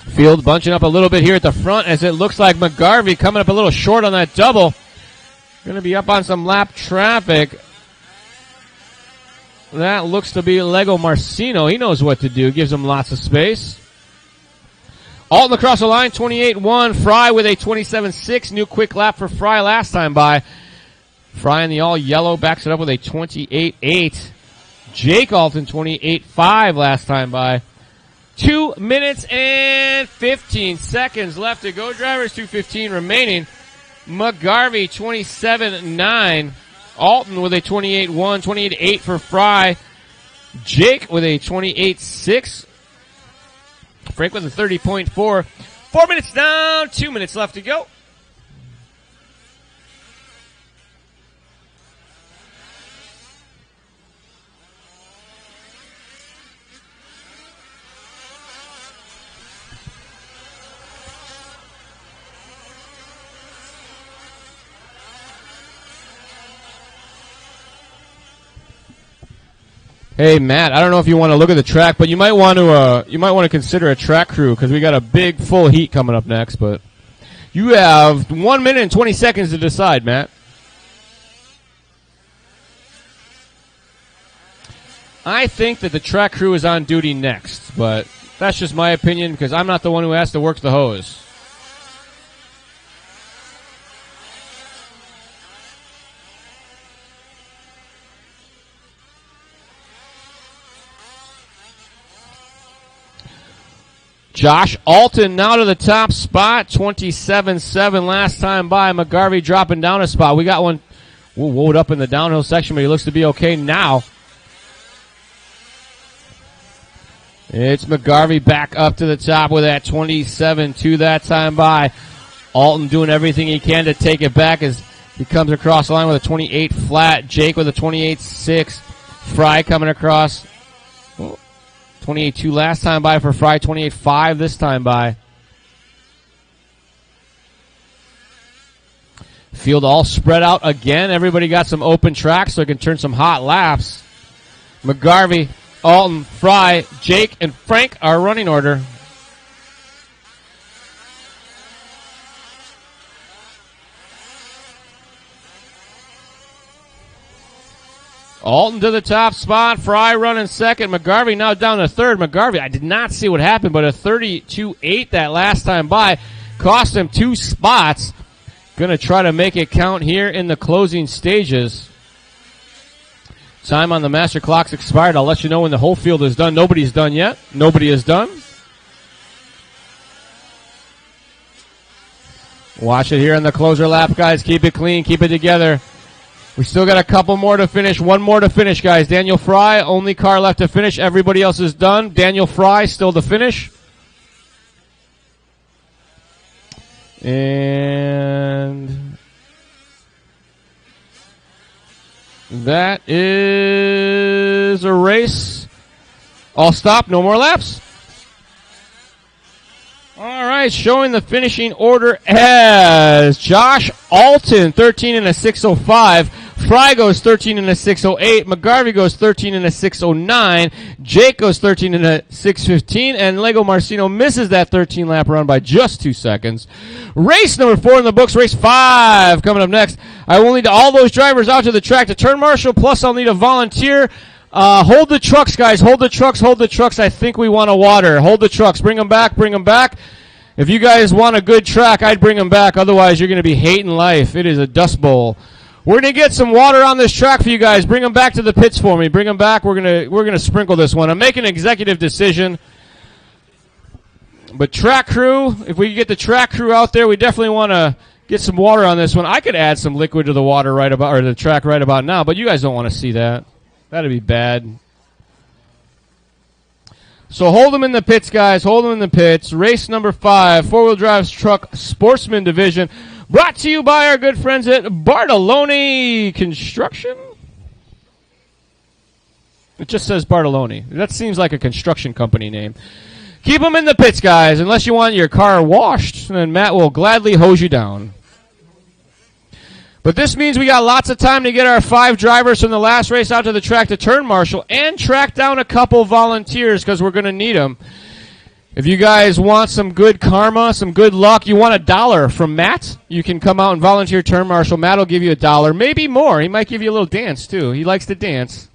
Field bunching up a little bit here at the front as it looks like McGarvey coming up a little short on that double. Going to be up on some lap traffic. That looks to be Lego Marcino. He knows what to do. Gives him lots of space. Alton across the line, 28.1. Fry with a 27.6. New quick lap for Fry last time by. Fry in the all yellow backs it up with a 28.8. Jake Alton, 28.5 last time by. 2 minutes and 15 seconds left to go. Drivers, 2:15 remaining. McGarvey, 27.9. Alton with a 28.1, 28.8 for Fry. Jake with a 28.6. Frank with a 30.4. 4 minutes down, 2 minutes left to go. Hey Matt, I don't know if you want to look at the track, but you might want to consider a track crew because we got a big full heat coming up next. But you have 1 minute and 20 seconds to decide, Matt. I think that the track crew is on duty next, but that's just my opinion because I'm not the one who has to work the hose. Josh Alton now to the top spot, 27-7 last time by. McGarvey dropping down a spot. We got one woed up in the downhill section, but he looks to be okay now. It's McGarvey back up to the top with that 27-2 that time by. Alton doing everything he can to take it back as he comes across the line with a 28 flat. Jake with a 28-6. Fry coming across. 28-2 last time by for Fry. 28-5 this time by. Field all spread out again. Everybody got some open tracks so they can turn some hot laps. McGarvey, Alton, Fry, Jake, and Frank are running order. Alton to the top spot. Fry running second. McGarvey now down to third. McGarvey, I did not see what happened, but a 32-8 that last time by cost him 2 spots. Going to try to make it count here in the closing stages. Time on the master clock's expired. I'll let you know when the whole field is done. Nobody's done yet. Nobody is done. Watch it here on the closer lap, guys. Keep it clean. Keep it together. We still got a couple more to finish. One more to finish, guys. Daniel Fry, only car left to finish. Everybody else is done. Daniel Fry still to finish. And that is a race. All stop. No more laps. All right, showing the finishing order as Josh Alton, 13 and a 6:05. Fry goes 13 and a 6:08. McGarvey goes 13 and a 6:09. Jake goes 13 and a 6:15. And Lego Marcino misses that 13-lap run by just 2 seconds. Race number 4 in the books. Race 5 coming up next. I will need all those drivers out to the track to turn marshal. Plus, I'll need a volunteer. Hold the trucks, guys. Hold the trucks. Hold the trucks. I think we want a water. Hold the trucks. Bring them back. Bring them back. If you guys want a good track, I'd bring them back. Otherwise, you're going to be hating life. It is a dust bowl. We're going to get some water on this track for you guys. Bring them back to the pits for me. Bring them back. We're going to sprinkle this one. I'm making an executive decision. But track crew, if we get the track crew out there, we definitely want to get some water on this one. I could add some liquid to the water right about, or the track right about now, but you guys don't want to see that. That'd be bad. So hold them in the pits, guys. Hold them in the pits. Race number 5, 4-wheel drive truck sportsman division. Brought to you by our good friends at Bartolone Construction. It just says Bartolone. That seems like a construction company name. Keep them in the pits, guys. Unless you want your car washed, then Matt will gladly hose you down. But this means we got lots of time to get our 5 drivers from the last race out to the track to turn marshal and track down a couple volunteers because we're going to need them. If you guys want some good karma, some good luck, you want $1 from Matt, you can come out and volunteer turn marshal. Matt will give you $1, maybe more. He might give you a little dance, too. He likes to dance.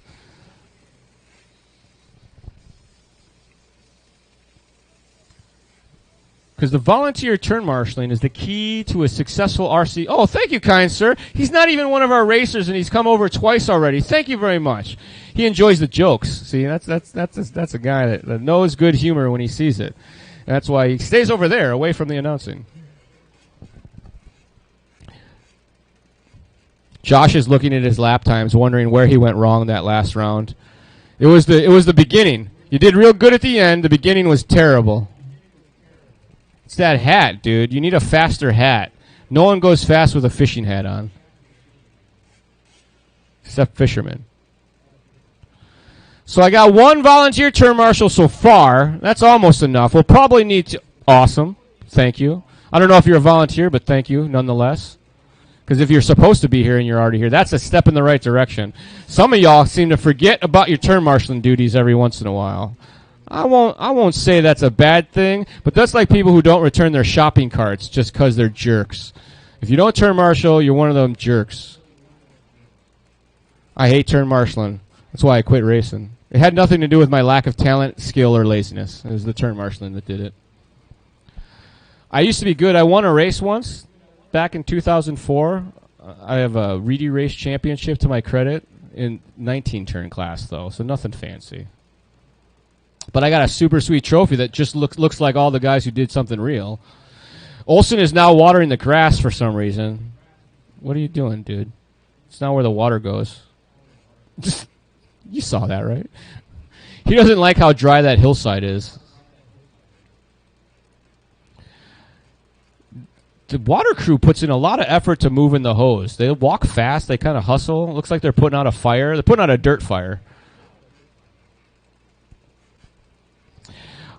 Because the volunteer turn marshaling is the key to a successful RC. Oh, thank you, kind sir. He's not even one of our racers, and he's come over twice already. Thank you very much. He enjoys the jokes. See, that's a guy that knows good humor when he sees it. That's why he stays over there, away from the announcing. Josh is looking at his lap times, wondering where he went wrong that last round. It was the beginning. You did real good at the end. The beginning was terrible. It's that hat, dude. You need a faster hat. No one goes fast with a fishing hat on. Except fishermen. So I got 1 volunteer turn marshal so far. That's almost enough. We'll probably need to... Awesome. Thank you. I don't know if you're a volunteer, but thank you nonetheless. Because if you're supposed to be here and you're already here, that's a step in the right direction. Some of y'all seem to forget about your turn marshaling duties every once in a while. I won't say that's a bad thing, but that's like people who don't return their shopping carts just because they're jerks. If you don't turn marshal, you're one of them jerks. I hate turn marshaling. That's why I quit racing. It had nothing to do with my lack of talent, skill, or laziness. It was the turn marshaling that did it. I used to be good. I won a race once back in 2004. I have a Reedy Race Championship to my credit in 19-turn class, though, so nothing fancy. But I got a super sweet trophy that just looks like all the guys who did something real. Olson is now watering the grass for some reason. What are you doing, dude? It's not where the water goes. You saw that, right? He doesn't like how dry that hillside is. The water crew puts in a lot of effort to move in the hose. They walk fast. They kind of hustle. It looks like they're putting out a fire. They're putting out a dirt fire.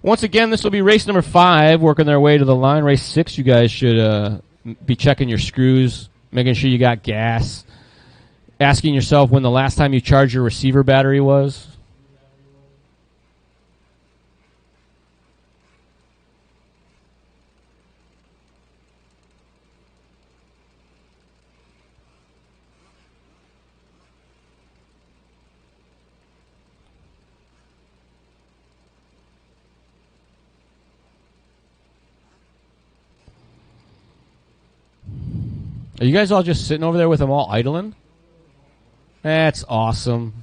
Once again, this will be race number 5, working their way to the line. Race 6, you guys should be checking your screws, making sure you got gas, asking yourself when the last time you charged your receiver battery was. Are you guys all just sitting over there with them all idling? That's awesome.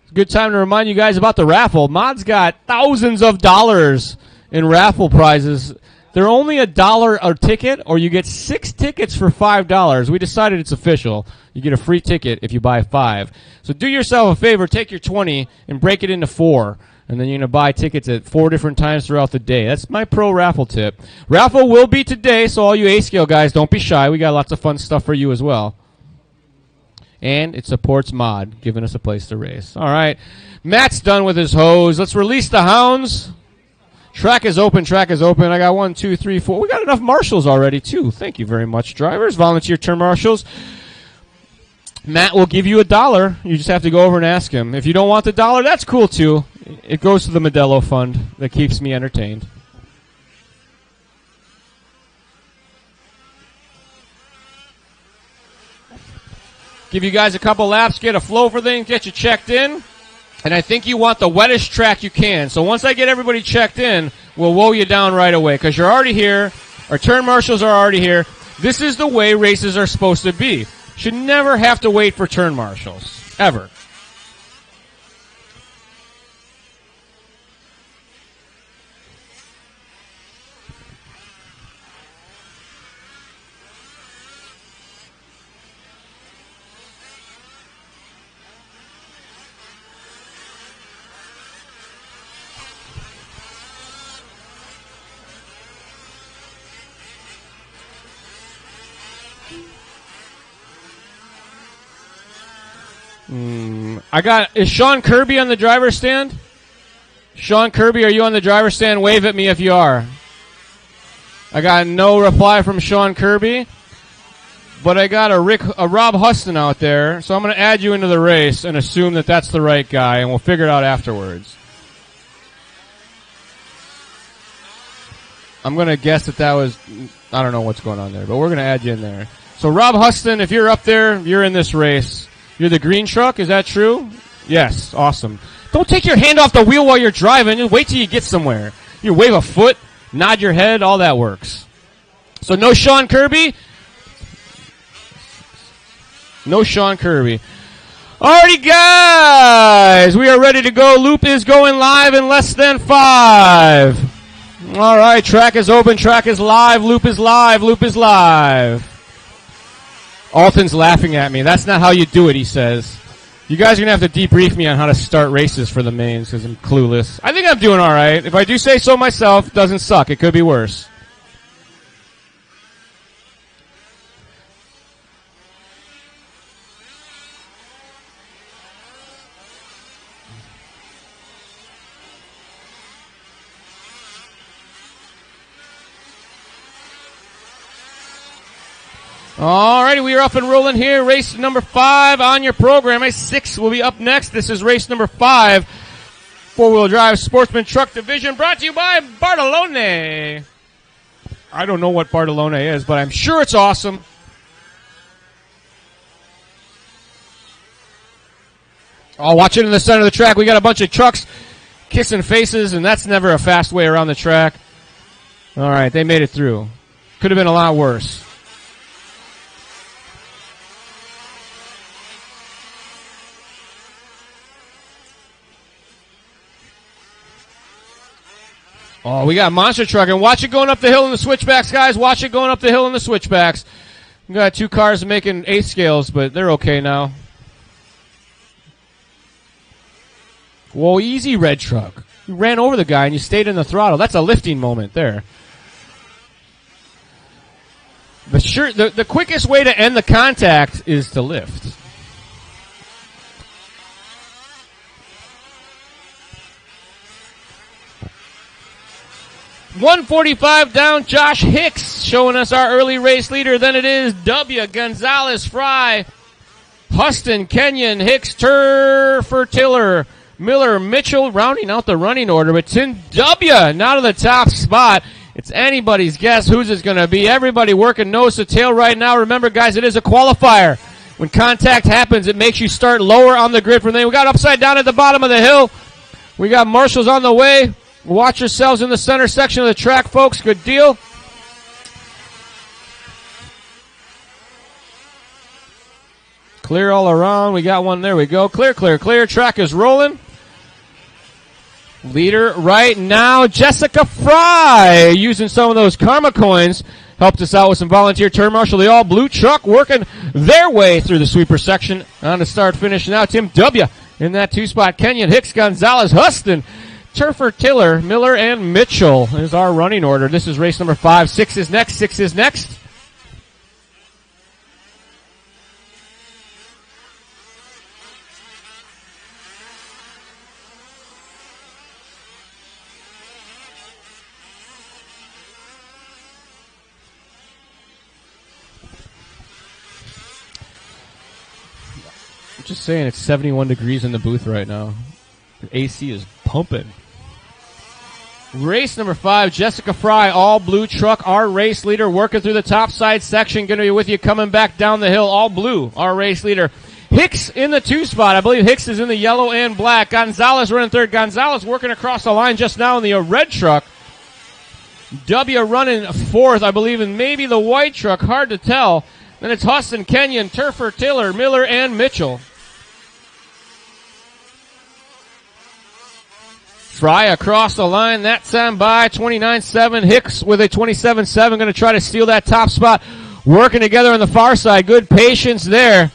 It's a good time to remind you guys about the raffle. Mod's got thousands of dollars in raffle prizes. They're only $1 a ticket, or you get 6 tickets for $5. We decided it's official. You get a free ticket if you buy 5. So do yourself a favor, take your 20 and break it into 4. And then you're going to buy tickets at 4 different times throughout the day. That's my pro raffle tip. Raffle will be today, so all you A-Scale guys, don't be shy. We got lots of fun stuff for you as well. And it supports Mod, giving us a place to race. All right. Matt's done with his hose. Let's release the hounds. Track is open. Track is open. I got 1, 2, 3, 4. We got enough marshals already, too. Thank you very much, drivers. Volunteer turn marshals. Matt will give you $1. You just have to go over and ask him. If you don't want the $1, that's cool, too. It goes to the Modelo Fund that keeps me entertained. Give you guys a couple laps, get a flow for things, get you checked in. And I think you want the wettest track you can. So once I get everybody checked in, we'll woe you down right away because you're already here. Our turn marshals are already here. This is the way races are supposed to be. Should never have to wait for turn marshals. Ever. Is Sean Kirby on the driver's stand? Sean Kirby, are you on the driver's stand? Wave at me if you are. I got no reply from Sean Kirby, but I got a Rob Huston out there, so I'm going to add you into the race and assume that that's the right guy, and we'll figure it out afterwards. I'm going to guess that was, I don't know what's going on there, but we're going to add you in there. So Rob Huston, if you're up there, you're in this race. You're the green truck, is that true? Yes, awesome. Don't take your hand off the wheel while you're driving. Just wait till you get somewhere. You wave a foot, nod your head, all that works. So no Sean Kirby. No Sean Kirby. Alrighty, guys. We are ready to go. Loop is going live in less than 5. All right, track is open. Track is live. Loop is live. Loop is live. Alton's laughing at me. That's not how you do it, he says. You guys are going to have to debrief me on how to start races for the mains because I'm clueless. I think I'm doing all right. If I do say so myself, it doesn't suck. It could be worse. Alrighty, we are up and rolling here. Race number 5 on your program. Race 6 will be up next. This is race number 5. Four-wheel drive sportsman truck division brought to you by Bartolone. I don't know what Bartolone is, but I'm sure it's awesome. Oh, watch it in the center of the track. We got a bunch of trucks kissing faces, and that's never a fast way around the track. All right, they made it through. Could have been a lot worse. Oh, we got monster truck, and watch it going up the hill in the switchbacks, guys. Watch it going up the hill in the switchbacks. We got 2 cars making 8 scales, but they're okay now. Whoa, easy, red truck. You ran over the guy and you stayed in the throttle. That's a lifting moment there. The quickest way to end the contact is to lift. .145 down, Josh Hicks showing us our early race leader. Then it is W, Gonzalez, Fry, Huston, Kenyon, Hicks, Turfer, Tiller, Miller, Mitchell, rounding out the running order. But Tim W, now to the top spot. It's anybody's guess whose it's going to be. Everybody working nose to tail right now. Remember, guys, it is a qualifier. When contact happens, it makes you start lower on the grid from there. We got upside down at the bottom of the hill. We got marshals on the way. Watch yourselves in the center section of the track, folks. Good deal. Clear all around. We got one. There we go. Clear, clear, clear. Track is rolling. Leader right now, Jessica Fry, using some of those karma coins. Helped us out with some volunteer turn marshal. The all blue truck working their way through the sweeper section. On the start finish now, Tim W. in that 2 spot. Kenyon, Hicks, Gonzalez, Huston, Turfer, Tiller, Miller, and Mitchell is our running order. This is race number 5. 6 is next. 6 is next. Just saying, it's 71 degrees in the booth right now. The AC is pumping. Race number 5, Jessica Fry, all blue truck, our race leader, working through the top side section. Going to be with you coming back down the hill, all blue, our race leader. Hicks in the 2 spot. I believe Hicks is in the yellow and black. Gonzalez running third. Gonzalez working across the line just now in the red truck. W running 4th, I believe, in maybe the white truck. Hard to tell. Then it's Huston, Kenyon, Turfer, Tiller, Miller, and Mitchell. Fry across the line. That time by 29.7. Hicks with a 27.7. Going to try to steal that top spot. Working together on the far side. Good patience there.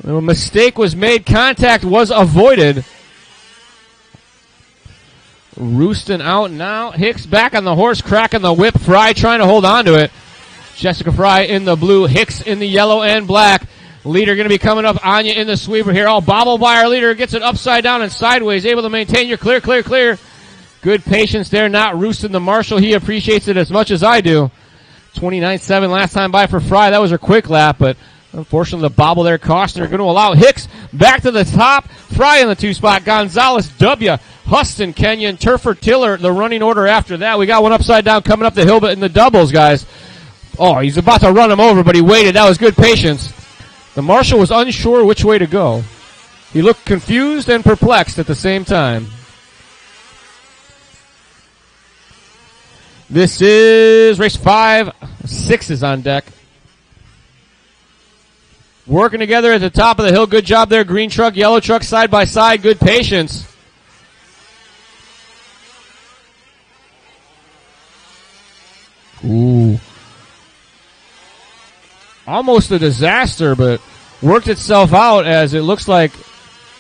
A mistake was made. Contact was avoided. Roosting out now. Hicks back on the horse, cracking the whip. Fry trying to hold on to it. Jessica Fry in the blue. Hicks in the yellow and black. Leader going to be coming up. Anya in the sweeper here. All bobbled by our leader. Gets it upside down and sideways. Able to maintain your clear, clear, clear. Good patience there. Not roosting the marshal. He appreciates it as much as I do. 29.7 last time by for Fry. That was her quick lap, but unfortunately the bobble there cost her. Going to allow Hicks back to the top. Fry in the 2 spot. Gonzalez, W. Huston, Kenyon, Turfer, Tiller. The running order after that. We got one upside down coming up the hill, but in the doubles, guys. Oh, he's about to run him over, but he waited. That was good patience. The marshal was unsure which way to go. He looked confused and perplexed at the same time. This is race 5. 6 is on deck. Working together at the top of the hill. Good job there. Green truck, yellow truck, side by side. Good patience. Ooh. Almost a disaster, but worked itself out as it looks like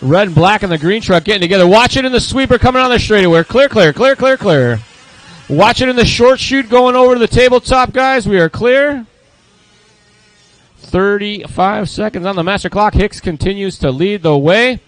red and black and the green truck getting together. Watch it in the sweeper coming on the straightaway. Clear, clear, clear, clear, clear. Watch it in the short chute going over to the tabletop, guys. We are clear. 35 seconds on the master clock. Hicks continues to lead the way.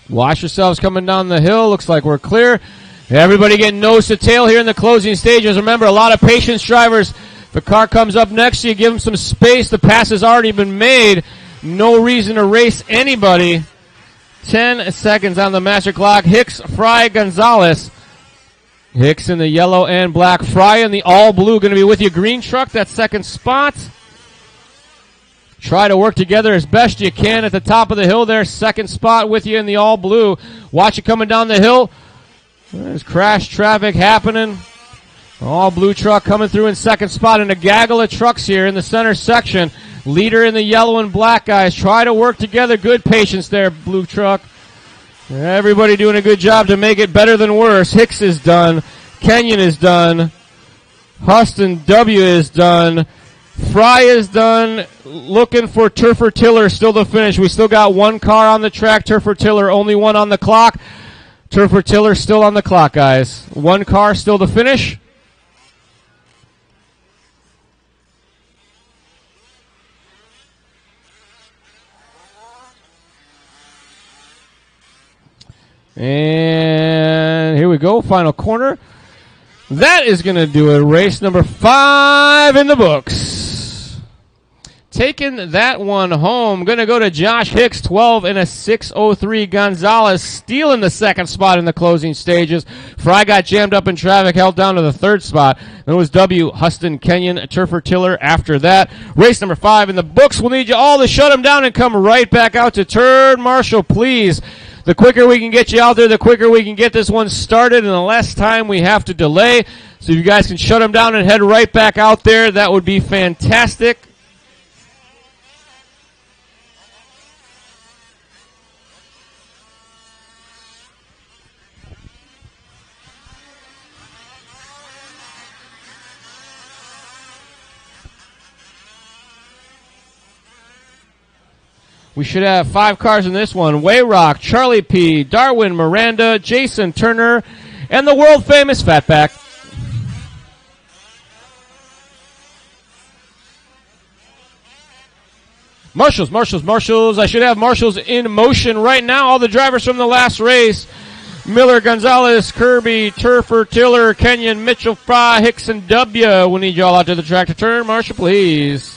Watch yourselves coming down the hill. Looks like we're clear. Everybody getting nose to tail here in the closing stages. Remember, a lot of patience, drivers. If the car comes up next to you, give them some space. The pass has already been made. No reason to race anybody. 10 seconds on the master clock. Hicks, Fry, Gonzalez. Hicks in the yellow and black. Fry in the all blue. Going to be with you. Green truck, that second spot. Try to work together as best you can at the top of the hill there. Second spot with you in the all blue. Watch it coming down the hill. There's crash traffic happening. All blue truck coming through in second spot, and a gaggle of trucks here in the center section. Leader in the yellow and black, guys. Try to work together. Good patience there, blue truck. Everybody doing a good job to make it better than worse. Hicks is done. Kenyon is done. Huston W is done. Fry is done. Looking for Turfer Tiller still to finish. We still got one car on the track. Turfer Tiller, only one on the clock. Turfer Tiller still on the clock, guys. One car still to finish. And here we go, final corner. That is going to do it. Race number 5 in the books. Taking that one home. Going to go to Josh Hicks, 12 and a 6:03. Gonzalez stealing the second spot in the closing stages. Fry got jammed up in traffic, held down to the third spot. Then it was W, Huston, Kenyon, Turfer Tiller after that. Race number 5 in the books. We'll need you all to shut them down and come right back out to turn marshal, please. The quicker we can get you out there, the quicker we can get this one started, and the less time we have to delay. So if you guys can shut them down and head right back out there, that would be fantastic. We should have 5 cars in this one. Wayrock, Charlie P, Darwin Miranda, Jason Turner, and the world-famous Fatback. Marshals. I should have marshals in motion right now. All the drivers from the last race. Miller, Gonzalez, Kirby, Turfer, Tiller, Kenyon, Mitchell, Fry, Hicks, and W. We'll need you all out to the track to turn. Marshal, please.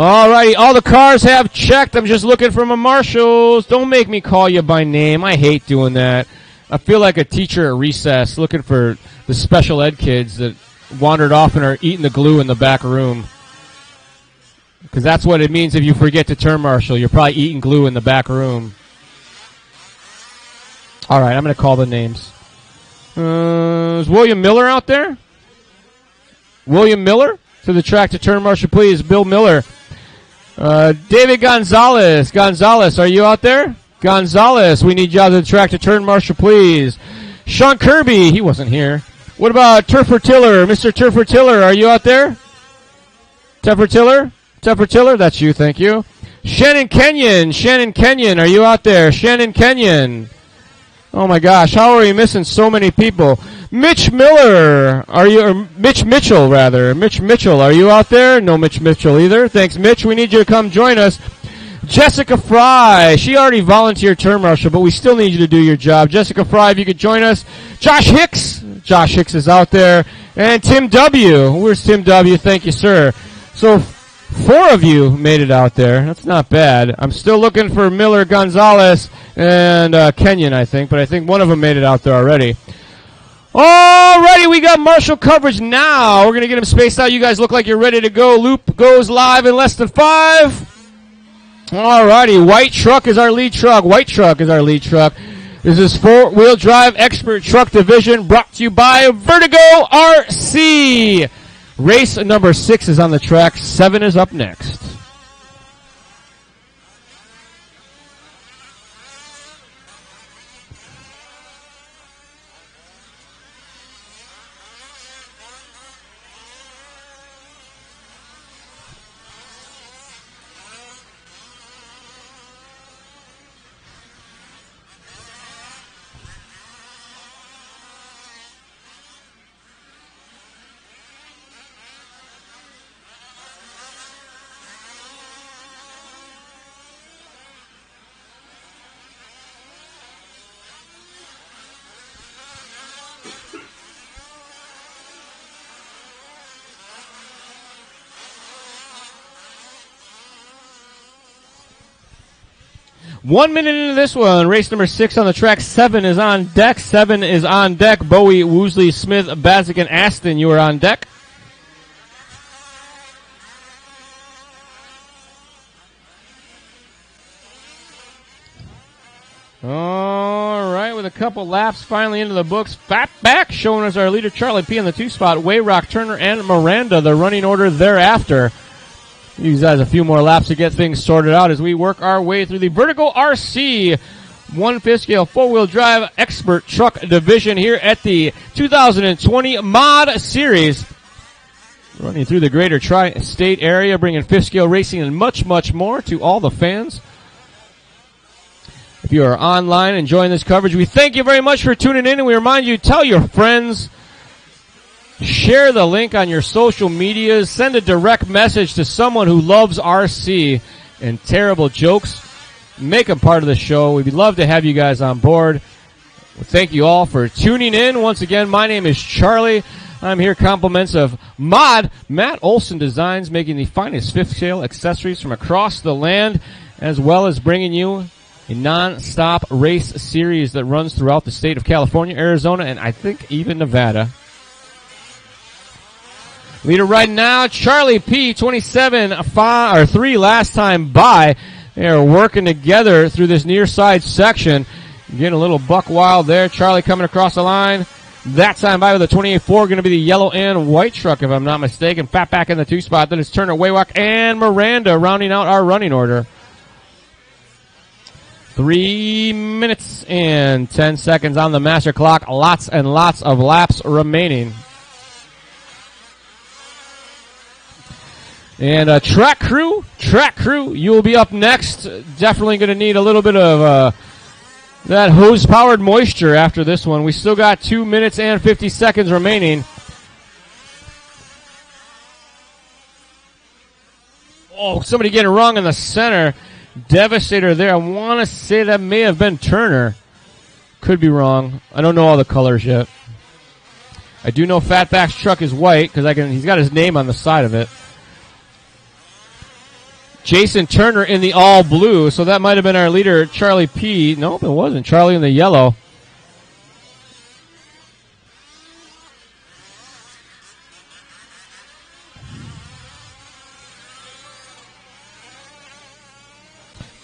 All righty, all the cars have checked. I'm just looking for my marshals. Don't make me call you by name. I hate doing that. I feel like a teacher at recess looking for the special ed kids that wandered off and are eating the glue in the back room. Because that's what it means if you forget to turn marshal. You're probably eating glue in the back room. All right, I'm going to call the names. Is William Miller out there? William Miller? To the track to turn marshal, please. Bill Miller. David Gonzalez. Gonzalez, are you out there? Gonzalez, we need you out to the track to turn marshal, please. Sean Kirby, he wasn't here. What about Turfer Tiller? Mr. Turfer Tiller, are you out there? Turfer Tiller? Turfer Tiller, that's you, thank you. Shannon Kenyon. Shannon Kenyon, are you out there? Shannon Kenyon. Oh my gosh, how are we missing so many people? Mitch Miller, are you, or Mitch Mitchell rather. Mitch Mitchell, are you out there? No Mitch Mitchell either. Thanks, Mitch. We need you to come join us. Jessica Fry, she already volunteered turn marshal, but we still need you to do your job. Jessica Fry, if you could join us. Josh Hicks. Josh Hicks is out there. And Tim W. Where's Tim W? Thank you, sir. So 4 of you made it out there. That's not bad. I'm still looking for Miller, Gonzalez, and Kenyon, I think, but I think one of them made it out there already. Alrighty, we got marshal coverage now. We're going to get them spaced out. You guys look like you're ready to go. Loop goes live in less than 5. Alrighty, White Truck is our lead truck. White Truck is our lead truck. This is 4-wheel drive expert truck division brought to you by Vertigo RC. Race number 6 is on the track. 7 is up next. One minute into this one, race number 6 on the track. 7 is on deck. 7 is on deck. Bowie, Woosley, Smith, Bazik, and Aston, you are on deck. Oh, a couple laps finally into the books. Fatback showing us our leader, Charlie P. in the 2 spot. Wayrock, Turner, and Miranda, the running order thereafter. Use guys a few more laps to get things sorted out as we work our way through the Vertigo RC 1/5 scale 4-wheel drive expert truck division here at the 2020 Mod Series. Running through the greater tri-state area, bringing 5th scale racing and much, much more to all the fans. If you are online enjoying this coverage, we thank you very much for tuning in, and we remind you, tell your friends, share the link on your social medias, send a direct message to someone who loves RC and terrible jokes. Make them part of the show. We'd love to have you guys on board. Thank you all for tuning in. Once again, my name is Charlie. I'm here compliments of Mod Matt Olson Designs, making the finest 5th scale accessories from across the land, as well as bringing you a non-stop race series that runs throughout the state of California, Arizona, and I think even Nevada. Leader right now, Charlie P, 27-3 last time by. They are working together through this near side section. Getting a little buck wild there. Charlie coming across the line. That time by with a 28-4, going to be the yellow and white truck, if I'm not mistaken. Fatback in the 2 spot. Then it's Turner, Wayrock, and Miranda rounding out our running order. 3 minutes and 10 seconds on the master clock. Lots and lots of laps remaining. And track crew, you will be up next. Definitely going to need a little bit of that hose-powered moisture after this one. We still got 2 minutes and 50 seconds remaining. Oh, somebody getting wrong in the center. Devastator there. I want to say that may have been Turner. Could be wrong. I don't know all the colors yet. I do know Fatback's truck is white because he's got his name on the side of it. Jason Turner in the all blue, so that might have been our leader, Charlie P. Nope, it wasn't. Charlie in the yellow.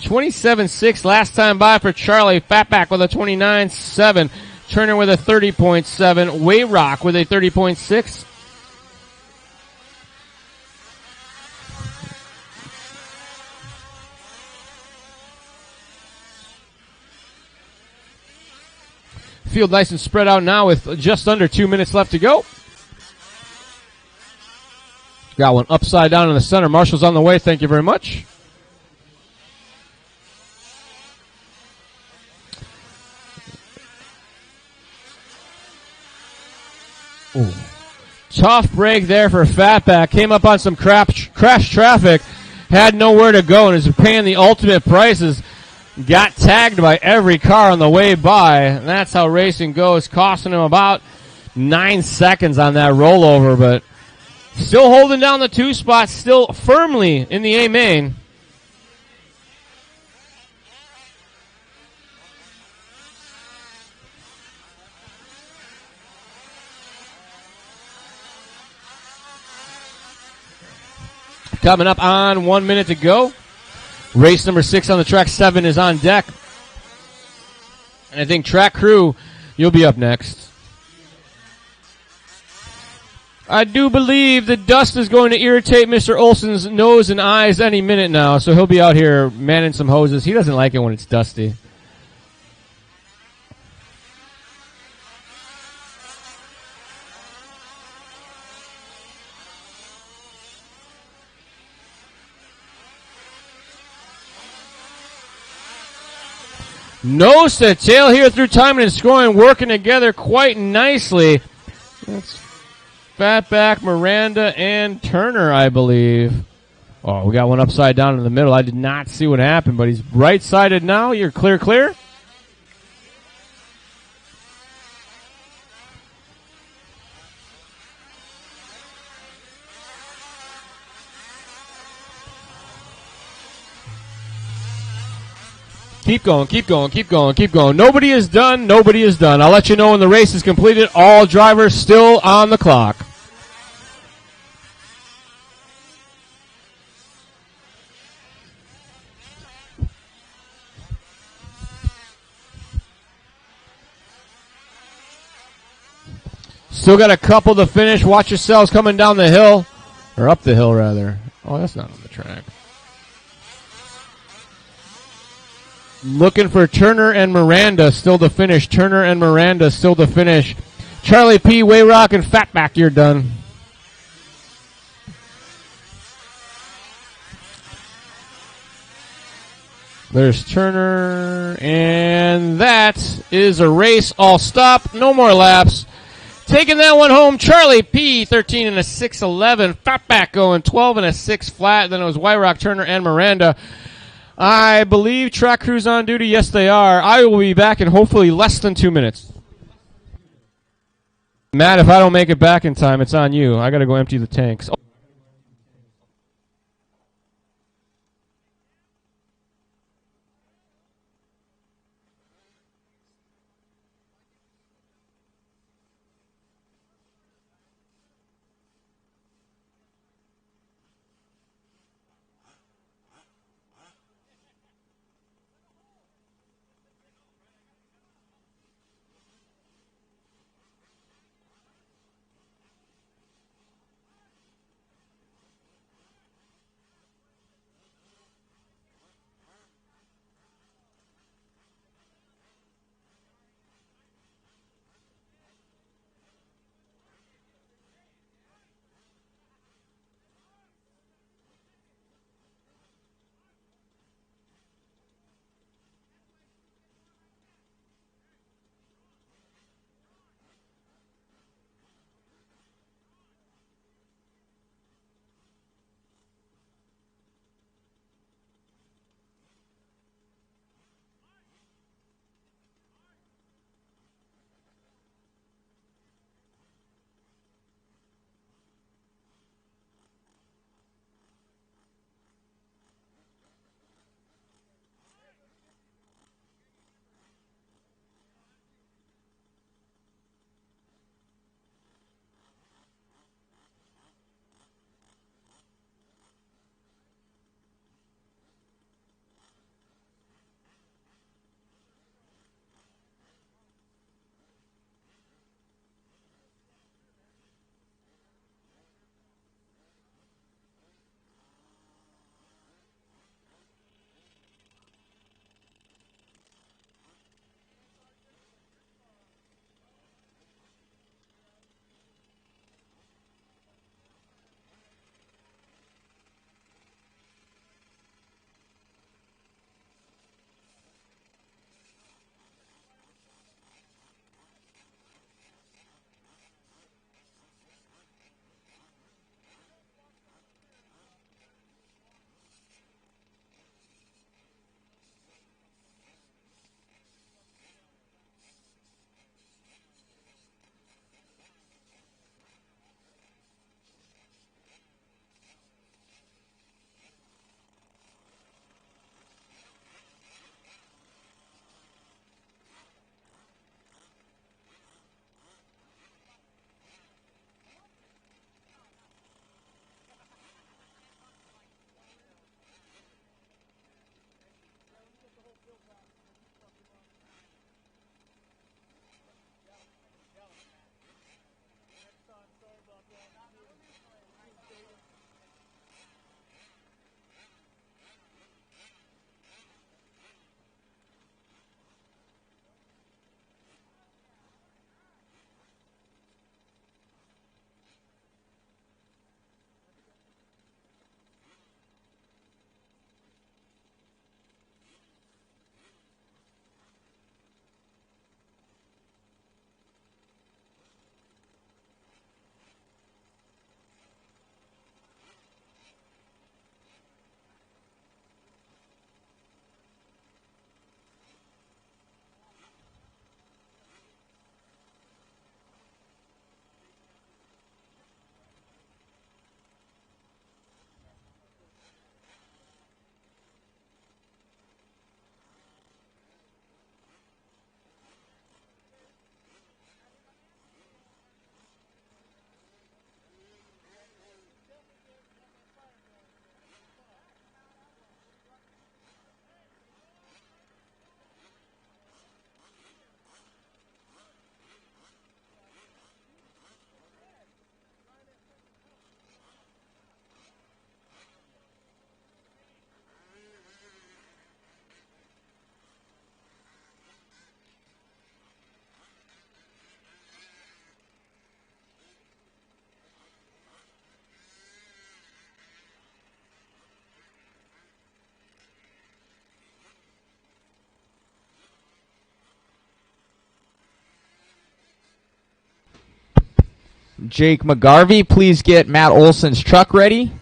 $27.6 last time by for Charlie. Fatback with a 29.7. Turner with a 30.7. Wayrock with a 30.6. Field nice and spread out now with just under 2 minutes left to go. Got one upside down in the center. Marshall's on the way. Thank you very much. Ooh. Tough break there for Fatback. Came up on some crash traffic. Had nowhere to go and is paying the ultimate prices. Got tagged by every car on the way by. And that's how racing goes. Costing him about 9 seconds on that rollover, but still holding down the 2 spot, still firmly in the A main. Coming up on 1 minute to go. Race number 6 on the track. 7 is on deck. And I think track crew, you'll be up next. I do believe the dust is going to irritate Mr. Olson's nose and eyes any minute now, so he'll be out here manning some hoses. He doesn't like it when it's dusty. Nose to tail here through timing and scoring, working together quite nicely. That's Fatback, Miranda, and Turner, I believe. Oh, we got one upside down in the middle. I did not see what happened, but he's right-sided now. You're clear. Keep going. Nobody is done. I'll let you know when the race is completed. All drivers still on the clock. Still got a couple to finish. Watch yourselves coming down the hill. Or up the hill, rather. Oh, that's not on the track. Looking for Turner and Miranda still to finish. Turner and Miranda still to finish. Charlie P., Wayrock, and Fatback, you're done. There's Turner, and that is a race. All stop. No more laps. Taking that one home, Charlie P., 13 and a 6.11. Fatback going 12 and a 6 flat. Then it was Wyrock, Turner, and Miranda. I believe track crew's on duty. Yes, they are. I will be back in hopefully less than 2 minutes. Matt, if I don't make it back in time, it's on you. I got to go empty the tanks. Jake McGarvey, please get Matt Olson's truck ready.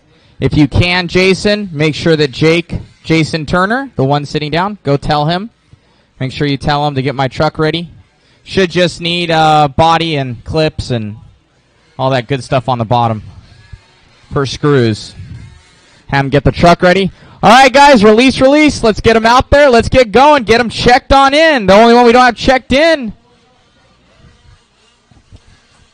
If you can, Jason, make sure that Jason Turner, the one sitting down, go tell him. Make sure you tell him to get my truck ready. Should just need body and clips and all that good stuff on the bottom for screws. Have him get the truck ready. All right, guys, release. Let's get them out there. Let's get going. Get them checked on in. The only one we don't have checked in.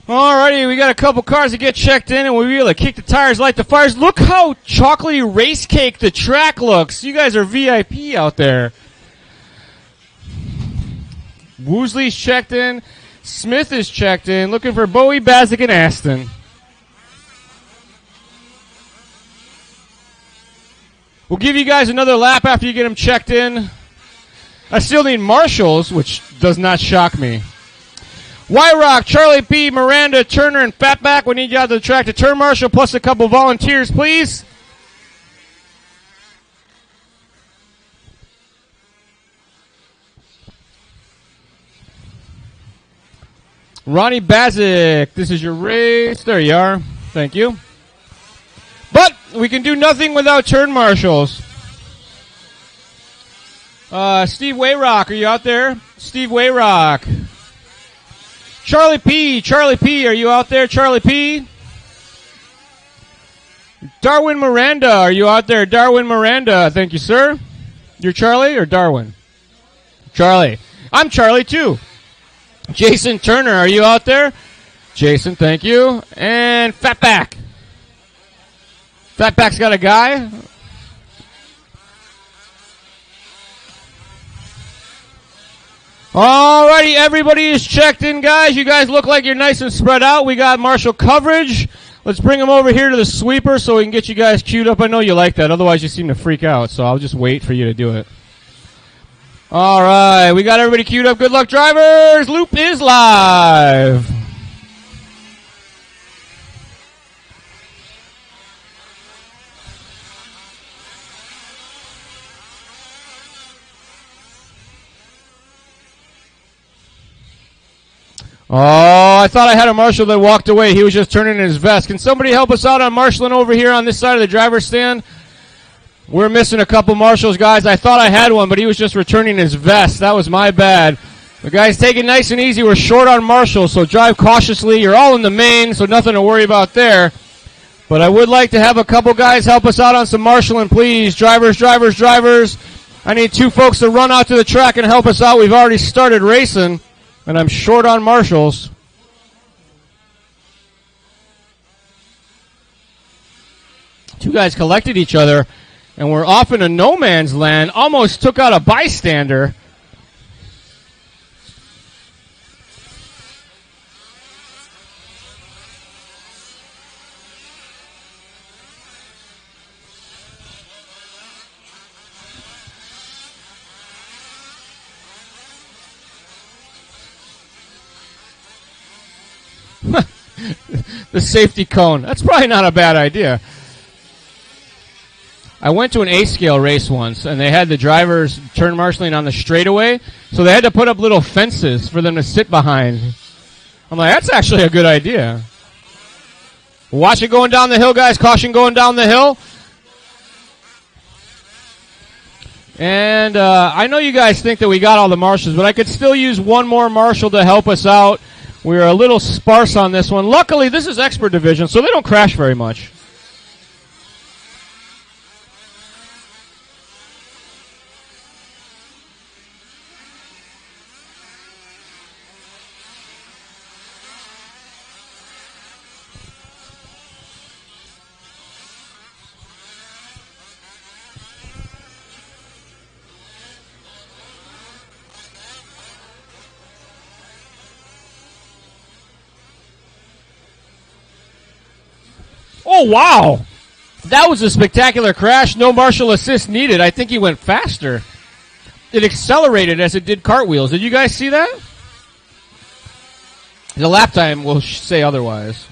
Alrighty, we got a couple cars to get checked in, and we really kick the tires, light the fires. Look how chocolatey race cake the track looks. You guys are VIP out there. Woosley's checked in. Smith is checked in. Looking for Bowie, Bazik, and Aston. We'll give you guys another lap after you get them checked in. I still need marshals, which does not shock me. Y-Rock, Charlie P., Miranda, Turner, and Fatback. We need you out to the track to turn marshal plus a couple volunteers, please. Ronnie Bazik, this is your race. There you are. Thank you. But we can do nothing without turn marshals. Steve Wayrock, are you out there? Steve Wayrock. Charlie P., are you out there? Charlie P. Darwin Miranda, are you out there? Darwin Miranda, thank you, sir. You're Charlie or Darwin? Charlie. I'm Charlie, too. Jason Turner, are you out there? Jason, thank you. And Fatback. Fatback's got a guy. Alrighty, everybody is checked in, guys. You guys look like you're nice and spread out. We got marshal coverage. Let's bring them over here to the sweeper so we can get you guys queued up. I know you like that. Otherwise, you seem to freak out, so I'll just wait for you to do it. All right, we got everybody queued up. Good luck, drivers. Loop is live. Oh, I thought I had a marshal that walked away. He was just turning in his vest. Can somebody help us out on marshaling over here on this side of the driver's stand? We're missing a couple marshals, guys. I thought I had one, but he was just returning his vest. That was my bad. The guys, take it nice and easy. We're short on marshals, so drive cautiously. You're all in the main, so nothing to worry about there. But I would like to have a couple guys help us out on some marshaling, please. Drivers. I need two folks to run out to the track and help us out. We've already started racing, and I'm short on marshals. Two guys collected each other, and we're off into no man's land. Almost took out a bystander. The safety cone. That's probably not a bad idea. I went to an A-scale race once, and they had the drivers turn marshaling on the straightaway, so they had to put up little fences for them to sit behind. I'm like, that's actually a good idea. Watch it going down the hill, guys. Caution going down the hill. And I know you guys think that we got all the marshals, but I could still use one more marshal to help us out. We're a little sparse on this one. Luckily, this is expert division, so they don't crash very much. Oh, wow. That was a spectacular crash. No marshal assist needed. I think he went faster. It accelerated as it did cartwheels. Did you guys see that? The lap time will say otherwise.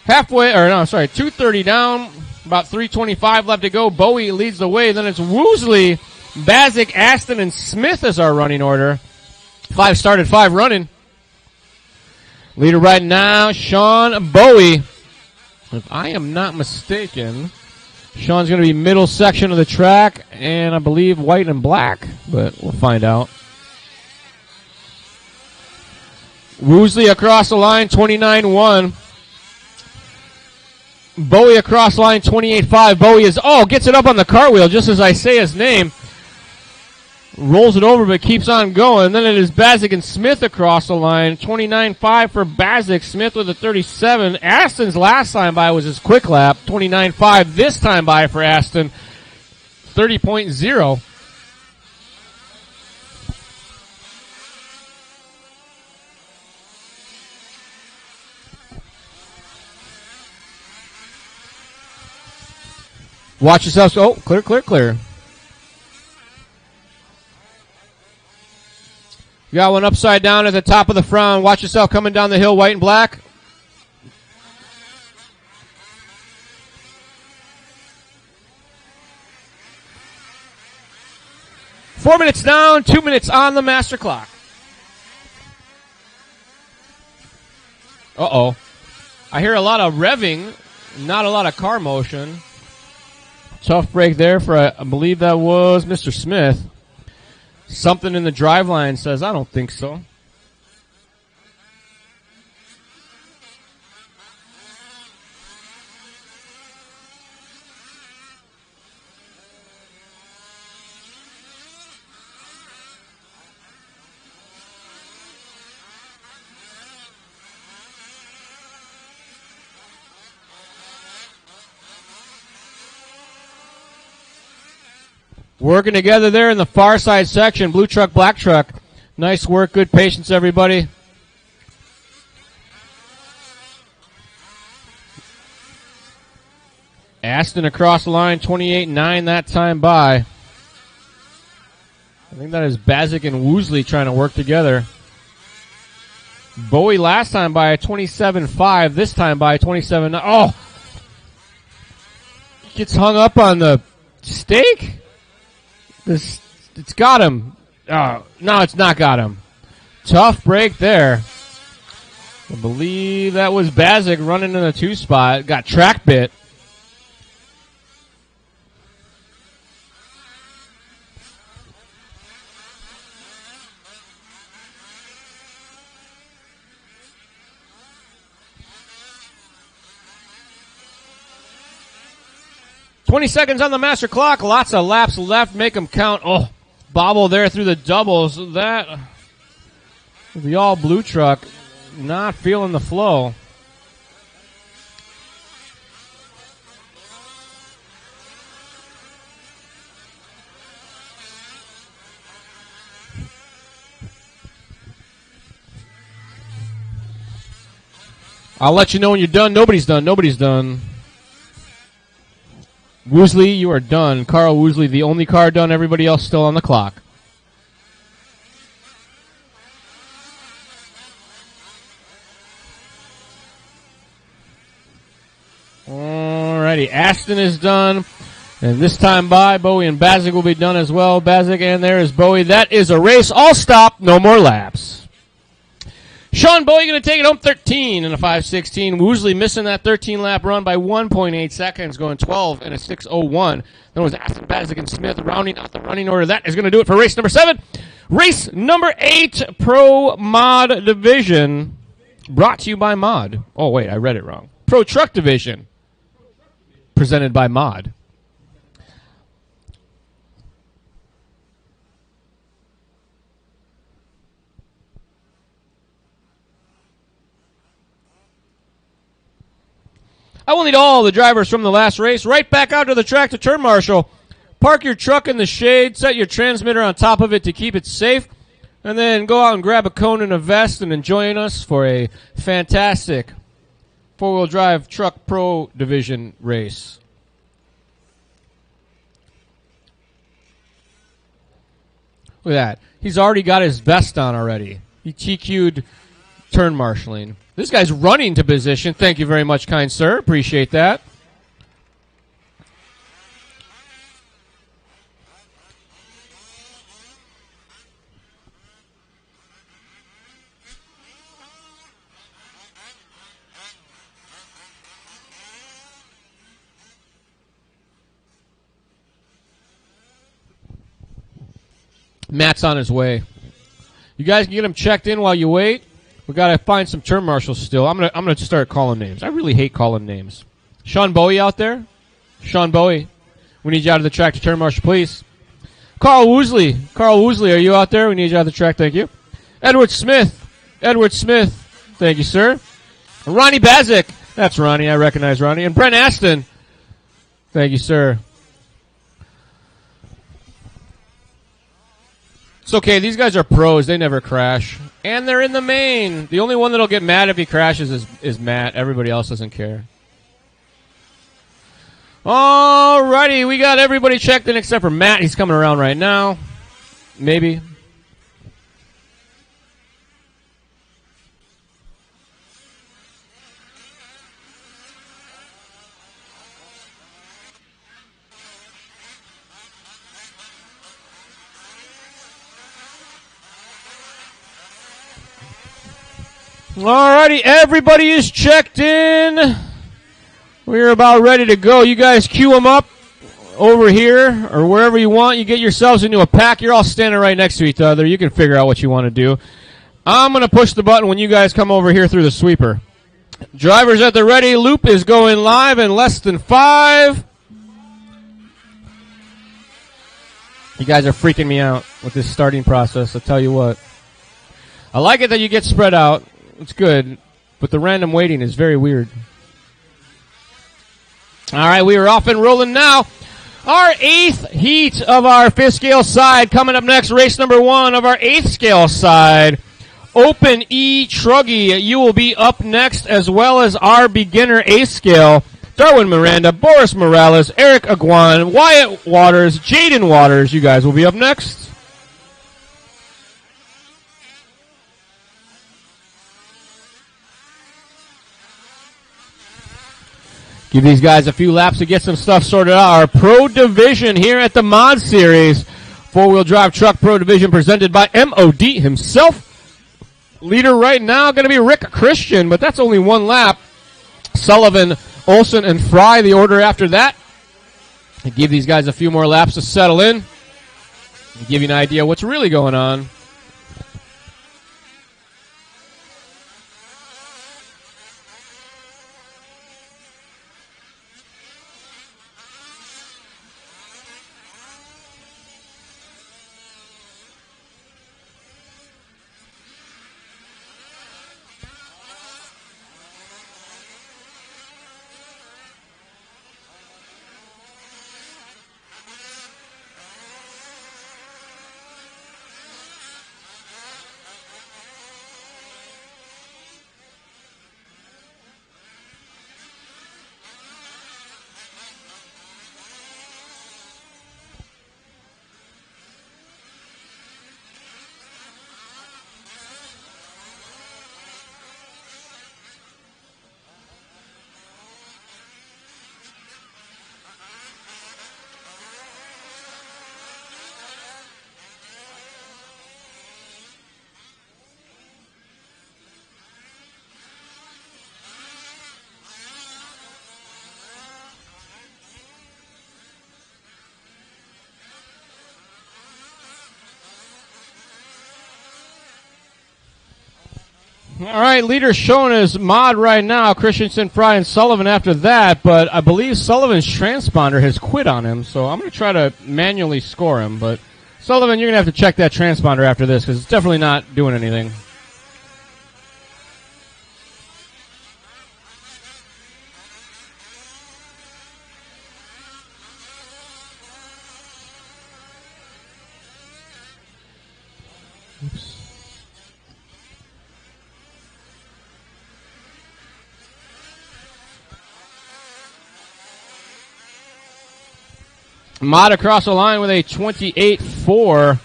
2:30 down. About 3:25 left to go. Bowie leads the way. Then it's Woosley, Bazik, Aston, and Smith as our running order. 5 started, 5 running. Leader right now, Sean Bowie. If I am not mistaken, Sean's going to be middle section of the track, and I believe white and black, but we'll find out. Woosley across the line, 29-1. Bowie across line, 28-5. Bowie gets it up on the cartwheel just as I say his name. Rolls it over but keeps on going. Then it is Bazik and Smith across the line. 29-5 for Bazik. Smith with a 37. Aston's last time by was his quick lap. 29-5 this time by for Aston. 30.0. Watch yourselves. Oh, clear. You got one upside down at the top of the front. Watch yourself coming down the hill, white and black. Four minutes down, 2 minutes on the master clock. Uh-oh. I hear a lot of revving, not a lot of car motion. Tough break there for, I believe that was Mr. Smith. Something in the driveline says, I don't think so. Working together there in the far side section. Blue truck, black truck. Nice work, good patience, everybody. Aston across the line, 28-9 that time by. I think that is Bazik and Woosley trying to work together. Bowie last time by 27-5, this time by 27-9. Oh! Gets hung up on the stake? It's got him. No, it's not got him. Tough break there. I believe that was Bazik running in the 2 spot. Got track bit. $20 seconds on the master clock. Lots of laps left. Make them count. Oh, bobble there through the doubles. That, the all blue truck, not feeling the flow. I'll let you know when you're done. Nobody's done. Woosley, you are done. Carl Woosley, the only car done. Everybody else still on the clock. Alrighty, Aston is done. And this time by, Bowie and Bazik will be done as well. Bazik, and there is Bowie. That is a race. All stop, no more laps. Sean Bowie going to take it home 13 in a 5:16. Woosley missing that 13-lap run by 1.8 seconds, going 12 in a 6:01. Then it was Aston, Bazik, and Smith rounding out the running order. That is going to do it for race number 7. Race number 8, Pro Mod Division, brought to you by Mod. Oh, wait, I read it wrong. Pro Truck Division, presented by Mod. I will need all the drivers from the last race right back out to the track to turn marshal. Park your truck in the shade, set your transmitter on top of it to keep it safe, and then go out and grab a cone and a vest and join us for a fantastic four-wheel drive truck pro division race. Look at that. He's already got his vest on already. He TQ'd turn marshaling. This guy's running to position. Thank you very much, kind sir. Appreciate that. Matt's on his way. You guys can get him checked in while you wait. We got to find some term marshals still. I'm gonna start calling names. I really hate calling names. Sean Bowie out there? Sean Bowie, we need you out of the track to term marshal, please. Carl Woosley, are you out there? We need you out of the track, thank you. Edward Smith, thank you, sir. Ronnie Bazik, that's Ronnie, I recognize Ronnie. And Brent Aston, thank you, sir. It's okay, these guys are pros, they never crash. And they're in the main. The only one that'll get mad if he crashes is Matt. Everybody else doesn't care. Alrighty, we got everybody checked in except for Matt. He's coming around right now. Maybe. Alrighty, everybody is checked in. We're about ready to go. You guys queue them up over here or wherever you want. You get yourselves into a pack. You're all standing right next to each other. You can figure out what you want to do. I'm going to push the button when you guys come over here through the sweeper. Drivers at the ready. Loop is going live in less than 5. You guys are freaking me out with this starting process. I'll tell you what. I like it that you get spread out. It's good. But the random waiting is very weird. All right, we are off and rolling now. Our 8th heat of our 5th scale side. Coming up next, race number 1 of our 8th scale side. Open E Truggy. You will be up next, as well as our beginner 8th scale. Darwin Miranda, Boris Morales, Eric Aguan, Wyatt Waters, Jaden Waters. You guys will be up next. Give these guys a few laps to get some stuff sorted out. Our Pro Division here at the Mod Series. 4-wheel drive truck Pro Division presented by MOD himself. Leader right now going to be Rick Christian, but that's only 1 lap. Sullivan, Olsen, and Fry, the order after that. I give these guys a few more laps to settle in and give you an idea what's really going on. All right, leader shown as Mod right now. Christensen, Fry, and Sullivan after that, but I believe Sullivan's transponder has quit on him, so I'm going to try to manually score him. But Sullivan, you're going to have to check that transponder after this because it's definitely not doing anything. Oops. Mod across the line with a 28.4.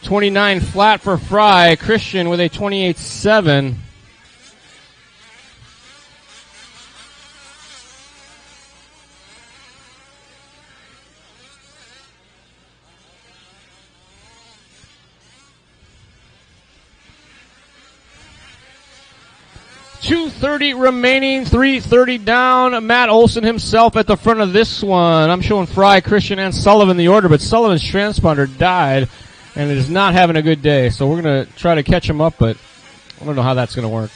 29 flat for Fry. Christian with a 28.7. .230 remaining, 3:30 down. Matt Olson himself at the front of this one. I'm showing Fry, Christian, and Sullivan the order, but Sullivan's transponder died. and is not having a good day. So we're going to try to catch him up, but I don't know how that's going to work.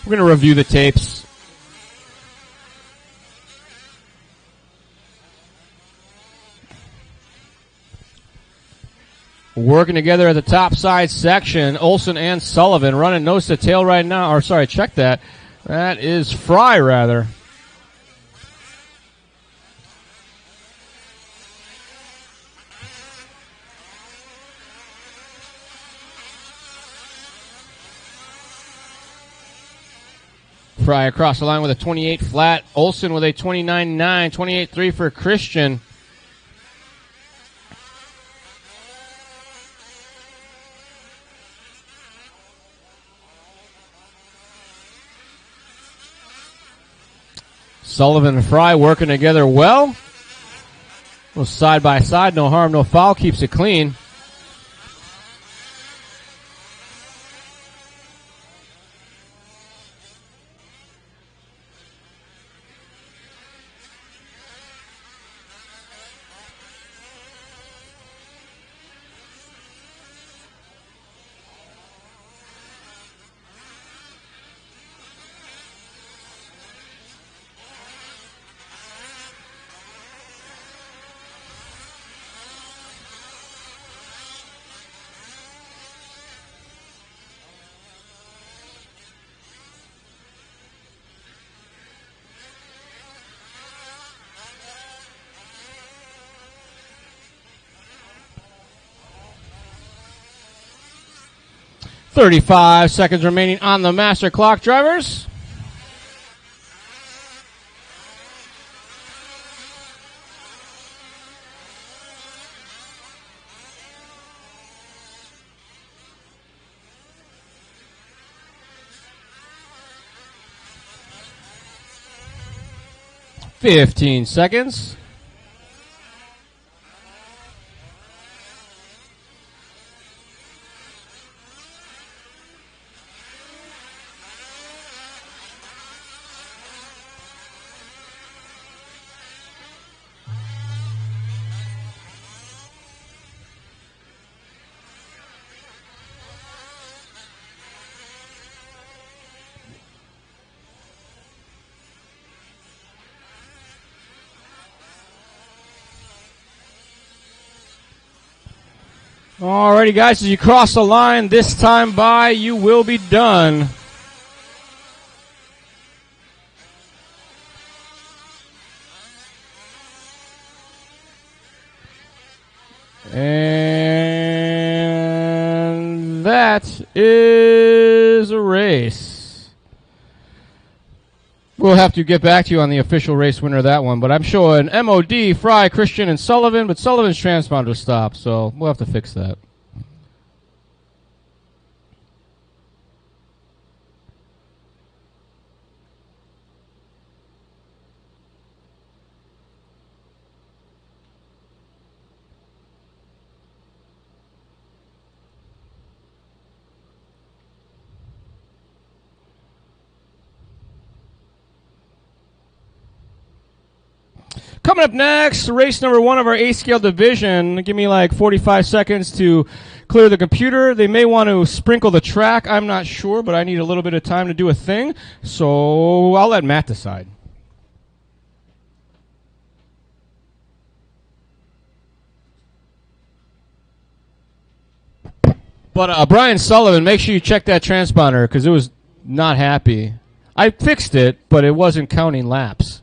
We're going to review the tapes. Working together at the top side section, Olson and Sullivan running nose to tail right now. Or sorry, check that. That is Fry, rather. Fry across the line with a 28 flat. Olson with a 29.9, 28.3 for Christian. Sullivan and Fry working together well. Well, side by side, no harm, no foul, keeps it clean. .35 seconds remaining on the master clock, drivers. .15 seconds. Alrighty, guys, as you cross the line this time by, you will be done. And that is a race. We'll have to get back to you on the official race winner of that one, but I'm showing MOD, Fry, Christian, and Sullivan, but Sullivan's transponder stopped, so we'll have to fix that. Coming up next, race number 1 of our A-scale division. Give me like 45 seconds to clear the computer. They may want to sprinkle the track. I'm not sure, but I need a little bit of time to do a thing. So I'll let Matt decide. But Brian Sullivan, make sure you check that transponder because it was not happy. I fixed it, but it wasn't counting laps.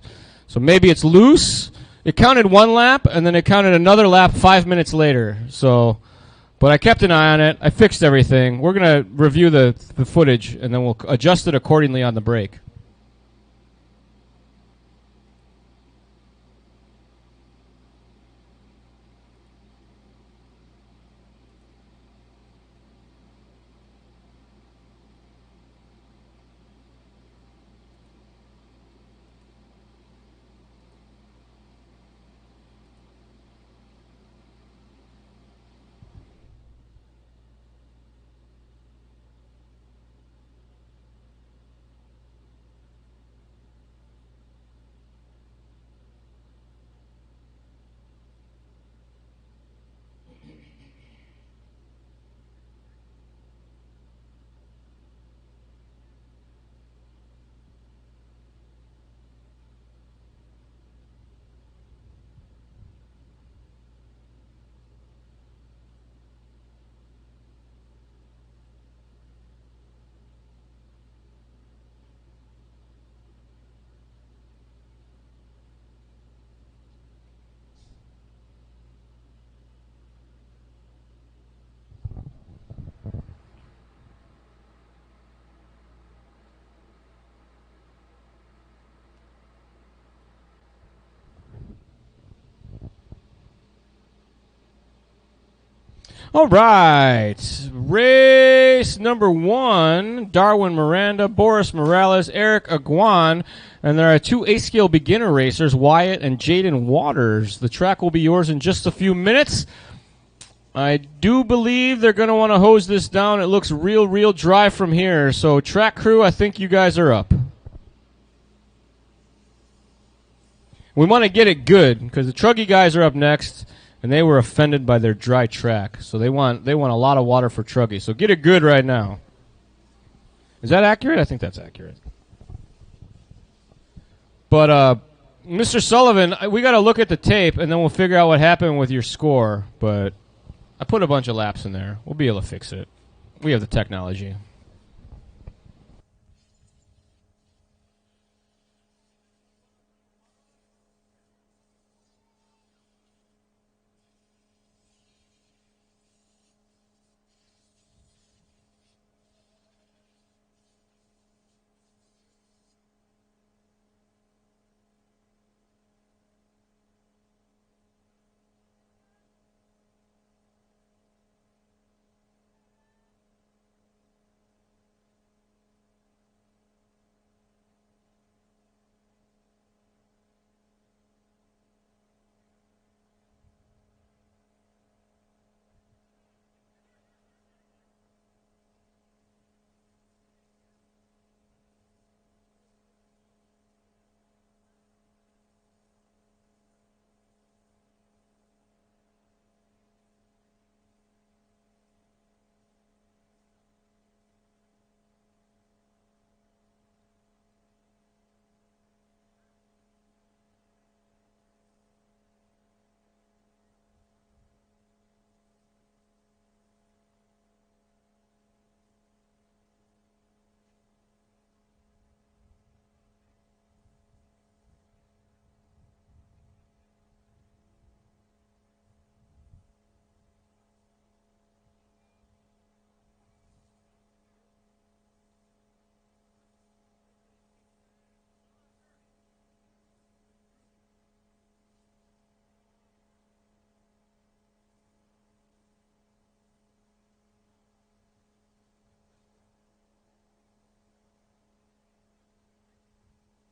So maybe it's loose. It counted 1 lap, and then it counted another lap 5 minutes later. So, but I kept an eye on it. I fixed everything. We're going to review the footage, and then we'll adjust it accordingly on the break. All right. Race number 1, Darwin Miranda, Boris Morales, Eric Aguan. And there are 2 A-scale beginner racers, Wyatt and Jaden Waters. The track will be yours in just a few minutes. I do believe they're going to want to hose this down. It looks real dry from here. So, track crew, I think you guys are up. We want to get it good because the Truggy guys are up next, and they were offended by their dry track. So they want a lot of water for Truggy. So get it good right now. Is that accurate? I think that's accurate. But Mr. Sullivan, we got to look at the tape, and then we'll figure out what happened with your score. But I put a bunch of laps in there. We'll be able to fix it. We have the technology.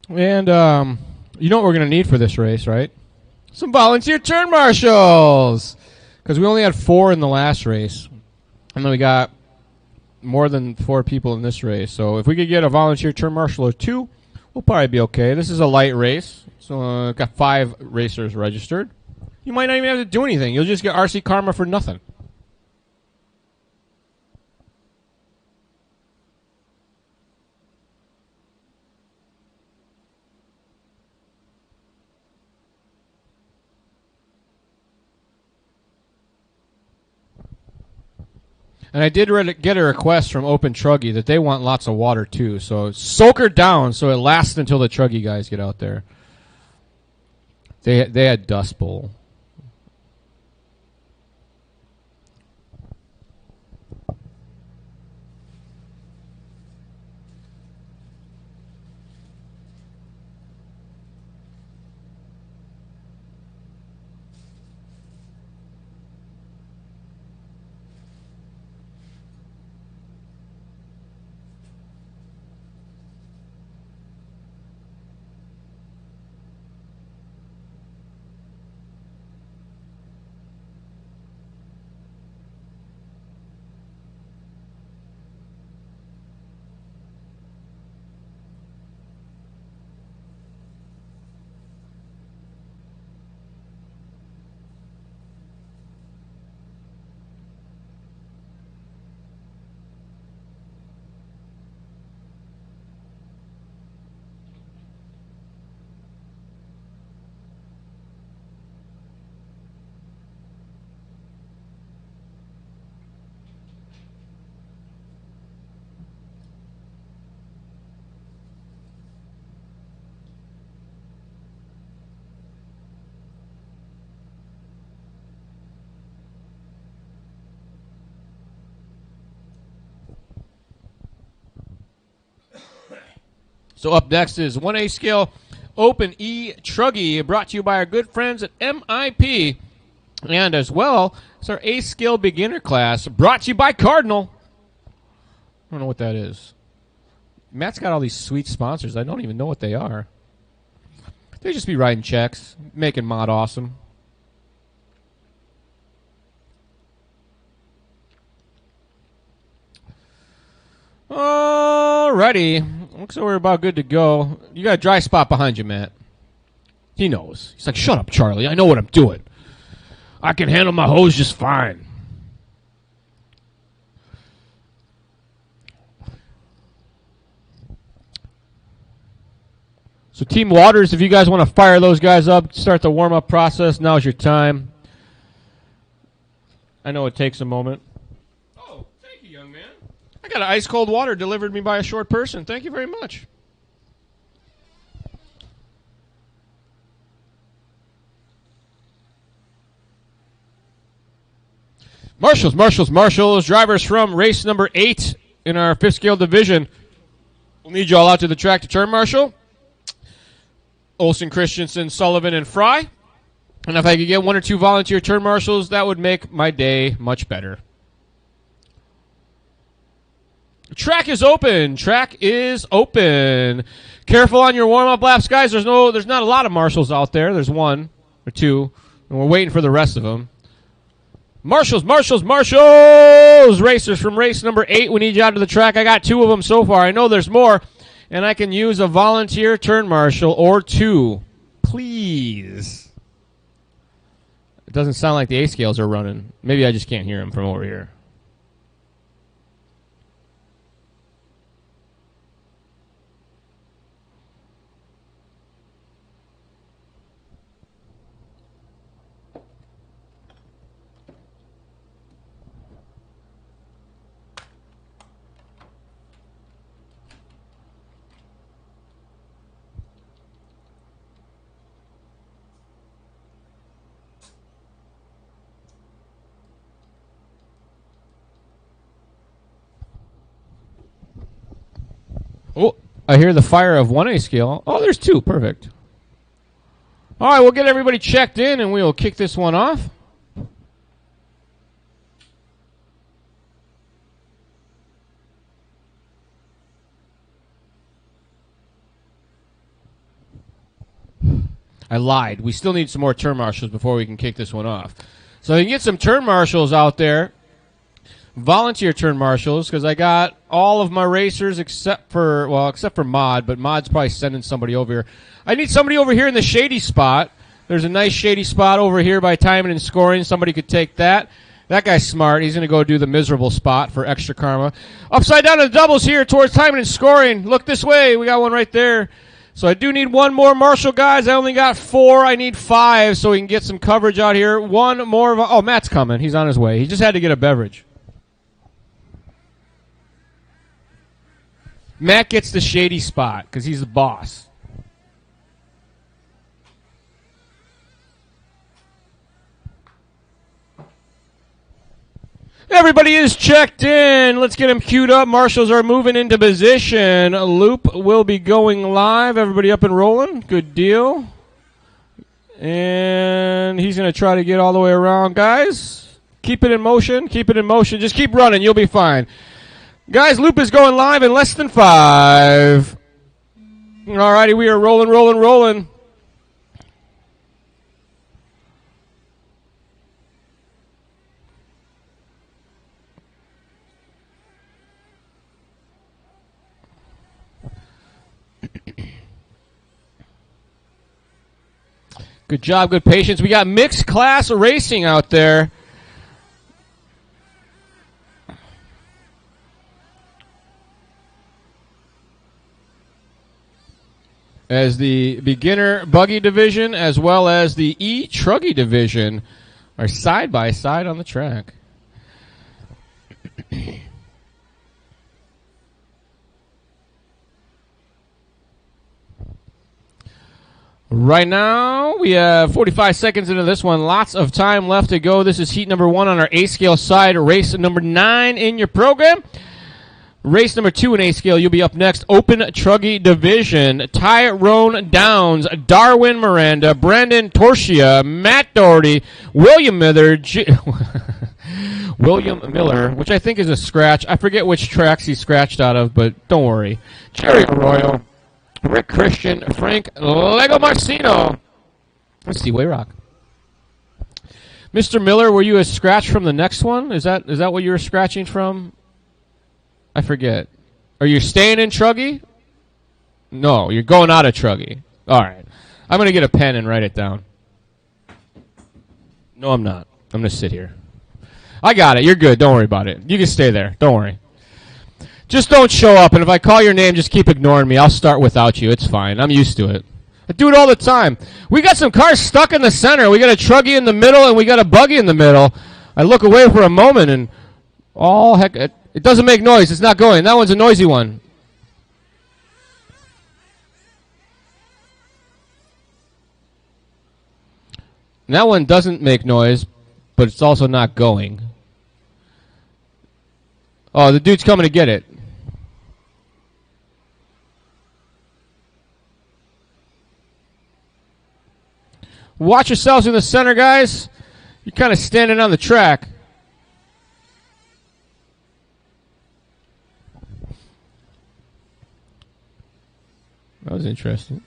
And you know what we're going to need for this race, right? Some volunteer turn marshals. Because we only had 4 in the last race. And then we got more than 4 people in this race. So if we could get a volunteer turn marshal or 2, we'll probably be okay. This is a light race. So got 5 racers registered. You might not even have to do anything. You'll just get RC Karma for nothing. And I did get a request from Open Truggy that they want lots of water too. So soak her down so it lasts until the Truggy guys get out there. They had Dust Bowl. So up next is 1A scale Open E Truggy, brought to you by our good friends at MIP. And as well, it's our A scale beginner class brought to you by Cardinal. I don't know what that is. Matt's got all these sweet sponsors. I don't even know what they are. They just be writing checks, making Mod awesome. Alrighty. Looks like we're about good to go. You got a dry spot behind you, Matt. He knows. He's like, shut up, Charlie. I know what I'm doing. I can handle my hose just fine. So Team Waters, if you guys want to fire those guys up, start the warm-up process, now's your time. I know it takes a moment. Oh, thank you, young man. I got an ice-cold water delivered me by a short person. Thank you very much. Marshals. Drivers from race number 8 in our 5th scale division. We'll need you all out to the track to turn marshal. Olsen, Christensen, Sullivan, and Fry. And if I could get 1 or 2 volunteer turn marshals, that would make my day much better. Track is open. Careful on your warm-up laps, guys. There's not a lot of marshals out there. There's 1 or 2, and we're waiting for the rest of them. Marshals! Racers from race number 8, we need you out to the track. I got 2 of them so far. I know there's more, and I can use a volunteer turn marshal or 2. Please. It doesn't sound like the A scales are running. Maybe I just can't hear them from over here. Oh, I hear the fire of 1A scale. Oh, there's 2. Perfect. All right, we'll get everybody checked in, and we'll kick this one off. I lied. We still need some more turn marshals before we can kick this one off. So you can get some turn marshals out there. Volunteer turn marshals, because I got all of my racers except for Mod, but Mod's probably sending somebody over here. I need somebody over here in the shady spot. There's a nice shady spot over here by timing and scoring. Somebody could take that. That guy's smart. He's going to go do the miserable spot for extra karma. Upside down to the doubles here towards timing and scoring. Look this way. We got one right there. So I do need 1 more marshal, guys. I only got 4. I need 5 so we can get some coverage out here. 1 more. Oh, Matt's coming. He's on his way. He just had to get a beverage. Matt gets the shady spot because he's the boss. Everybody is checked in. Let's get him queued up. Marshals are moving into position. Loop will be going live. Everybody up and rolling. Good deal. And he's going to try to get all the way around, guys. Keep it in motion. Just keep running. You'll be fine. Guys, loop is going live in less than 5. All righty, we are rolling. Good job, good patience. We got mixed class racing out there. As the beginner buggy division as well as the E-Truggy division are side by side on the track. Right now, we have 45 seconds into this one. Lots of time left to go. This is heat number 1 on our A-scale side, race number 9 in your program. Race number 2 in A scale, you'll be up next. Open Truggy Division. Tyrone Downs, Darwin Miranda, Brandon Torchia, Matt Doherty, William Miller, William Miller, which I think is a scratch. I forget which tracks he scratched out of, but don't worry. Jerry Arroyo, Rick Christian, Frank Lego Marcino. Let's see, Wayrock. Mr. Miller, were you a scratch from the next one? Is that what you were scratching from? I forget. Are you staying in Truggy? No, you're going out of Truggy. All right. I'm going to get a pen and write it down. No, I'm not. I'm going to sit here. I got it. You're good. Don't worry about it. You can stay there. Don't worry. Just don't show up, and if I call your name, just keep ignoring me. I'll start without you. It's fine. I'm used to it. I do it all the time. We got some cars stuck in the center. We got a Truggy in the middle, and we got a buggy in the middle. I look away for a moment, and heck, it doesn't make noise. It's not going. That one's a noisy one. And that one doesn't make noise, but it's also not going. Oh, the dude's coming to get it. Watch yourselves in the center, guys. You're kind of standing on the track. That was interesting.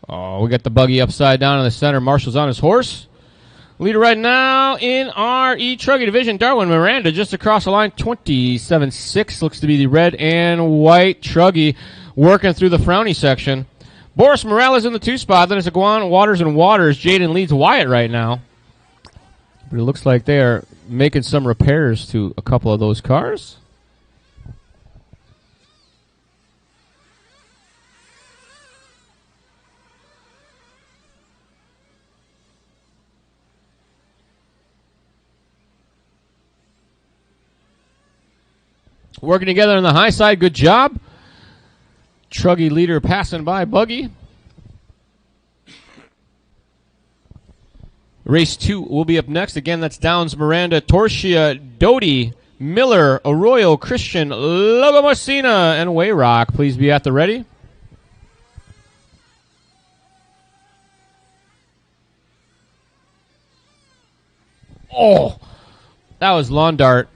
Oh, we got the buggy upside down in the center. Marshall's on his horse. Leader right now in our E-Truggy division, Darwin Miranda, just across the line, 27.6. Looks to be the red and white Truggy working through the Frowny section. Boris Morales in the 2 spot. Then it's Iguan, Waters, and Waters. Jaden leads Wyatt right now. But it looks like they are making some repairs to a couple of those cars. Working together on the high side. Good job. Truggy leader passing by Buggy. Race 2 will be up next. Again, that's Downs, Miranda, Torchia, Doty, Miller, Arroyo, Christian, Logo Marcina, and Wayrock. Please be at the ready. Oh, that was lawn dart.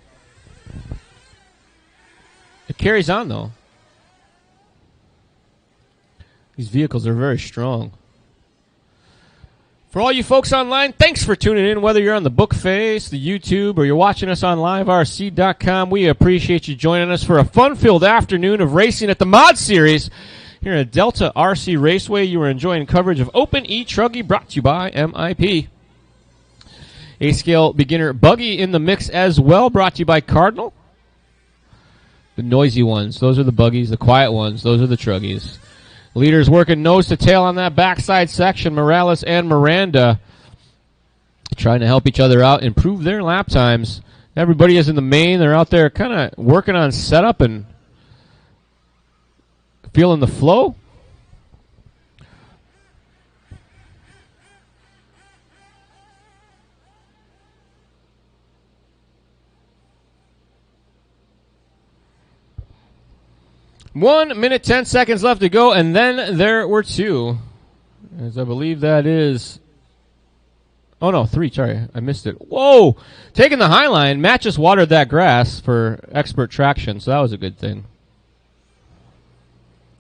It carries on, though. These vehicles are very strong. For all you folks online, thanks for tuning in, whether you're on the Bookface, the YouTube, or you're watching us on liverc.com. We appreciate you joining us for a fun-filled afternoon of racing at the Mod Series here at Delta RC Raceway. You are enjoying coverage of Open E-Truggy, brought to you by MIP. A-Scale Beginner Buggy in the mix as well, brought to you by Cardinal. The noisy ones, those are the buggies. The quiet ones, those are the Truggies. Leaders working nose to tail on that backside section. Morales and Miranda trying to help each other out, improve their lap times. Everybody is in the main. They're out there kind of working on setup and feeling the flow. One minute, 10 seconds left to go, and then there were two. As I believe that is... Oh, no, 3. Sorry, I missed it. Whoa! Taking the high line. Matt just watered that grass for expert traction, so that was a good thing.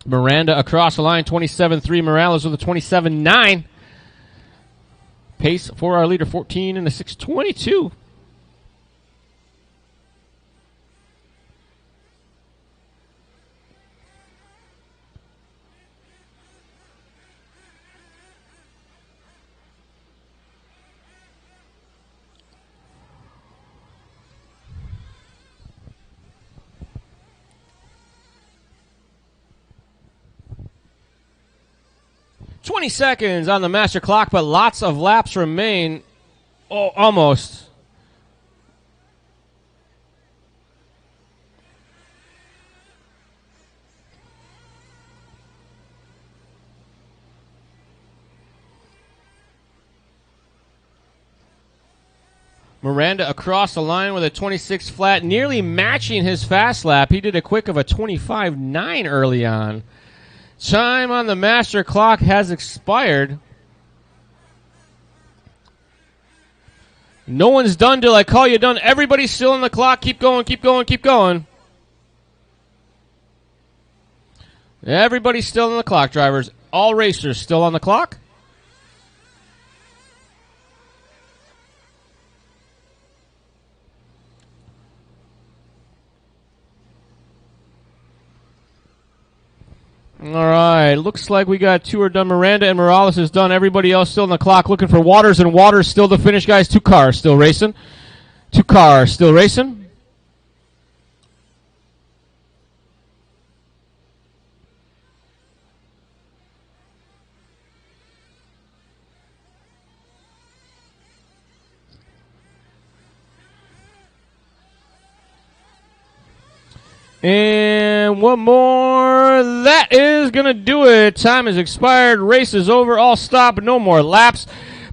Miranda across the line, 27.3. Morales with a 27.9. Pace for our leader, 14 and a 6.22. $20 seconds on the master clock, but lots of laps remain. Oh, almost. Miranda across the line with a 26 flat, nearly matching his fast lap. He did a quick of a 25.9 early on. Time on the master clock has expired. No one's done till I call you done. Everybody's still on the clock. Keep going, keep going, keep going. Everybody's still on the clock, drivers. All racers still on the clock. All right, looks like we got two are done. Miranda and Morales is done. Everybody else still on the clock looking for Waters, and Waters still the finish, guys. 2 cars still racing. 2 cars still racing. And one more. That is going to do it. Time has expired. Race is over. All stop. No more laps.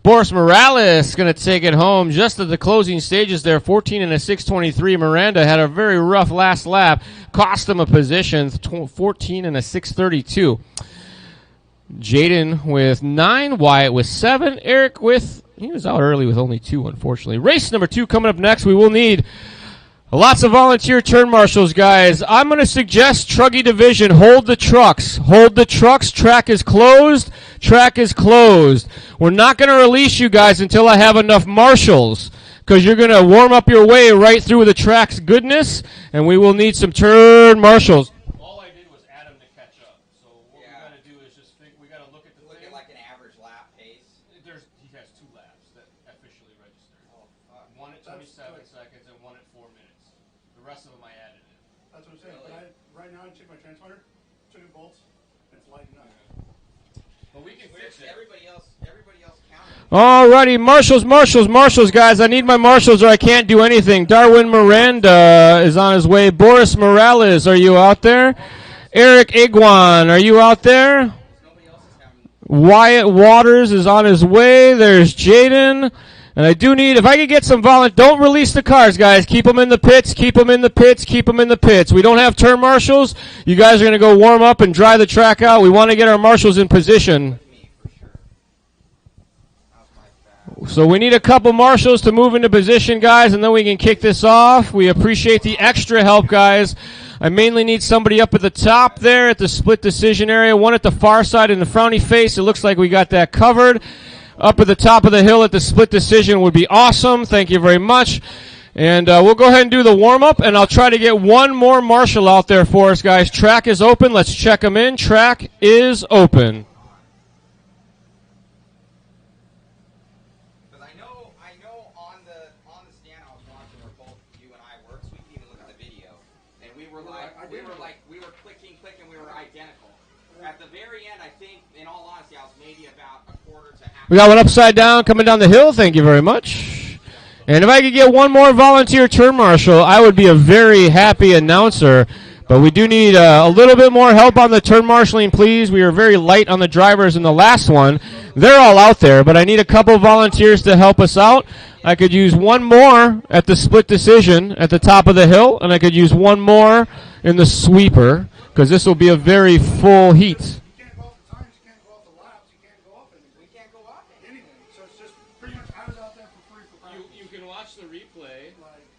Boris Morales going to take it home just at the closing stages there. 14 and a 6:23. Miranda had a very rough last lap. Cost him a position. 14 and a 6:32. Jaden with 9. Wyatt with 7. Eric with, he was out early with only 2, unfortunately. Race number 2 coming up next. We will need lots of volunteer turn marshals, guys. I'm going to suggest Truggy Division, hold the trucks. Hold the trucks. Track is closed. Track is closed. We're not going to release you guys until I have enough marshals, because you're going to warm up your way right through the track's goodness, and we will need some turn marshals. All I did was add them to catch up. So what we got to do is just think, we got to look at the thing. Like an average lap pace. He has 2 laps that officially registered. One at 27 seconds and one at 4 minutes. The rest of them I added in. That's what I'm saying. But right now I check my transponder, took the bolts, and it's lighting up. But we can fix it. Everybody else counted. Alrighty, marshals, guys. I need my marshals or I can't do anything. Darwin Miranda is on his way. Boris Morales, are you out there? Eric Iguan, are you out there? Wyatt Waters is on his way. There's Jaden. And I do need, if I could get some don't release the cars, guys. Keep them in the pits, keep them in the pits, keep them in the pits. We don't have turn marshals. You guys are going to go warm up and dry the track out. We want to get our marshals in position. So we need a couple marshals to move into position, guys, and then we can kick this off. We appreciate the extra help, guys. I mainly need somebody up at the top there at the split decision area, one at the far side in the frowny face. It looks like we got that covered. Up at the top of the hill at the split decision would be awesome. Thank you very much. And we'll go ahead and do the warm-up, and I'll try to get one more marshal out there for us, guys. Track is open. Let's check them in. Track is open. Because I know on the stand I was watching where both you and I worked, so we can even look at the video. And we were clicking, we were identical. At the very end, I think, in all honesty, I was maybe about a quarter to half. We got one upside down coming down the hill. Thank you very much. And if I could get one more volunteer turn marshal, I would be a very happy announcer. But we do need a little bit more help on the turn marshaling, please. We were very light on the drivers in the last one. They're all out there, but I need a couple volunteers to help us out. I could use one more at the split decision at the top of the hill, and I could use one more in the sweeper, because this will be a very full heat. You can't go off the times, you can't go off the laps, you can't go off anything. We can't go off Anything. So it's just pretty much I was out there for free for practice. You can watch the replay.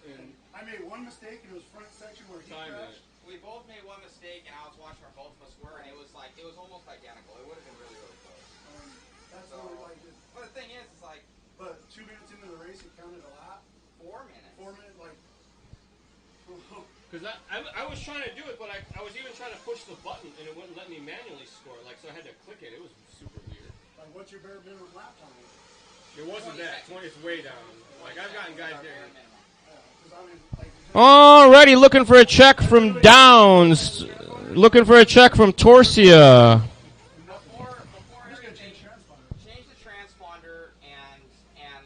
And I made one mistake and it was front section where he crashed. We both made one mistake, and I was watching where both of us were, and it was almost identical. It would have been really, really close. That's really like it. But the thing is, it's like But 2 minutes into the race, he counted a lap. 4 minutes. 4 minutes, like. Because I was trying to do it, but I was even trying to push the button, and it wouldn't let me manually score. So I had to click it. It was super weird. Like, what's your bare minimum lap time? It wasn't that. 20 is way down. Like, I've gotten guys there. Alrighty, looking for a check from Downs. Looking for a check from Torsia. Before change the transponder, and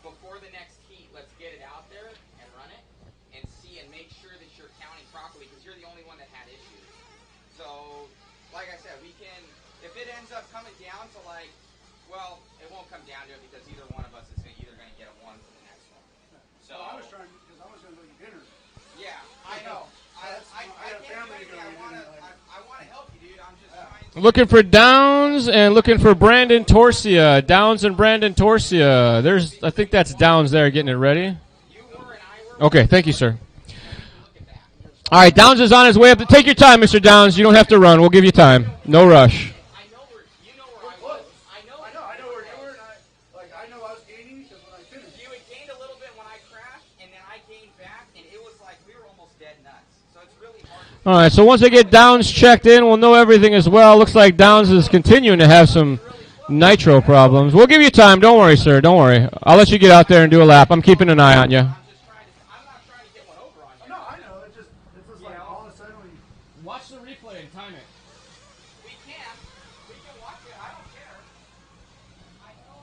before the next heat, let's get it out there and run it and see and make sure that you're counting properly, because you're the only one that had issues. So, like I said, we can, if it ends up coming down to it won't come down to it, because either one of us is either going to get a 1 for the next one. So I was trying because I was going to go to dinner. yeah, I know. I I got can't do family to anything. go I to want to. dinner. I want to help you, dude. I'm just trying to. Looking for Downs and looking for Brandon Torsia. Downs and Brandon Torsia. I think that's Downs there getting it ready. You were and I were. Okay, thank you, sir. Look at that. All right, Downs is on his way up. Take your time, Mr. Downs. You don't have to run. We'll give you time. No rush. I know where you know where I was. I know where you were, and I know I was gaining because when I finished. you had gained a little bit when I crashed, and then I gained back, and it was like we were almost dead nuts. So it's really hard. All right, so once I get Downs checked in, we'll know everything as well. Looks like Downs is continuing to have some nitro problems. We'll give you time. Don't worry, sir. Don't worry. I'll let you get out there and do a lap. I'm keeping an eye on you. I'm not trying to get one over on you. No, I know. It's just like all of a sudden when Watch the replay and time it. We can watch it. I don't care. I know.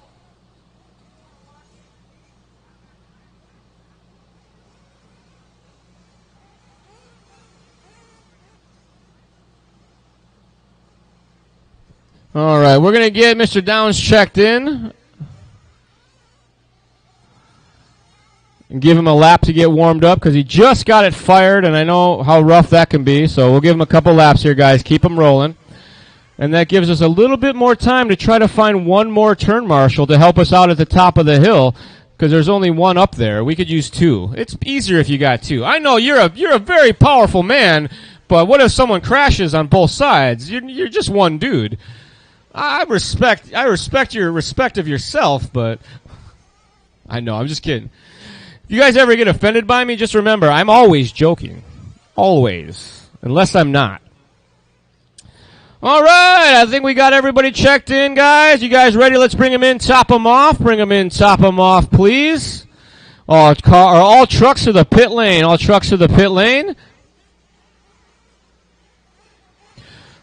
All right, we're going to get Mr. Downs checked in and give him a lap to get warmed up because he just got it fired, and I know how rough that can be. So we'll give him a couple laps here, guys. Keep him rolling. And that gives us a little bit more time to try to find one more turn marshal to help us out at the top of the hill because there's only one up there. We could use two. It's easier if you got two. I know you're a very powerful man, but what if someone crashes on both sides? You're just one dude. I respect your respect of yourself, but I know, I'm just kidding. If you guys ever get offended by me, just remember, I'm always joking. Always. Unless I'm not. All right, I think we got everybody checked in, guys. You guys ready? Let's bring them in, top them off. Bring them in, top them off, please. All trucks to the pit lane. All trucks to the pit lane.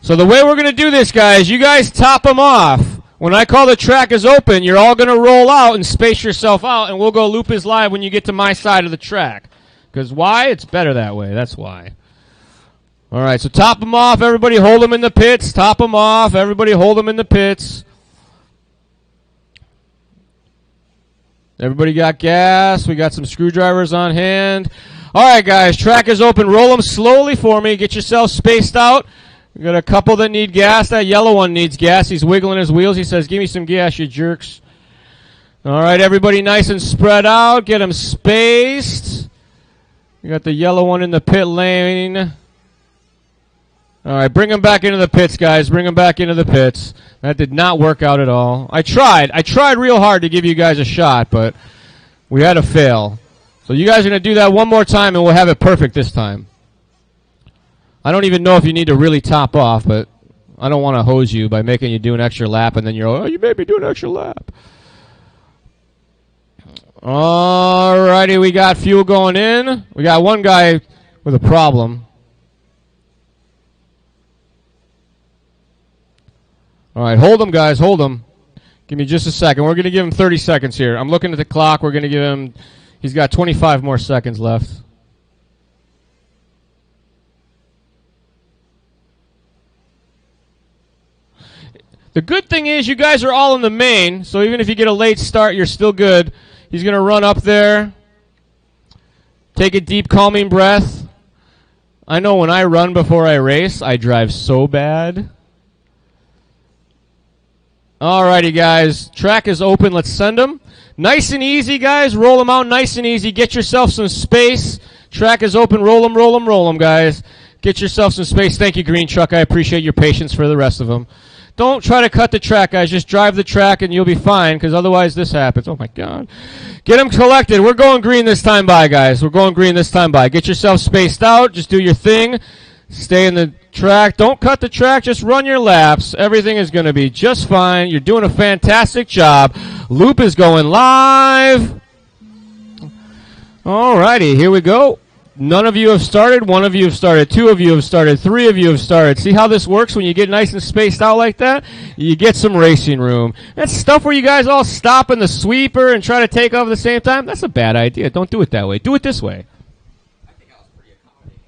So the way we're going to do this, guys, you guys top them off. When I call the track is open, you're all going to roll out and space yourself out, and we'll go loop is live when you get to my side of the track. Because why? It's better that way. That's why. All right, so top them off. Everybody hold them in the pits. Top them off. Everybody hold them in the pits. Everybody got gas. We got some screwdrivers on hand. All right, guys, track is open. Roll them slowly for me. Get yourself spaced out. We got a couple that need gas. That yellow one needs gas. He's wiggling his wheels. He says, give me some gas, you jerks. All right, everybody nice and spread out. Get them spaced. We got the yellow one in the pit lane. All right, bring them back into the pits, guys. Bring them back into the pits. That did not work out at all. I tried real hard to give you guys a shot, but we had a fail. So you guys are going to do that one more time, and we'll have it perfect this time. I don't even know if you need to really top off, but I don't want to hose you by making you do an extra lap, and then you're, oh, you made me do an extra lap. All righty, we got fuel going in. We got one guy with a problem. All right, hold him, guys, hold him. Give me just a second. We're going to give him 30 seconds here. I'm looking at the clock. We're going to give him, he's got 25 more seconds left. The good thing is you guys are all in the main, so even if you get a late start, you're still good. He's going to run up there. Take a deep, calming breath. I know when I run before I race, I drive so bad. Alrighty, guys. Track is open. Let's send them. Nice and easy, guys. Roll them out nice and easy. Get yourself some space. Track is open. Roll them, roll them, roll them, guys. Get yourself some space. Thank you, Green Truck. I appreciate your patience for the rest of them. Don't try to cut the track, guys. Just drive the track and you'll be fine, because otherwise this happens. Oh, my God. Get them collected. We're going green this time by, guys. We're going green this time by. Get yourself spaced out. Just do your thing. Stay in the track. Don't cut the track. Just run your laps. Everything is going to be just fine. You're doing a fantastic job. Loop is going live. All righty. Here we go. None of you have started. One of you have started. Two of you have started. Three of you have started. See how this works when you get nice and spaced out like that? You get some racing room. That's stuff where you guys all stop in the sweeper and try to take off at the same time. That's a bad idea. Don't do it that way. Do it this way. I think I was pretty accommodating.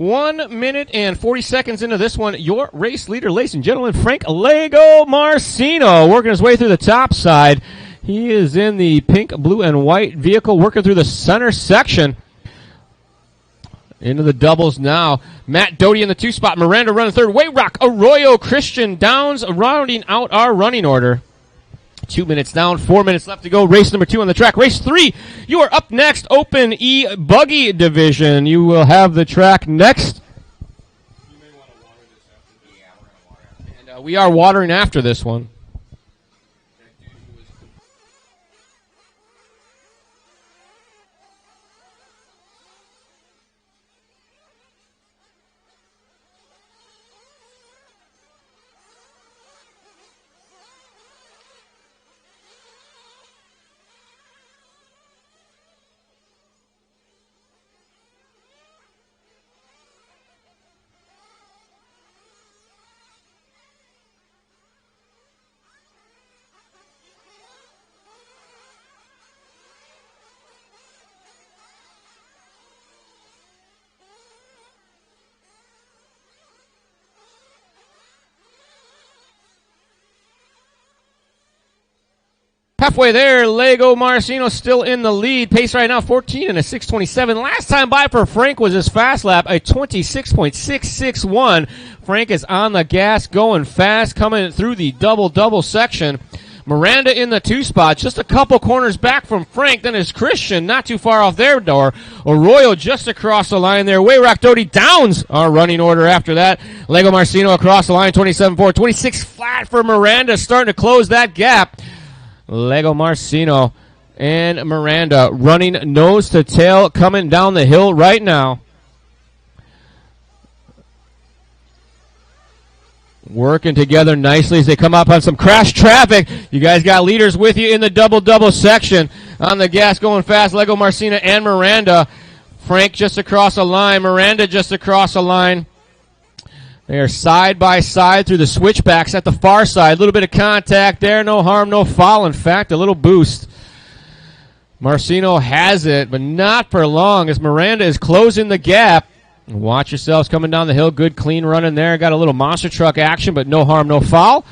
1 minute and 40 seconds into this one, your race leader, ladies and gentlemen, Frank Lego Marcino, working his way through the top side. He is in the pink, blue, and white vehicle, working through the center section. Into the doubles now. Matt Doty in the 2 spot. Miranda running third. Wayrock, Arroyo, Christian Downs rounding out our running order. 2 minutes down, 4 minutes left to go. Race number 2 on the track. Race 3, you are up next. Open E Buggy Division. You will have the track next. You may want to water this after. Yeah, we're going to water. And we are watering after this one. Halfway there, Lego Marcino still in the lead. Pace right now, 14 and a 6:27. Last time by for Frank was his fast lap, a 26.661. Frank is on the gas, going fast, coming through the double section. Miranda in the 2 spot, just a couple corners back from Frank. Then is Christian, not too far off their door. Arroyo just across the line there. Wayrock, Doty, Downs, our running order after that. Lego Marcino across the line, 27.4. 26 flat for Miranda, starting to close that gap. Lego Marcino and Miranda running nose to tail, coming down the hill right now. Working together nicely as they come up on some crash traffic. You guys got leaders with you in the double section. On the gas, going fast, Lego Marcino and Miranda. Frank just across the line. Miranda just across the line. They are side by side through the switchbacks at the far side. A little bit of contact there. No harm, no foul. In fact, a little boost. Marcino has it, but not for long as Miranda is closing the gap. Watch yourselves coming down the hill. Good, clean running there. Got a little monster truck action, but no harm, no foul.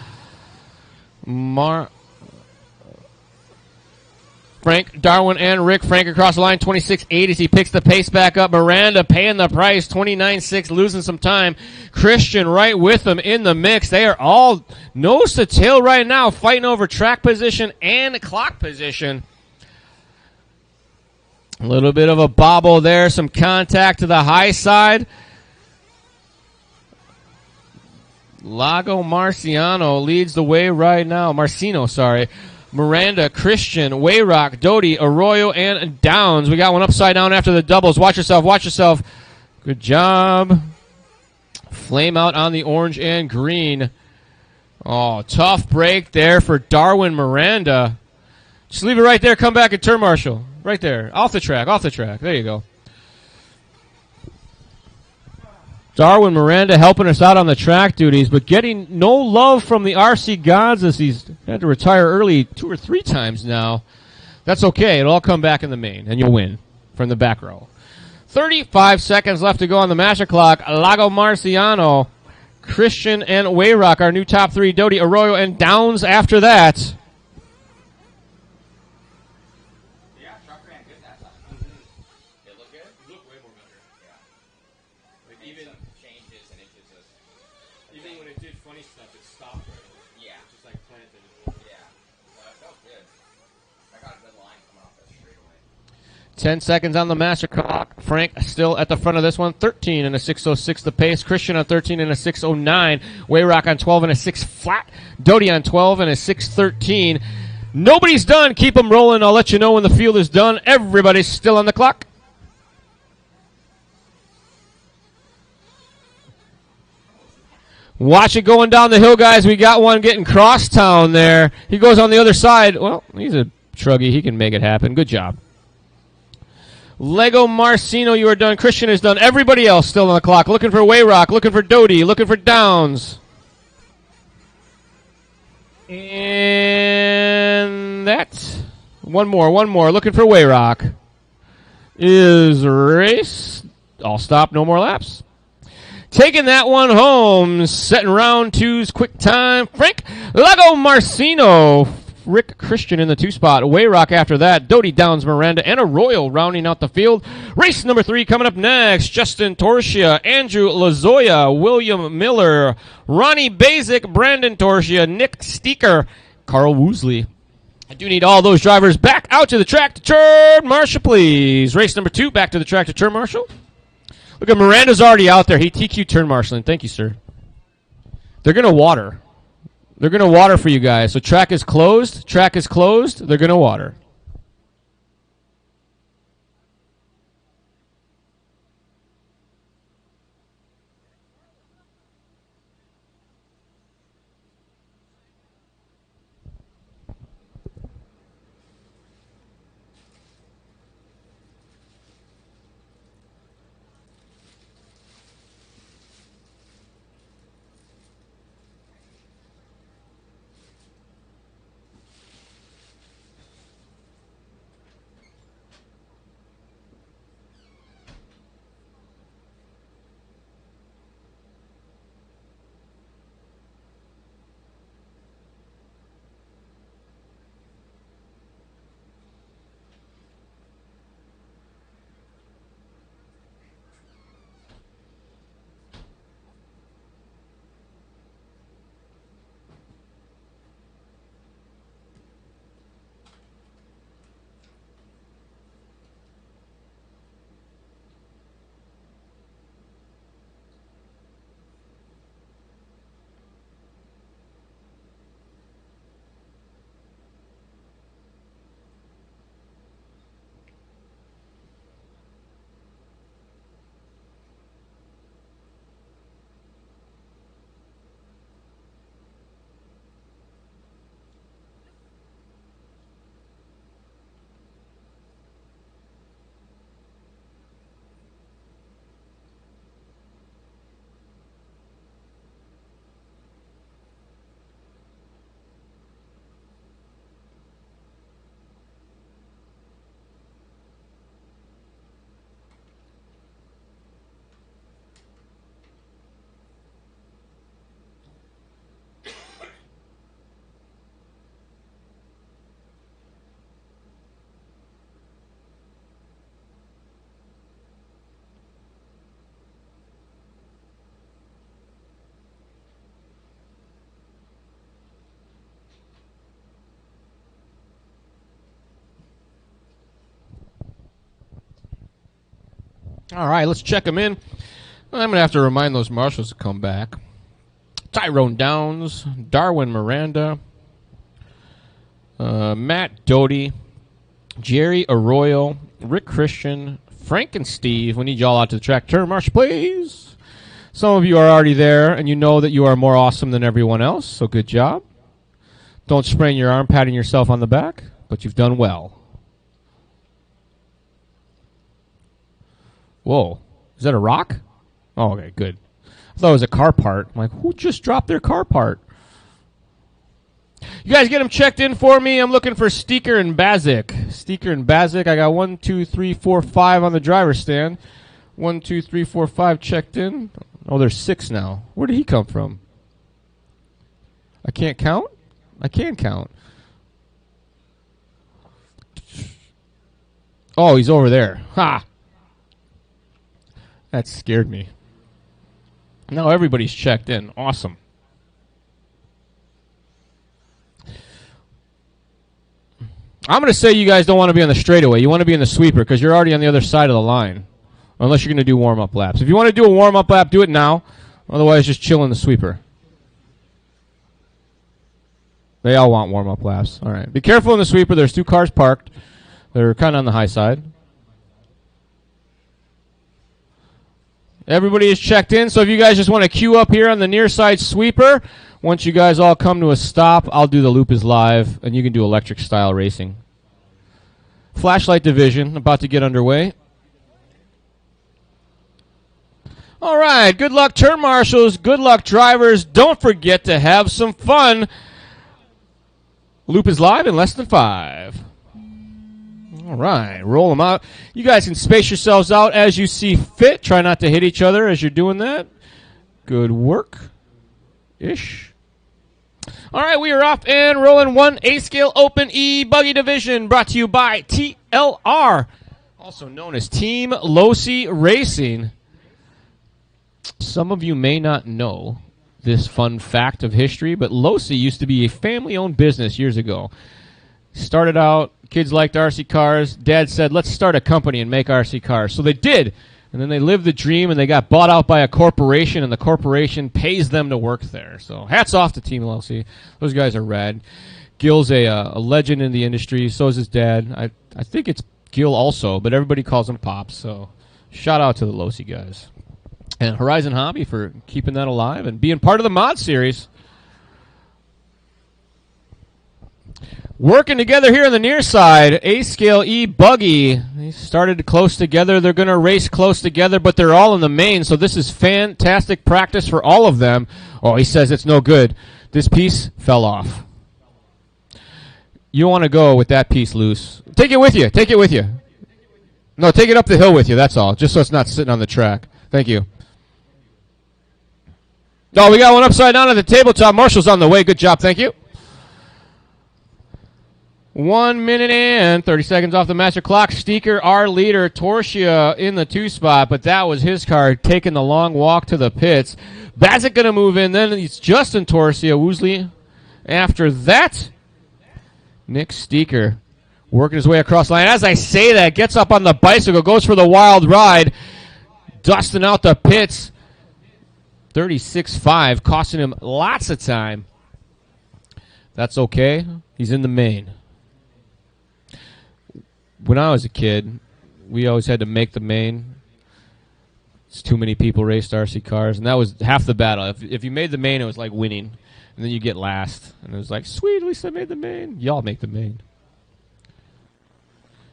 Frank, Darwin, and Rick. Frank across the line, 26.8 as he picks the pace back up. Miranda paying the price, 29.6, losing some time. Christian right with them in the mix. They are all nose to tail right now, fighting over track position and clock position. A little bit of a bobble there, some contact to the high side. Lego Marcino leads the way right now. Marcino, sorry. Miranda, Christian, Wayrock, Doty, Arroyo, and Downs. We got one upside down after the doubles. Watch yourself, watch yourself. Good job. Flame out on the orange and green. Oh, tough break there for Darwin Miranda. Just leave it right there. Come back and turn marshal. Right there. Off the track, off the track. There you go. Darwin Miranda helping us out on the track duties, but getting no love from the RC gods as he's had to retire early 2 or 3 times now. That's okay. It'll all come back in the main, and you'll win from the back row. 35 seconds left to go on the master clock. Lego Marcino, Christian, and Wayrock, our new top 3. Doty, Arroyo, and Downs after that. Even when it did funny stuff, it stopped right away. Yeah. Just like planted. Yeah. That felt good. I got a good line coming off that straightaway. 10 seconds on the master clock. Frank still at the front of this one. 13 and a 6.06 the pace. Christian on 13 and a 6.09. Wayrock on 12 and a 6 flat. Doty on 12 and a 6.13. Nobody's done. Keep them rolling. I'll let you know when the field is done. Everybody's still on the clock. Watch it going down the hill, guys. We got one getting crosstown there. He goes on the other side. Well, he's a truggy. He can make it happen. Good job. Lego Marcino, you are done. Christian is done. Everybody else still on the clock. Looking for Wayrock. Looking for Doty. Looking for Downs. And that's one more. Looking for Wayrock. Is race. All stop. No more laps. Taking that one home, setting round two's quick time. Frank Lago Marcino. Rick Christian in the 2 spot. Wayrock after that. Doty Downs Miranda and Arroyo rounding out the field. Race number 3 coming up next. Justin Torsia, Andrew Lazoya, William Miller, Ronnie Basic, Brandon Torsia, Nick Steeker, Carl Woosley. I do need all those drivers back out to the track to turn marshal, please. Race number 2, back to the track to turn marshal. Look at Miranda's already out there. He TQ turn marshaling. Thank you, sir. They're going to water. They're going to water for you guys. So track is closed. Track is closed. They're going to water. All right, let's check them in. I'm going to have to remind those marshals to come back. Tyrone Downs, Darwin Miranda, Matt Doty, Jerry Arroyo, Rick Christian, Frank and Steve. We need y'all out to the track. Turn marshal, please. Some of you are already there, and you know that you are more awesome than everyone else, so good job. Don't sprain your arm patting yourself on the back, but you've done well. Whoa. Is that a rock? Oh, okay, good. I thought it was a car part. I'm like, who just dropped their car part? You guys get them checked in for me. I'm looking for Steeker and Bazik. Steeker and Bazik. I got 1, 2, 3, 4, 5 on the driver's stand. 1, 2, 3, 4, 5 checked in. Oh, there's 6 now. Where did he come from? I can't count? I can count. Oh, he's over there. Ha! That scared me. Now everybody's checked in. Awesome. I'm going to say you guys don't want to be on the straightaway. You want to be in the sweeper because you're already on the other side of the line. Unless you're going to do warm-up laps. If you want to do a warm-up lap, do it now. Otherwise, just chill in the sweeper. They all want warm-up laps. All right. Be careful in the sweeper. There's 2 cars parked. They're kind of on the high side. Everybody is checked in, so if you guys just want to queue up here on the near side sweeper, once you guys all come to a stop, I'll do the loop is live, and you can do electric style racing. Flashlight division about to get underway. All right, good luck turn marshals, good luck drivers. Don't forget to have some fun. Loop is live in less than 5. All right, roll them out. You guys can space yourselves out as you see fit. Try not to hit each other as you're doing that. Good work. Ish. All right, we are off and rolling. 1 A-Scale Open E-Buggy Division brought to you by TLR, also known as Team Losi Racing. Some of you may not know this fun fact of history, but Losi used to be a family-owned business years ago. Started out, kids liked RC cars. Dad said, let's start a company and make RC cars. So they did. And then they lived the dream, and they got bought out by a corporation, and the corporation pays them to work there. So hats off to Team Losi. Those guys are rad. Gil's a legend in the industry. So is his dad. I think it's Gil also, but everybody calls him Pops. So shout out to the Losi guys. And Horizon Hobby for keeping that alive and being part of the mod series. Working together here on the near side, A-Scale E-Buggy. They started close together. They're going to race close together, but they're all in the main, so this is fantastic practice for all of them. Oh, he says it's no good. This piece fell off. You want to go with that piece loose. Take it with you. Take it with you. No, take it up the hill with you, that's all, just so it's not sitting on the track. Thank you. Oh, we got one upside down at the tabletop. Marshall's on the way. Good job. Thank you. 1 minute and 30 seconds off the master clock. Steeker, our leader, Torsia in the 2 spot, but that was his car taking the long walk to the pits. Bazik going to move in. Then it's Justin Torsia. Woosley after that. Nick Steeker working his way across the line. As I say that, gets up on the bicycle, goes for the wild ride, dusting out the pits. 36.5, costing him lots of time. That's okay. He's in the main. When I was a kid, we always had to make the main. It's too many people raced RC cars, and that was half the battle. If you made the main, it was like winning, and then you get last. And it was like, sweet, at least I made the main. Y'all make the main.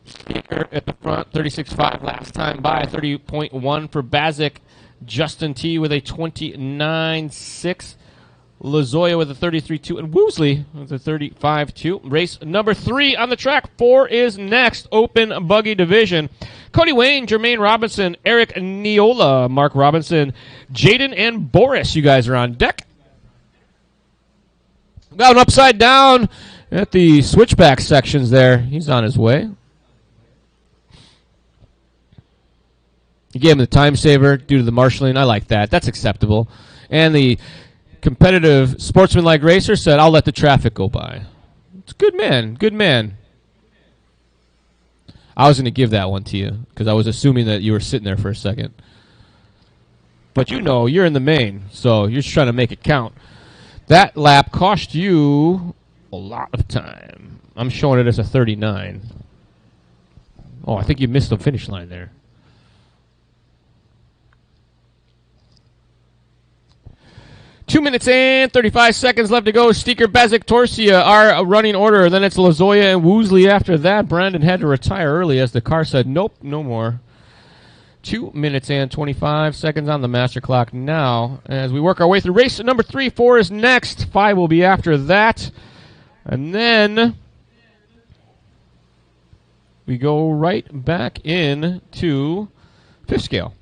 Speaker at the front, 36.5 last time by, 30.1 for Bazik. Justin T with a 29.6. Lazoya with a 33.2, and Woosley with a 35.2. Race number 3 on the track. 4 is next. Open Buggy Division. Cody Wayne, Jermaine Robinson, Eric Neola, Mark Robinson, Jaden, and Boris. You guys are on deck. Got an upside down at the switchback sections there. He's on his way. You gave him the time saver due to the marshalling. I like that. That's acceptable. And the competitive sportsman-like racer said, I'll let the traffic go by. It's good man. Good man. I was going to give that one to you because I was assuming that you were sitting there for a second. But you know, you're in the main, so you're just trying to make it count. That lap cost you a lot of time. I'm showing it as a 39. Oh, I think you missed the finish line there. Two minutes and 35 seconds left to go. Steeker, Bazik, Torsia are running order. Then it's Lazoya and Woosley after that. Brandon had to retire early as the car said, nope, no more. 2 minutes and 25 seconds on the master clock now as we work our way through race number 3. 4 is next. 5 will be after that. And then we go right back in to 5th scale.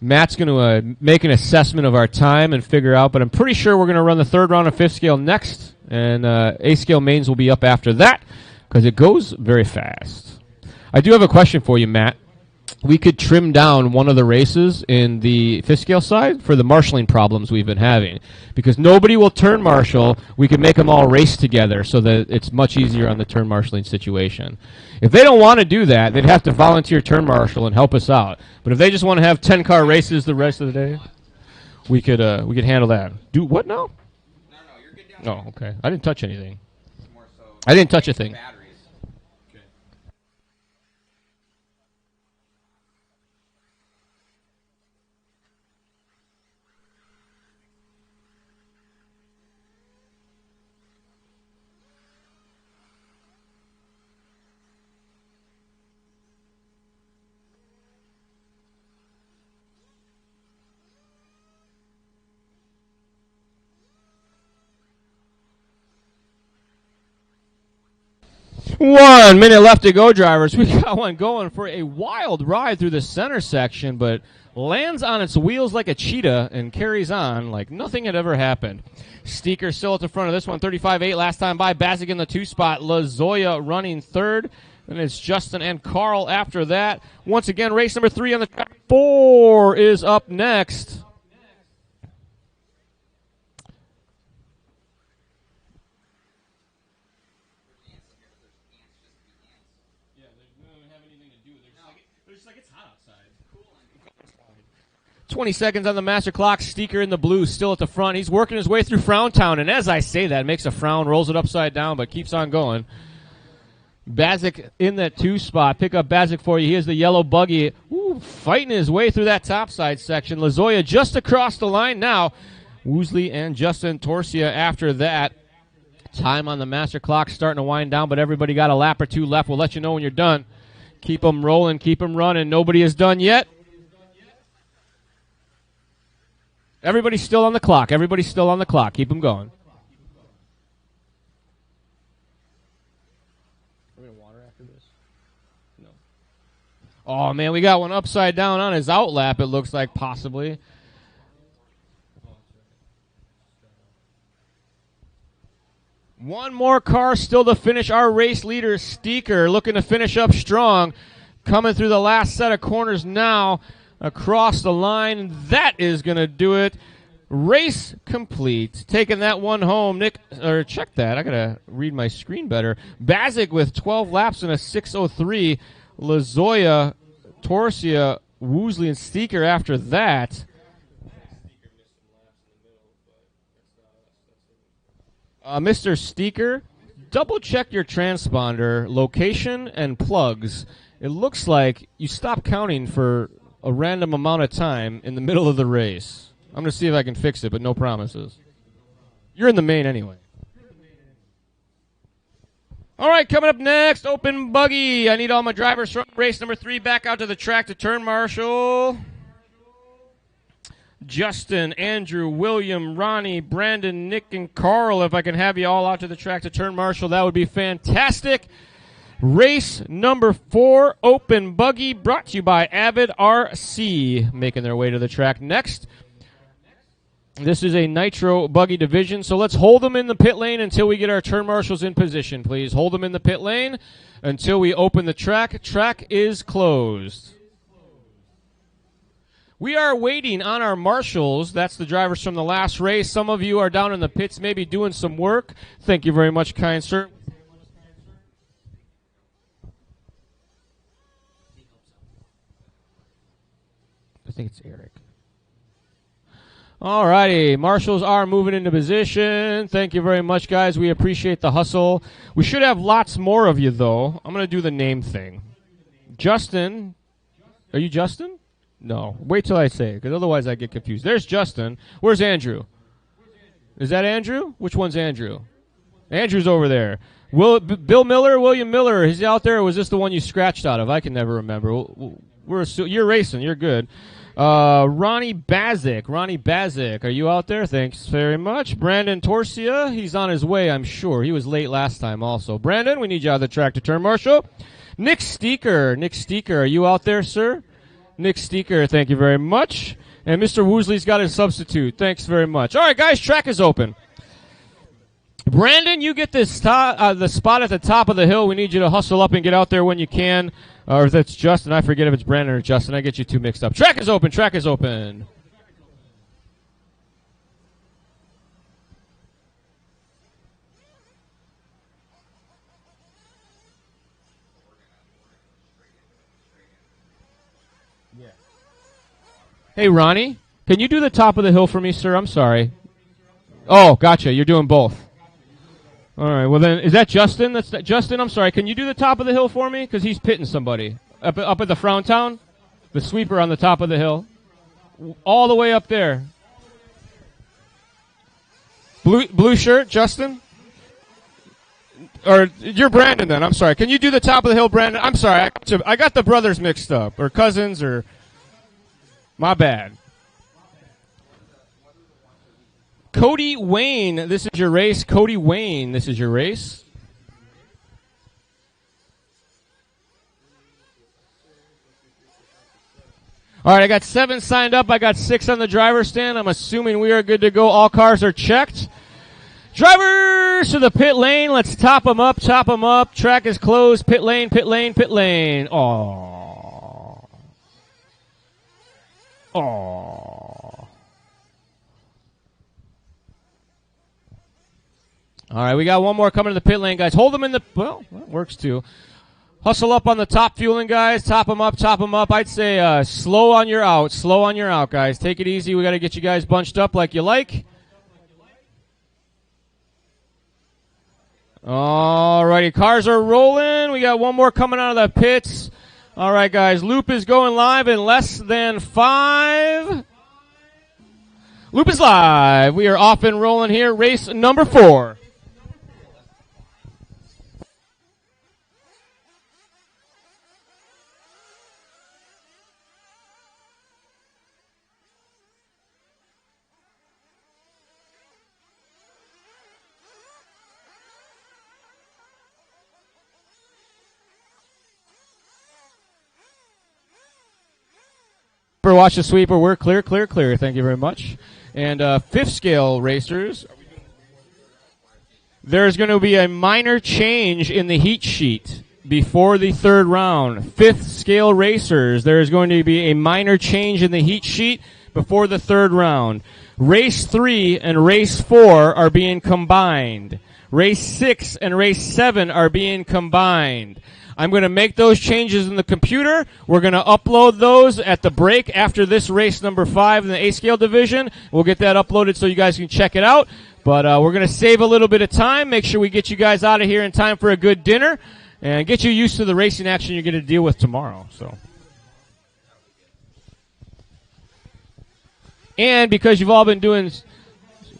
Matt's going to make an assessment of our time and figure out, but I'm pretty sure we're going to run the 3rd round of 5th scale next, and A-scale mains will be up after that because it goes very fast. I do have a question for you, Matt. We could trim down one of the races in the 5th scale side for the marshalling problems we've been having because nobody will turn marshal. We could make them all race together so that it's much easier on the turn marshalling situation. If they don't want to do that, they'd have to volunteer turn marshal and help us out. But if they just want to have 10-car races the rest of the day, we could handle that. Do what now? No, you're good down Oh, okay. I didn't touch anything. More so I didn't touch a thing. batteries. Okay. One 1 minute left to go, drivers. We got one going for a wild ride through the center section, but lands on its wheels like a cheetah and carries on like nothing had ever happened. Steeker still at the front of this one, 35-8 last time by. Bazik in the 2 spot. Lazoya running third. And it's Justin and Carl after that. Once again, race number 3 on the track. 4 is up next. Yeah, they don't have anything to do. They're just like it's hot outside. 20 seconds on the master clock. Steeker in the blue still at the front. He's working his way through Frown Town, and as I say that, makes a frown, rolls it upside down, but keeps on going. Bazik in that 2 spot. Pick up Bazik for you. He has the yellow buggy. Ooh, fighting his way through that topside section. Lazoya just across the line now. Woosley and Justin Torsia after that. Time on the master clock starting to wind down, but everybody got a lap or 2 left. We'll let you know when you're done. Keep them rolling, keep them running. Nobody is done yet. Everybody's still on the clock. Everybody's still on the clock. Keep them going. Oh, man, we got one upside down on his outlap, it looks like, possibly. One more car still to finish. Our race leader, Steeker, looking to finish up strong. Coming through the last set of corners now across the line. That is going to do it. Race complete. Taking that one home. Nick, or check that. I got to read my screen better. Bazik with 12 laps and a 6:03. Lazoya, Torsia, Woosley, and Steeker after that. Mr. Steeker, double check your transponder location and plugs. It looks like you stopped counting for a random amount of time in the middle of the race. I'm going to see if I can fix it, but no promises. You're in the main anyway. All right, coming up next, open buggy. I need all my drivers from race number 3 back out to the track to turn marshal. Justin, Andrew, William, Ronnie, Brandon, Nick, and Carl. If I can have you all out to the track to turn marshal, that would be fantastic. Race number 4, open buggy, brought to you by Avid RC. Making their way to the track next. This is a nitro buggy division, so let's hold them in the pit lane until we get our turn marshals in position, please. Hold them in the pit lane until we open the track. Track is closed. We are waiting on our marshals. That's the drivers from the last race. Some of you are down in the pits maybe doing some work. Thank you very much, kind sir. I think it's Eric. All righty, marshals are moving into position. Thank you very much, guys. We appreciate the hustle. We should have lots more of you, though. I'm going to do the name thing. Justin. Are you Justin? No. Wait till I say it, because otherwise I get confused. There's Justin. Where's Andrew? Is that Andrew? Which one's Andrew? Andrew's over there. Bill Miller, William Miller, is he out there, or was this the one you scratched out of? I can never remember. You're racing. You're good. Ronnie Bazik, are you out there? Thanks very much. Brandon Torsia, he's on his way, I'm sure. He was late last time also. Brandon, we need you out of the track to turn marshal. Nick Steeker, are you out there, sir? Nick Steeker, thank you very much. And Mr. Woosley's got his substitute. Thanks very much. All right, guys, track is open. Brandon, you get this the spot at the top of the hill. We need you to hustle up and get out there when you can. Or if that's Justin, I forget if it's Brandon or Justin. I get you two mixed up. Track is open. Track is open. Yeah. Hey, Ronnie, can you do the top of the hill for me, sir? I'm sorry. Oh, gotcha. You're doing both. All right, well then, is that Justin? Justin, I'm sorry. Can you do the top of the hill for me? Because he's pitting somebody. Up at the Frown Town? The sweeper on the top of the hill. All the way up there. Blue shirt, Justin? Or you're Brandon then, I'm sorry. Can you do the top of the hill, Brandon? I'm sorry, I got the brothers mixed up. Or cousins, or... My bad. Cody Wayne, this is your race. Cody Wayne, this is your race. All right, I got 7 signed up. I got 6 on the driver's stand. I'm assuming we are good to go. All cars are checked. Drivers to the pit lane. Let's top them up, top them up. Track is closed. Pit lane, pit lane, pit lane. Oh. Oh. All right, we got one more coming to the pit lane, guys. Hold them in the, well, that works too. Hustle up on the top fueling, guys. Top them up, top them up. I'd say slow on your out. Slow on your out, guys. Take it easy. We got to get you guys bunched up like you like. All righty, cars are rolling. We got one more coming out of the pits. All right, guys, loop is going live in less than 5. Loop is live. We are off and rolling here. Race number 4. Watch the sweeper. We're clear, clear, clear. Thank you very much. And 5th scale racers, there's going to be a minor change in the heat sheet before the 3rd round. 5th scale racers, there's going to be a minor change in the heat sheet before the 3rd round. Race 3 and race 4 are being combined. Race 6 and race 7 are being combined. I'm going to make those changes in the computer. We're going to upload those at the break after this race number 5 in the A-scale division. We'll get that uploaded so you guys can check it out. But we're going to save a little bit of time, make sure we get you guys out of here in time for a good dinner, and get you used to the racing action you're going to deal with tomorrow. So, and because you've all been doing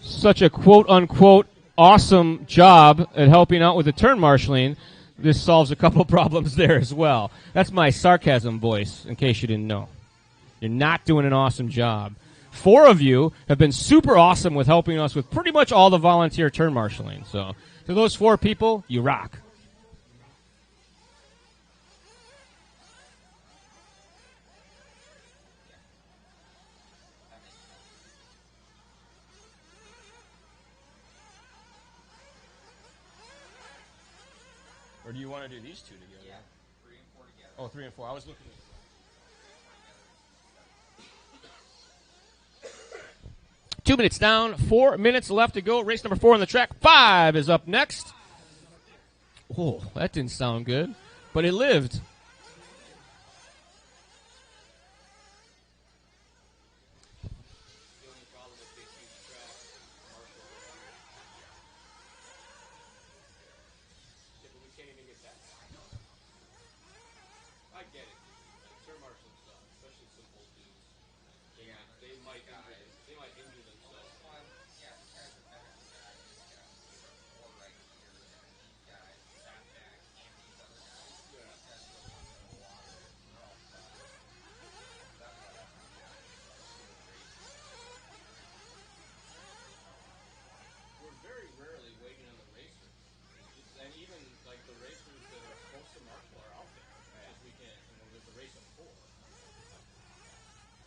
such a quote-unquote awesome job at helping out with the turn marshaling, this solves a couple problems there as well. That's my sarcasm voice, in case you didn't know. You're not doing an awesome job. 4 of you have been super awesome with helping us with pretty much all the volunteer turn marshaling. So, to those 4 people, you rock. Or do you want to do these 2 together? Yeah, 3 and 4 together. Oh, 3 and 4. I was looking at 2 minutes down, 4 minutes left to go. Race number 4 on the track. 5 is up next. Oh, that didn't sound good, but it lived.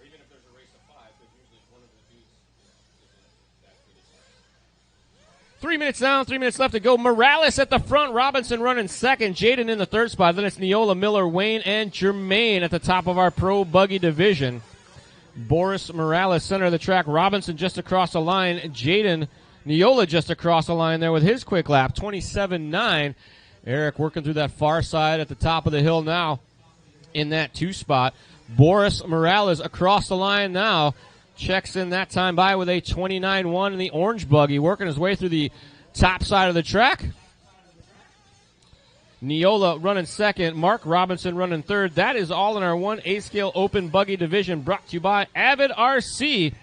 Even if there's a race of 5, there's usually one of the dudes isn't that good as us. 3 minutes down, 3 minutes left to go. Morales at the front, Robinson running second, Jaden in the 3rd spot. Then it's Neola, Miller, Wayne, and Jermaine at the top of our pro buggy division. Boris Morales, center of the track. Robinson just across the line. Jaden Neola just across the line there with his quick lap, 27.9. Eric working through that far side at the top of the hill now in that 2 spot. Boris Morales across the line now. Checks in that time by with a 29.1 in the orange buggy, working his way through the top side of the track. Neola running second. Mark Robinson running third. That is all in our 1A scale open buggy division, brought to you by Avid RC.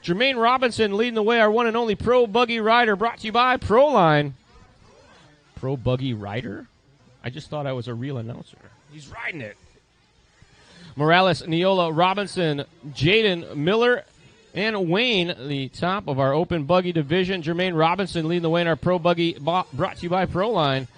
Jermaine Robinson leading the way, our one and only pro buggy rider, brought to you by Proline. Pro buggy rider? I just thought I was a real announcer. He's riding it. Morales, Neola, Robinson, Jaden, Miller, and Wayne, the top of our open buggy division. Jermaine Robinson leading the way in our pro buggy, brought to you by Proline.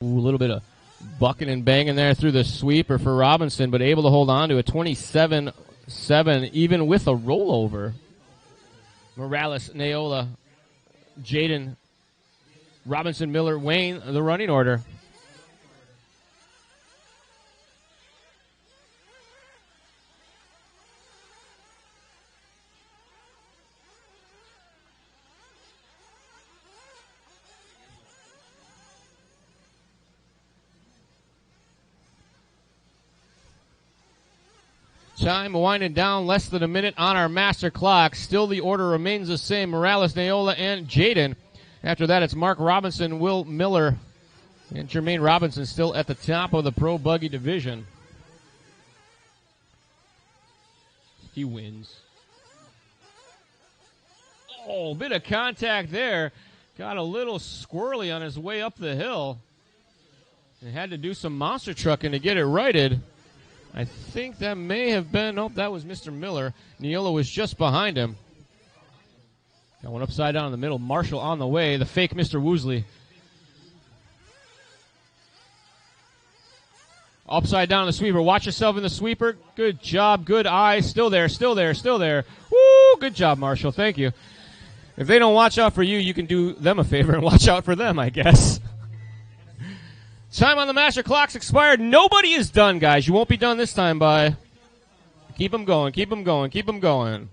Ooh, a little bit of bucking and banging there through the sweeper for Robinson, but able to hold on to a 27-7, even with a rollover. Morales, Neola, Jaden, Robinson, Miller, Wayne, the running order. Time winding down, less than a minute on our master clock. Still the order remains the same. Morales, Neola, and Jaden. After that, it's Mark Robinson, Will Miller, and Jermaine Robinson still at the top of the Pro Buggy division. He wins. Oh, bit of contact there. Got a little squirrely on his way up the hill. And had to do some monster trucking to get it righted. I think that may have been, oh, that was Mr. Miller. Neola was just behind him. Got one upside down in the middle. Marshall on the way. The fake Mr. Woosley. Upside down the sweeper. Watch yourself in the sweeper. Good job. Good eye. Still there. Still there. Still there. Woo! Good job, Marshall. Thank you. If they don't watch out for you, you can do them a favor and watch out for them, I guess. Time on the master clock's expired. Nobody is done, guys. You won't be done this time, by. Keep them going. Keep them going. Keep them going.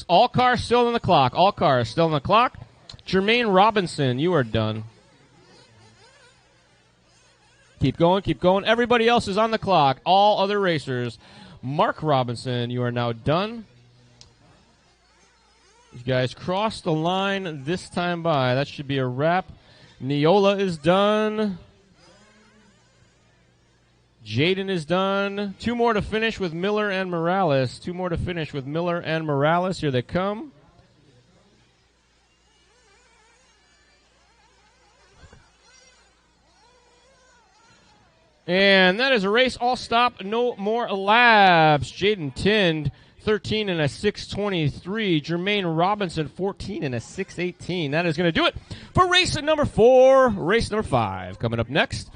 All cars still on the clock. All cars still on the clock. Jermaine Robinson, you are done. Keep going, keep going. Everybody else is on the clock. All other racers. Mark Robinson, you are now done. You guys crossed the line this time by. That should be a wrap. Neola is done. Jaden is done. Two more to finish with Miller and Morales. Two more to finish with Miller and Morales. Here they come. And that is a race. All stop. No more laps. Jaden Tind, 13 and a 6:23. Jermaine Robinson, 14 and a 6:18. That is going to do it for race number 4. Race number 5 coming up next.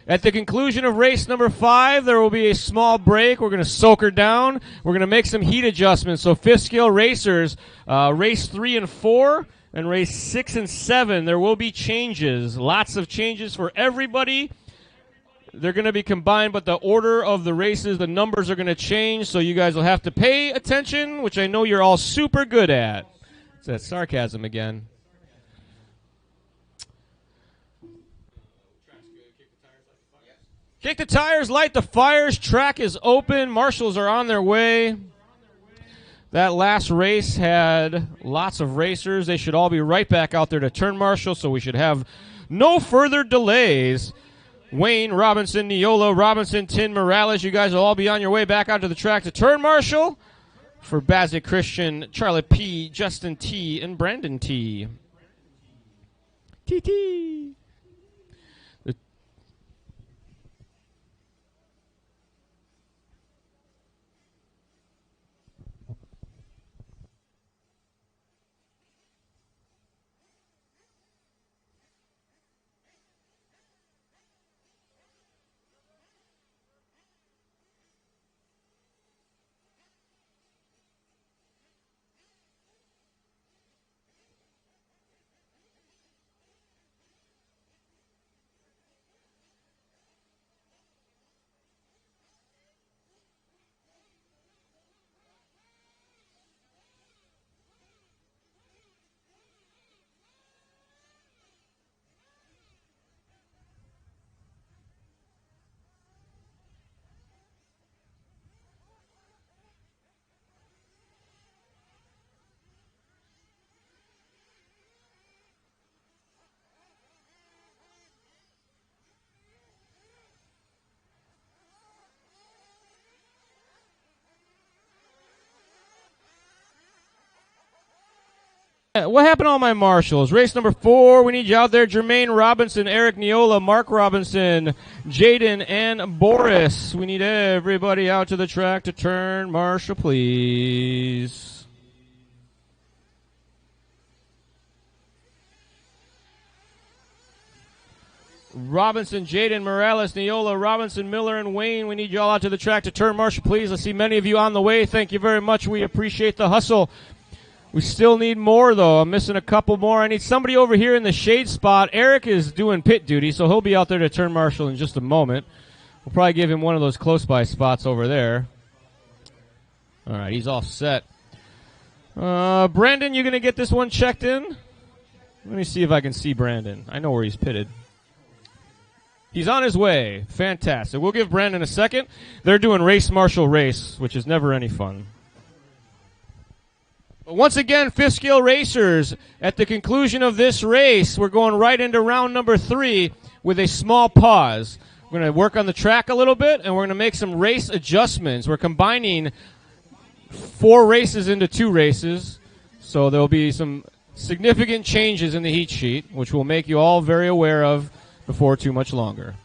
At the conclusion of race number 5, there will be a small break. We're going to soak her down. We're going to make some heat adjustments. So fifth scale racers, race 3 and 4, and race 6 and 7, there will be changes. Lots of changes for everybody. They're going to be combined, but the order of the races, the numbers are going to change, so you guys will have to pay attention, which I know you're all super good at. It's that sarcasm again. Kick the tires, light the fires. Track is open. Marshals are on their way. That last race had lots of racers. They should all be right back out there to turn marshal, so we should have no further delays. Wayne, Robinson, Neola, Robinson, Tind, Morales, you guys will all be on your way back out to the track to turn marshal for Bazik Christian, Charlie P., Justin T., and Brandon T. T. What happened to all my marshals? Race number 4, we need you out there. Jermaine Robinson, Eric Neola, Mark Robinson, Jaden, and Boris. We need everybody out to the track to turn marshal, please. Robinson, Jaden, Morales, Neola, Robinson, Miller, and Wayne. We need you all out to the track to turn marshal, please. I see many of you on the way. Thank you very much. We appreciate the hustle. We still need more, though. I'm missing a couple more. I need somebody over here in the shade spot. Eric is doing pit duty, so he'll be out there to turn marshal in just a moment. We'll probably give him one of those close-by spots over there. All right, he's all set. Brandon, you going to get this one checked in? Let me see if I can see Brandon. I know where he's pitted. He's on his way. Fantastic. We'll give Brandon a second. They're doing race marshal race, which is never any fun. But once again, fifth scale racers, at the conclusion of this race, we're going right into round number 3 with a small pause. We're going to work on the track a little bit, and we're going to make some race adjustments. We're combining 4 races into 2 races, so there will be some significant changes in the heat sheet, which we'll make you all very aware of before too much longer.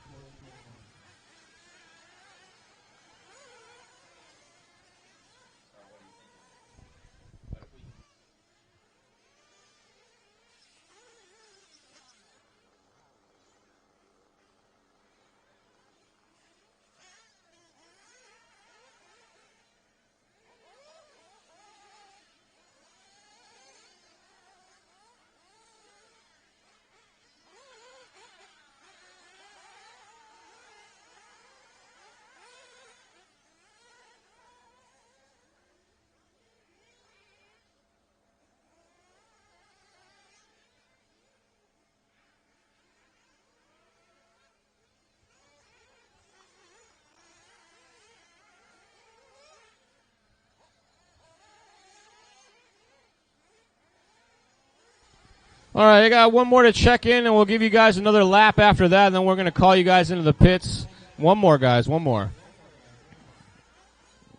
All right, I got one more to check in, and we'll give you guys another lap after that, and then we're going to call you guys into the pits. One more, guys, one more.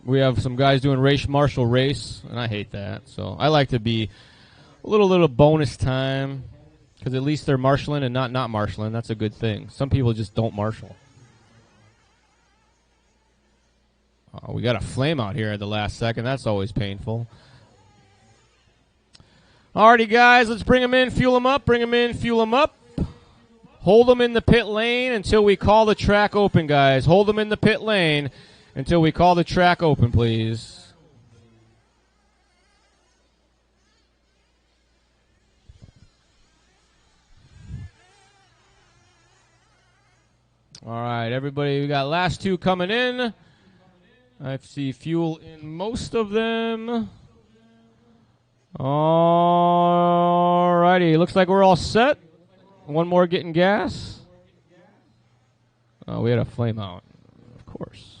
We have some guys doing race marshal race, and I hate that. So I like to be a little bonus time, because at least they're marshaling and not marshaling. That's a good thing. Some people just don't marshal. Oh, we got a flame out here at the last second. That's always painful. Alrighty, guys, let's bring them in, fuel them up, bring them in, fuel them up. Hold them in the pit lane until we call the track open, guys. Hold them in the pit lane until we call the track open, please. All right, everybody, we got last 2 coming in. I see fuel in most of them. Alrighty, looks like we're all set. One more getting gas. Oh, we had a flame out, of course.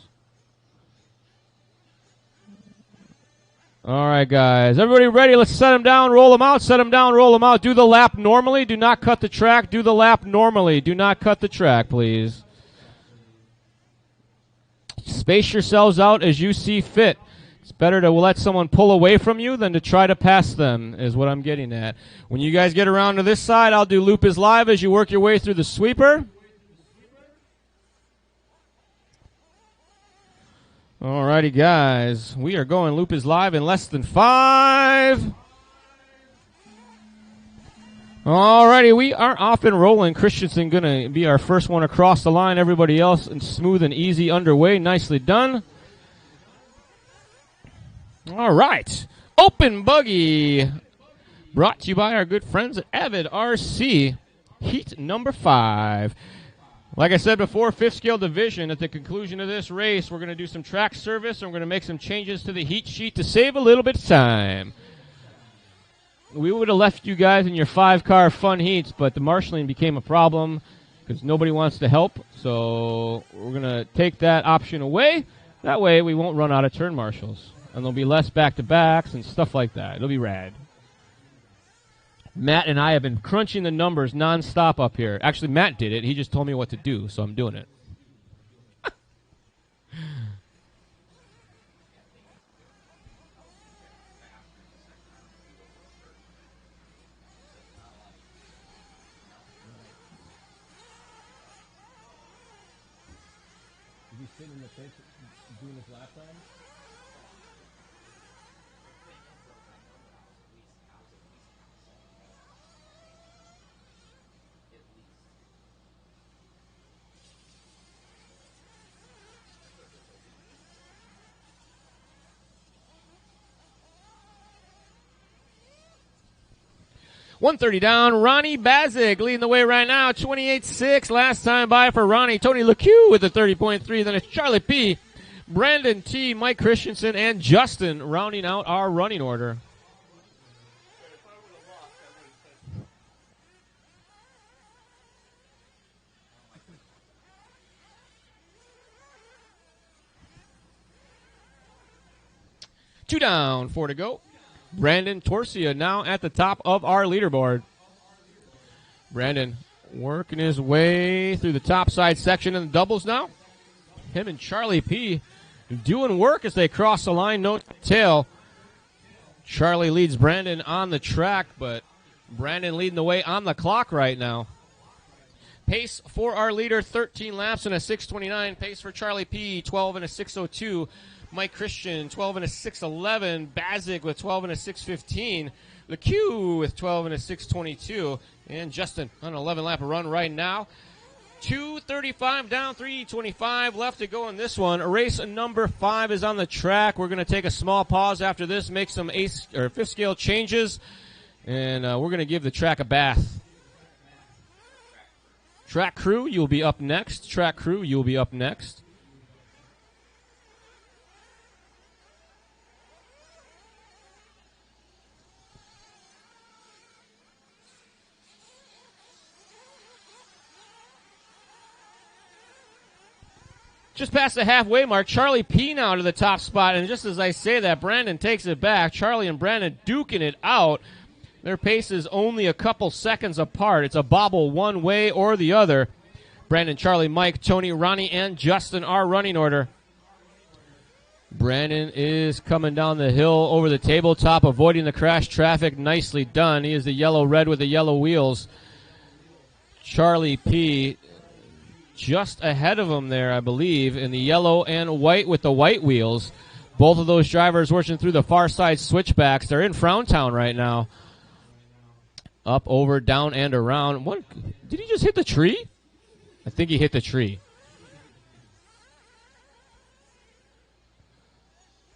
All right, guys. Everybody ready? Let's set them down, roll them out, set them down, roll them out. Do the lap normally. Do not cut the track. Do the lap normally. Do not cut the track, please. Space yourselves out as you see fit. It's better to let someone pull away from you than to try to pass them, is what I'm getting at. When you guys get around to this side, I'll do Loop is Live as you work your way through the sweeper. Alrighty, guys. We are going Loop is Live in less than 5. Alrighty, we are off and rolling. Christensen going to be our first one across the line. Everybody else in smooth and easy underway. Nicely done. All right. Open Buggy. Brought to you by our good friends at Avid RC. Heat number 5. Like I said before, 5th scale division. At the conclusion of this race, we're going to do some track service, and we're going to make some changes to the heat sheet to save a little bit of time. We would have left you guys in your 5-car fun heats, but the marshalling became a problem because nobody wants to help. So we're going to take that option away. That way we won't run out of turn marshals. And there'll be less back-to-backs and stuff like that. It'll be rad. Matt and I have been crunching the numbers nonstop up here. Actually, Matt did it. He just told me what to do, so I'm doing it. sit in the pit doing this last time? .130 down. Ronnie Bazik leading the way right now. 28-6. Last time by for Ronnie. Tony LeCue with a 30.3. Then it's Charlie P., Brandon T., Mike Christensen, and Justin rounding out our running order. Two down, 4 to go. Brandon Torsia now at the top of our leaderboard. Brandon working his way through the top side section in the doubles now. Him and Charlie P. doing work as they cross the line, no tail. Charlie leads Brandon on the track, but Brandon leading the way on the clock right now. Pace for our leader, 13 laps and a 6:29. Pace for Charlie P., 12 and a 6:02. Mike Christian, 12 and a 6:11. Bazik with 12 and a 6:15. LeCue with 12 and a 6:22. And Justin on an 11-lap run right now. 2:35 down, 3:25 left to go in this one. Race number 5 is on the track. We're going to take a small pause after this, make some fifth scale changes, and we're going to give the track a bath. Track crew, you'll be up next. Track crew, you'll be up next. Just past the halfway mark, Charlie P. now to the top spot, and just as I say that, Brandon takes it back. Charlie and Brandon duking it out. Their pace is only a couple seconds apart. It's a bobble one way or the other. Brandon, Charlie, Mike, Tony, Ronnie, and Justin are running order. Brandon is coming down the hill over the tabletop, avoiding the crash traffic. Nicely done. He is the yellow-red with the yellow wheels. Charlie P. just ahead of him there, I believe, in the yellow and white with the white wheels. Both of those drivers working through the far side switchbacks. They're in Frowntown right now. Up, over, down, and around. Did he just hit the tree? I think he hit the tree.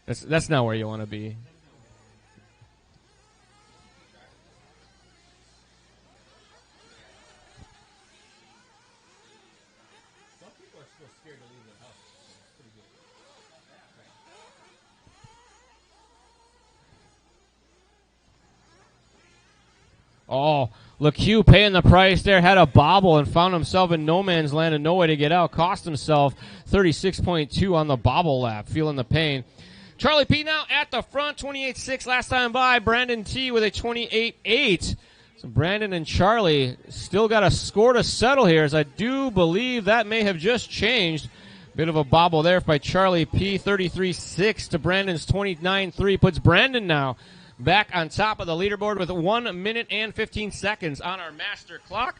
That's not where you want to be. Oh, LeCue paying the price there, had a bobble and found himself in no man's land and no way to get out. Cost himself 36.2 on the bobble lap, feeling the pain. Charlie P. now at the front, 28.6 last time by. Brandon T. with a 28.8. So Brandon and Charlie still got a score to settle here, as I do believe that may have just changed. Bit of a bobble there by Charlie P. 33.6 to Brandon's 29.3. Puts Brandon now back on top of the leaderboard with 1 minute and 15 seconds on our master clock.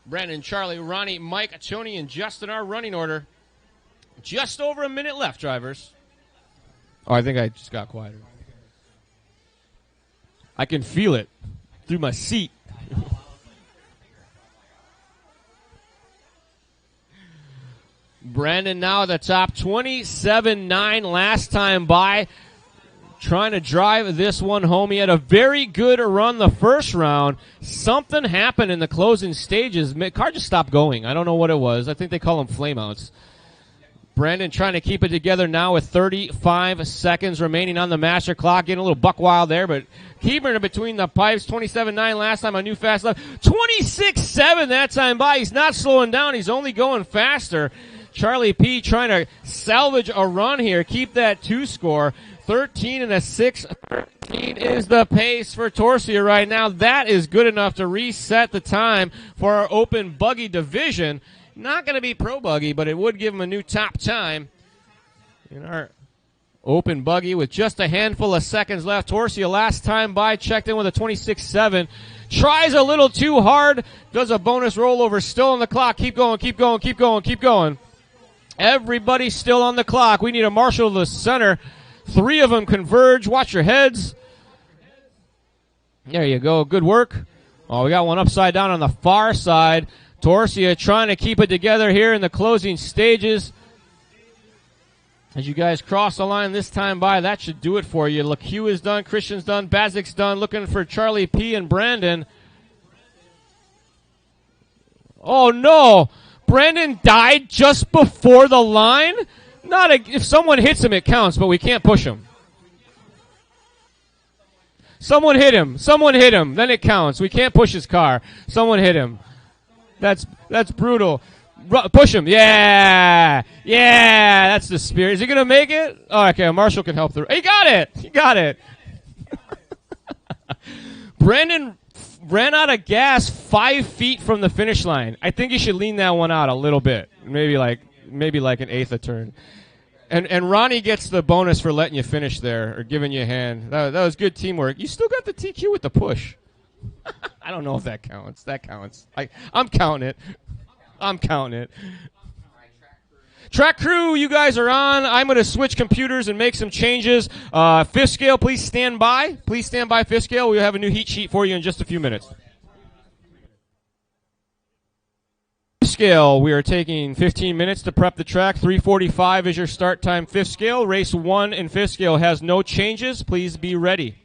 Brandon, Charlie, Ronnie, Mike, Tony, and Justin are running order. Just over a minute left, drivers. Oh, I think I just got quieter. I can feel it through my seat. Brandon now at the top, 27.9 last time by. Trying to drive this one home. He had a very good run the first round. Something happened in the closing stages. Car just stopped going. I don't know what it was. I think they call them flameouts. Brandon trying to keep it together now with 35 seconds remaining on the master clock. Getting a little buck wild there, but keeping it between the pipes. 27.9 last time, a new fast lap. 26.7 that time by. He's not slowing down. He's only going faster. Charlie P. trying to salvage a run here. Keep that 2 score. 13 and a 6. 13 is the pace for Torsia right now. That is good enough to reset the time for our open buggy division. Not going to be pro buggy, but it would give him a new top time in our open buggy with just a handful of seconds left. Torsia last time by checked in with a 26.7. Tries a little too hard. Does a bonus rollover. Still on the clock. Keep going, keep going, keep going, keep going. Everybody's still on the clock. We need a marshal to the center. 3 of them converge. Watch your heads. There you go. Good work. Oh, we got one upside down on the far side. Torsia trying to keep it together here in the closing stages. As you guys cross the line this time by, that should do it for you. LeCue is done. Christian's done. Bazik's done. Looking for Charlie P. and Brandon. Oh, no. Brandon died just before the line? If someone hits him, it counts, but we can't push him. Someone hit him. Then it counts. We can't push his car. Someone hit him. That's brutal. Push him. Yeah. That's the spirit. Is he going to make it? Oh, okay. Marshall can help. He got it. Brandon ran out of gas 5 feet from the finish line. I think you should lean that one out a little bit. Maybe like an eighth a turn. And Ronnie gets the bonus for letting you finish there or giving you a hand. That was good teamwork. You still got the TQ with the push. I don't know if that counts. That counts. I'm counting it. Track crew, you guys are on. I'm going to switch computers and make some changes. Fifth scale, please stand by. Fifth scale. We'll have a new heat sheet for you in just a few minutes. Fifth scale, we are taking 15 minutes to prep the track. 3:45 is your start time. Fifth scale, race 1 in fifth scale has no changes. Please be ready.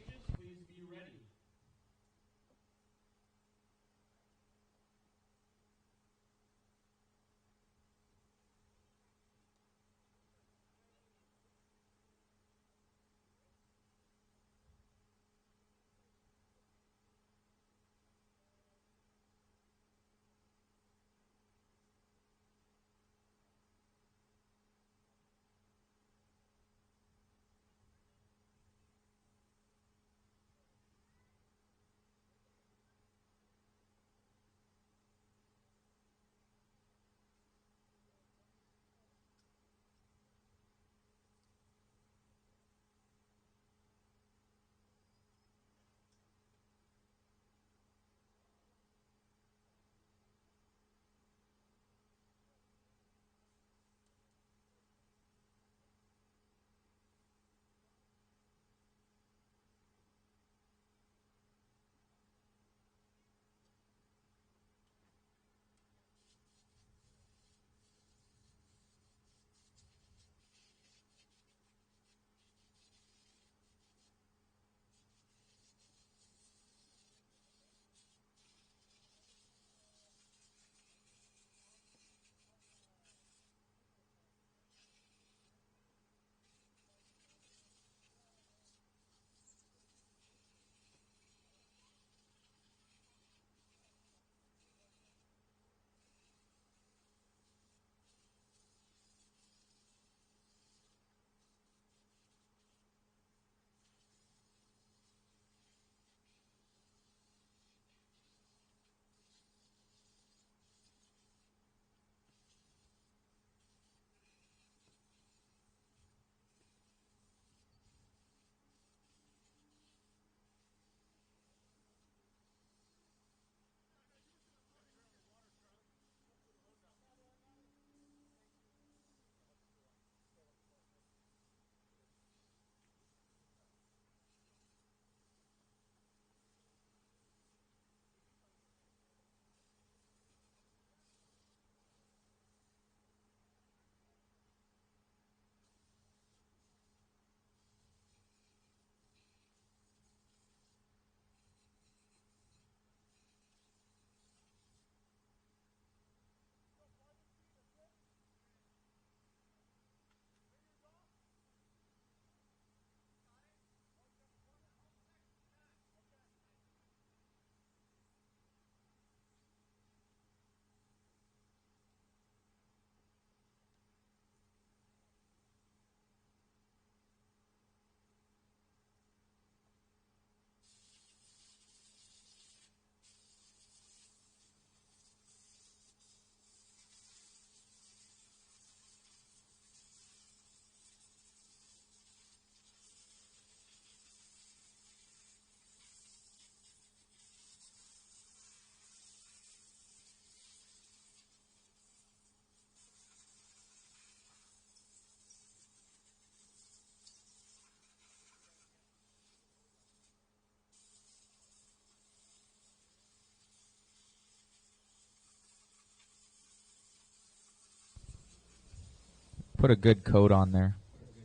Put a good coat on there.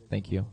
Thank you.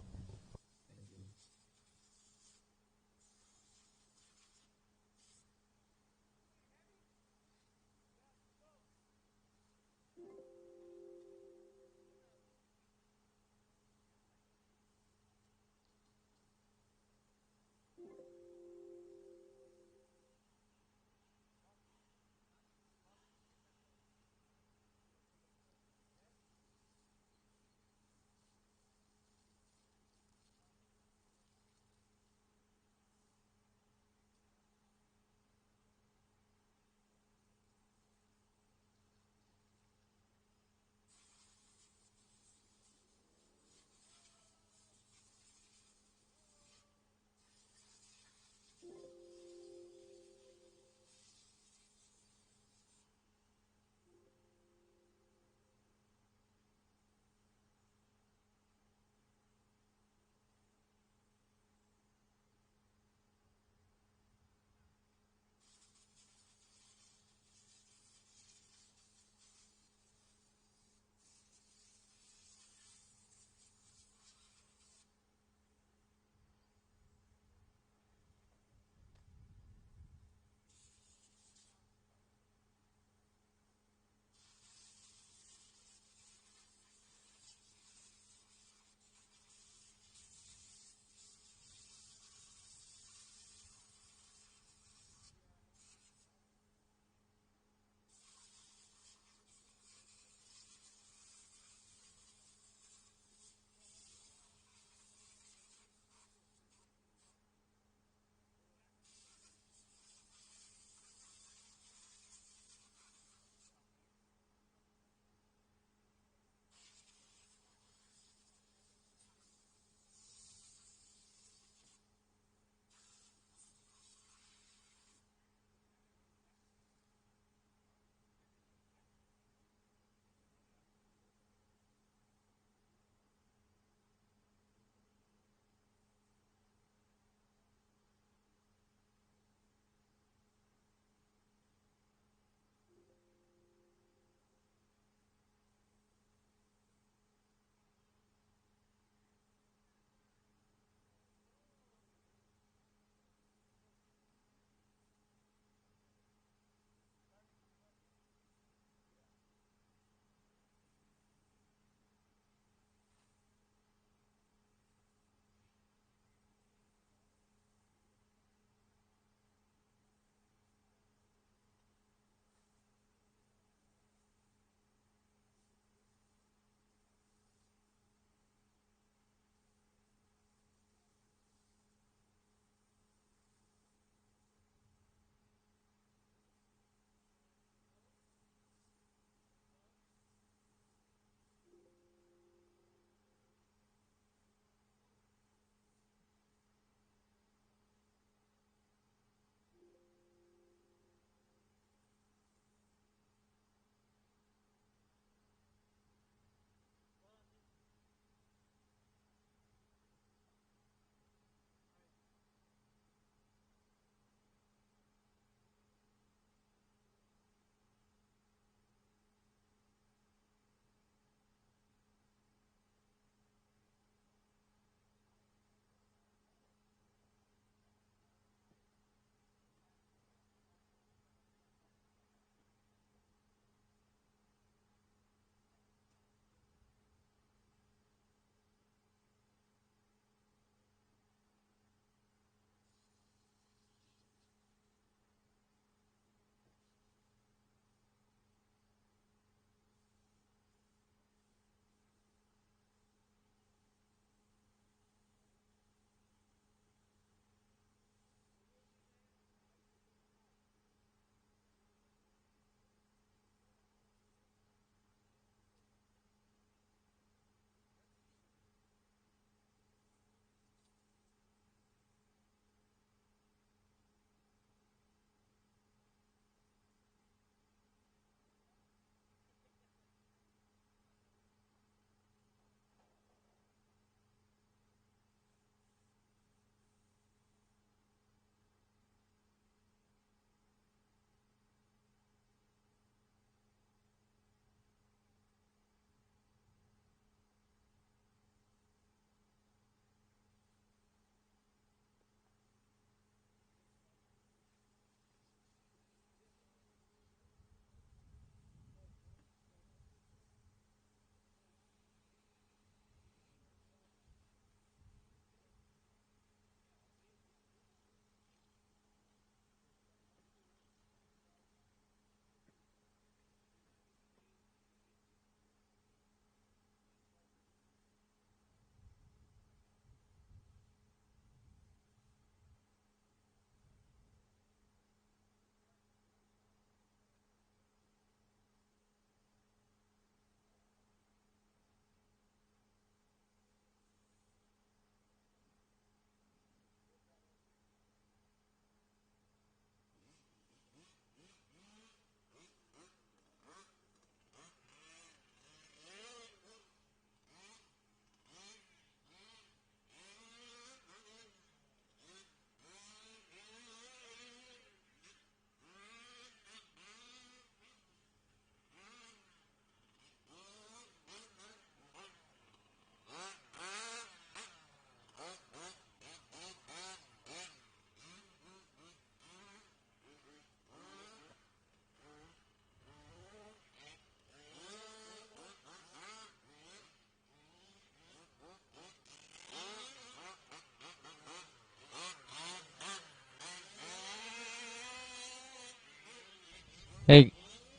Hey,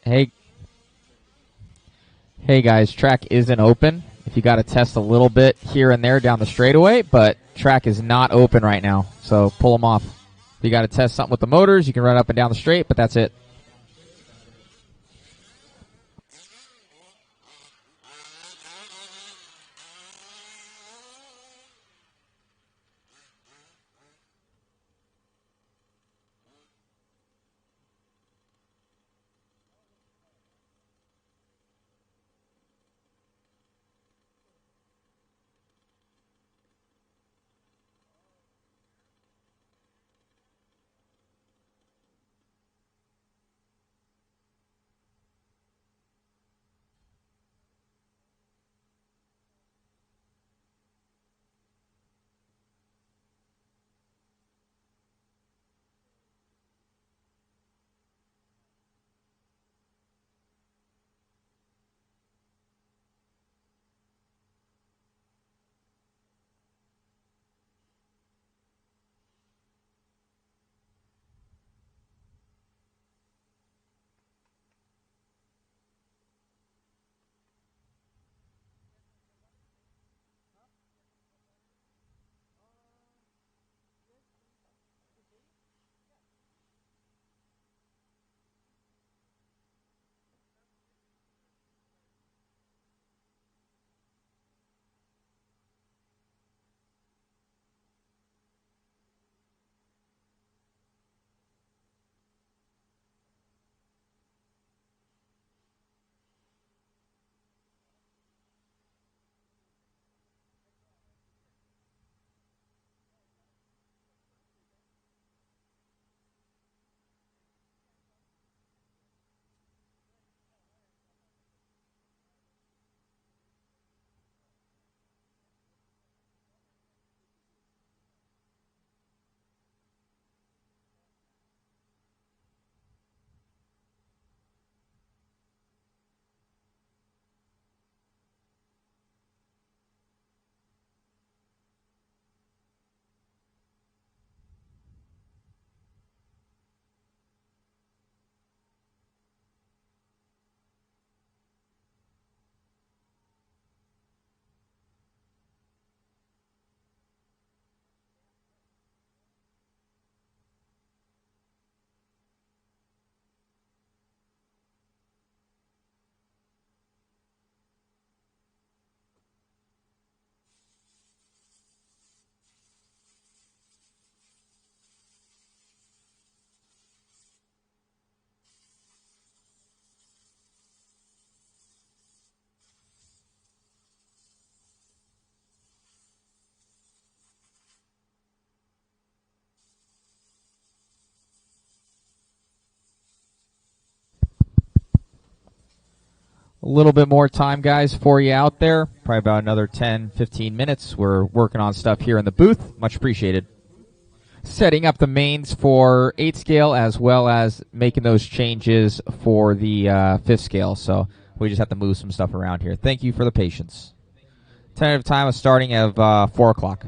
hey, hey guys, track isn't open. If you got to test a little bit here and there down the straightaway, but track is not open right now, so pull them off. If you got to test something with the motors, you can run up and down the straight, but that's it. A little bit more time, guys, for you out there. Probably about another 10, 15 minutes. We're working on stuff here in the booth. Much appreciated. Setting up the mains for 8 scale as well as making those changes for the 5th scale. So we just have to move some stuff around here. Thank you for the patience. Tentative time of starting of 4 o'clock.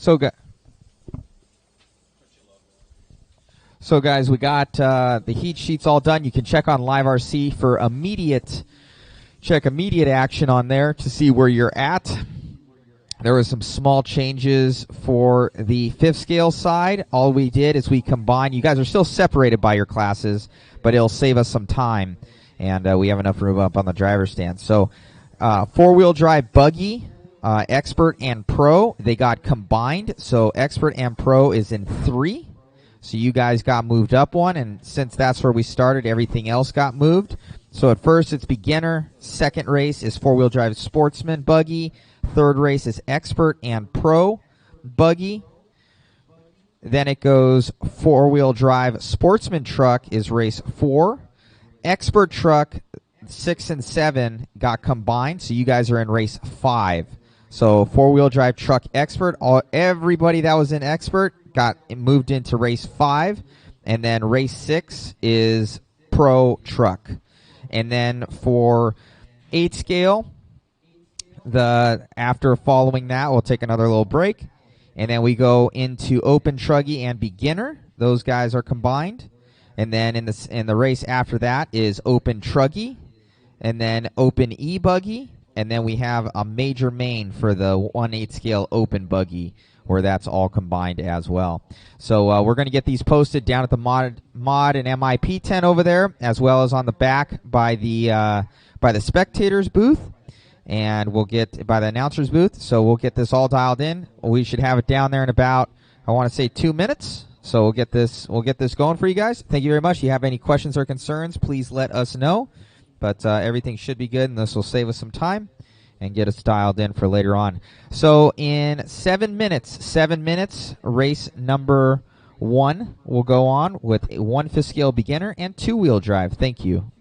So guys, we got the heat sheets all done. You can check on Live RC for immediate action on there to see where you're at. There was some small changes for the fifth scale side. All we did is we combined. You guys are still separated by your classes, but it'll save us some time, and we have enough room up on the driver's stand. So four-wheel drive buggy, expert and pro, they got combined. So expert and pro is in 3. So you guys got moved up one, and since that's where we started, everything else got moved. So at first it's beginner. Second race is four-wheel drive sportsman buggy. Third race is expert and pro buggy. Then it goes four-wheel drive sportsman truck is race 4. Expert truck 6 and 7 got combined, so you guys are in race 5. So four-wheel drive truck expert, everybody that was in expert got moved into race 5, and then race 6 is pro truck. And then for 8 scale, after following that, we'll take another little break, and then we go into open truggy and beginner. Those guys are combined. And then in the race after that is open truggy, and then open e-buggy, and then we have a major main for the 1/8 scale open buggy, where that's all combined as well. So we're going to get these posted down at the mod and MIP tent over there, as well as on the back by the spectators booth, and we'll get by the announcers booth. So we'll get this all dialed in. We should have it down there in about, I want to say, 2 minutes. So we'll get this going for you guys. Thank you very much. If you have any questions or concerns, please let us know. But everything should be good, and this will save us some time and get us dialed in for later on. So in 7 minutes, race number 1 will go on with a 1/5 scale beginner and 2-wheel drive. Thank you.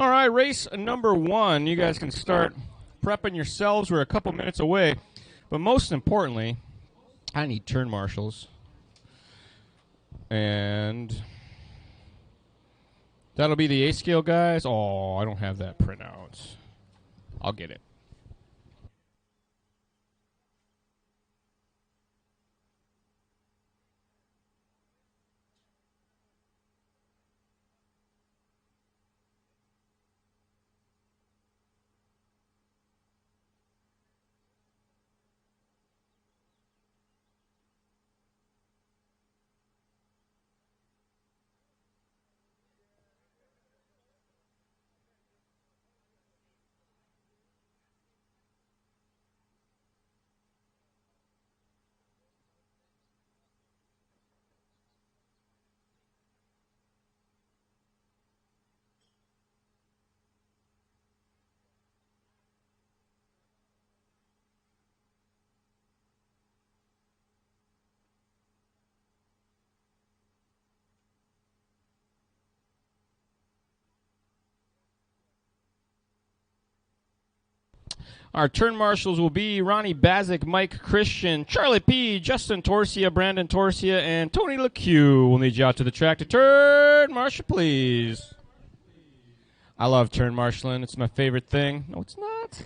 All right, race number 1. You guys can start prepping yourselves. We're a couple minutes away. But most importantly, I need turn marshals. And that'll be the A scale guys. Oh, I don't have that printout. I'll get it. Our turn marshals will be Ronnie Bazik, Mike Christian, Charlie P., Justin Torsia, Brandon Torsia, and Tony LeCue. We'll need you out to the track to turn marshal, please. I love turn marshaling. It's my favorite thing. No, it's not.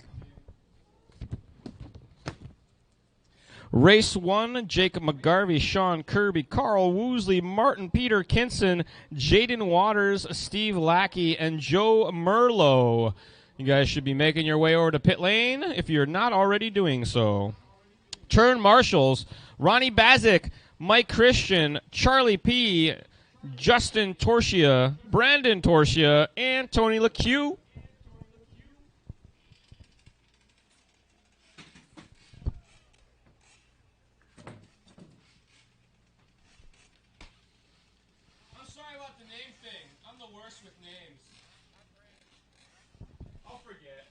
Race 1, Jake McGarvey, Sean Kirby, Carl Woosley, Martin Peter Kinson, Jaden Waters, Steve Lackey, and Joe Merlo. You guys should be making your way over to pit lane if you're not already doing so. Turn marshals, Ronnie Bazik, Mike Christian, Charlie P., Justin Torsia, Brandon Torsia, and Tony LeCue. I'm sorry about the name thing. I'm the worst with names. I'll forget.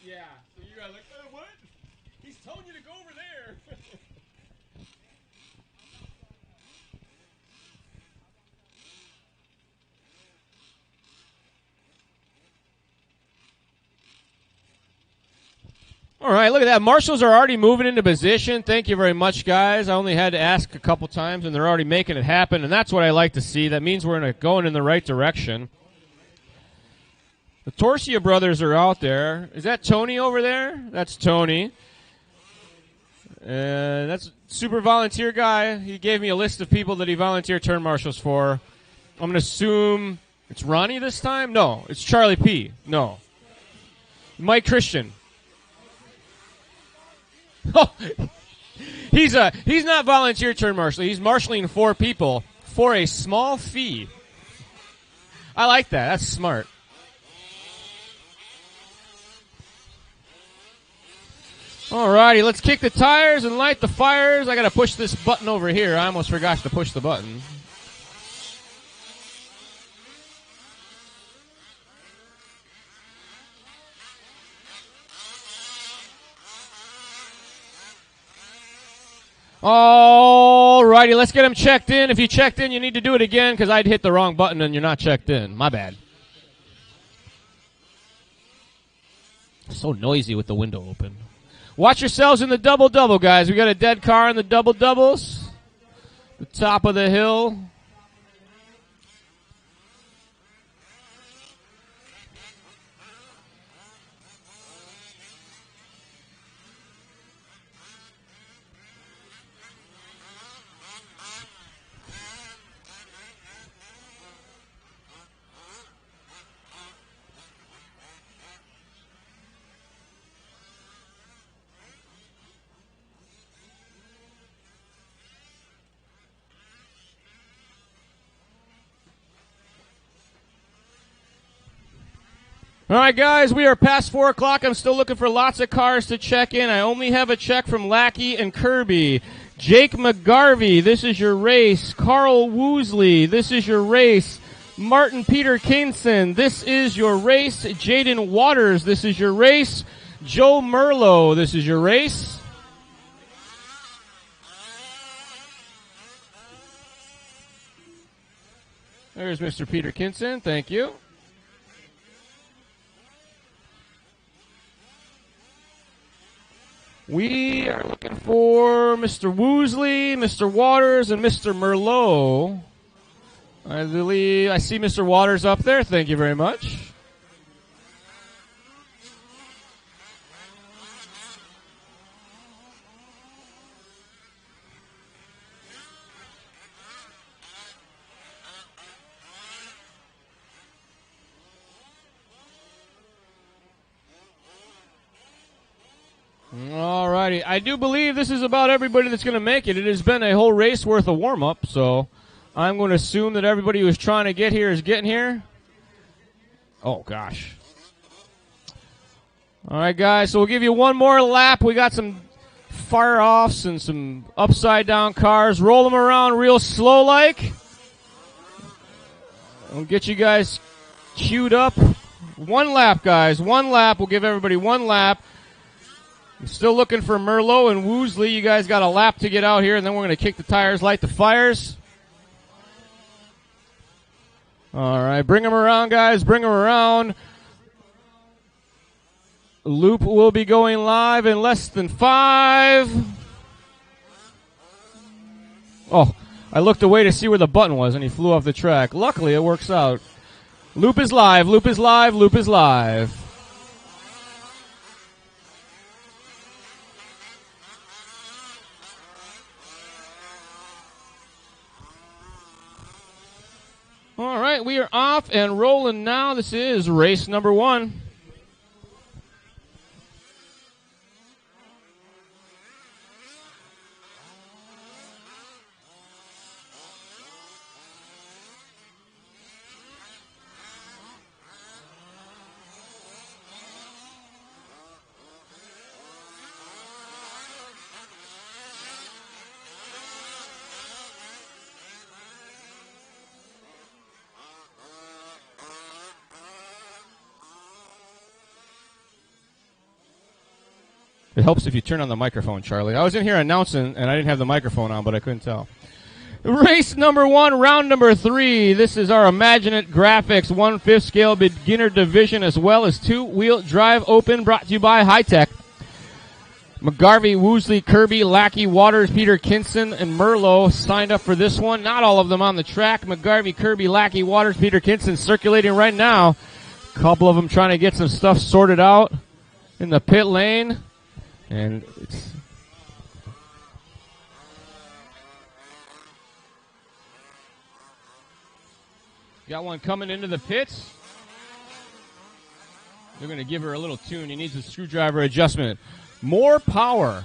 Yeah. So you guys like, what? He's telling you to go over there. All right, look at that. Marshals are already moving into position. Thank you very much, guys. I only had to ask a couple times, and they're already making it happen, and that's what I like to see. That means we're going in the right direction. The Torsia brothers are out there. Is that Tony over there? That's Tony. That's super volunteer guy. He gave me a list of people that he volunteered turn marshals for. I'm going to assume it's Ronnie this time? No, it's Charlie P. No. Mike Christian. Oh, he's not volunteer turn marshal. He's marshaling 4 people for a small fee. I like that. That's smart. Alrighty, let's kick the tires and light the fires. I gotta push this button over here. I almost forgot to push the button. Alrighty, let's get them checked in. If you checked in, you need to do it again because I'd hit the wrong button and you're not checked in. My bad. So noisy with the window open. Watch yourselves in the double-double, guys. We got a dead car in the double-doubles. The top of the hill. All right, guys, we are past 4 o'clock. I'm still looking for lots of cars to check in. I only have a check from Lackey and Kirby. Jake McGarvey, this is your race. Carl Woosley, this is your race. Martin Peter Kinson, this is your race. Jaden Waters, this is your race. Joe Merlo, this is your race. There's Mr. Peter Kinson. Thank you. We are looking for Mr. Woosley, Mr. Waters, and Mr. Merlot. I believe I see Mr. Waters up there. Thank you very much. Alrighty, I do believe this is about everybody that's going to make it. It has been a whole race worth of warm-up, so I'm going to assume that everybody who is trying to get here is getting here. Oh, gosh. All right, guys, so we'll give you one more lap. We got some fire-offs and some upside-down cars. Roll them around real slow-like. We'll get you guys queued up. One lap, guys, one lap. We'll give everybody one lap. I'm still looking for Merlot and Woosley. You guys got a lap to get out here, and then we're going to kick the tires, light the fires. All right, bring them around, guys. Bring them around. Loop will be going live in less than 5. Oh, I looked away to see where the button was, and he flew off the track. Luckily, it works out. Loop is live. Loop is live. Loop is live. All right, we are off and rolling now. This is race number 1. It helps if you turn on the microphone, Charlie. I was in here announcing, and I didn't have the microphone on, but I couldn't tell. Race number 1, round number 3. This is our Imaginate Graphics 1/5 scale beginner division, as well as 2-wheel drive open, brought to you by Hi-Tech. McGarvey, Woosley, Kirby, Lackey, Waters, Peter Kinson, and Merlot signed up for this one. Not all of them on the track. McGarvey, Kirby, Lackey, Waters, Peter Kinson circulating right now. A couple of them trying to get some stuff sorted out in the pit lane. And it's got one coming into the pits. They're going to give her a little tune. He needs a screwdriver adjustment. More power.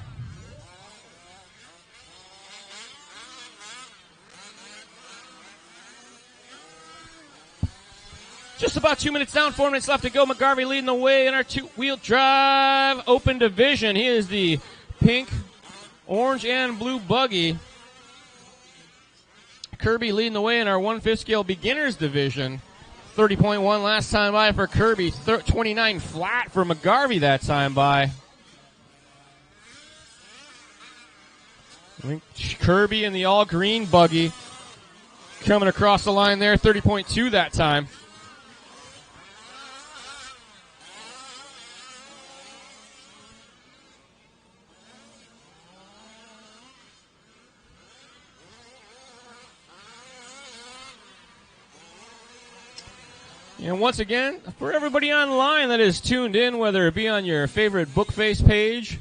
Just about 2 minutes down, 4 minutes left to go. McGarvey leading the way in our 2-wheel drive open division. He is the pink, orange, and blue buggy. Kirby leading the way in our 1/5 scale beginners division. 30.1 last time by for Kirby. 29 flat for McGarvey that time by. I think Kirby in the all-green buggy coming across the line there. 30.2 that time. And once again, for everybody online that is tuned in, whether it be on your favorite Bookface page,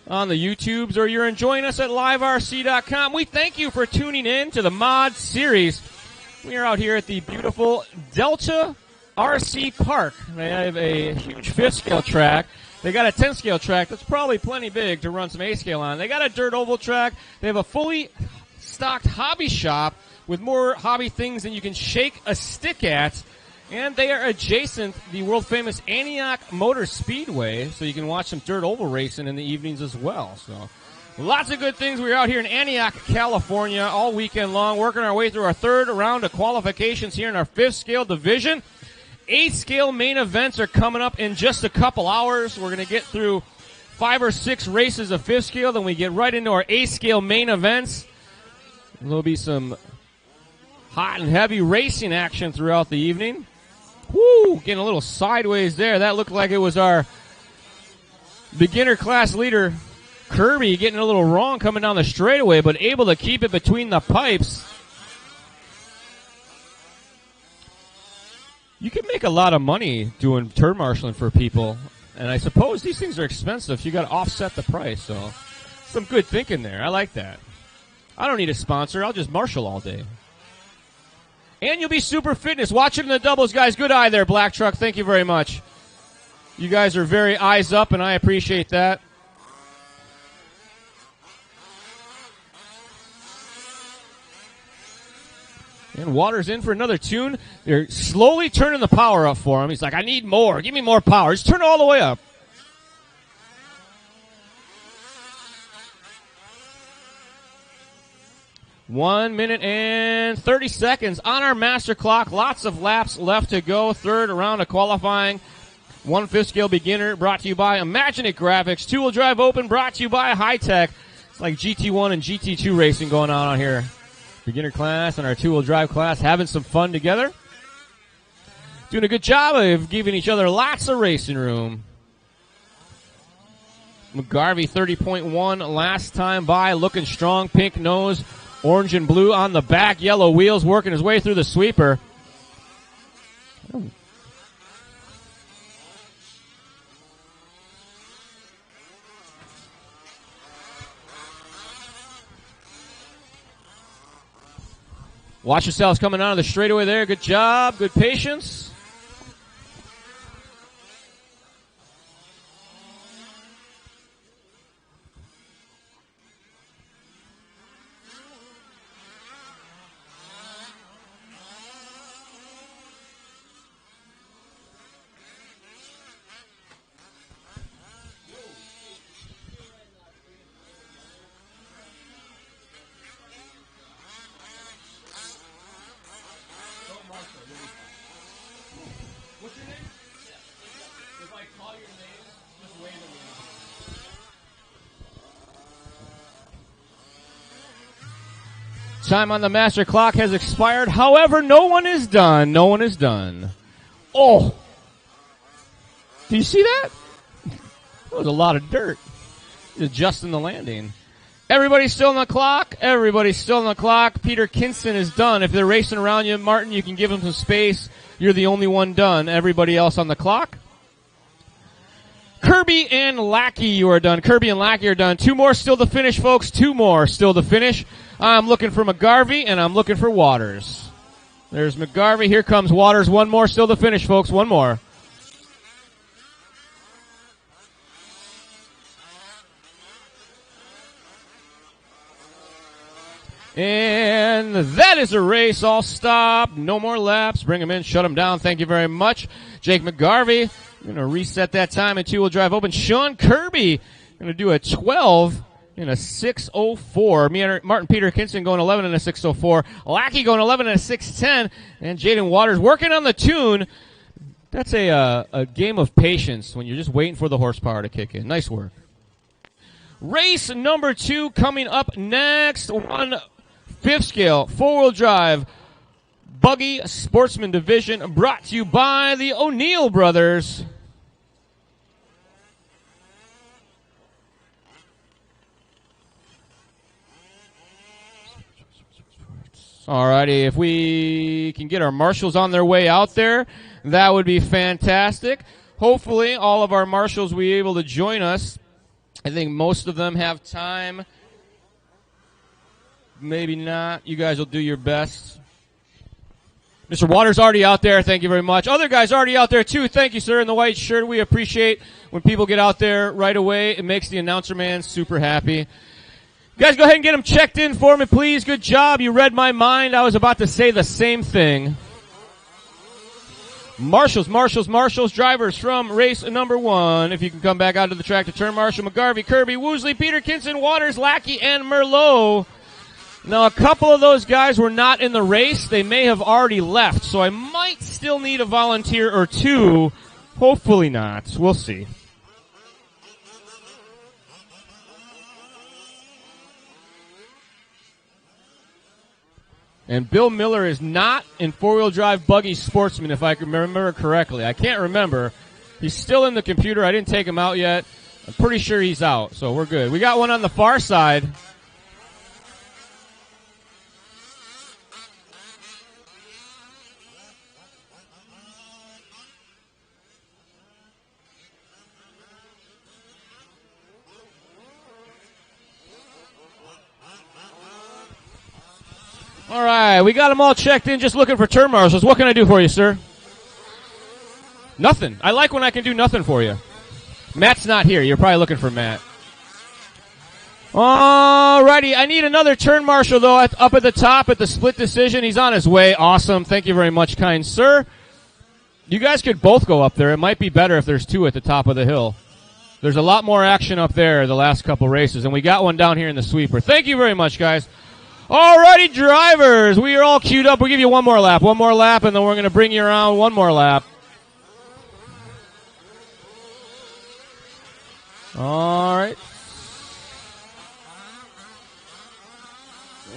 on the YouTubes, or you're enjoying us at liverc.com, we thank you for tuning in to the Mod Series. We are out here at the beautiful Delta RC Park. They have a huge 5th scale track. They got a 10 scale track that's probably plenty big to run some 8 scale on. They got a dirt oval track. They have a fully stocked hobby shop with more hobby things than you can shake a stick at. And they are adjacent the world-famous Antioch Motor Speedway, so you can watch some dirt oval racing in the evenings as well. So, lots of good things. We're out here in Antioch, California, all weekend long, working our way through our 3rd round of qualifications here in our 5th scale division. 8 scale main events are coming up in just a couple hours. We're going to get through 5 or 6 races of 5th scale, then we get right into our 8 scale main events. There'll be some Hot and heavy racing action throughout the evening. Woo! Getting a little sideways there. That looked like it was our beginner class leader, Kirby, getting a little wrong coming down the straightaway, but able to keep it between the pipes. You can make a lot of money doing turn marshaling for people, and I suppose these things are expensive. You got to offset the price, so some good thinking there. I like that. I don't need a sponsor. I'll just marshal all day. And you'll be super fitness. Watching in the doubles, guys. Good eye there, Black Truck. Thank you very much. You guys are very eyes up, and I appreciate that. And Waters in for another tune. They're slowly turning the power up for him. He's like, I need more. Give me more power. Just turn it all the way up. One minute and 30 seconds on our master clock. Lots of laps left to go. Third round of qualifying. 1/5 scale beginner brought to you by Imaginate Graphics. Two-wheel drive open brought to you by High Tech. It's like GT1 and GT2 racing going on out here. Beginner class and our two-wheel drive class having some fun together. Doing a good job of giving each other lots of racing room. McGarvey 30.1 last time by, looking strong. Pink nose, orange and blue on the back, yellow wheels, working his way through the sweeper. Watch yourselves coming out of the straightaway there. Good job. Good patience. Time on the master clock has expired. However, no one is done. No one is done. Oh! Do you see that? That was a lot of dirt. Adjusting the landing. Everybody's still on the clock. Everybody's still on the clock. Peter Kinson is done. If they're racing around you, Martin, you can give them some space. You're the only one done. Everybody else on the clock. Kirby and Lackey, you are done. Kirby and Lackey are done. Two more still to finish, folks. Two more still to finish. I'm looking for McGarvey, and I'm looking for Waters. There's McGarvey. Here comes Waters. One more still to finish, folks. One more. And that is a race. All stop. No more laps. Bring him in. Shut him down. Thank you very much. Jake McGarvey. Going to reset that time in two-wheel drive open. Sean Kirby going to do a 12 in a 6:04. Martin Peter Kinson going 11 in a 6:04. Lackey going 11 in a 6:10. And Jaden Waters working on the tune. That's a game of patience when you're just waiting for the horsepower to kick in. Nice work. Race number 2 coming up next. 1/5 scale, four-wheel drive, buggy sportsman division brought to you by the O'Neill brothers. Alrighty, if we can get our marshals on their way out there, that would be fantastic. Hopefully, all of our marshals will be able to join us. I think most of them have time. Maybe not. You guys will do your best. Mr. Waters already out there. Thank you very much. Other guys already out there, too. Thank you, sir, in the white shirt. We appreciate when people get out there right away. It makes the announcer man super happy. You guys, go ahead and get them checked in for me, please. Good job. You read my mind. I was about to say the same thing. Marshals, drivers from race number 1. If you can come back out to the track to turn Marshall, McGarvey, Kirby, Woosley, Peter Kinson, Waters, Lackey, and Merlot. Now, a couple of those guys were not in the race. They may have already left, so I might still need a volunteer or two. Hopefully not. We'll see. And Bill Miller is not in four-wheel drive buggy sportsman, if I can remember correctly. I can't remember. He's still in the computer. I didn't take him out yet. I'm pretty sure he's out, so we're good. We got one on the far side. All right, we got them all checked in, just looking for turn marshals. What can I do for you, sir? Nothing. I like when I can do nothing for you. Matt's not here. You're probably looking for Matt. All righty, I need another turn marshal, though, up at the top at the split decision. He's on his way. Awesome. Thank you very much, kind sir. You guys could both go up there. It might be better if there's two at the top of the hill. There's a lot more action up there the last couple races, and we got one down here in the sweeper. Thank you very much, guys. Alrighty, drivers, we are all queued up. We'll give you one more lap, and then we're going to bring you around one more lap. All right.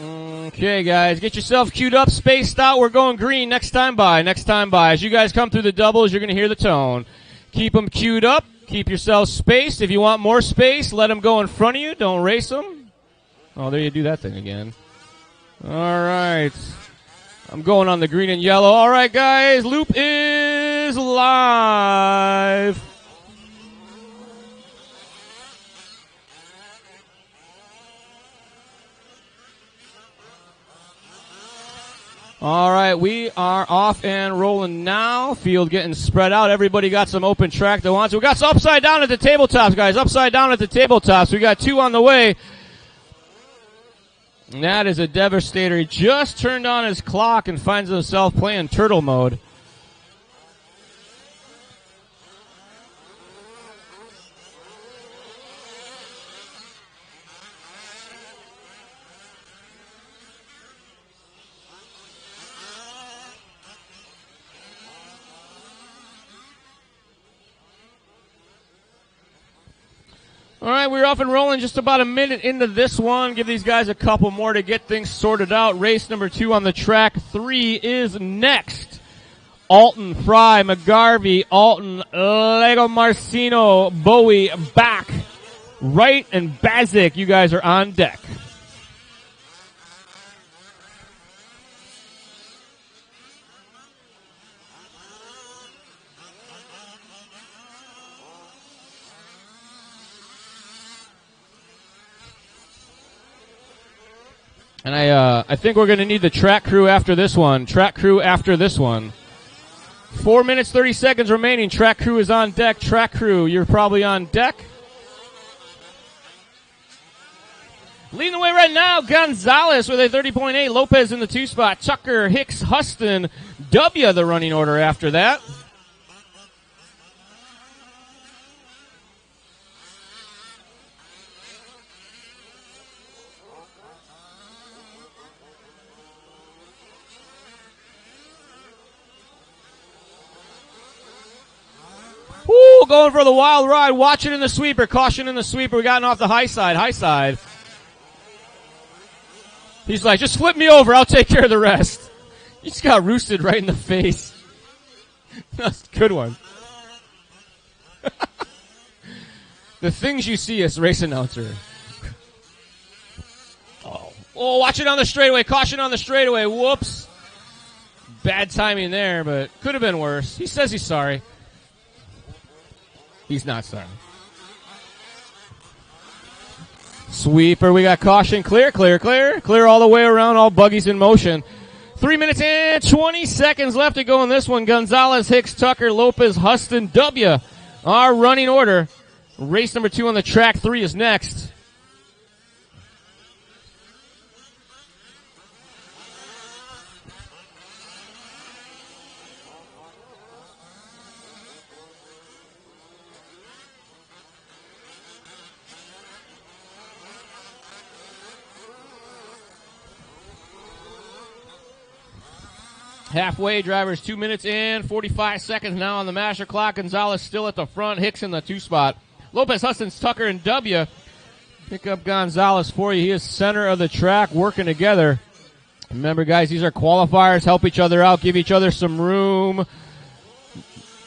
Okay, guys, get yourself queued up, spaced out. We're going green next time by. As you guys come through the doubles, you're going to hear the tone. Keep them queued up. Keep yourself spaced. If you want more space, let them go in front of you. Don't race them. Oh, there you do that thing again. All right. I'm going on the green and yellow. All right, guys. Loop is live. All right, we are off and rolling now. Field getting spread out. Everybody got some open track they want. So we got some upside down at the tabletops, guys. Upside down at the tabletops. We got two on the way. And that is a devastator. He just turned on his clock and finds himself playing turtle mode. All right, we're off and rolling just about a minute into this one. Give these guys a couple more to get things sorted out. Race number 2 on the track. 3 is next. Alton, Fry, McGarvey, Alton, Lego Marcino, Bowie, back. Wright and Bazik, you guys are on deck. And I think we're going to need the track crew after this one. 4 minutes, 30 seconds remaining. Track crew is on deck. Track crew, you're probably on deck. Leading the way right now, Gonzalez with a 30.8. Lopez in the 2 spot. Tucker, Hicks, Huston, W the running order after that. Woo, going for the wild ride. Watch it in the sweeper. Caution in the sweeper. We got off the high side. He's like, just flip me over. I'll take care of the rest. He just got roosted right in the face. That's a good one. The things you see as race announcer. Oh, watch it on the straightaway. Caution on the straightaway. Whoops. Bad timing there, but could have been worse. He says he's sorry. He's not sorry. Sweeper, we got caution. Clear all the way around, all buggies in motion. 3 minutes and 20 seconds left to go in this one. Gonzalez, Hicks, Tucker, Lopez, Huston, W. Our running order. Race number 2 on the track. 3 is next. Halfway, drivers 2 minutes and 45 seconds now on the master clock. Gonzalez still at the front. Hicks in the 2 spot. Lopez, Hustons, Tucker, and W. Pick up Gonzalez for you. He is center of the track working together. Remember, guys, these are qualifiers. Help each other out. Give each other some room.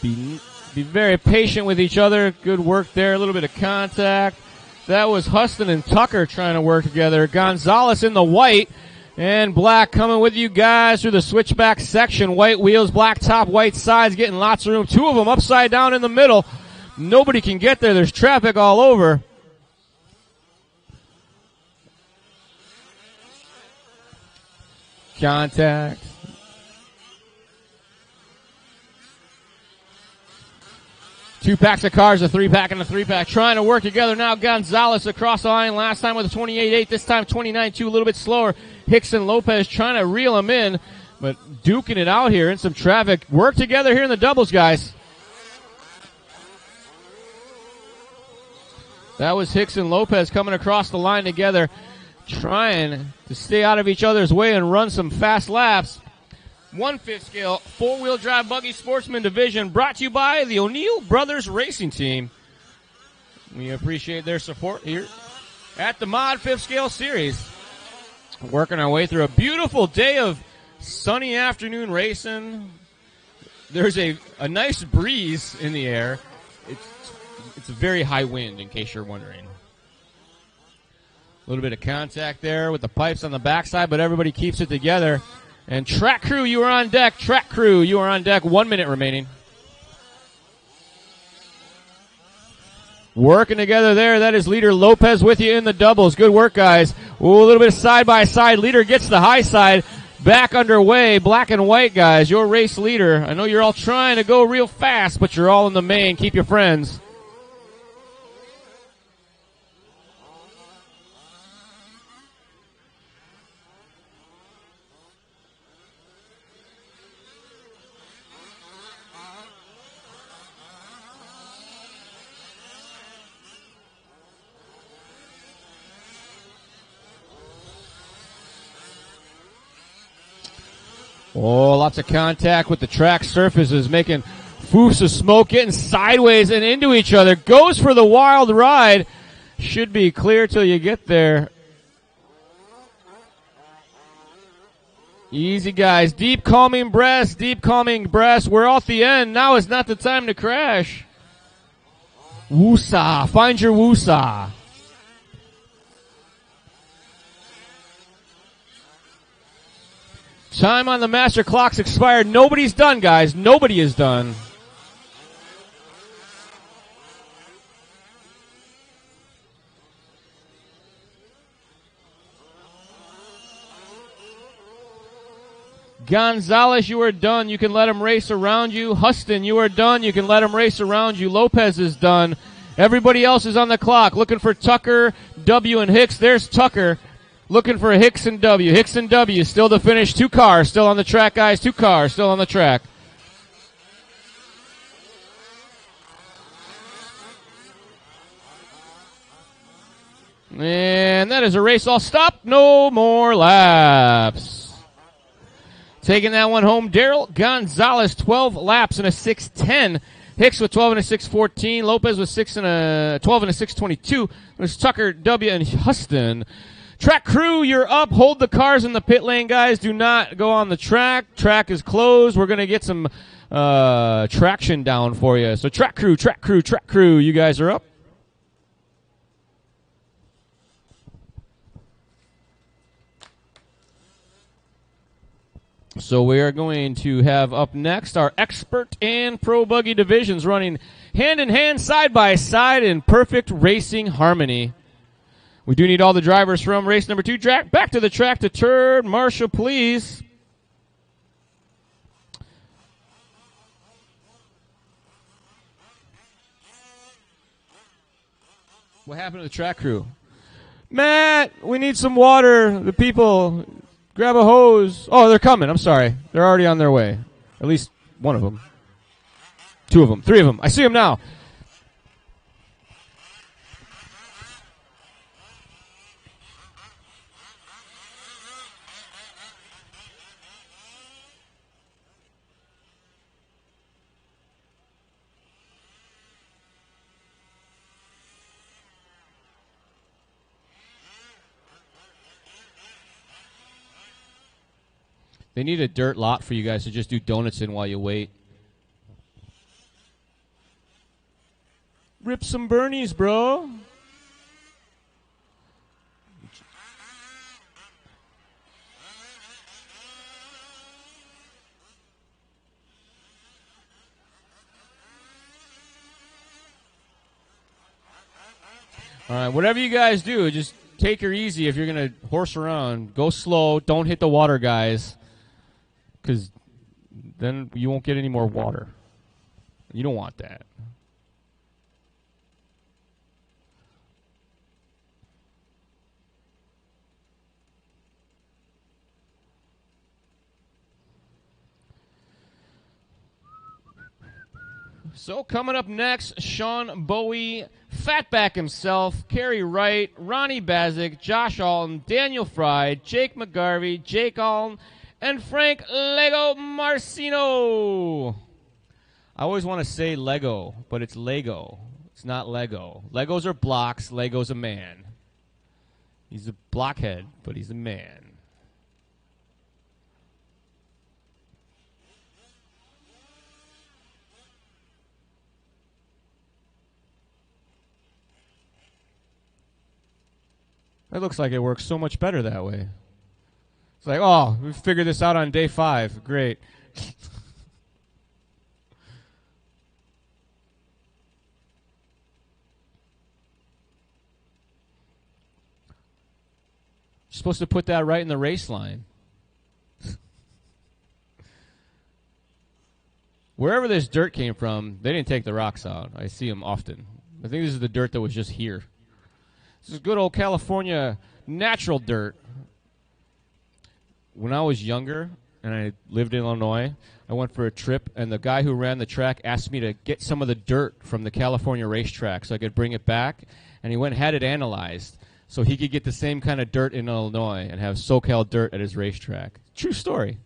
Be very patient with each other. Good work there. A little bit of contact. That was Huston and Tucker trying to work together. Gonzalez in the white and black coming with you guys through the switchback section. White wheels, black top, white sides, getting lots of room. Two of them upside down in the middle. Nobody can get there. There's traffic all over. Contact. Two packs of cars, a three-pack and a three-pack. Trying to work together now. Gonzalez across the line last time with a 28.8. This time 29.2, a little bit slower. Hicks and Lopez trying to reel him in, but duking it out here in some traffic. Work together here in the doubles, guys. That was Hicks and Lopez coming across the line together, trying to stay out of each other's way and run some fast laps. 1/5 scale, four-wheel drive buggy sportsman division brought to you by the O'Neill Brothers Racing Team. We appreciate their support here at the Mod 5th Scale Series. Working our way through a beautiful day of sunny afternoon racing. There's a nice breeze in the air. It's a very high wind, in case you're wondering. A little bit of contact there with the pipes on the backside, but everybody keeps it together. And track crew, you are on deck. Track crew, you are on deck. 1 minute remaining. Working together there. That is leader Lopez with you in the doubles. Good work, guys. Ooh, a little bit of side by side. Leader gets the high side. Back underway. Black and white, guys. Your race leader. I know you're all trying to go real fast, but you're all in the main. Keep your friends. Oh, lots of contact with the track surfaces, making foofs of smoke, getting sideways and into each other. Goes for the wild ride. Should be clear till you get there. Easy, guys. Deep calming breaths, deep calming breaths. We're off the end. Now is not the time to crash. Woosah. Find your woosah. Time on the master clock's expired. Nobody's done, guys. Nobody is done. Gonzalez, you are done. You can let him race around you. Huston, you are done. You can let him race around you. Lopez is done. Everybody else is on the clock. Looking for Tucker, W, and Hicks. There's Tucker. Looking for Hicks and W. Hicks and W still to finish. 2 cars still on the track, guys. 2 cars still on the track. And that is a race all stop. No more laps. Taking that one home, Daryl Gonzalez, 12 laps and a 6:10. Hicks with 12 and a 6:14. Lopez with 12 and a 6:22. It was Tucker, W, and Huston. Track crew, you're up. Hold the cars in the pit lane, guys. Do not go on the track. Track is closed. We're going to get some traction down for you. So track crew, you guys are up. So we are going to have up next our expert and pro buggy divisions running hand in hand, side by side in perfect racing harmony. We do need all the drivers from race number 2 track back to the track to turn. Marshall, please. What happened to the track crew? Matt, we need some water. The people, grab a hose. Oh, they're coming. I'm sorry. They're already on their way. At least one of them. 2 of them. 3 of them. I see them now. They need a dirt lot for you guys to just do donuts in while you wait. Rip some Bernies, bro. All right, whatever you guys do, just take her easy. If you're going to horse around, go slow. Don't hit the water, guys, because then you won't get any more water. You don't want that. So coming up next, Sean Bowie, Fatback himself, Kerry Wright, Ronnie Bazik, Josh Alton, Daniel Fry, Jake McGarvey, Jake Alton, and Frank Lego Marcino. I always want to say Lego, but it's Lego. It's not Lego. Legos are blocks. Lego's a man. He's a blockhead, but he's a man. It looks like it works so much better that way. It's like, oh, we figured this out on day 5. Great. You're supposed to put that right in the race line. Wherever this dirt came from, they didn't take the rocks out. I see them often. I think this is the dirt that was just here. This is good old California natural dirt. When I was younger and I lived in Illinois, I went for a trip, and the guy who ran the track asked me to get some of the dirt from the California racetrack so I could bring it back, and he went and had it analyzed so he could get the same kind of dirt in Illinois and have SoCal dirt at his racetrack. True story.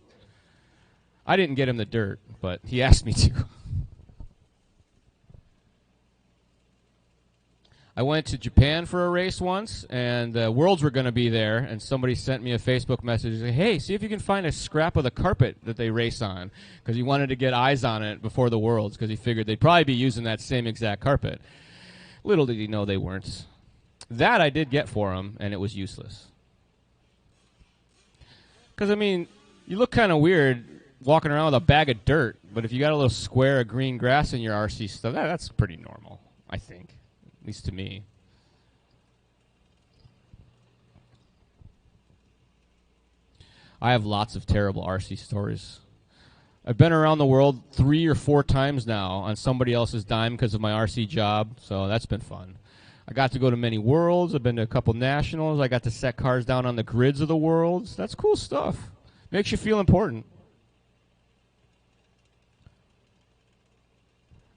I didn't get him the dirt, but he asked me to. I went to Japan for a race once, and the Worlds were going to be there, and somebody sent me a Facebook message saying, hey, see if you can find a scrap of the carpet that they race on, because he wanted to get eyes on it before the Worlds, because he figured they'd probably be using that same exact carpet. Little did he know they weren't. That I did get for him, and it was useless. Because, I mean, you look kind of weird walking around with a bag of dirt, but if you got a little square of green grass in your RC stuff, that's pretty normal, I think. At least to me. I have lots of terrible RC stories. I've been around the world 3 or 4 times now on somebody else's dime because of my RC job, so that's been fun. I got to go to many worlds. I've been to a couple nationals. I got to set cars down on the grids of the worlds. That's cool stuff. Makes you feel important.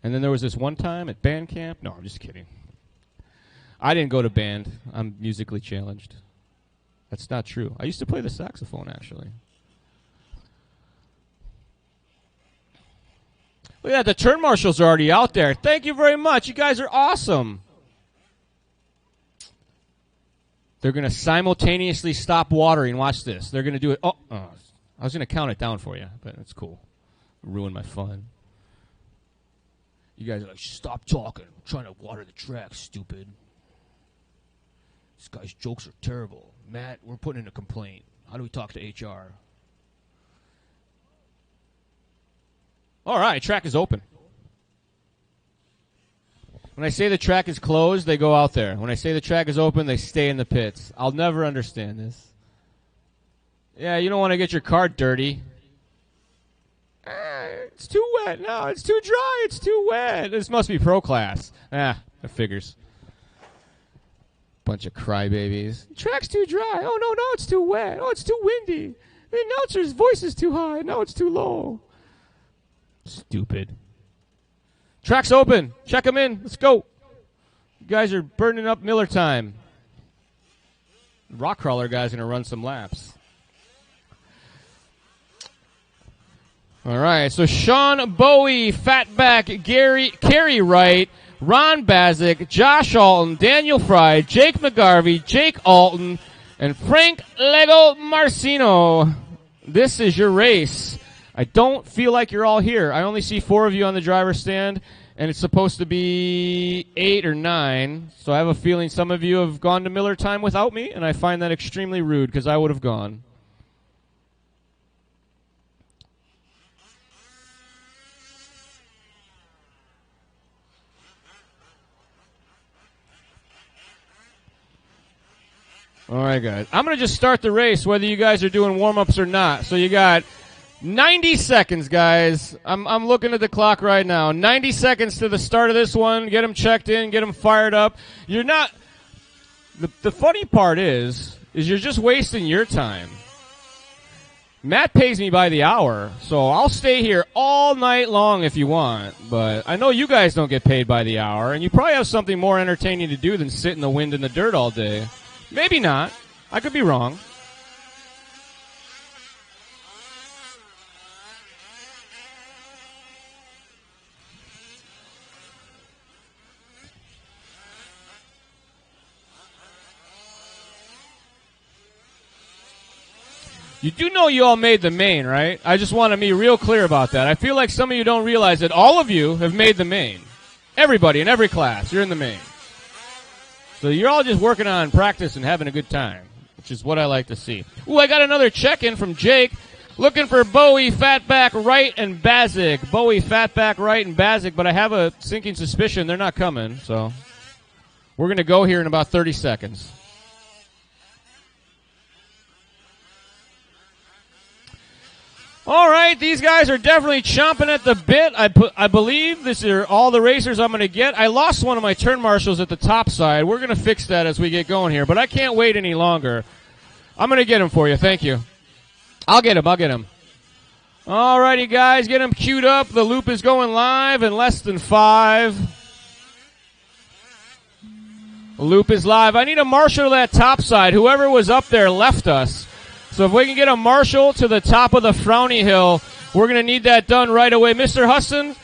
And then there was this one time at band camp. No, I'm just kidding. I didn't go to band. I'm musically challenged. That's not true. I used to play the saxophone, actually. Look at that. The turn marshals are already out there. Thank you very much. You guys are awesome. They're going to simultaneously stop watering. Watch this. They're going to do it. Oh, I was going to count it down for you, but it's cool. Ruin my fun. You guys are like, stop talking. I'm trying to water the track, stupid. This guy's jokes are terrible. Matt, we're putting in a complaint. How do we talk to HR? All right, track is open. When I say the track is closed, they go out there. When I say the track is open, they stay in the pits. I'll never understand this. Yeah, you don't want to get your car dirty. It's too wet. No, it's too dry. It's too wet. This must be pro class. That figures. Bunch of crybabies. The track's too dry. Oh, no, it's too wet. Oh, it's too windy. The announcer's voice is too high. No, it's too low. Stupid. Track's open. Check them in. Let's go. You guys are burning up Miller time. Rock crawler guy's going to run some laps. All right, so Sean Bowie, Fatback, Kerry Wright, Ron Bazik, Josh Alton, Daniel Fry, Jake McGarvey, Jake Alton, and Frank Lego Marcino this is your race. I don't feel like you're all here. I only see 4 of you on the driver's stand, and it's supposed to be 8 or 9. So I have a feeling some of you have gone to Miller Time without me, and I find that extremely rude because I would have gone. All right, guys. I'm going to just start the race whether you guys are doing warm-ups or not. So you got 90 seconds, guys. I'm looking at the clock right now. 90 seconds to the start of this one. Get them checked in. Get them fired up. You're not – the funny part is you're just wasting your time. Matt pays me by the hour, so I'll stay here all night long if you want. But I know you guys don't get paid by the hour, and you probably have something more entertaining to do than sit in the wind and the dirt all day. Maybe not. I could be wrong. You do know you all made the main, right? I just want to be real clear about that. I feel like some of you don't realize that all of you have made the main. Everybody in every class, you're in the main. So you're all just working on practice and having a good time, which is what I like to see. Ooh, I got another check-in from Jake. Looking for Bowie, Fatback, Wright, and Bazik. Bowie, Fatback, Wright, and Bazik, but I have a sinking suspicion they're not coming, so we're going to go here in about 30 seconds. All right, these guys are definitely chomping at the bit. I believe these are all the racers I'm going to get. I lost one of my turn marshals at the top side. We're going to fix that as we get going here, but I can't wait any longer. I'm going to get him for you. Thank you. I'll get him. All righty, guys, get him queued up. The loop is going live in less than 5. The loop is live. I need a marshal to that top side. Whoever was up there left us. So if we can get a marshal to the top of the Frowny Hill, we're going to need that done right away. Mr. Husson,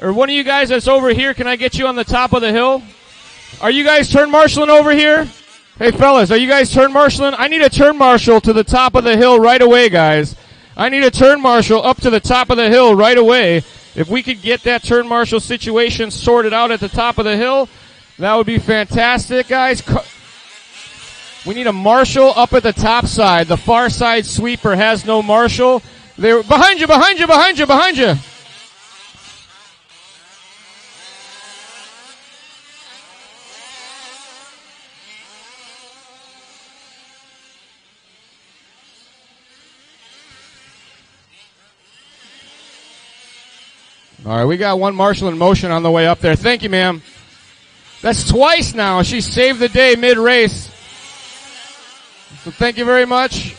or one of you guys that's over here, can I get you on the top of the hill? Are you guys turn marshaling over here? Hey, fellas, are you guys turn marshaling? I need a turn marshal to the top of the hill right away, guys. I need a turn marshal up to the top of the hill right away. If we could get that turn marshal situation sorted out at the top of the hill, that would be fantastic, guys. We need a marshal up at the top side. The far side sweeper has no marshal. They're behind you. All right, we got one marshal in motion on the way up there. Thank you, ma'am. That's twice now. She saved the day mid-race. So thank you very much.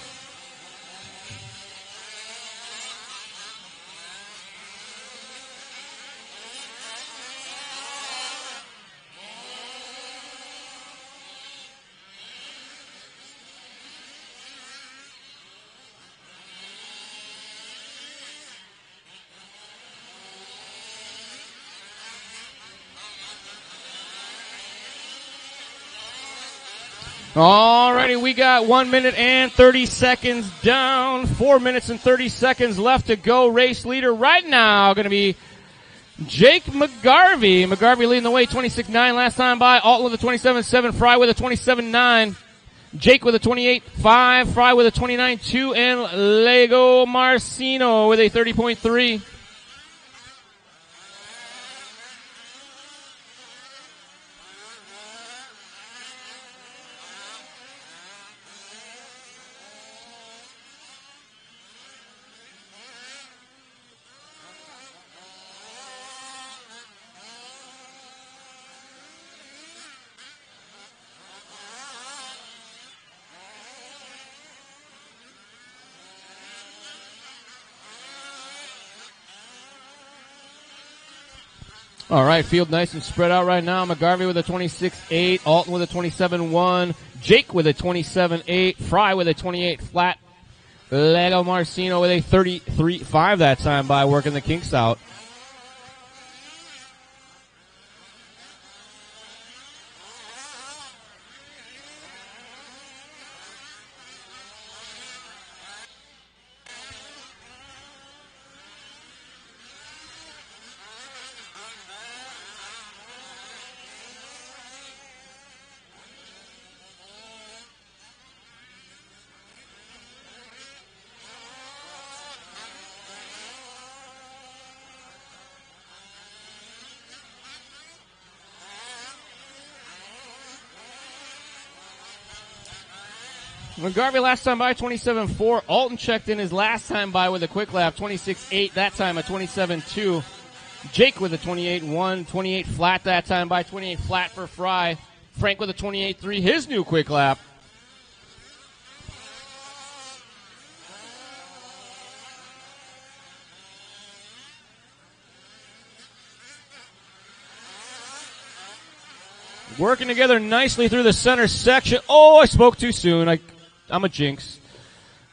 Alrighty, we got 1 minute and 30 seconds down. 4 minutes and 30 seconds left to go. Race leader right now going to be Jake McGarvey. McGarvey leading the way, 26.9 last time by. Alton with a 27.7, Fry with a 27.9. Jake with a 28.5, Fry with a 29.2, and Lego Marcino with a 30.3. All right, field nice and spread out right now. McGarvey with a 26.8, Alton with a 27.1, Jake with a 27.8, Fry with a 28 flat, Lego Marcino with a 33.5 that time by working the kinks out. McGarvey last time by 27.4. Alton checked in his last time by with a quick lap, 26.8. That time a 27.2. Jake with a 28.1. 28 flat that time by 28 flat for Fry. Frank with a 28.3. His new quick lap. Working together nicely through the center section. Oh, I spoke too soon. I'm a jinx.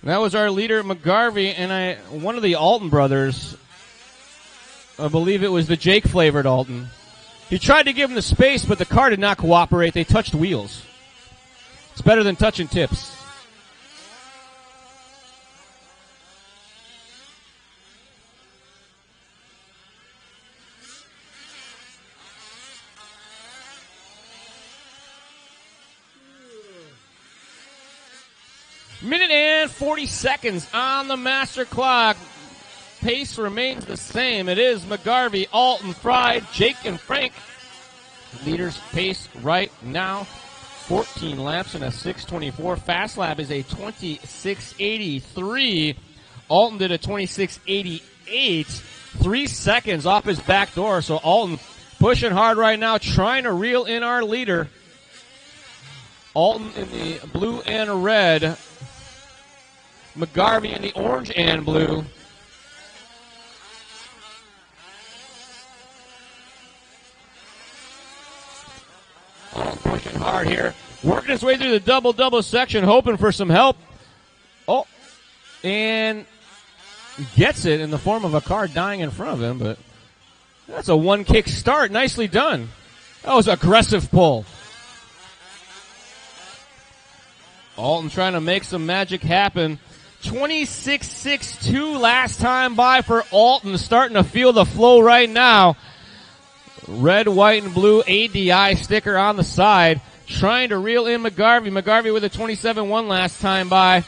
That was our leader, McGarvey, and one of the Alton brothers. I believe it was the Jake flavored Alton. He tried to give him the space, but the car did not cooperate. They touched wheels. It's better than touching tips. Minute and 40 seconds on the master clock. Pace remains the same. It is McGarvey, Alton, Fry, Jake, and Frank. Leaders pace right now. 14 laps and a 6:24. Fast lap is a 26:83. Alton did a 26:88. 3 seconds off his back door. So Alton pushing hard right now, trying to reel in our leader. Alton in the blue and red. McGarvey in the orange and blue. Pushing hard here. Working his way through the double-double section, hoping for some help. Oh, and gets it in the form of a car dying in front of him, but that's a one-kick start. Nicely done. That was an aggressive pull. Alton trying to make some magic happen. 26.62 last time by for Alton. Starting to feel the flow right now. Red, white, and blue ADI sticker on the side. Trying to reel in McGarvey. McGarvey with a 27.1 last time by.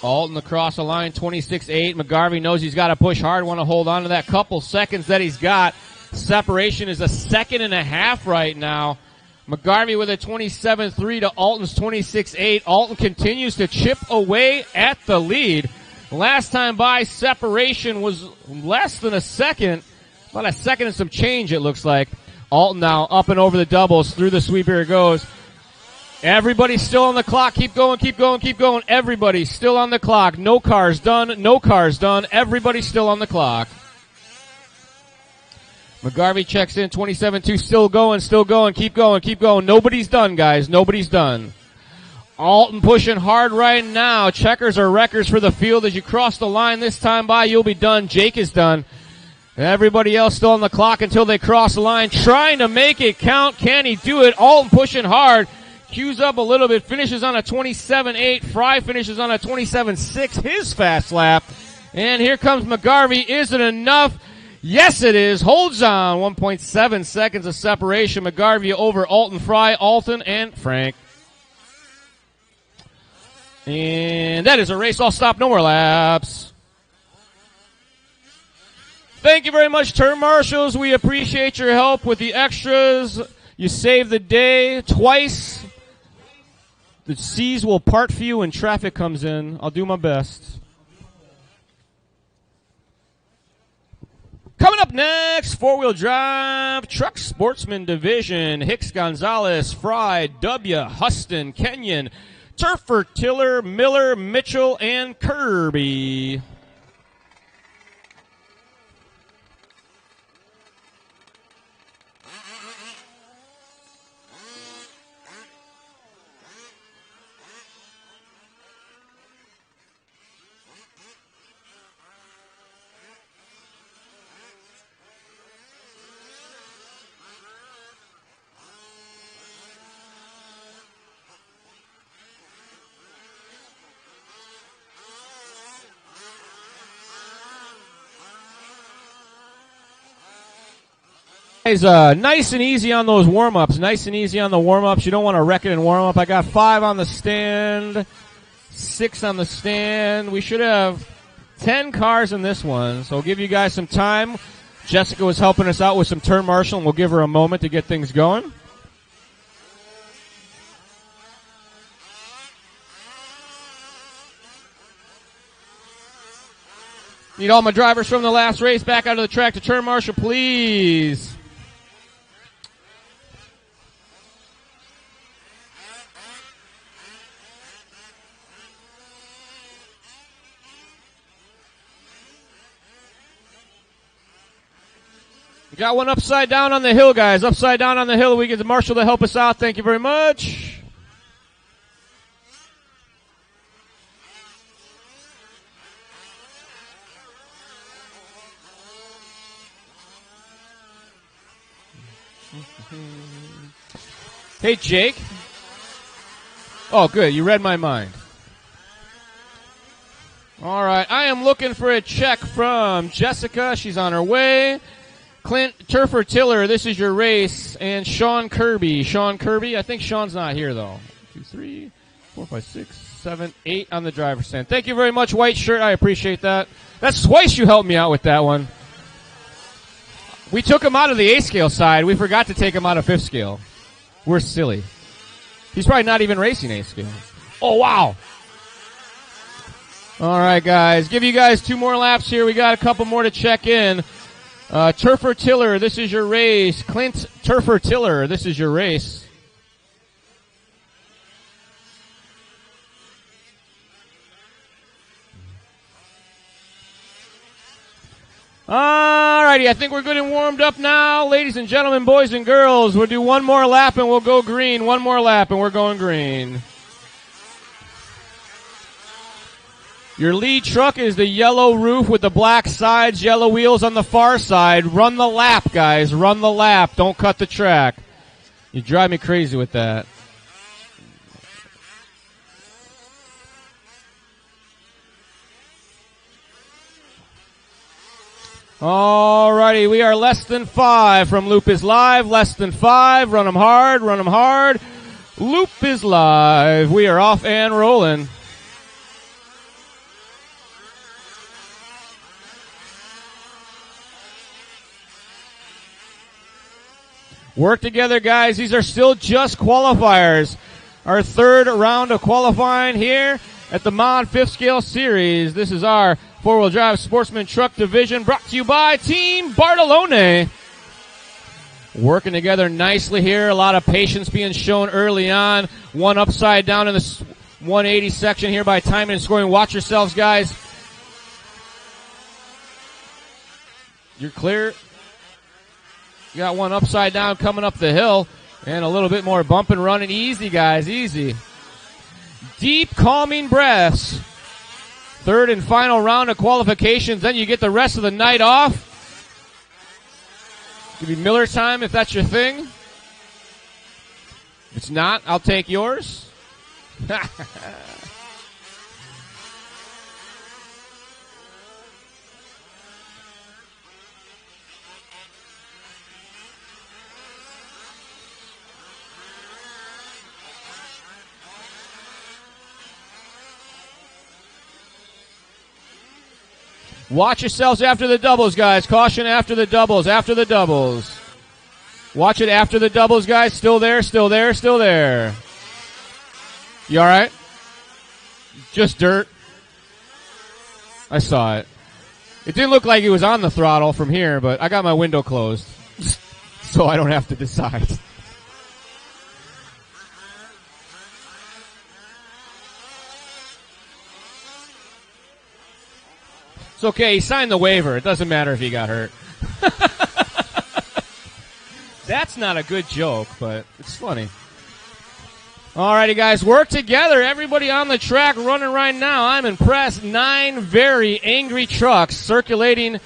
Alton across the line, 26.8. McGarvey knows he's got to push hard. Want to hold on to that couple seconds that he's got. Separation is a 1.5 seconds right now. McGarvey with a 27.3 to Alton's 26.8. Alton continues to chip away at the lead. Last time by, separation was less than a second. About a second and some change, it looks like. Alton now up and over the doubles. Through the sweep, here it goes. Everybody's still on the clock. Keep going, keep going, keep going. Everybody's still on the clock. No cars done, no cars done. Everybody's still on the clock. McGarvey checks in, 27.2, still going, keep going, keep going. Nobody's done, guys, nobody's done. Alton pushing hard right now. Checkers or wreckers for the field as you cross the line this time by. You'll be done. Jake is done. Everybody else still on the clock until they cross the line. Trying to make it count. Can he do it? Alton pushing hard. Cues up a little bit. Finishes on a 27.8. Fry finishes on a 27.6. His fast lap. And here comes McGarvey. Is it enough? Yes, it is. Holds on. 1.7 seconds of separation. McGarvey over Alton, Fry, Alton, and Frank. And that is a race. I'll stop. No more laps. Thank you very much, turn marshals. We appreciate your help with the extras. You saved the day twice. The seas will part for you when traffic comes in. I'll do my best. Coming up next, four-wheel drive truck sportsman division. Hicks, Gonzalez, Fry, W, Huston, Kenyon, Turfer, Tiller, Miller, Mitchell, and Kirby. Nice and easy on those warm-ups. Nice and easy on the warm-ups. You don't want to wreck it in warm-up. I got 5 on the stand, 6 on the stand. We should have 10 cars in this one, so we'll give you guys some time. Jessica was helping us out with some turn marshal, and we'll give her a moment to get things going. Need all my drivers from the last race back out of the track to turn marshal, please. We got one upside down on the hill, guys. Upside down on the hill. We get the marshal to help us out. Thank you very much. Hey, Jake. Oh, good. You read my mind. All right. I am looking for a check from Jessica. She's on her way. Clint Turfer Tiller, this is your race. And Sean Kirby. Sean Kirby. I think Sean's not here, though. 2, 3, 4, 5, 6, 7, 8 on the driver's stand. Thank you very much, White Shirt. I appreciate that. That's twice you helped me out with that one. We took him out of the A scale side. We forgot to take him out of 5th scale. We're silly. He's probably not even racing A scale. Oh, wow. All right, guys. Give you guys 2 more laps here. We got a couple more to check in. Turfer Tiller, this is your race. Clint Turfer Tiller, this is your race. Alrighty, I think we're good and warmed up now. Ladies and gentlemen, boys and girls, we'll do one more lap and we'll go green. One more lap and we're going green. Your lead truck is the yellow roof with the black sides, yellow wheels on the far side. Run the lap, guys. Run the lap. Don't cut the track. You drive me crazy with that. Alrighty, we are less than 5 from Loop is Live. Less than 5. Run them hard. Run them hard. Loop is Live. We are off and rolling. Work together, guys. These are still just qualifiers. Our 3rd round of qualifying here at the Mod 5th Scale Series. This is our 4-wheel drive sportsman truck division brought to you by Team Bartolone. Working together nicely here. A lot of patience being shown early on. One upside down in the 180 section here by timing and scoring. Watch yourselves, guys. You're clear. You got one upside down coming up the hill. And a little bit more bump and running. Easy, guys, easy. Deep, calming breaths. 3rd and final round of qualifications. Then you get the rest of the night off. Give me Miller time if that's your thing. If it's not, I'll take yours. Watch yourselves after the doubles, guys. Caution after the doubles, after the doubles. Watch it after the doubles, guys. Still there, still there, still there. You all right? Just dirt. I saw it. It didn't look like it was on the throttle from here, but I got my window closed, so I don't have to decide. It's okay, he signed the waiver. It doesn't matter if he got hurt. That's not a good joke, but it's funny. Alrighty, guys, work together. Everybody on the track running right now. I'm impressed. 9 very angry trucks circulating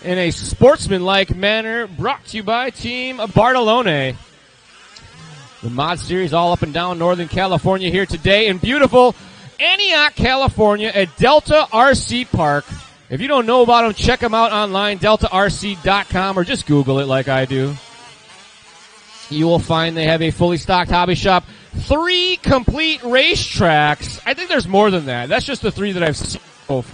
in a sportsman-like manner. Brought to you by Team Bartolone. The Mod Series all up and down Northern California here today in beautiful Antioch, California at Delta RC Park. If you don't know about them, check them out online, deltarc.com, or just Google it like I do. You will find they have a fully stocked hobby shop. 3 complete racetracks. I think there's more than that. That's just the 3 that I've seen. Because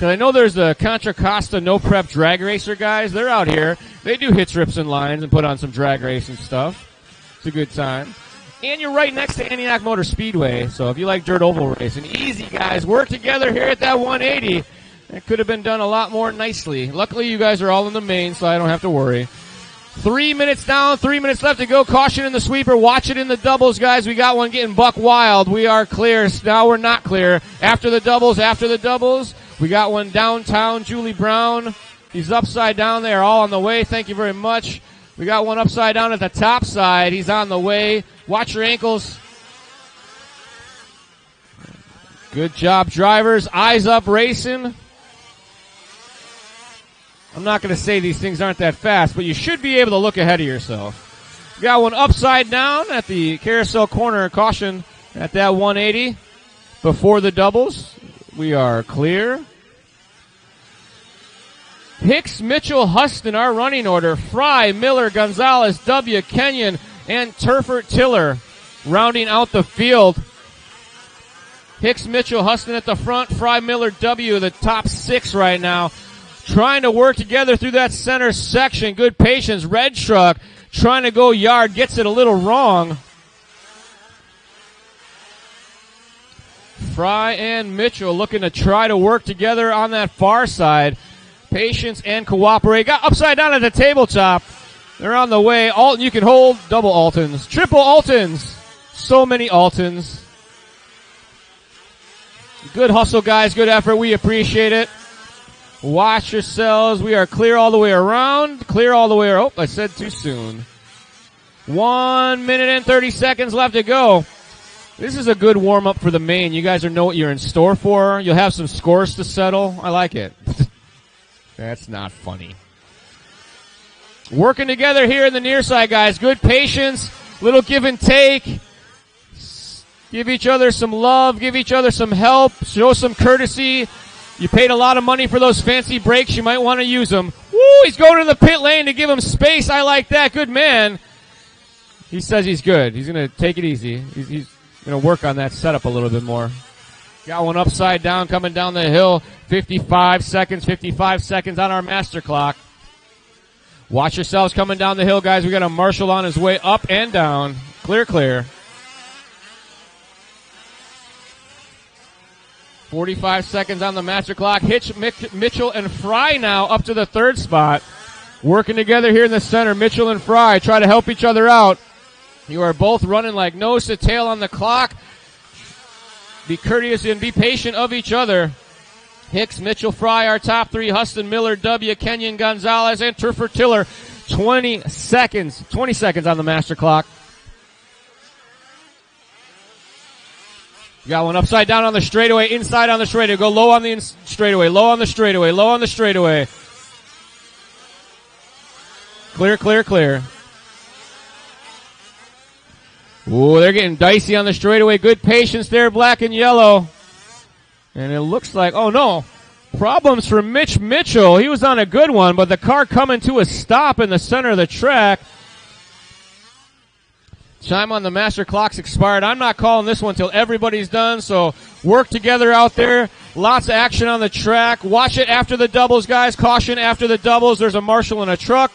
I know there's the Contra Costa No Prep drag racer guys. They're out here. They do hits, rips, and lines and put on some drag racing stuff. It's a good time. And you're right next to Antioch Motor Speedway. So if you like dirt oval racing, easy, guys. Work together here at that 180. It could have been done a lot more nicely. Luckily, you guys are all in the main, so I don't have to worry. 3 minutes down, 3 minutes left to go. Caution in the sweeper. Watch it in the doubles, guys. We got one getting buck wild. We are clear. Now we're not clear. After the doubles, we got one downtown. Julie Brown. He's upside down there, all on the way. Thank you very much. We got one upside down at the top side. He's on the way. Watch your ankles. Good job, drivers. Eyes up racing. I'm not going to say these things aren't that fast, but you should be able to look ahead of yourself. Got one upside down at the carousel corner. Caution at that 180 before the doubles. We are clear. Hicks, Mitchell, Huston, our running order. Fry, Miller, Gonzalez, W, Kenyon, and Turfert Tiller rounding out the field. Hicks, Mitchell, Huston at the front. Fry, Miller, W, the top 6 right now. Trying to work together through that center section. Good patience. Red Truck trying to go yard. Gets it a little wrong. Fry and Mitchell looking to try to work together on that far side. Patience and cooperate. Got upside down at the tabletop. They're on the way. Alton, you can hold. Double Altons. Triple Altons. So many Altons. Good hustle, guys. Good effort. We appreciate it. Watch yourselves. We are clear all the way around. Clear all the way around. Oh, I said too soon. 1 minute and 30 seconds left to go. This is a good warm-up for the main. You guys know what you're in store for. You'll have some scores to settle. I like it. That's not funny. Working together here in the near side, guys. Good patience. Little give and take. Give each other some love. Give each other some help. Show some courtesy. You paid a lot of money for those fancy brakes. You might want to use them. Woo! He's going to the pit lane to give him space. I like that. Good man. He says he's good. He's going to take it easy. He's going to work on that setup a little bit more. Got one upside down coming down the hill. 55 seconds on our master clock. Watch yourselves coming down the hill, guys. We got a Marshall on his way up and down. Clear, clear. 45 seconds on the master clock. Hitch, Mitchell, and Fry now up to the third spot. Working together here in the center. Mitchell and Fry try to help each other out. You are both running like nose to tail on the clock. Be courteous and be patient of each other. Hicks, Mitchell, Fry, our top 3. Huston, Miller, W, Kenyon, Gonzalez, and Turfert Tiller. 20 seconds on the master clock. Got one upside down on the straightaway, inside on the straightaway. Go low on the straightaway, low on the straightaway, low on the straightaway. Clear, clear, clear. Ooh, they're getting dicey on the straightaway. Good patience there, black and yellow. And it looks like, oh no, problems for Mitch Mitchell. He was on a good one, but the car coming to a stop in the center of the track. Time on the master clock's expired. I'm not calling this one until everybody's done, so work together out there. Lots of action on the track. Watch it after the doubles, guys. Caution after the doubles. There's a Marshall in a truck.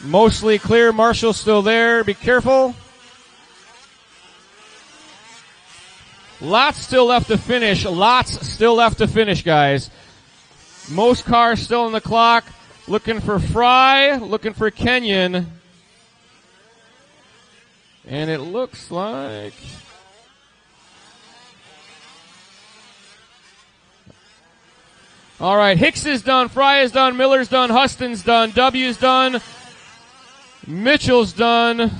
Mostly clear. Marshall's still there. Be careful. Lots still left to finish. Lots still left to finish, guys. Most cars still on the clock. Looking for Fry. Looking for Kenyon. And it looks like... All right, Hicks is done. Fry is done. Miller's done. Huston's done. W's done. Mitchell's done.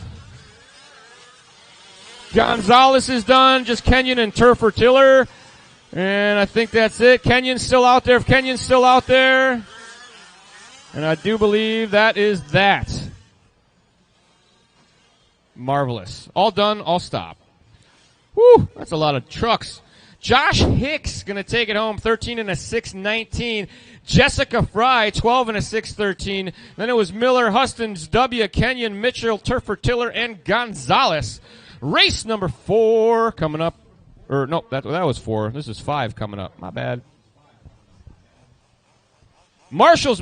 Gonzalez is done. Just Kenyon and Turfert Tiller. And I think that's it. Kenyon's still out there. If Kenyon's still out there. And I do believe that is that. Marvelous. All done, all stop. Whew, that's a lot of trucks. Josh Hicks going to take it home, 13 and a 6.19. Jessica Fry, 12 and a 6.13. Then it was Miller, Huston's, W, Kenyon, Mitchell, Turfert Tiller, and Gonzalez. Race number 4 coming up. Or no, that was 4. This is 5 coming up. My bad. Marshals.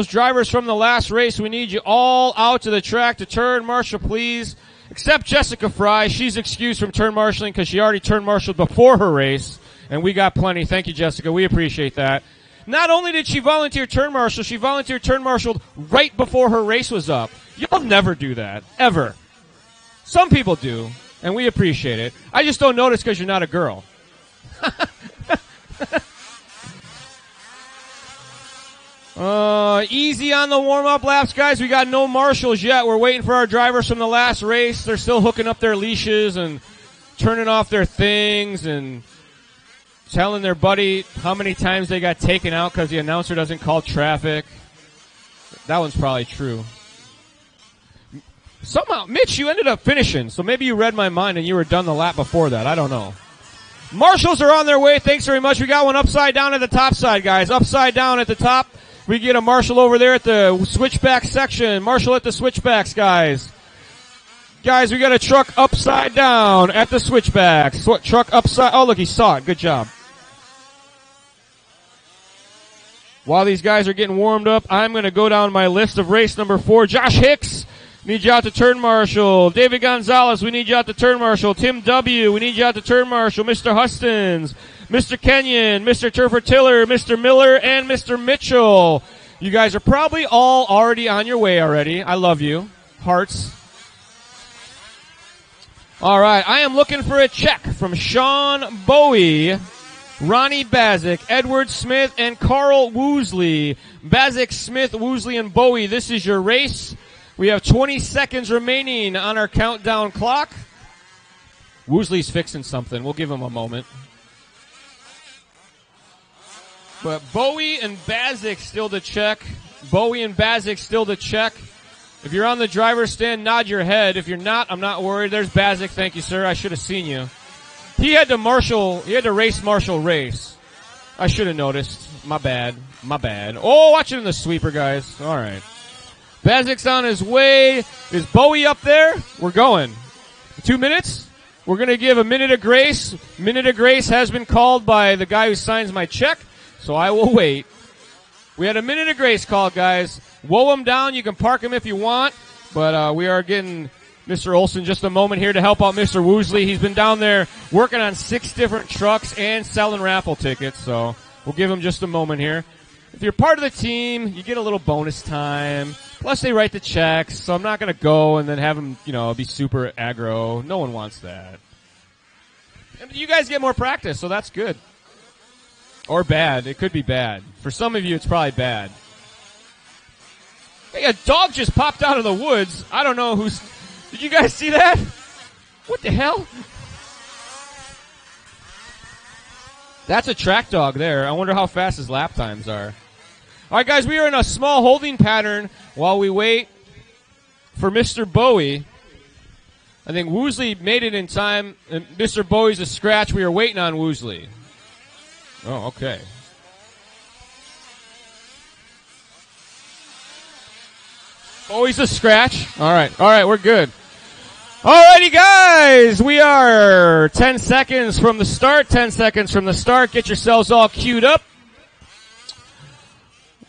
Drivers from the last race, we need you all out to the track to turn marshal, please. Except Jessica Fry. She's excused from turn marshaling because she already turn marshaled before her race. And we got plenty. Thank you, Jessica. We appreciate that. Not only did she volunteer turn marshal, she volunteered turn marshaled right before her race was up. You'll never do that. Ever. Some people do, and we appreciate it. I just don't notice because you're not a girl. Easy on the warm-up laps, guys. We got no marshals yet. We're waiting for our drivers from the last race. They're still hooking up their leashes and turning off their things and telling their buddy how many times they got taken out because the announcer doesn't call traffic. That one's probably true. Somehow, Mitch, you ended up finishing, so maybe you read my mind and you were done the lap before that. I don't know. Marshals are on their way. Thanks very much. We got one upside down at the top side, guys. Upside down at the top. We get a marshal over there at the switchback section. Marshal at the switchbacks, guys. Guys, we got a truck upside down at the switchbacks. Truck upside. Oh, look, he saw it. Good job. While these guys are getting warmed up, I'm going to go down my list of race number 4. Josh Hicks, need you out to turn marshal. David Gonzalez, we need you out to turn marshal. Tim W., we need you out to turn marshal. Mr. Hustins, Mr. Kenyon, Mr. Turfer Tiller, Mr. Miller, and Mr. Mitchell. You guys are probably all already on your way already. I love you. Hearts. All right, I am looking for a check from Sean Bowie, Ronnie Bazik, Edward Smith, and Carl Woosley. Bazik, Smith, Woosley, and Bowie, this is your race. We have 20 seconds remaining on our countdown clock. Woosley's fixing something. We'll give him a moment. But Bowie and Bazik still to check. Bowie and Bazik still to check. If you're on the driver's stand, nod your head. If you're not, I'm not worried. There's Bazik. Thank you, sir. I should have seen you. He had to race marshal race. I should have noticed. My bad. My bad. Oh, watch it in the sweeper, guys. All right. Bazik's on his way. Is Bowie up there? We're going. 2 minutes? We're going to give a minute of grace. Minute of grace has been called by the guy who signs my check, so I will wait. We had a minute of grace called, guys. Woe him down. You can park him if you want, but we are getting Mr. Olson just a moment here to help out Mr. Woosley. He's been down there working on 6 different trucks and selling raffle tickets, so we'll give him just a moment here. If you're part of the team, you get a little bonus time. Plus, they write the checks, so I'm not going to go and then have them, be super aggro. No one wants that. And you guys get more practice, so that's good. Or bad. It could be bad. For some of you, it's probably bad. Hey, a dog just popped out of the woods. I don't know who's... Did you guys see that? What the hell? That's a track dog there. I wonder how fast his lap times are. All right, guys, we are in a small holding pattern while we wait for Mr. Bowie. I think Woosley made it in time. And Mr. Bowie's a scratch. We are waiting on Woosley. Oh, okay. Bowie's a scratch. All right, we're good. Alrighty, guys, we are 10 seconds from the start. 10 seconds from the start. Get yourselves all queued up.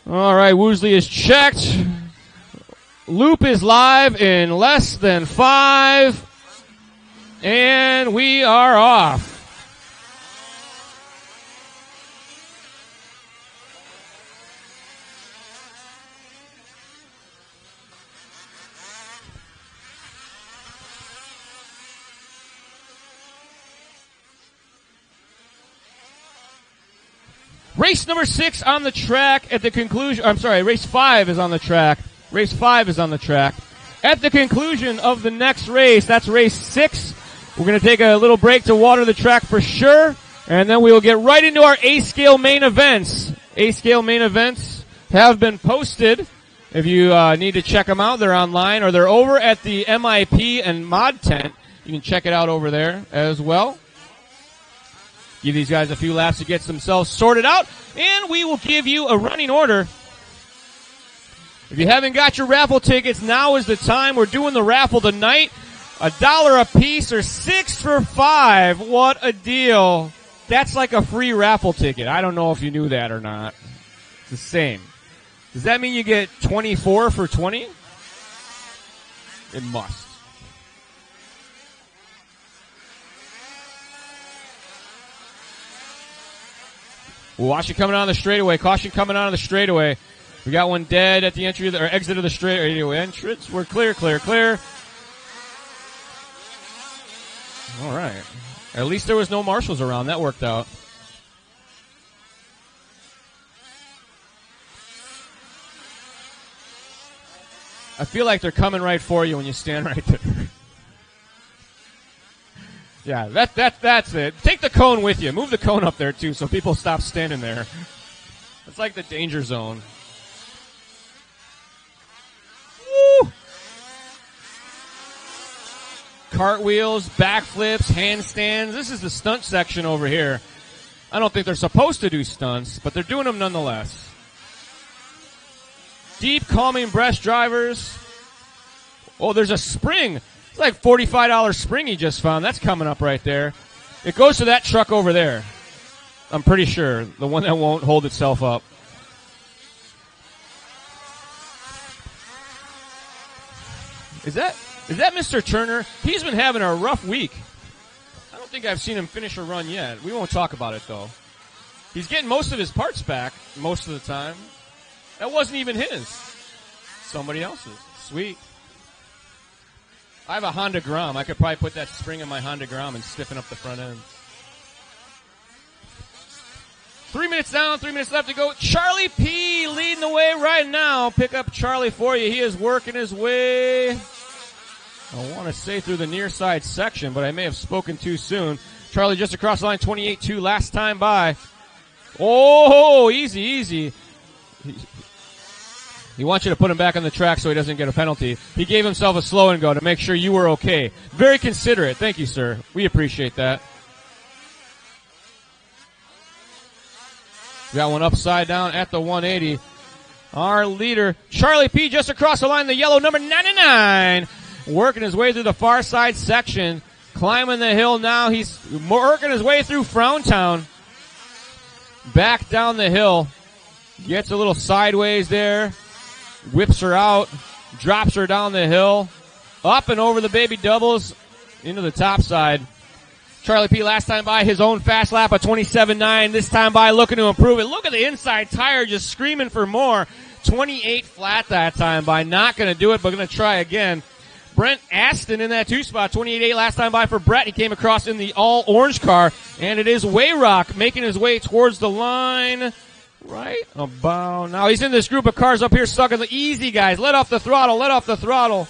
All right, Woosley is checked. Loop is live in less than 5. And we are off. Race number 6 on the track at the conclusion. I'm sorry, race 5 is on the track. Race 5 is on the track. At the conclusion of the next race, that's race 6. We're going to take a little break to water the track for sure. And then we will get right into our A-scale main events. A-scale main events have been posted. If you need to check them out, they're online or they're over at the MIP and Mod Tent. You can check it out over there as well. Give these guys a few laps to get themselves sorted out, and we will give you a running order. If you haven't got your raffle tickets, now is the time. We're doing the raffle tonight. $1 a piece or 6 for 5. What a deal. That's like a free raffle ticket. I don't know if you knew that or not. It's the same. Does that mean you get 24 for 20? It must. Watch it coming on the straightaway. Caution coming on the straightaway. We got one dead at the entry of the, or exit of the straightaway entrance. We're clear. All right. At least there was no marshals around. That worked out. I feel like they're coming right for you when you stand right there. Yeah, that's it. Take the cone with you. Move the cone up there, too, so people stop standing there. It's like the danger zone. Woo! Cartwheels, backflips, handstands. This is the stunt section over here. I don't think they're supposed to do stunts, but they're doing them nonetheless. Deep, calming breast drivers. Oh, there's a spring. It's like $45 spring he just found. That's coming up right there. It goes to that truck over there. I'm pretty sure. The one that won't hold itself up. Is that Mr. Turner? He's been having a rough week. I don't think I've seen him finish a run yet. We won't talk about it, though. He's getting most of his parts back most of the time. That wasn't even his. Somebody else's. Sweet. I have a Honda Grom. I could probably put that spring in my Honda Grom and stiffen up the front end. 3 minutes down, 3 minutes left to go. Charlie P leading the way right now. Pick up Charlie for you. He is working his way, I want to say, through the near side section, but I may have spoken too soon. Charlie just across the line, 28-2 last time by. Oh, easy. He wants you to put him back on the track so he doesn't get a penalty. He gave himself a slow and go to make sure you were okay. Very considerate. Thank you, sir. We appreciate that. Got one upside down at the 180. Our leader, Charlie P, just across the line, the yellow number 99. Working his way through the far side section. Climbing the hill now. He's working his way through Frowntown. Back down the hill. Gets a little sideways there. Whips her out. Drops her down the hill. Up and over the baby doubles. Into the top side. Charlie P last time by his own fast lap of 27.9. This time by looking to improve it. Look at the inside tire just screaming for more. 28 flat that time by. Not going to do it, but going to try again. Brent Aston in that 2 spot. 28.8 last time by for Brett. He came across in the all orange car. And it is Wayrock making his way towards the line. Right about now. He's in this group of cars up here stuck in the easy, guys. Let off the throttle.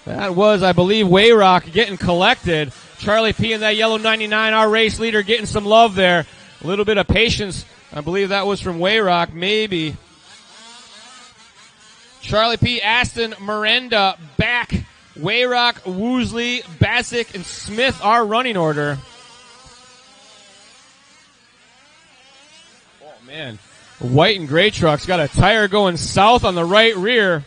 That was, I believe, Wayrock getting collected. Charlie P in that yellow 99, our race leader, getting some love there. A little bit of patience. I believe that was from Wayrock, maybe. Charlie P, Aston, Miranda, back. Wayrock, Woosley, Bassick, and Smith, our running order. Oh, man. White and gray truck's got a tire going south on the right rear.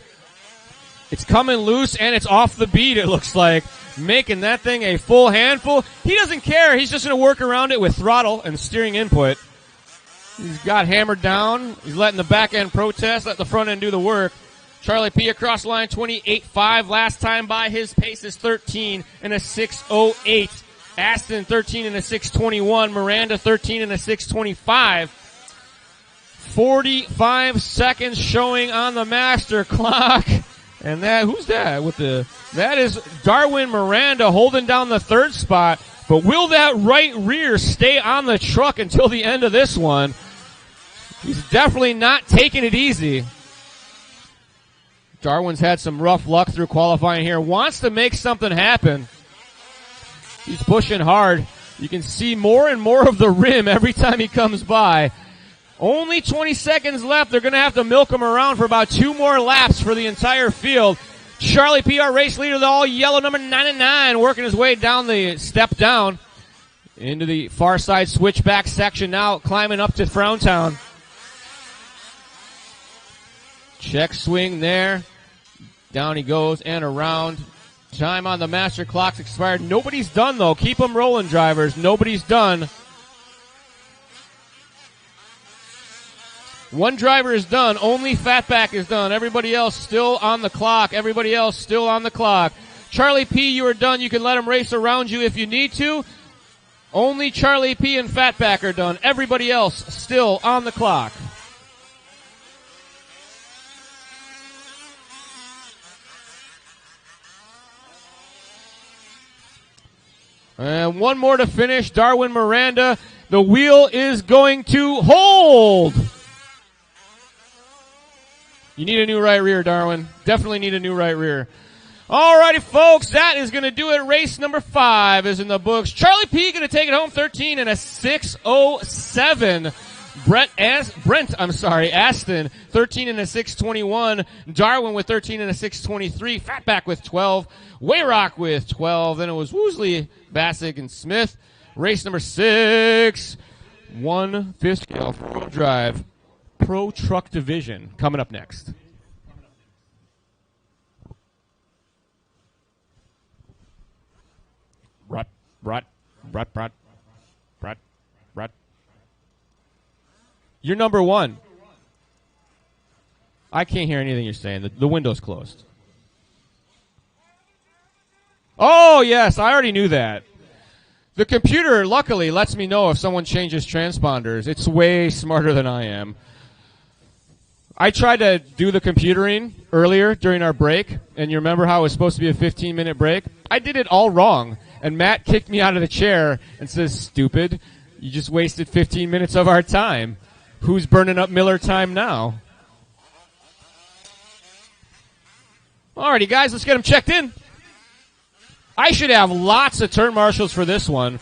It's coming loose, and it's off the beat, it looks like. Making that thing a full handful. He doesn't care. He's just going to work around it with throttle and steering input. He's got hammered down. He's letting the back end protest, let the front end do the work. Charlie P across the line, 28.5. Last time by, his pace is 13 and a 6.08. Aston, 13 and a 6.21. Miranda, 13 and a 6.25. 45 seconds showing on the master clock. And who's that that is Darwin Miranda holding down the third spot. But will that right rear stay on the truck until the end of this one? He's definitely not taking it easy. Darwin's had some rough luck through qualifying here. Wants to make something happen. He's pushing hard. You can see more and more of the rim every time he comes by. Only 20 seconds left. They're going to have to milk him around for about 2 more laps for the entire field. Charlie P, our race leader, the all yellow number 99, working his way down the step down into the far side switchback section now, climbing up to Frowntown. Check swing there. Down he goes and around. Time on the master clock's expired. Nobody's done, though. Keep them rolling, drivers. Nobody's done. One driver is done. Only Fatback is done. Everybody else still on the clock. Charlie P, you are done. You can let him race around you if you need to. Only Charlie P and Fatback are done. Everybody else still on the clock. And one more to finish. Darwin Miranda. The wheel is going to hold. You need a new right rear, Darwin. Definitely need a new right rear. Alrighty, folks, that is going to do it. Race number 5 is in the books. Charlie P going to take it home 13 and a 6:07. Aston 13 and a 6:21. Darwin with 13 and a 6:23. Fatback with 12. Wayrock with 12. Then it was Woosley, Bassick, and Smith. Race number 6, 1/5 scale four-wheel drive Pro Truck Division coming up next. Rut. You're number 1. I can't hear anything you're saying. The window's closed. Oh, yes, I already knew that. The computer, luckily, lets me know if someone changes transponders. It's way smarter than I am. I tried to do the computering earlier during our break, and you remember how it was supposed to be a 15-minute break? I did it all wrong, and Matt kicked me out of the chair and says, "Stupid, you just wasted 15 minutes of our time. Who's burning up Miller time now?" Alrighty, guys, let's get them checked in. I should have lots of turn marshals for this one.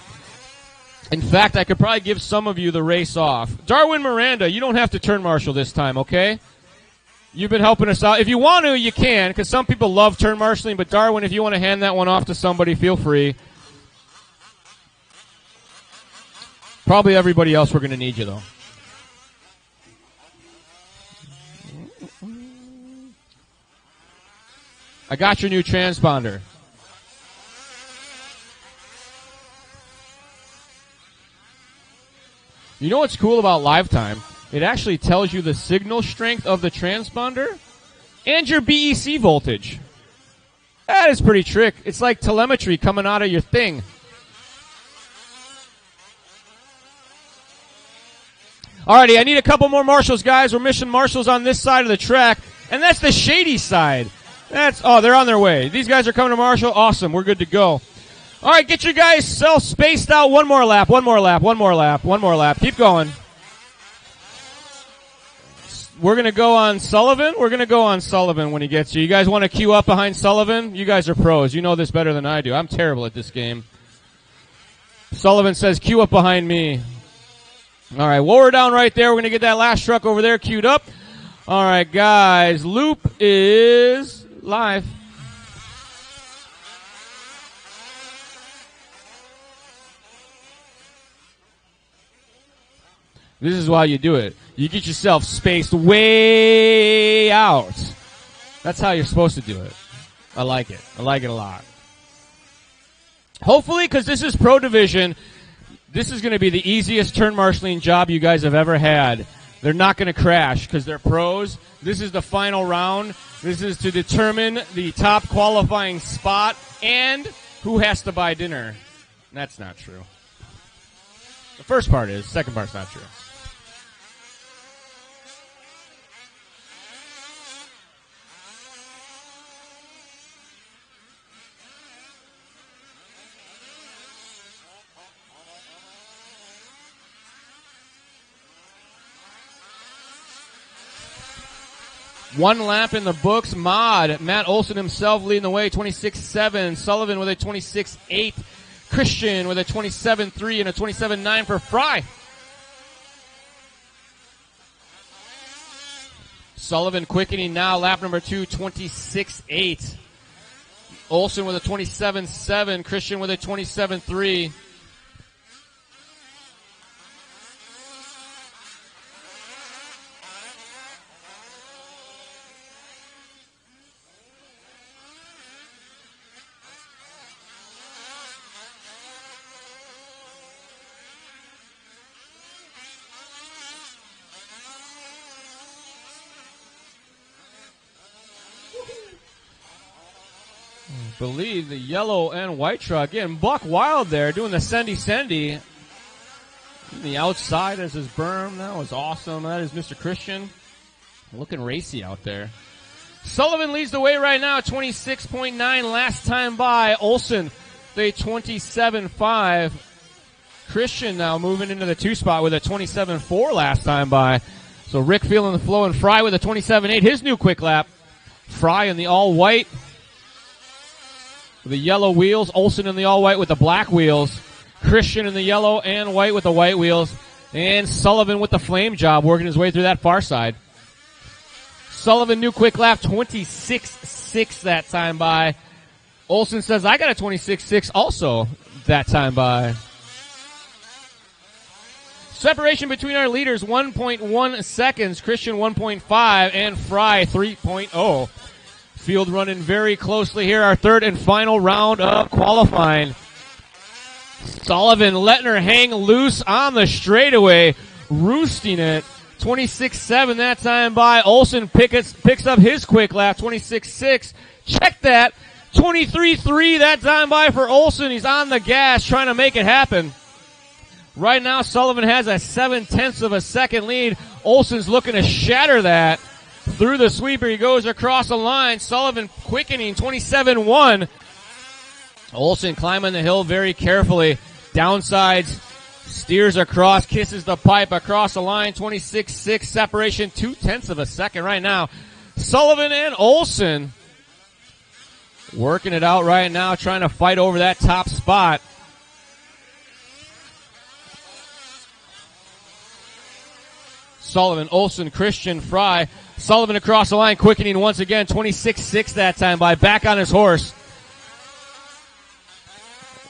In fact, I could probably give some of you the race off. Darwin Miranda, you don't have to turn marshal this time, okay? You've been helping us out. If you want to, you can, because some people love turn marshaling. But Darwin, if you want to hand that one off to somebody, feel free. Probably everybody else, we're going to need you, though. I got your new transponder. You know what's cool about LiveTime? It actually tells you the signal strength of the transponder and your BEC voltage. That is pretty trick. It's like telemetry coming out of your thing. Alrighty, I need a couple more marshals, guys. We're mission marshals on this side of the track, and that's the shady side. They're on their way. These guys are coming to marshal. Awesome, we're good to go. All right, get your guys self-spaced out. One more lap. Keep going. We're going to go on Sullivan. When he gets you. You guys want to queue up behind Sullivan? You guys are pros. You know this better than I do. I'm terrible at this game. Sullivan says, queue up behind me. All right, well, we're down right there. We're going to get that last truck over there queued up. All right, guys, loop is live. This is why you do it. You get yourself spaced way out. That's how you're supposed to do it. I like it. I like it a lot. Hopefully, because this is Pro Division, this is going to be the easiest turn marshaling job you guys have ever had. They're not going to crash because they're pros. This is the final round. This is to determine the top qualifying spot and who has to buy dinner. That's not true. The first part is. Second part's not true. One lap in the books. Matt Olson himself leading the way, 26.7. Sullivan with a 26.8. Christian with a 27.3 and a 27.9 for Fry. Sullivan quickening now, lap number 2, 26.8. Olson with a 27.7. Christian with a 27.3. believe the yellow and white truck. Again, Buck Wild there doing the sendy. The outside as his berm. That was awesome. That is Mr. Christian. Looking racy out there. Sullivan leads the way right now, 26.9 last time by. Olson, the 27.5. Christian now moving into the 2 spot with a 27.4 last time by. So Rick feeling the flow, and Fry with a 27.8, his new quick lap. Fry in the all-white with the yellow wheels. Olson in the all-white with the black wheels. Christian in the yellow and white with the white wheels. And Sullivan with the flame job, working his way through that far side. Sullivan, new quick lap, 26.6 that time by. Olson says, I got a 26.6 also that time by. Separation between our leaders, 1.1 seconds. Christian, 1.5, and Fry, 3.0. Field running very closely here. Our third and final round of qualifying. Sullivan letting her hang loose on the straightaway, roosting it. 26.7 that time by. Olson picks up his quick lap, 26.6. Check that. 23.3 that time by for Olson. He's on the gas trying to make it happen. Right now, Sullivan has a 0.7 of a second lead. Olson's looking to shatter that. Through the sweeper, he goes across the line. Sullivan quickening, 27.1. Olson climbing the hill very carefully. Downsides, steers across, kisses the pipe across the line. 26.6 separation, 0.2 of a second right now. Sullivan and Olson working it out right now, trying to fight over that top spot. Sullivan, Olson, Christian, Fry. Sullivan across the line, quickening once again, 26.6 that time by. Back on his horse.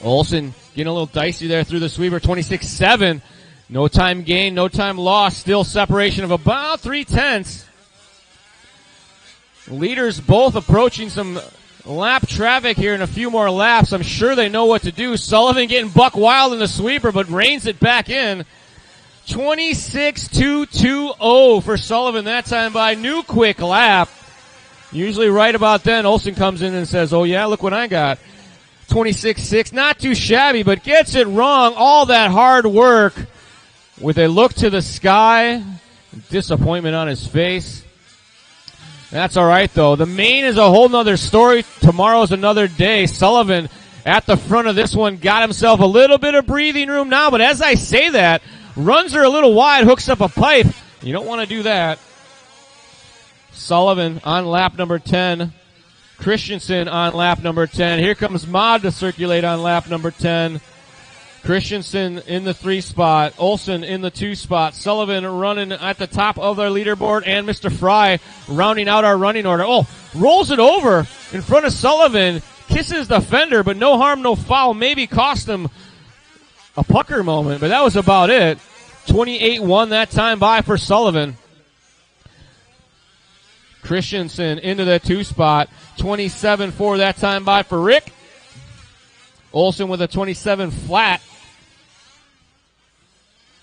Olson getting a little dicey there through the sweeper, 26.7. No time gain, no time lost. Still separation of about 0.3. Leaders both approaching some lap traffic here in a few more laps. I'm sure they know what to do. Sullivan getting buck wild in the sweeper, but reins it back in. 26.220 for Sullivan that time by. New quick lap. Usually right about then, Olson comes in and says, oh yeah, look what I got. 26.6, not too shabby, but gets it wrong. All that hard work with a look to the sky. Disappointment on his face. That's alright though. The main is a whole nother story. Tomorrow's another day. Sullivan at the front of this one got himself a little bit of breathing room now, but as I say that, runs her a little wide, hooks up a pipe. You don't want to do that. Sullivan on lap number 10. Christensen on lap number 10. Here comes Mod to circulate on lap number 10. Christensen in the 3 spot. Olson in the 2 spot. Sullivan running at the top of our leaderboard, and Mr. Fry rounding out our running order. Oh, rolls it over in front of Sullivan. Kisses the fender, but no harm, no foul. Maybe cost him a pucker moment, but that was about it. 28.1 that time by for Sullivan. Christensen into the 2 spot. 27.4 that time by for Rick. Olson with a 27 flat.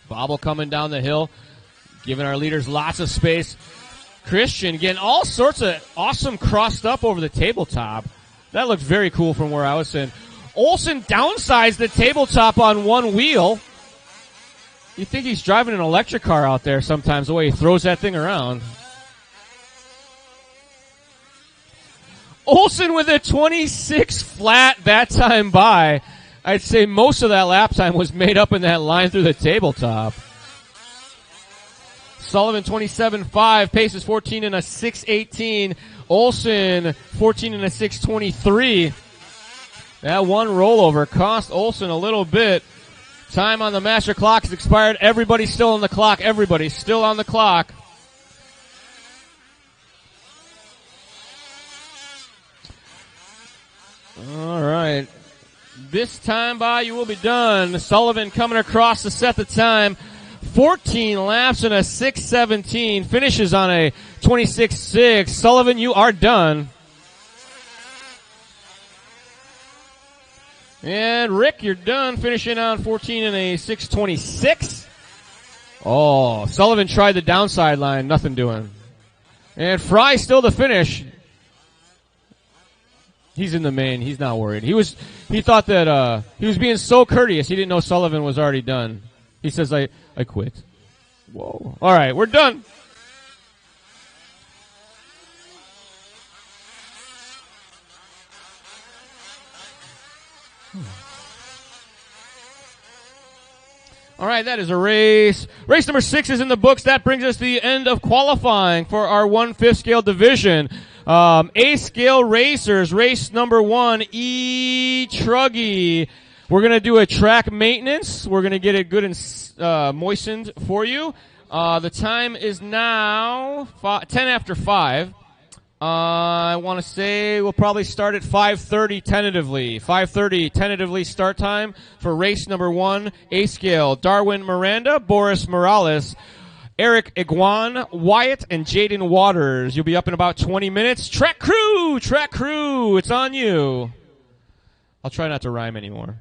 Bobble coming down the hill, giving our leaders lots of space. Christian getting all sorts of awesome crossed up over the tabletop. That looked very cool from where I was sitting. Olson downsized the tabletop on one wheel. You think he's driving an electric car out there sometimes, the way he throws that thing around. Olson with a 26 flat that time by. I'd say most of that lap time was made up in that line through the tabletop. Sullivan 27.5, paces 14 and a 6.18. Olson 14 and a 6.23. That one rollover cost Olson a little bit. Time on the master clock has expired. Everybody's still on the clock. Everybody's still on the clock. All right. This time by you will be done. Sullivan coming across to set the time. 14 laps and a 6.17. Finishes on a 26.6. Sullivan, you are done. And Rick, you're done, finishing on 14 and a 6.26. Oh, Sullivan tried the downside line, nothing doing. And Fry still to finish. He's in the main. He's not worried. He thought that he was being so courteous. He didn't know Sullivan was already done. He says, I quit. Whoa. All right, we're done. All right, that is a race. Race number 6 is in the books. That brings us to the end of qualifying for our 1/5 scale division. A scale racers, race number 1, Truggy. We're going to do a track maintenance. We're going to get it good and moistened for you. The time is now 10 after 5. I want to say we'll probably start at 5:30 tentatively. 5:30 tentatively start time for race number 1, A scale. Darwin Miranda, Boris Morales, Eric Iguan, Wyatt, and Jaden Waters. You'll be up in about 20 minutes. Track crew, it's on you. I'll try not to rhyme anymore.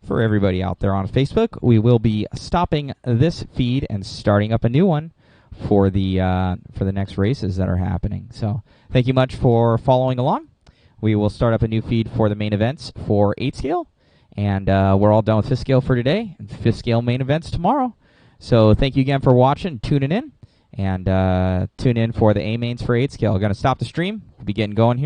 for everybody out there on Facebook, we will be stopping this feed and starting up a new one for the next races that are happening. So thank you much for following along. We will start up a new feed for the main events for 8 scale, and we're all done with 5th scale for today, and 5th scale main events tomorrow. So thank you again for watching, tuning in, and tune in for the A mains for 8 scale. I'm going to stop the stream. We'll be getting going here.